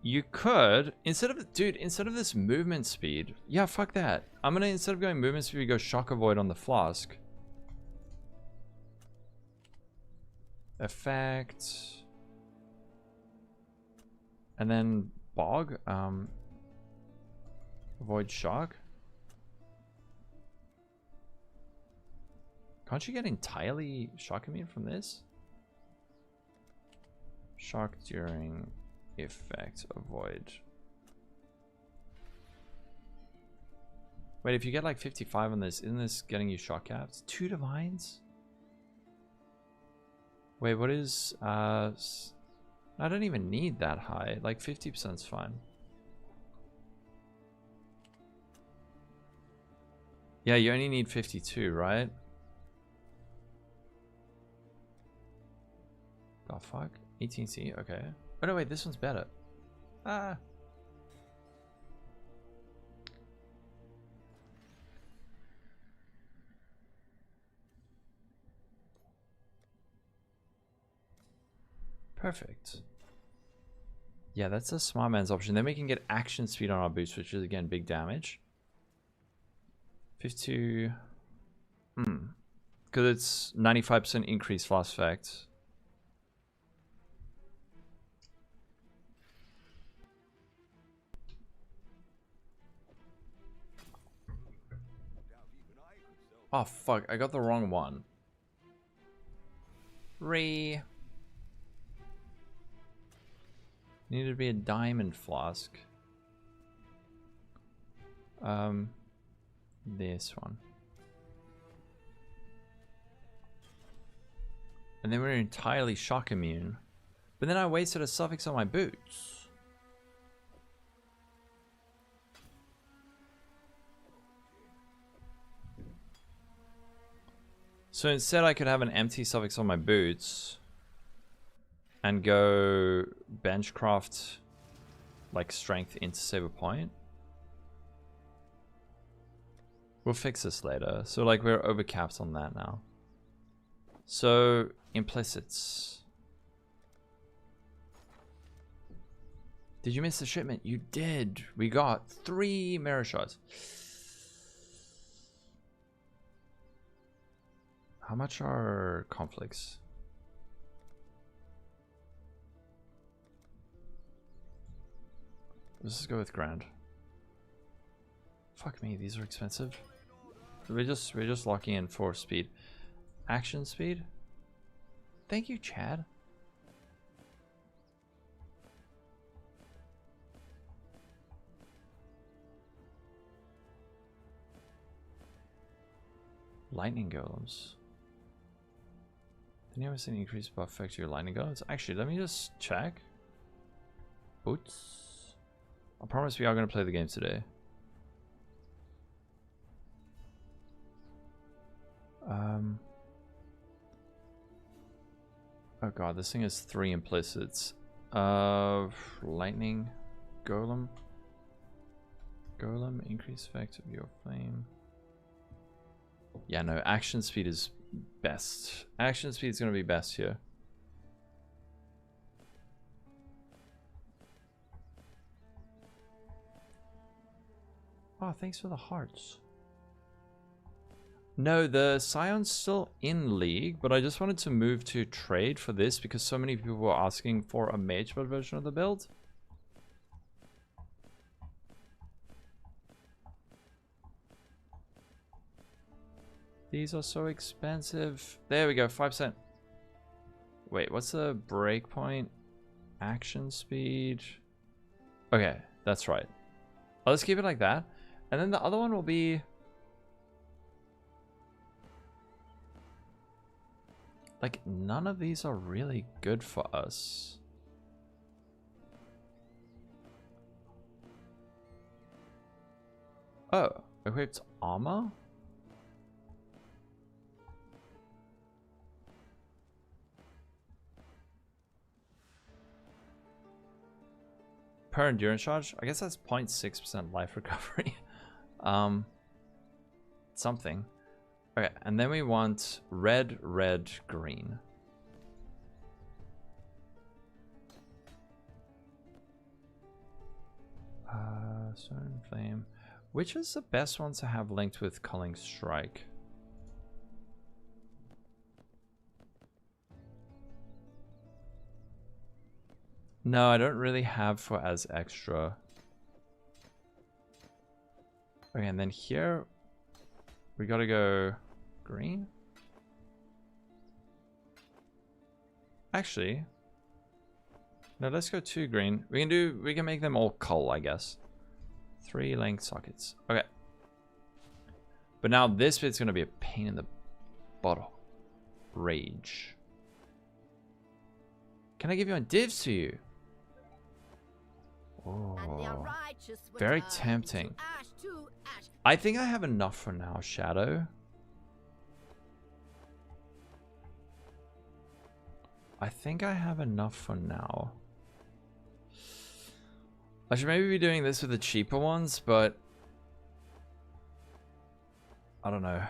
You could, instead of this movement speed, yeah, fuck that. I'm gonna, instead of going movement speed, go shock avoid on the flask. Effect. And then bog, avoid shock. Can't you get entirely shock immune from this? Shock during effect avoid. Wait, if you get like 55 on this, isn't this getting you shock caps? 2 divines? Wait, what is I don't even need that high. Like 50% is fine. Yeah, you only need 52, right? The fuck? 18C, okay. Oh no, wait, this one's better. Ah. Perfect. Yeah, that's a smart man's option. Then we can get action speed on our boots, which is again big damage. 52. Because it's 95% increased fast effect. Oh fuck, I got the wrong one. Needed to be a diamond flask. This one. And then we're entirely shock immune. But then I wasted a suffix on my boots. So instead I could have an empty suffix on my boots and go benchcraft like strength into save a point. We'll fix this later. So like we're overcapped on that now. So implicits. Did you miss the shipment? You did. We got 3 mirror shots. How much are conflicts? Let's just go with grand. Fuck me, these are expensive. We're just locking in for speed. Action speed? Thank you, Chad. Lightning golems. Did you ever see an increased buff effect to your lightning golems? Actually, let me just check. Boots. I promise we are going to play the game today. Oh god, this thing has 3 implicits. Lightning golem. Golem, increase effect of your flame. Yeah, no, action speed is best. Action speed is going to be best here. Oh, thanks for the hearts. No, the Scion's still in League, but I just wanted to move to trade for this because so many people were asking for a Mageblood version of the build. These are so expensive. There we go, 5%. Wait, what's the breakpoint? Action speed. Okay, that's right. Let's keep it like that. And then the other one will be... like, none of these are really good for us. Oh, equipped armor? Per endurance charge? I guess that's 0.6% life recovery. Something. Okay, and then we want red, red, green. Stone Flame. Which is the best one to have linked with Culling Strike? No, I don't really have for as extra. Okay, and then here we gotta go green. Actually, no, let's go 2 green. We can make them all cull, I guess. 3 length sockets. Okay. But now this bit's gonna be a pain in the bottle. Rage. Can I give you a divs to you? Oh, very tempting. I think I have enough for now, Shadow. I think I have enough for now. I should maybe be doing this with the cheaper ones, but I don't know.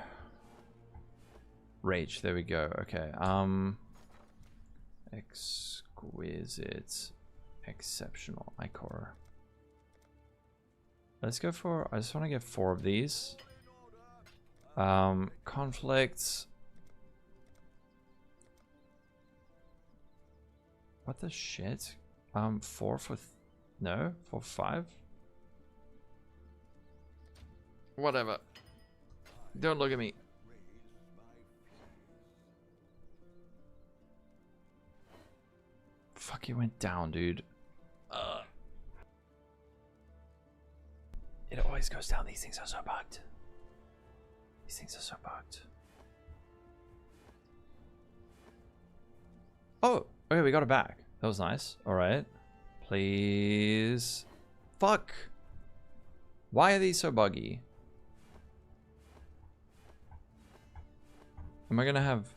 Rage, there we go. Okay. Exquisite. Exceptional. Icor. Let's go for... I just want to get 4 of these. Conflicts. What the shit? 4 for... no? For 5? Whatever. Don't look at me. Fuck, it went down, dude. It always goes down. These things are so bugged. These things are so bugged. Oh, okay, we got it back. That was nice. All right. Please. Fuck. Why are these so buggy? Am I gonna have...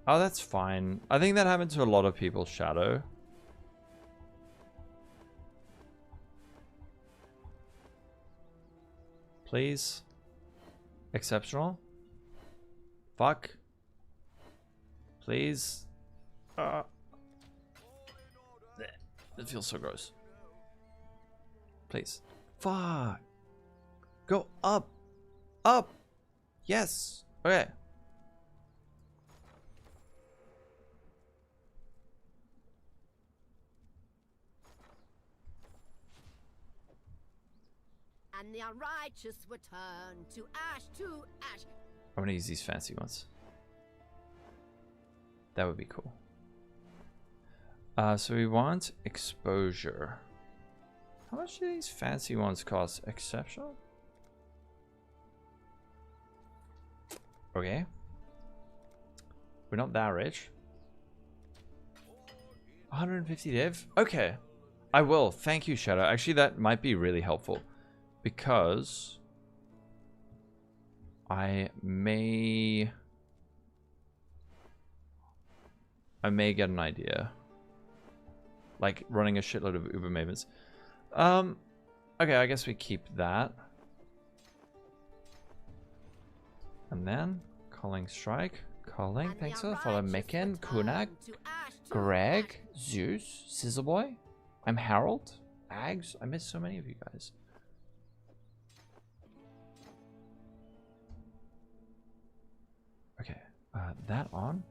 oh, that's fine. I think that happened to a lot of people, Shadow. Please. Exceptional. Fuck. Please. It feels so gross. Please. Fuck. Go up. Up. Yes. Okay. And the unrighteous were turned to ash. I'm gonna use these fancy ones. That would be cool. So we want exposure. How much do these fancy ones cost? Exceptional? Okay. We're not that rich. 150 div? Okay. I will. Thank you, Shadow. Actually, that might be really helpful. Because I may get an idea. Like running a shitload of Uber Mavens. Okay, I guess we keep that. And then calling strike. Calling. Thanks for the follow. Mekin, Kunak, Greg, Zeus, Sizzleboy. I'm Harold. Ags. I miss so many of you guys. Okay, that on.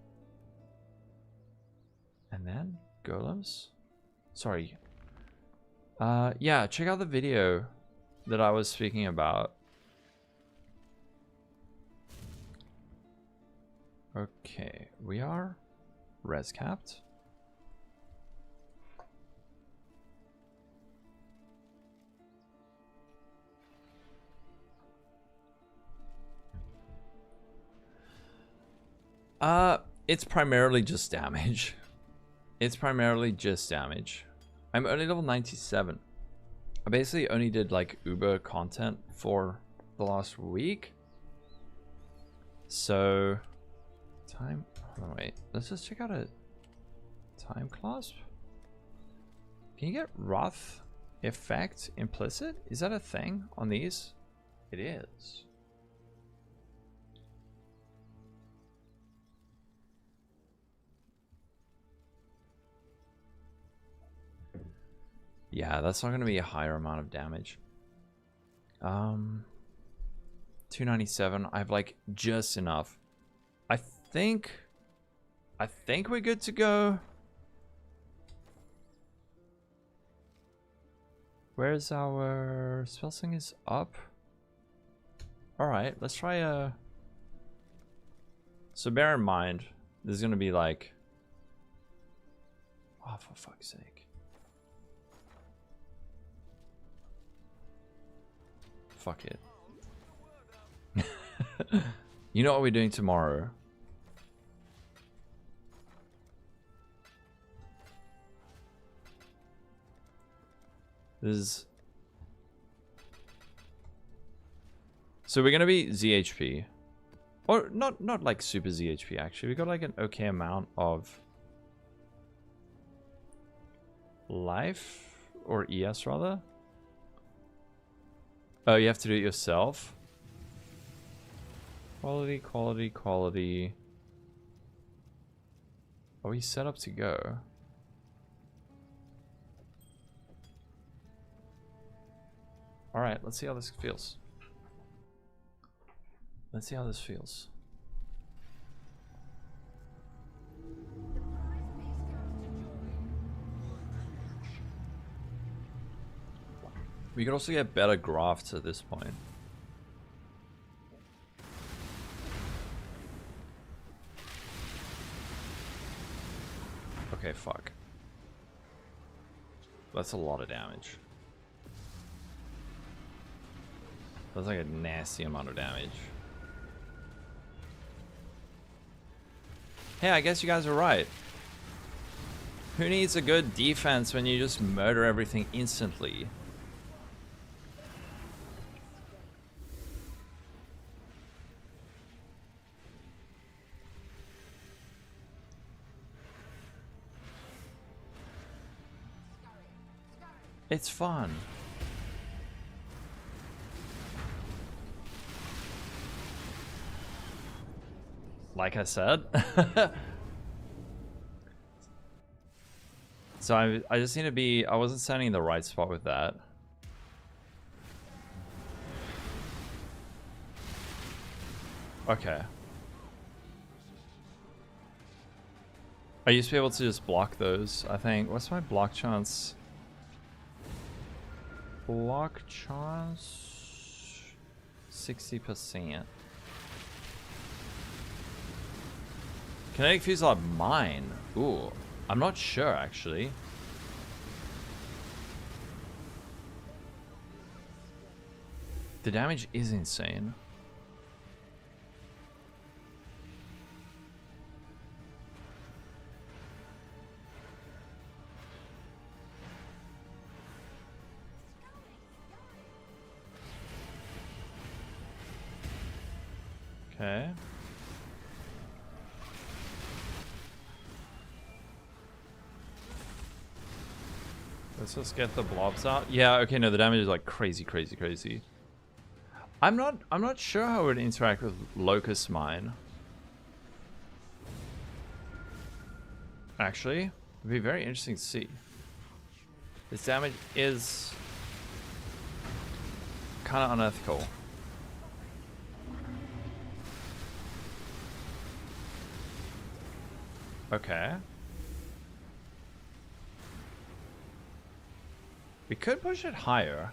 And then golems. Sorry. Yeah, check out the video that I was speaking about. Okay, we are res capped. It's primarily just damage. It's primarily just damage. I'm only level 97. I basically only did like Uber content for the last week. So time, hold on, wait, let's just check out a time clasp. Can you get Wrath effect implicit? Is that a thing on these? It is. Yeah, that's not going to be a higher amount of damage. 297. I have like just enough. I think we're good to go. Where's our spell sling is up? All right, let's try a. So bear in mind, there's going to be like. Oh, for fuck's sake. Fuck it. You know what we're doing tomorrow? So we're gonna be ZHP. Or not like super ZHP actually. We got like an okay amount of life or ES rather. Oh, you have to do it yourself. Quality, quality, quality. Are we set up to go? Alright, let's see how this feels. Let's see how this feels. We could also get better grafts at this point. Okay, fuck. That's a lot of damage. That's like a nasty amount of damage. Hey, I guess you guys are right. Who needs a good defense when you just murder everything instantly? It's fun. like I said. So I just need to be... I wasn't standing in the right spot with that. Okay. I used to be able to just block those, I think. What's my block chance? Block chance... 60%. Kinetic Fusillade mine. Ooh. I'm not sure, actually. The damage is insane. Okay. Let's just get the blobs out. Yeah, okay, no, the damage is like crazy, crazy, crazy. I'm not sure how it would interact with Locust Mine. Actually, it'd be very interesting to see. This damage is kind of unethical. Okay. We could push it higher.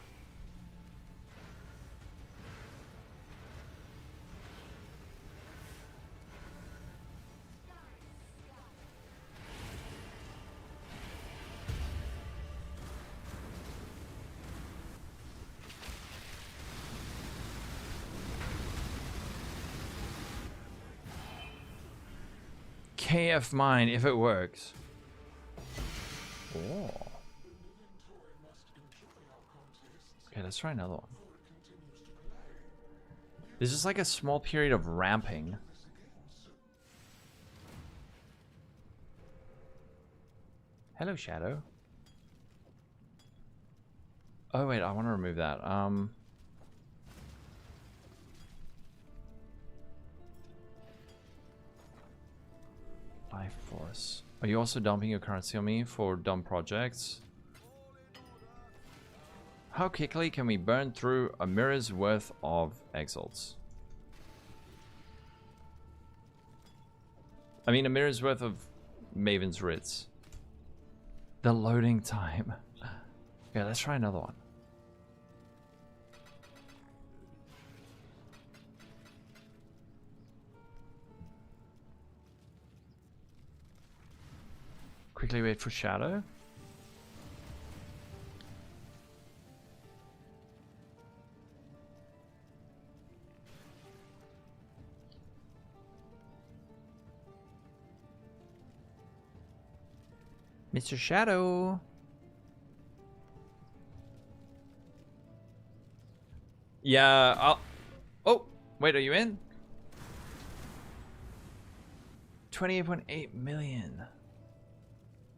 KF mine if it works. Oh. Okay, let's try another one. There's just like a small period of ramping. Hello, Shadow. Oh wait, I want to remove that. Life Force. Are you also dumping your currency on me for dumb projects? How quickly can we burn through a mirror's worth of exalts? I mean, a mirror's worth of Maven's Writs. The loading time. Yeah, let's try another one. Quickly wait for Shadow. Mr. Shadow. Yeah, I'll... Oh, wait, are you in? 28.8 million.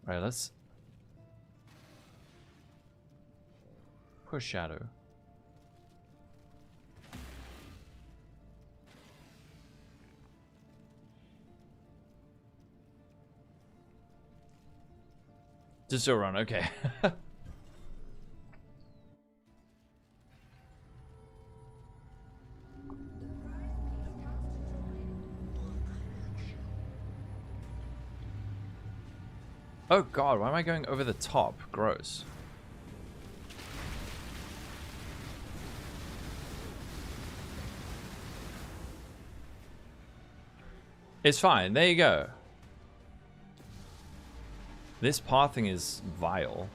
Alright, let's... push Shadow. Just still run, okay. Oh god, why am I going over the top? Gross. It's fine, there you go. This pathing is vile.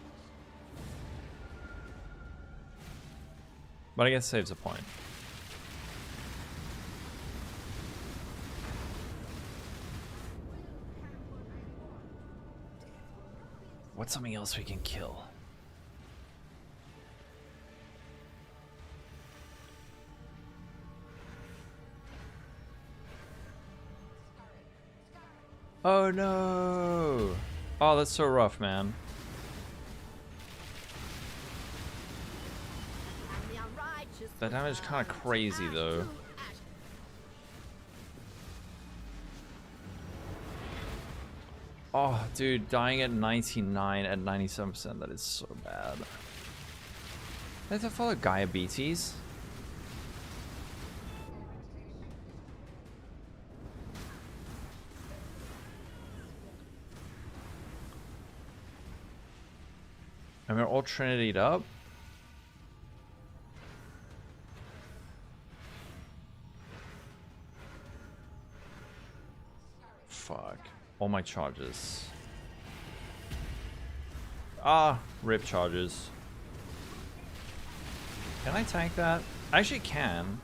But I guess saves a point. What's something else we can kill? Oh no! Oh, that's so rough, man. That damage is kind of crazy, though. Oh, dude, dying at 99 at 97%, that is so bad. I have to follow diabetes. And we're all Trinity'd up. Fuck. All my charges. Ah, rip charges. Can I tank that? I actually can.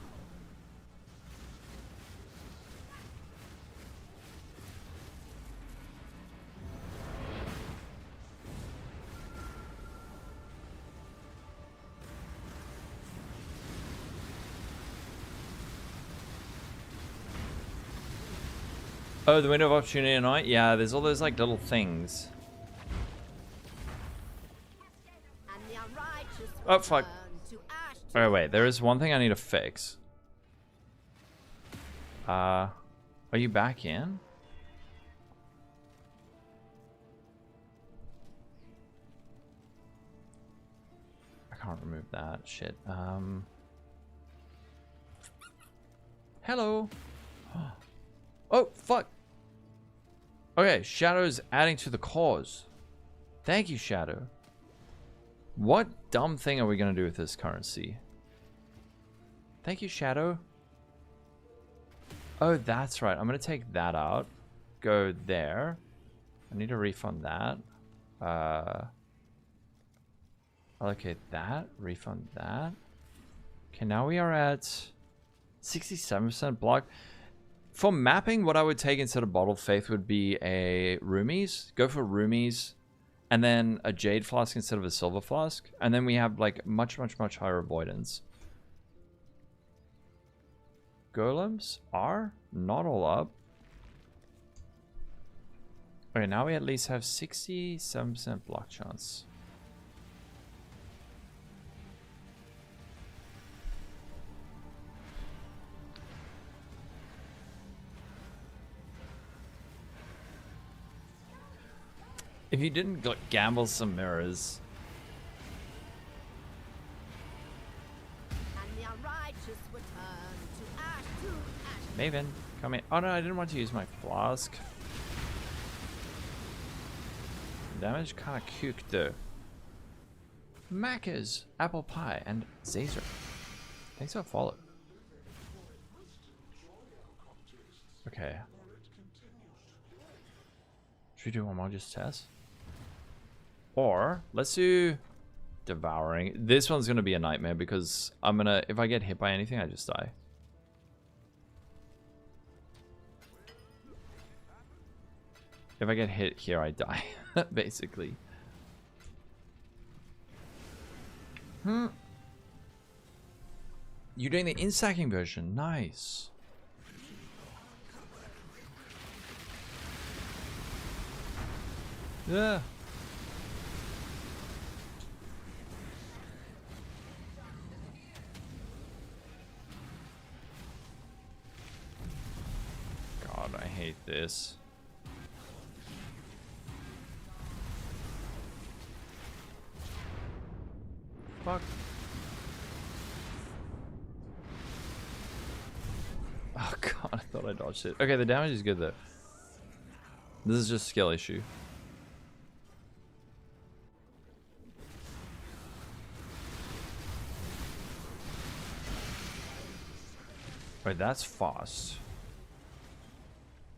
Oh, the window of opportunity tonight? Yeah, there's all those like little things. Oh, fuck. Alright, wait. There is one thing I need to fix. Are you back in? I can't remove that. Shit. Hello. Oh, fuck. Okay, Shadow's adding to the cause. Thank you, Shadow. What dumb thing are we going to do with this currency? Thank you, Shadow. Oh, that's right. I'm going to take that out. Go there. I need to refund that. Allocate that. Refund that. Okay, now we are at 67% block. For mapping, what I would take instead of Bottled Faith would be a Roomies. Go for Roomies. And then a Jade Flask instead of a Silver Flask. And then we have like much higher avoidance. Golems are not all up. Okay, now we at least have 67% block chance. If you didn't gamble some mirrors. Maven, come in. Oh no, I didn't want to use my flask. Damage kind of cute though. Macca's, Apple Pie, and Zazer. Thanks for follow. Okay. Should we do one more just test? Or let's do Devouring. This one's gonna be a nightmare because I'm gonna, if I get hit by anything, I just die. If I get hit here, I die, basically. You're doing the in-stacking version. Nice. Yeah. God, I hate this. Fuck. Oh god, I thought I dodged it. Okay, the damage is good though. This is just a skill issue. Right, that's fast.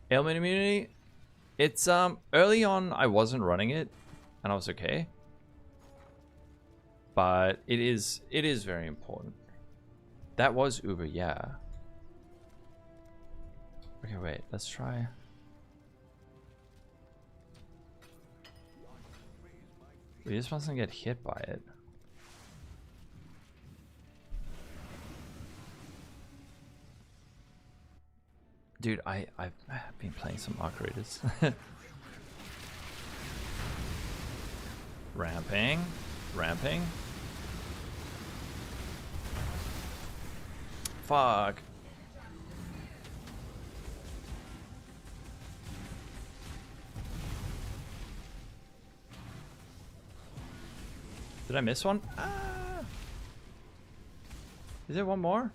Ailment immunity. It's early on I wasn't running it and I was okay. But it is very important. That was Uber, yeah. Okay, wait, let's try. We just mustn't get hit by it. Dude, I've been playing some Arc-Raiders. Ramping. Ramping. Fuck. Did I miss one? Ah. Is there one more?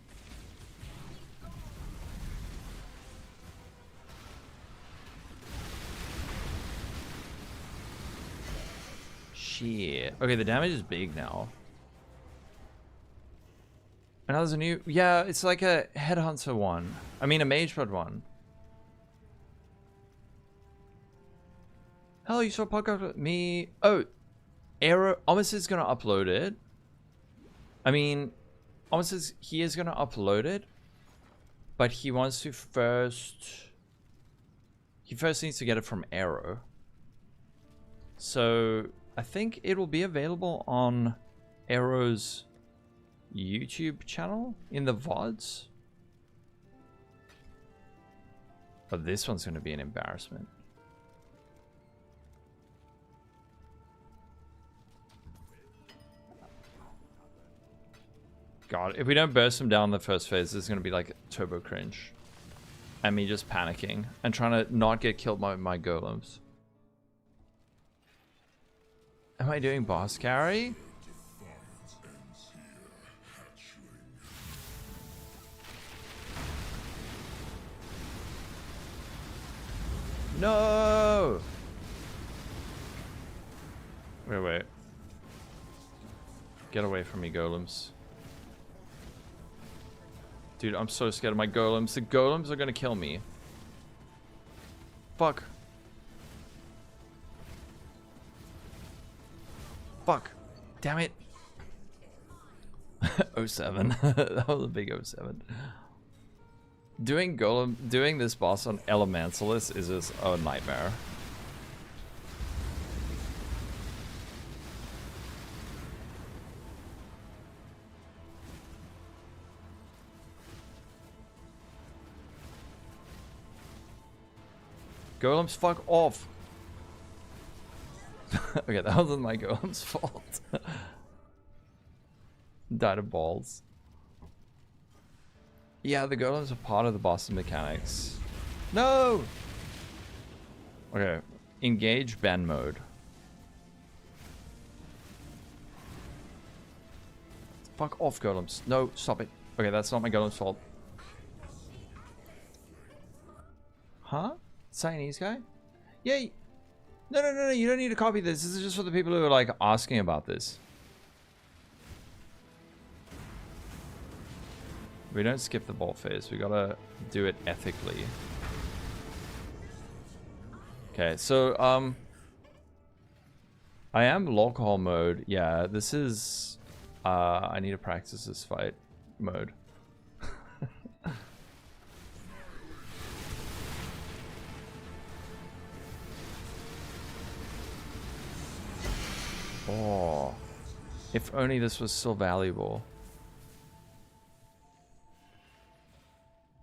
Shit. Okay, the damage is big now. And that was a new... Yeah, it's like a Headhunter one. I mean, a Mageblood one. Hello, you saw a podcast with me. Oh, Arrow. Almost is going to upload it. I mean, almost is, he is going to upload it. But he wants to first... He first needs to get it from Arrow. So, I think it will be available on Arrow's YouTube channel in the VODs. But this one's going to be an embarrassment. God, if we don't burst him down in the first phase, this is going to be like turbo cringe. And me just panicking and trying to not get killed by my golems. Am I doing boss carry? No! Wait. Get away from me, golems. Dude, I'm so scared of my golems. The golems are gonna kill me. Fuck. Fuck. Damn it. 07. That was a big 07. Doing this boss on Elementalist is just a nightmare. Golems, fuck off. Okay, that wasn't my golem's fault. Died of balls. Yeah, the golems are part of the boss mechanics. No! Okay, engage ban mode. Fuck off, golems. No, stop it. Okay, that's not my golem's fault. Huh? Chinese guy? Yeah. No, you don't need to copy this. This is just for the people who are like asking about this. We don't skip the ball phase. We gotta do it ethically. Okay, so I am Lolcohol mode. Yeah, this is I need to practice this fight mode. Oh, if only this was so valuable.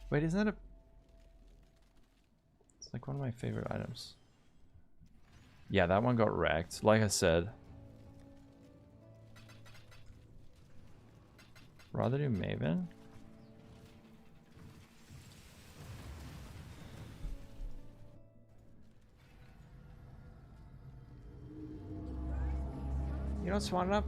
Wait, isn't that a... It's like one of my favorite items. Yeah, that one got wrecked. Like I said. Rather do Maven. You don't swan it up?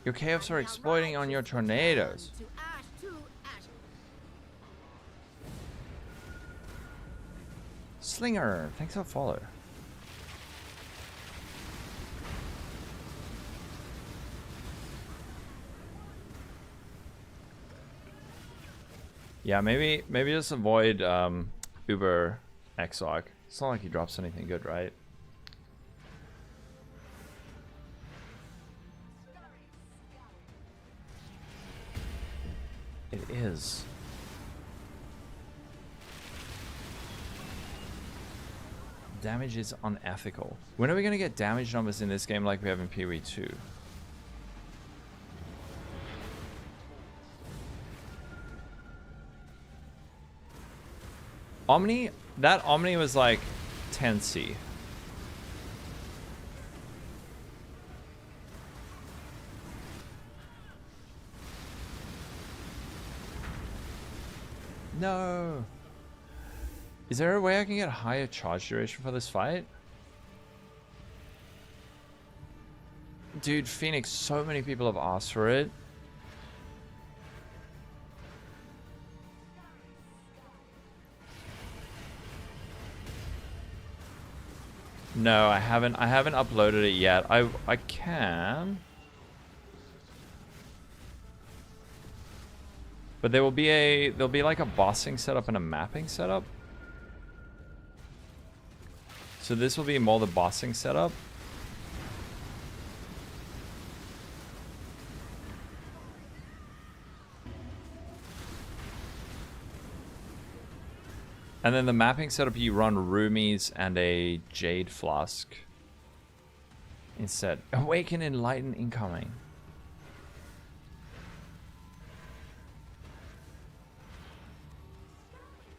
Your chaos are exploiting on your tornadoes. Slinger, thanks for follow. Yeah, maybe just avoid Uber Exarch. It's not like he drops anything good, right? It is. Damage is unethical. When are we gonna get damage numbers in this game like we have in PoE 2? Omni? That Omni was like 10C. No. Is there a way I can get higher charge duration for this fight? Dude, Phoenix, so many people have asked for it. No, I haven't uploaded it yet. I can. But there'll be like a bossing setup and a mapping setup. So this will be more the bossing setup. And then the mapping setup, you run roomies and a jade flask instead. Awaken, enlighten, incoming.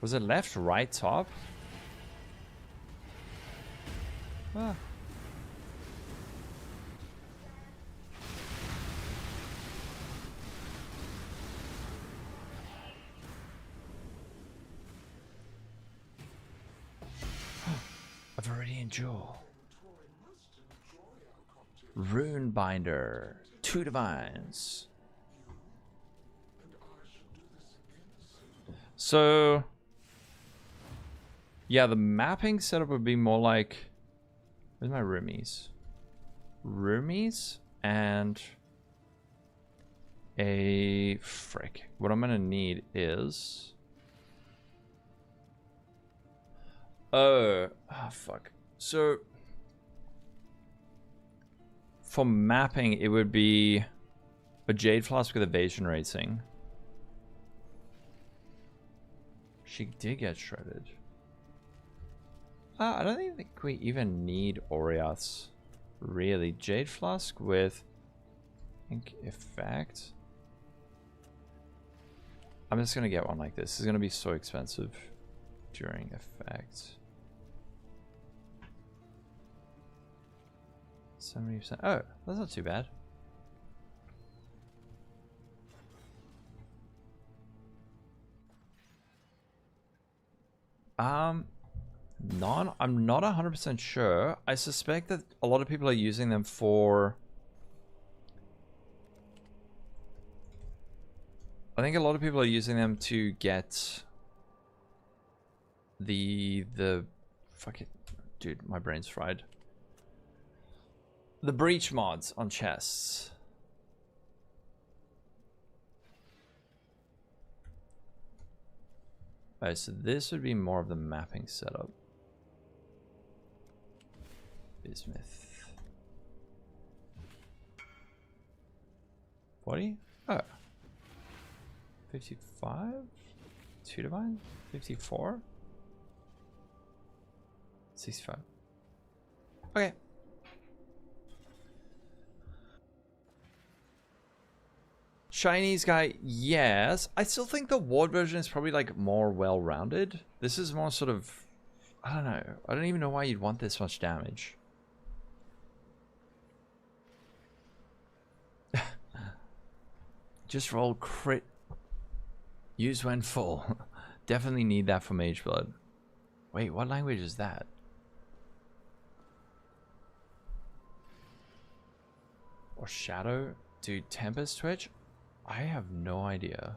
Was it left, right, top? Ah. A Viridian Jewel. Rune Binder. 2 divines. So yeah, the mapping setup would be more like, where's my roomies? Roomies and a frick. What I'm gonna need is fuck. So for mapping, it would be a jade flask with evasion rating. She did get shredded. I don't even think we even need Oriaths. Really. Jade flask with ink effect. I'm just gonna get one like this. This is gonna be so expensive during effect. 70%. Oh, that's not too bad. I'm not 100% sure. I suspect that a lot of people are using them for... I think a lot of people are using them to get the fuck it, dude, my brain's fried. The breach mods on chests. Alright, so this would be more of the mapping setup. Bismuth. 40? Oh. 55? 2 divine? 54? 65. Okay. Chinese guy, yes. I still think the ward version is probably like more well-rounded. This is more sort of, I don't know. I don't even know why you'd want this much damage. Just roll crit. Use when full. Definitely need that for Mageblood. Wait, what language is that? Or Shadow? Dude, Tempest Twitch? I have no idea.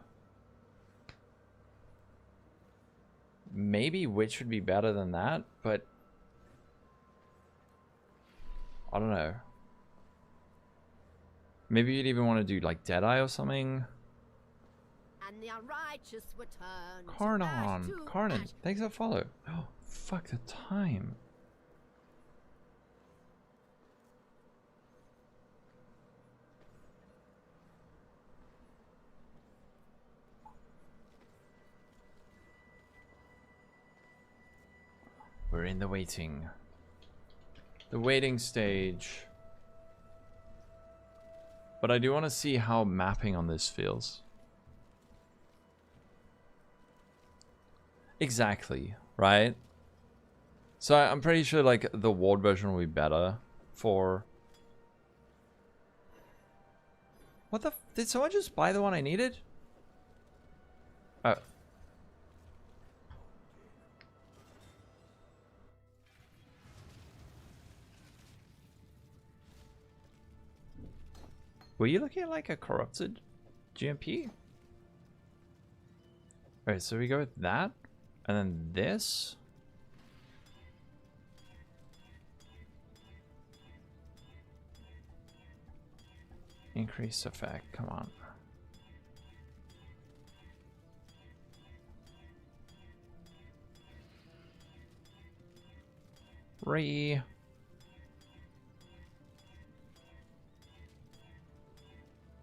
Maybe Witch would be better than that, but I don't know. Maybe you'd even want to do like Deadeye or something. And the unrighteous were turned to Carnon. ash to Carnon, ash. thanks for follow. Oh, fuck the time. We're in the waiting stage. But I do want to see how mapping on this feels. Exactly, right? So I'm pretty sure like the ward version will be better for... What the did someone just buy the one I needed? Oh. Were you looking at like a corrupted GMP? Alright, so we go with that. And then this. Increase effect, come on.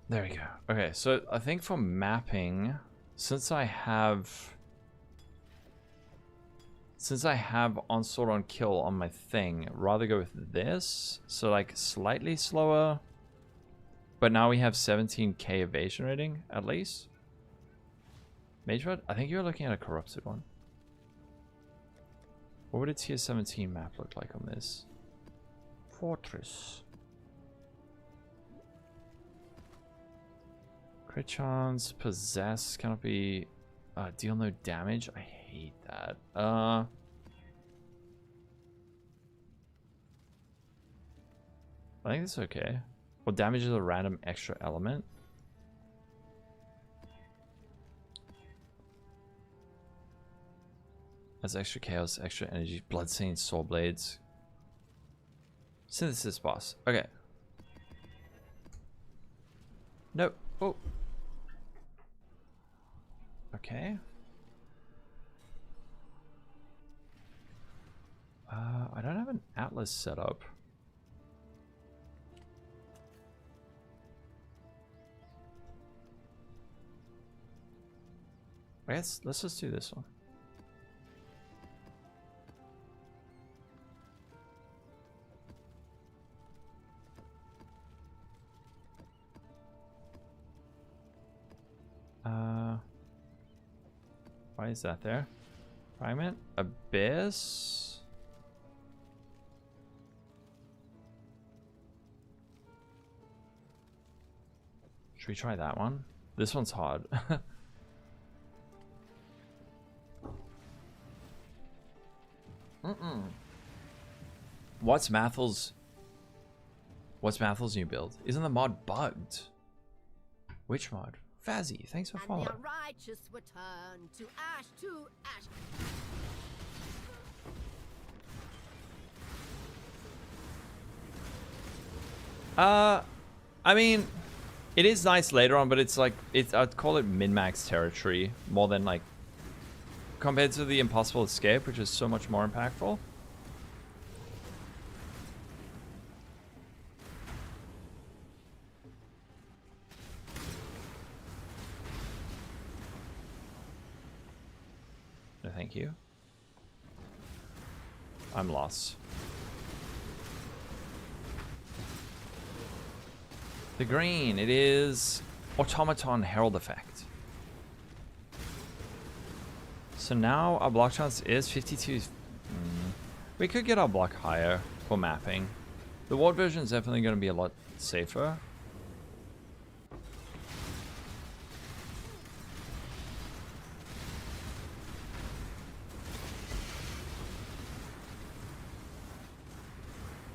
There we go. Okay, so I think for mapping, since I have onslaught on kill on my thing, rather go with this. So like slightly slower, but now we have 17k evasion rating at least. Mageblood, I think you're looking at a corrupted one. What would a tier 17 map look like on this? Fortress. Crit chance, possess, cannot be deal no damage. I hate that. I think it's okay. Well, damage is a random extra element. That's extra chaos, extra energy, bloodstained sword blades. Synthesis boss. Okay. Nope. Oh. Okay. I don't have an atlas set up. I guess let's just do this one. Why is that there? Fragment? Abyss? Should we try that one? This one's hard. What's Mathel's new build? Isn't the mod bugged? Which mod? Fazzy, thanks for following. And the righteous were turned to ash. I mean, it is nice later on, but it's like I'd call it min-max territory more than like compared to the Impossible Escape, which is so much more impactful. No, thank you. I'm lost. The green, it is Automaton Herald Effect. So now our block chance is 52. We could get our block higher for mapping. The ward version is definitely going to be a lot safer.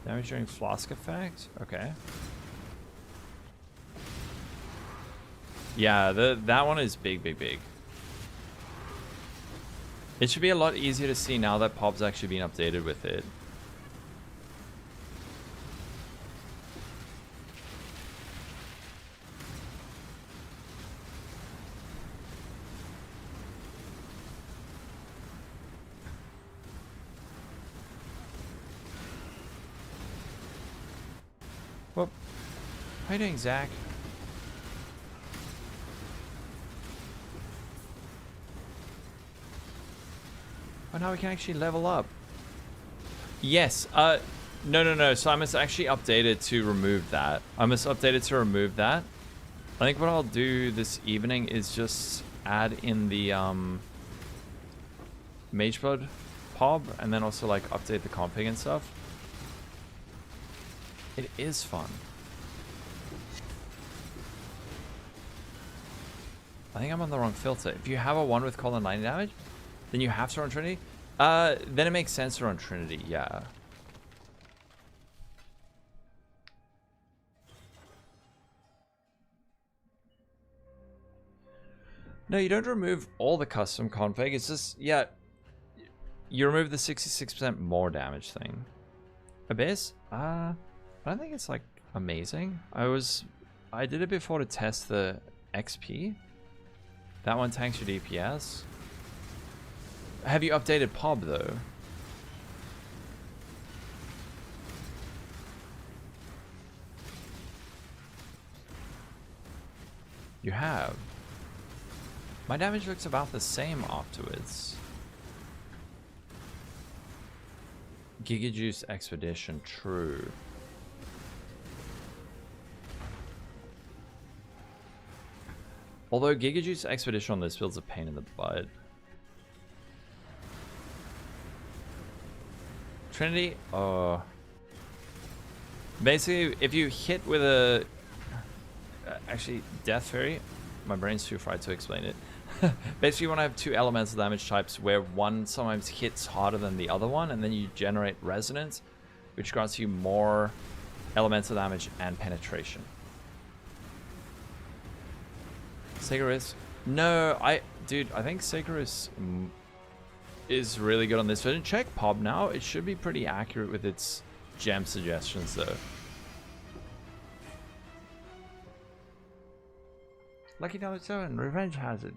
Damage during flask effect? Okay. Yeah, that one is big. It should be a lot easier to see now that Pop's actually been updated with it. Whoop. How you doing, Zach? Oh, now we can actually level up. Yes. No. So I must actually update it to remove that. I think what I'll do this evening is just add in the Mageblood PoB and then also like update the config and stuff. It is fun. I think I'm on the wrong filter. If you have a one with colon 90 damage, then you have to run Trinity? Then it makes sense to run Trinity, yeah. No, you don't remove all the custom config. It's just, yeah, you remove the 66% more damage thing. Abyss? I don't think it's like amazing. I did it before to test the XP. That one tanks your DPS. Have you updated PoB though? You have. My damage looks about the same afterwards. Giga Juice Expedition, true. Although Giga Juice Expedition on this build's a pain in the butt. Trinity, basically, if you hit with a... actually, Death Fairy, my brain's too fried to explain it. Basically, you want to have two elemental damage types where one sometimes hits harder than the other one, and then you generate resonance, which grants you more elemental damage and penetration. Sigurus? No, dude, I think Sigurus is really good on this version. Check PoB now. It should be pretty accurate with its gem suggestions, though. Lucky number 7, Revenge Hazard.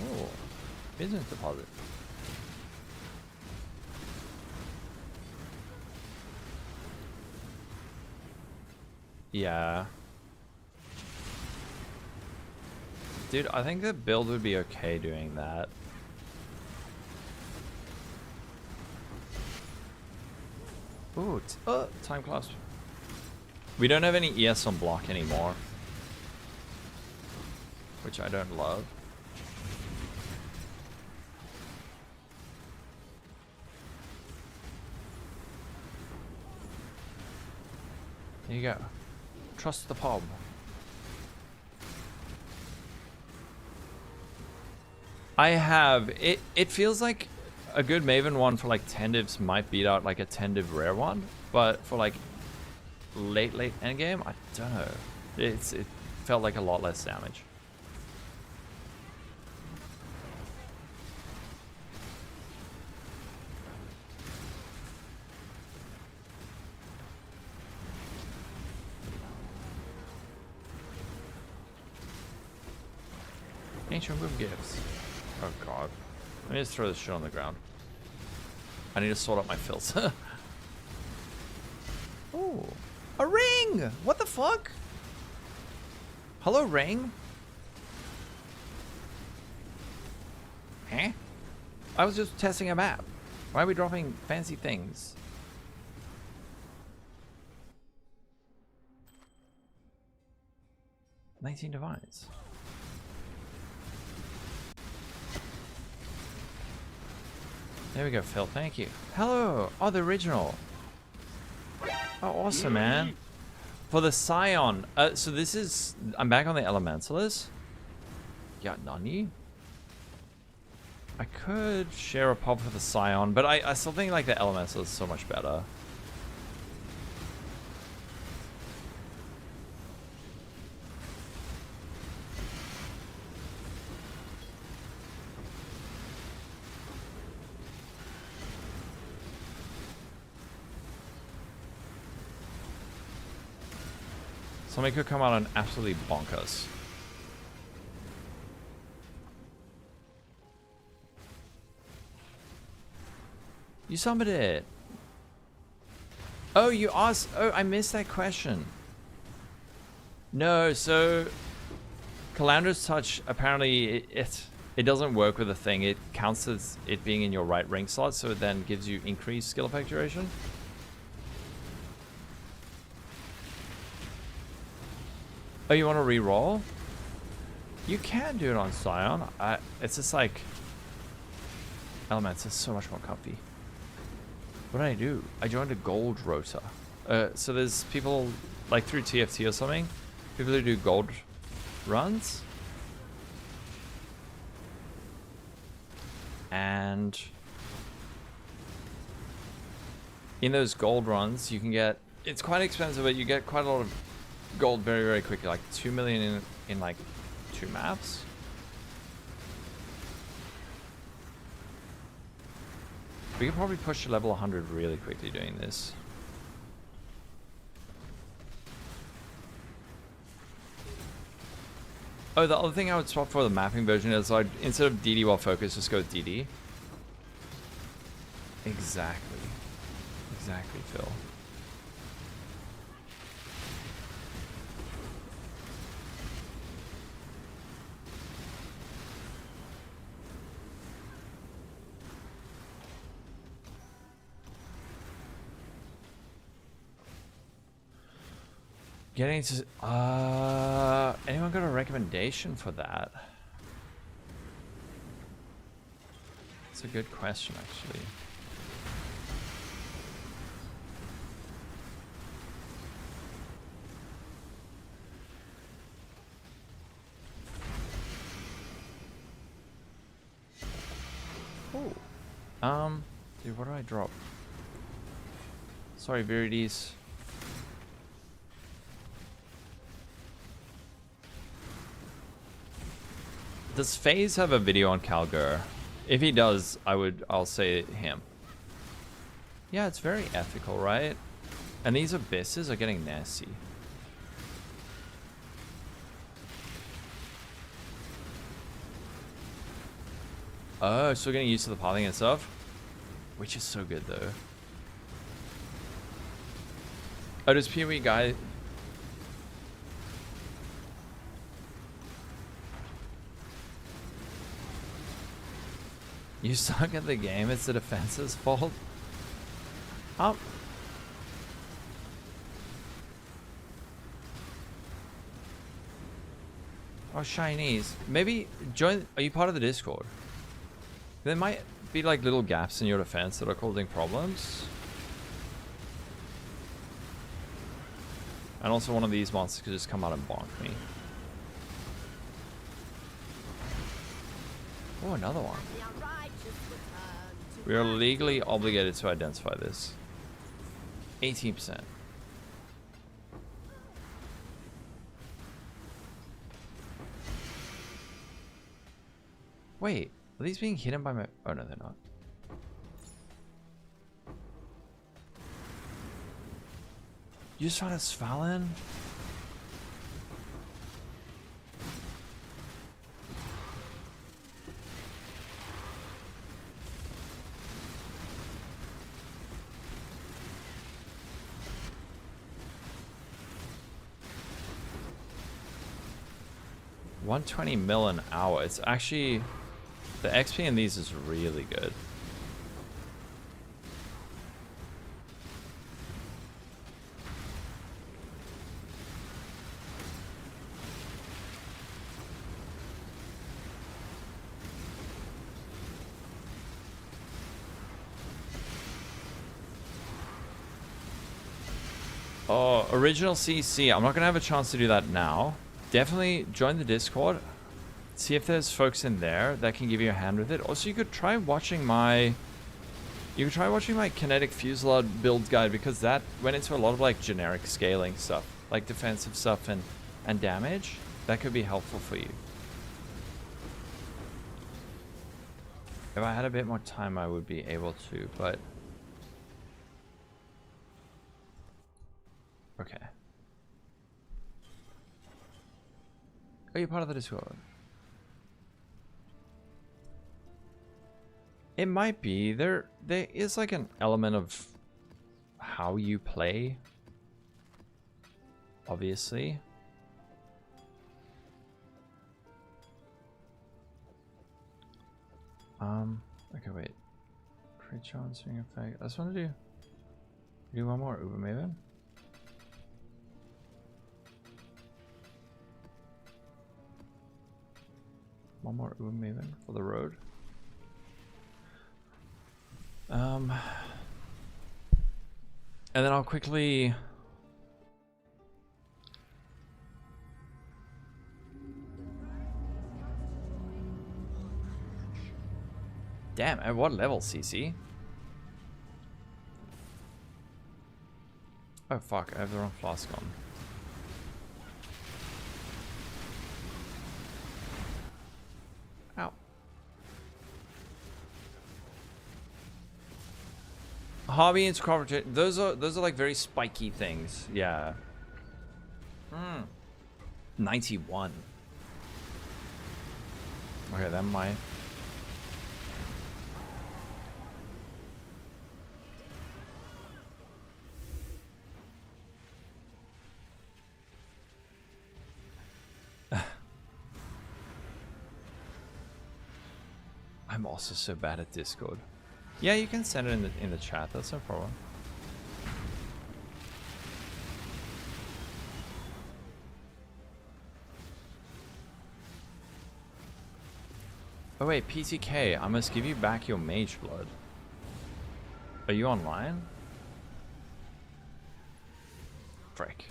Oh, business deposit. Yeah. Dude, I think the build would be okay doing that. Ooh, time clasp. We don't have any ES on block anymore, which I don't love. There you go. Trust the PoB. I have it feels like a good Maven one for like 10 divs might beat out like a 10 div rare one, but for like late endgame, I don't know. It felt like a lot less damage. Ancient Womb Gifts. Oh god. Let me just throw this shit on the ground. I need to sort out my filter. Oh, a ring! What the fuck? Hello, ring? Huh? I was just testing a map. Why are we dropping fancy things? "19 Divines. There we go, Phil. Thank you. Hello. Oh, the original. Oh, awesome, man. For the Scion. So this is... I'm back on the Elementalist. Yeah, Nani? I could share a pop for the Scion, but I still think like the Elementalist is so much better. Somebody could come out and absolutely bonk us. You summoned it. Oh, you asked. Oh, I missed that question. No, so Calandra's Touch, apparently it doesn't work with a thing. It counts as it being in your right ring slot, so it then gives you increased skill effect duration. Oh, you want to re-roll? You can do it on Scion. It's just like... Elements is so much more comfy. What did I do? I joined a gold rota. So there's people, like through TFT or something, people who do gold runs. And in those gold runs, you can get it's quite expensive, but you get quite a lot of gold very, very quickly. Like 2 million in like 2 maps. We could probably push to level 100 really quickly doing this. Oh, the other thing I would swap for the mapping version is I'd, instead of DD while focus, just go with DD. Exactly. Exactly, Phil. Getting to anyone got a recommendation for that? That's a good question, actually. Oh, dude, what do I drop? Sorry, Virides. Does FaZe have a video on Calgur? If he does, I'll say him. Yeah, it's very ethical, right? And these abysses are getting nasty. Oh, still getting used to the pathing and stuff? Which is so good, though. Oh, does PoE guy... You suck at the game, it's the defense's fault? Oh. Oh, Chinese. Maybe join... Are you part of the Discord? There might be like little gaps in your defense that are causing problems. And also one of these monsters could just come out and bonk me. Oh, another one. We are legally obligated to identify this. 18%. Wait, are these being hidden by my... Oh, no, they're not. You just found a Svalin? $120 mil an hour. It's actually... The XP in these is really good. Oh, original CC. I'm not going to have a chance to do that now. Definitely join the Discord. See if there's folks in there that can give you a hand with it. Also, you could try watching my... Kinetic Fusillade build guide, because that went into a lot of like generic scaling stuff, like defensive stuff and damage. That could be helpful for you. If I had a bit more time, I would be able to, but... Okay. Oh, you're part of the Discord. It might be. There is like an element of how you play. Obviously. Okay, wait. Creature on swing effect. I just want to do one more Uber Maven. One more Uber Maven for the road. And then I'll quickly... Damn, at what level, CC? Oh fuck, I have the wrong flask on. Ow. Hobby and corporate, those are like very spiky things. Yeah. 91. Okay, that might. I'm also so bad at Discord. Yeah, you can send it in the chat. That's no problem. Oh wait, PTK, I must give you back your Mageblood. Are you online? Frick.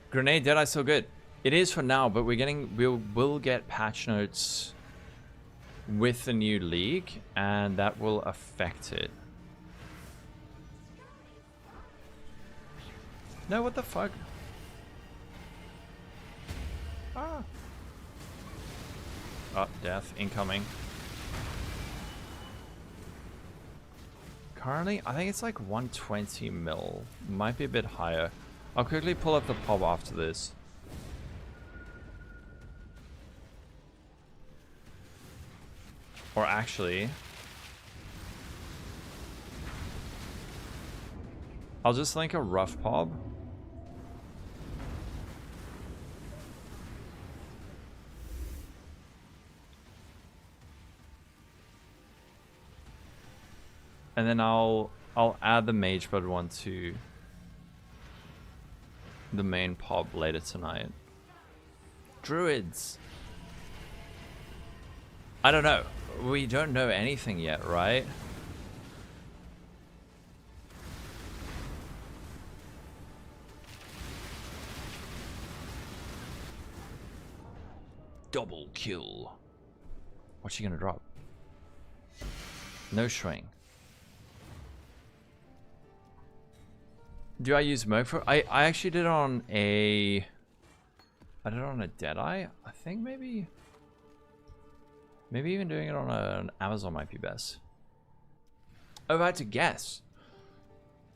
Grenade Deadeye still good. It is for now, but we'll get patch notes with the new league, and that will affect it. No, what the fuck? Ah. Oh, death incoming. Currently, I think it's like 120 mil. Might be a bit higher. I'll quickly pull up the pub after this. Or actually, I'll just link a rough pub. And then I'll add the Mageblood one to the main pub later tonight. Druids. I don't know. We don't know anything yet, right? Double kill. What's she gonna drop? No swing. Do I use Merc for? I actually did it on a. I did it on a Deadeye. I think maybe even doing it on an Amazon might be best. Oh, if I had to guess,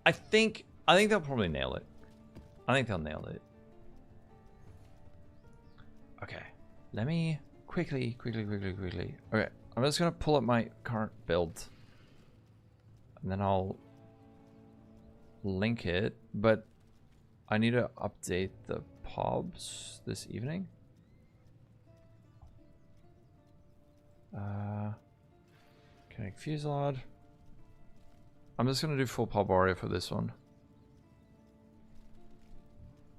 I think they'll probably nail it. I think they'll nail it. Okay, let me quickly. Okay, I'm just gonna pull up my current build, and then I'll link it, but I need to update the pubs this evening. Kinetic Fusillade. I'm just gonna do full pub warrior for this one.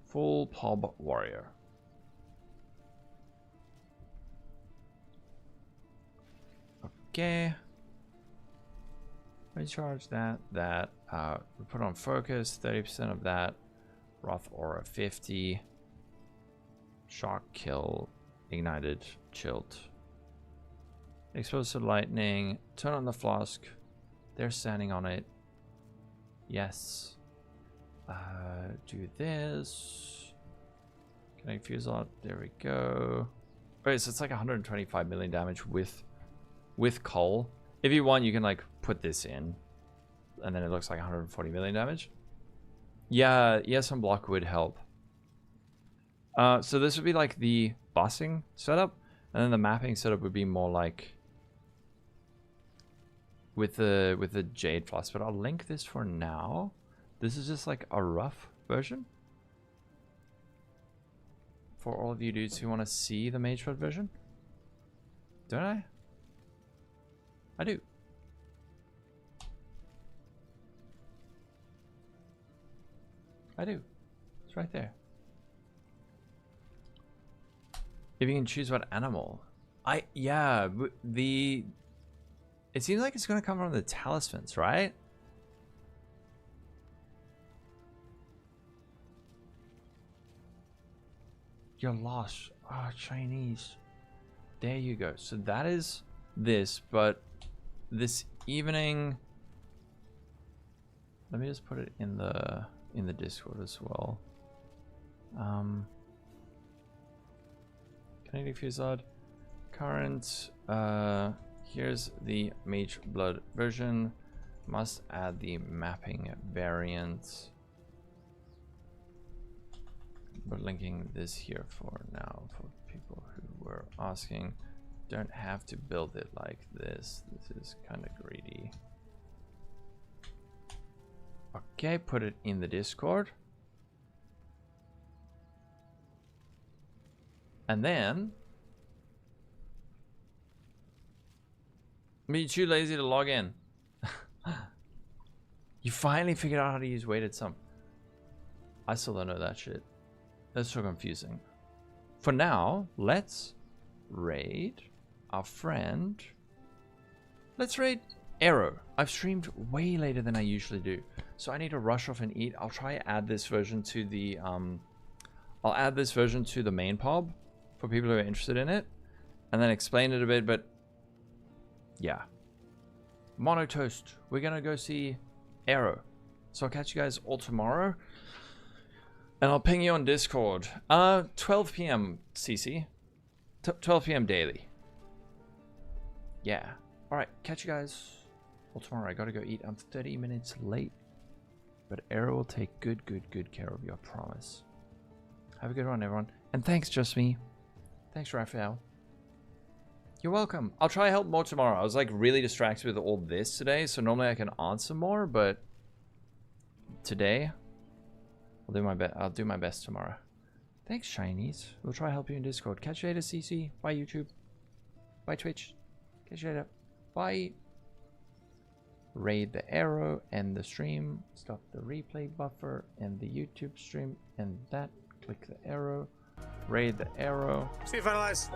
Full pub warrior. Okay. Recharge that. We put on focus, 30% of that. Wrath aura 50. Shock kill, ignited, chilled. Exposed to lightning. Turn on the flask. They're standing on it. Yes. Do this. Kinetic Fusillade. There we go. Okay, so it's like 125 million damage with coal. If you want, you can like put this in, and then it looks like 140 million damage. Yeah, some block would help. So this would be like the bossing setup, and then the mapping setup would be more like with the Jade Flask. But I'll link this for now. This is just like a rough version for all of you dudes who want to see the Mageblood version. Don't I? I do. It's right there. If you can choose what animal. Yeah, it seems like it's going to come from the talismans, right? You're lost. Ah, Chinese. There you go. So that is this, but this evening. Let me just put it in the Discord as well. Kinetic Fusillade. Current. Here's the Mageblood version. Must add the mapping variant. We're linking this here for now for people who were asking. Don't have to build it like this. This is kind of greedy. Okay, put it in the Discord. And then me too lazy to log in. You finally figured out how to use weighted sum. I still don't know that shit. That's so confusing. For now, let's raid our friend. Let's raid Arrow. I've streamed way later than I usually do, so I need to rush off and eat. I'll try to add this version to the I'll add this version to the main pub for people who are interested in it, and then explain it a bit. But yeah, Mono Toast. We're gonna go see Arrow. So I'll catch you guys all tomorrow. And I'll ping you on Discord. 12 p.m. CC. 12 p.m. daily. Yeah. Alright, catch you guys all tomorrow. I gotta go eat. I'm 30 minutes late. But Arrow will take good care of you, I promise. Have a good one, everyone. And thanks, Just Me. Thanks, Raphael. You're welcome. I'll try to help more tomorrow. I was like really distracted with all this today, so normally I can answer more, but today I'll do my best tomorrow. Thanks, Chinese. We'll try to help you in Discord. Catch you later, CC. Bye, YouTube. Bye, Twitch. Catch you later. Bye. Raid the Arrow, end the stream, stop the replay buffer, end the YouTube stream, and that. Click the arrow. Raid the Arrow. See you, finalize.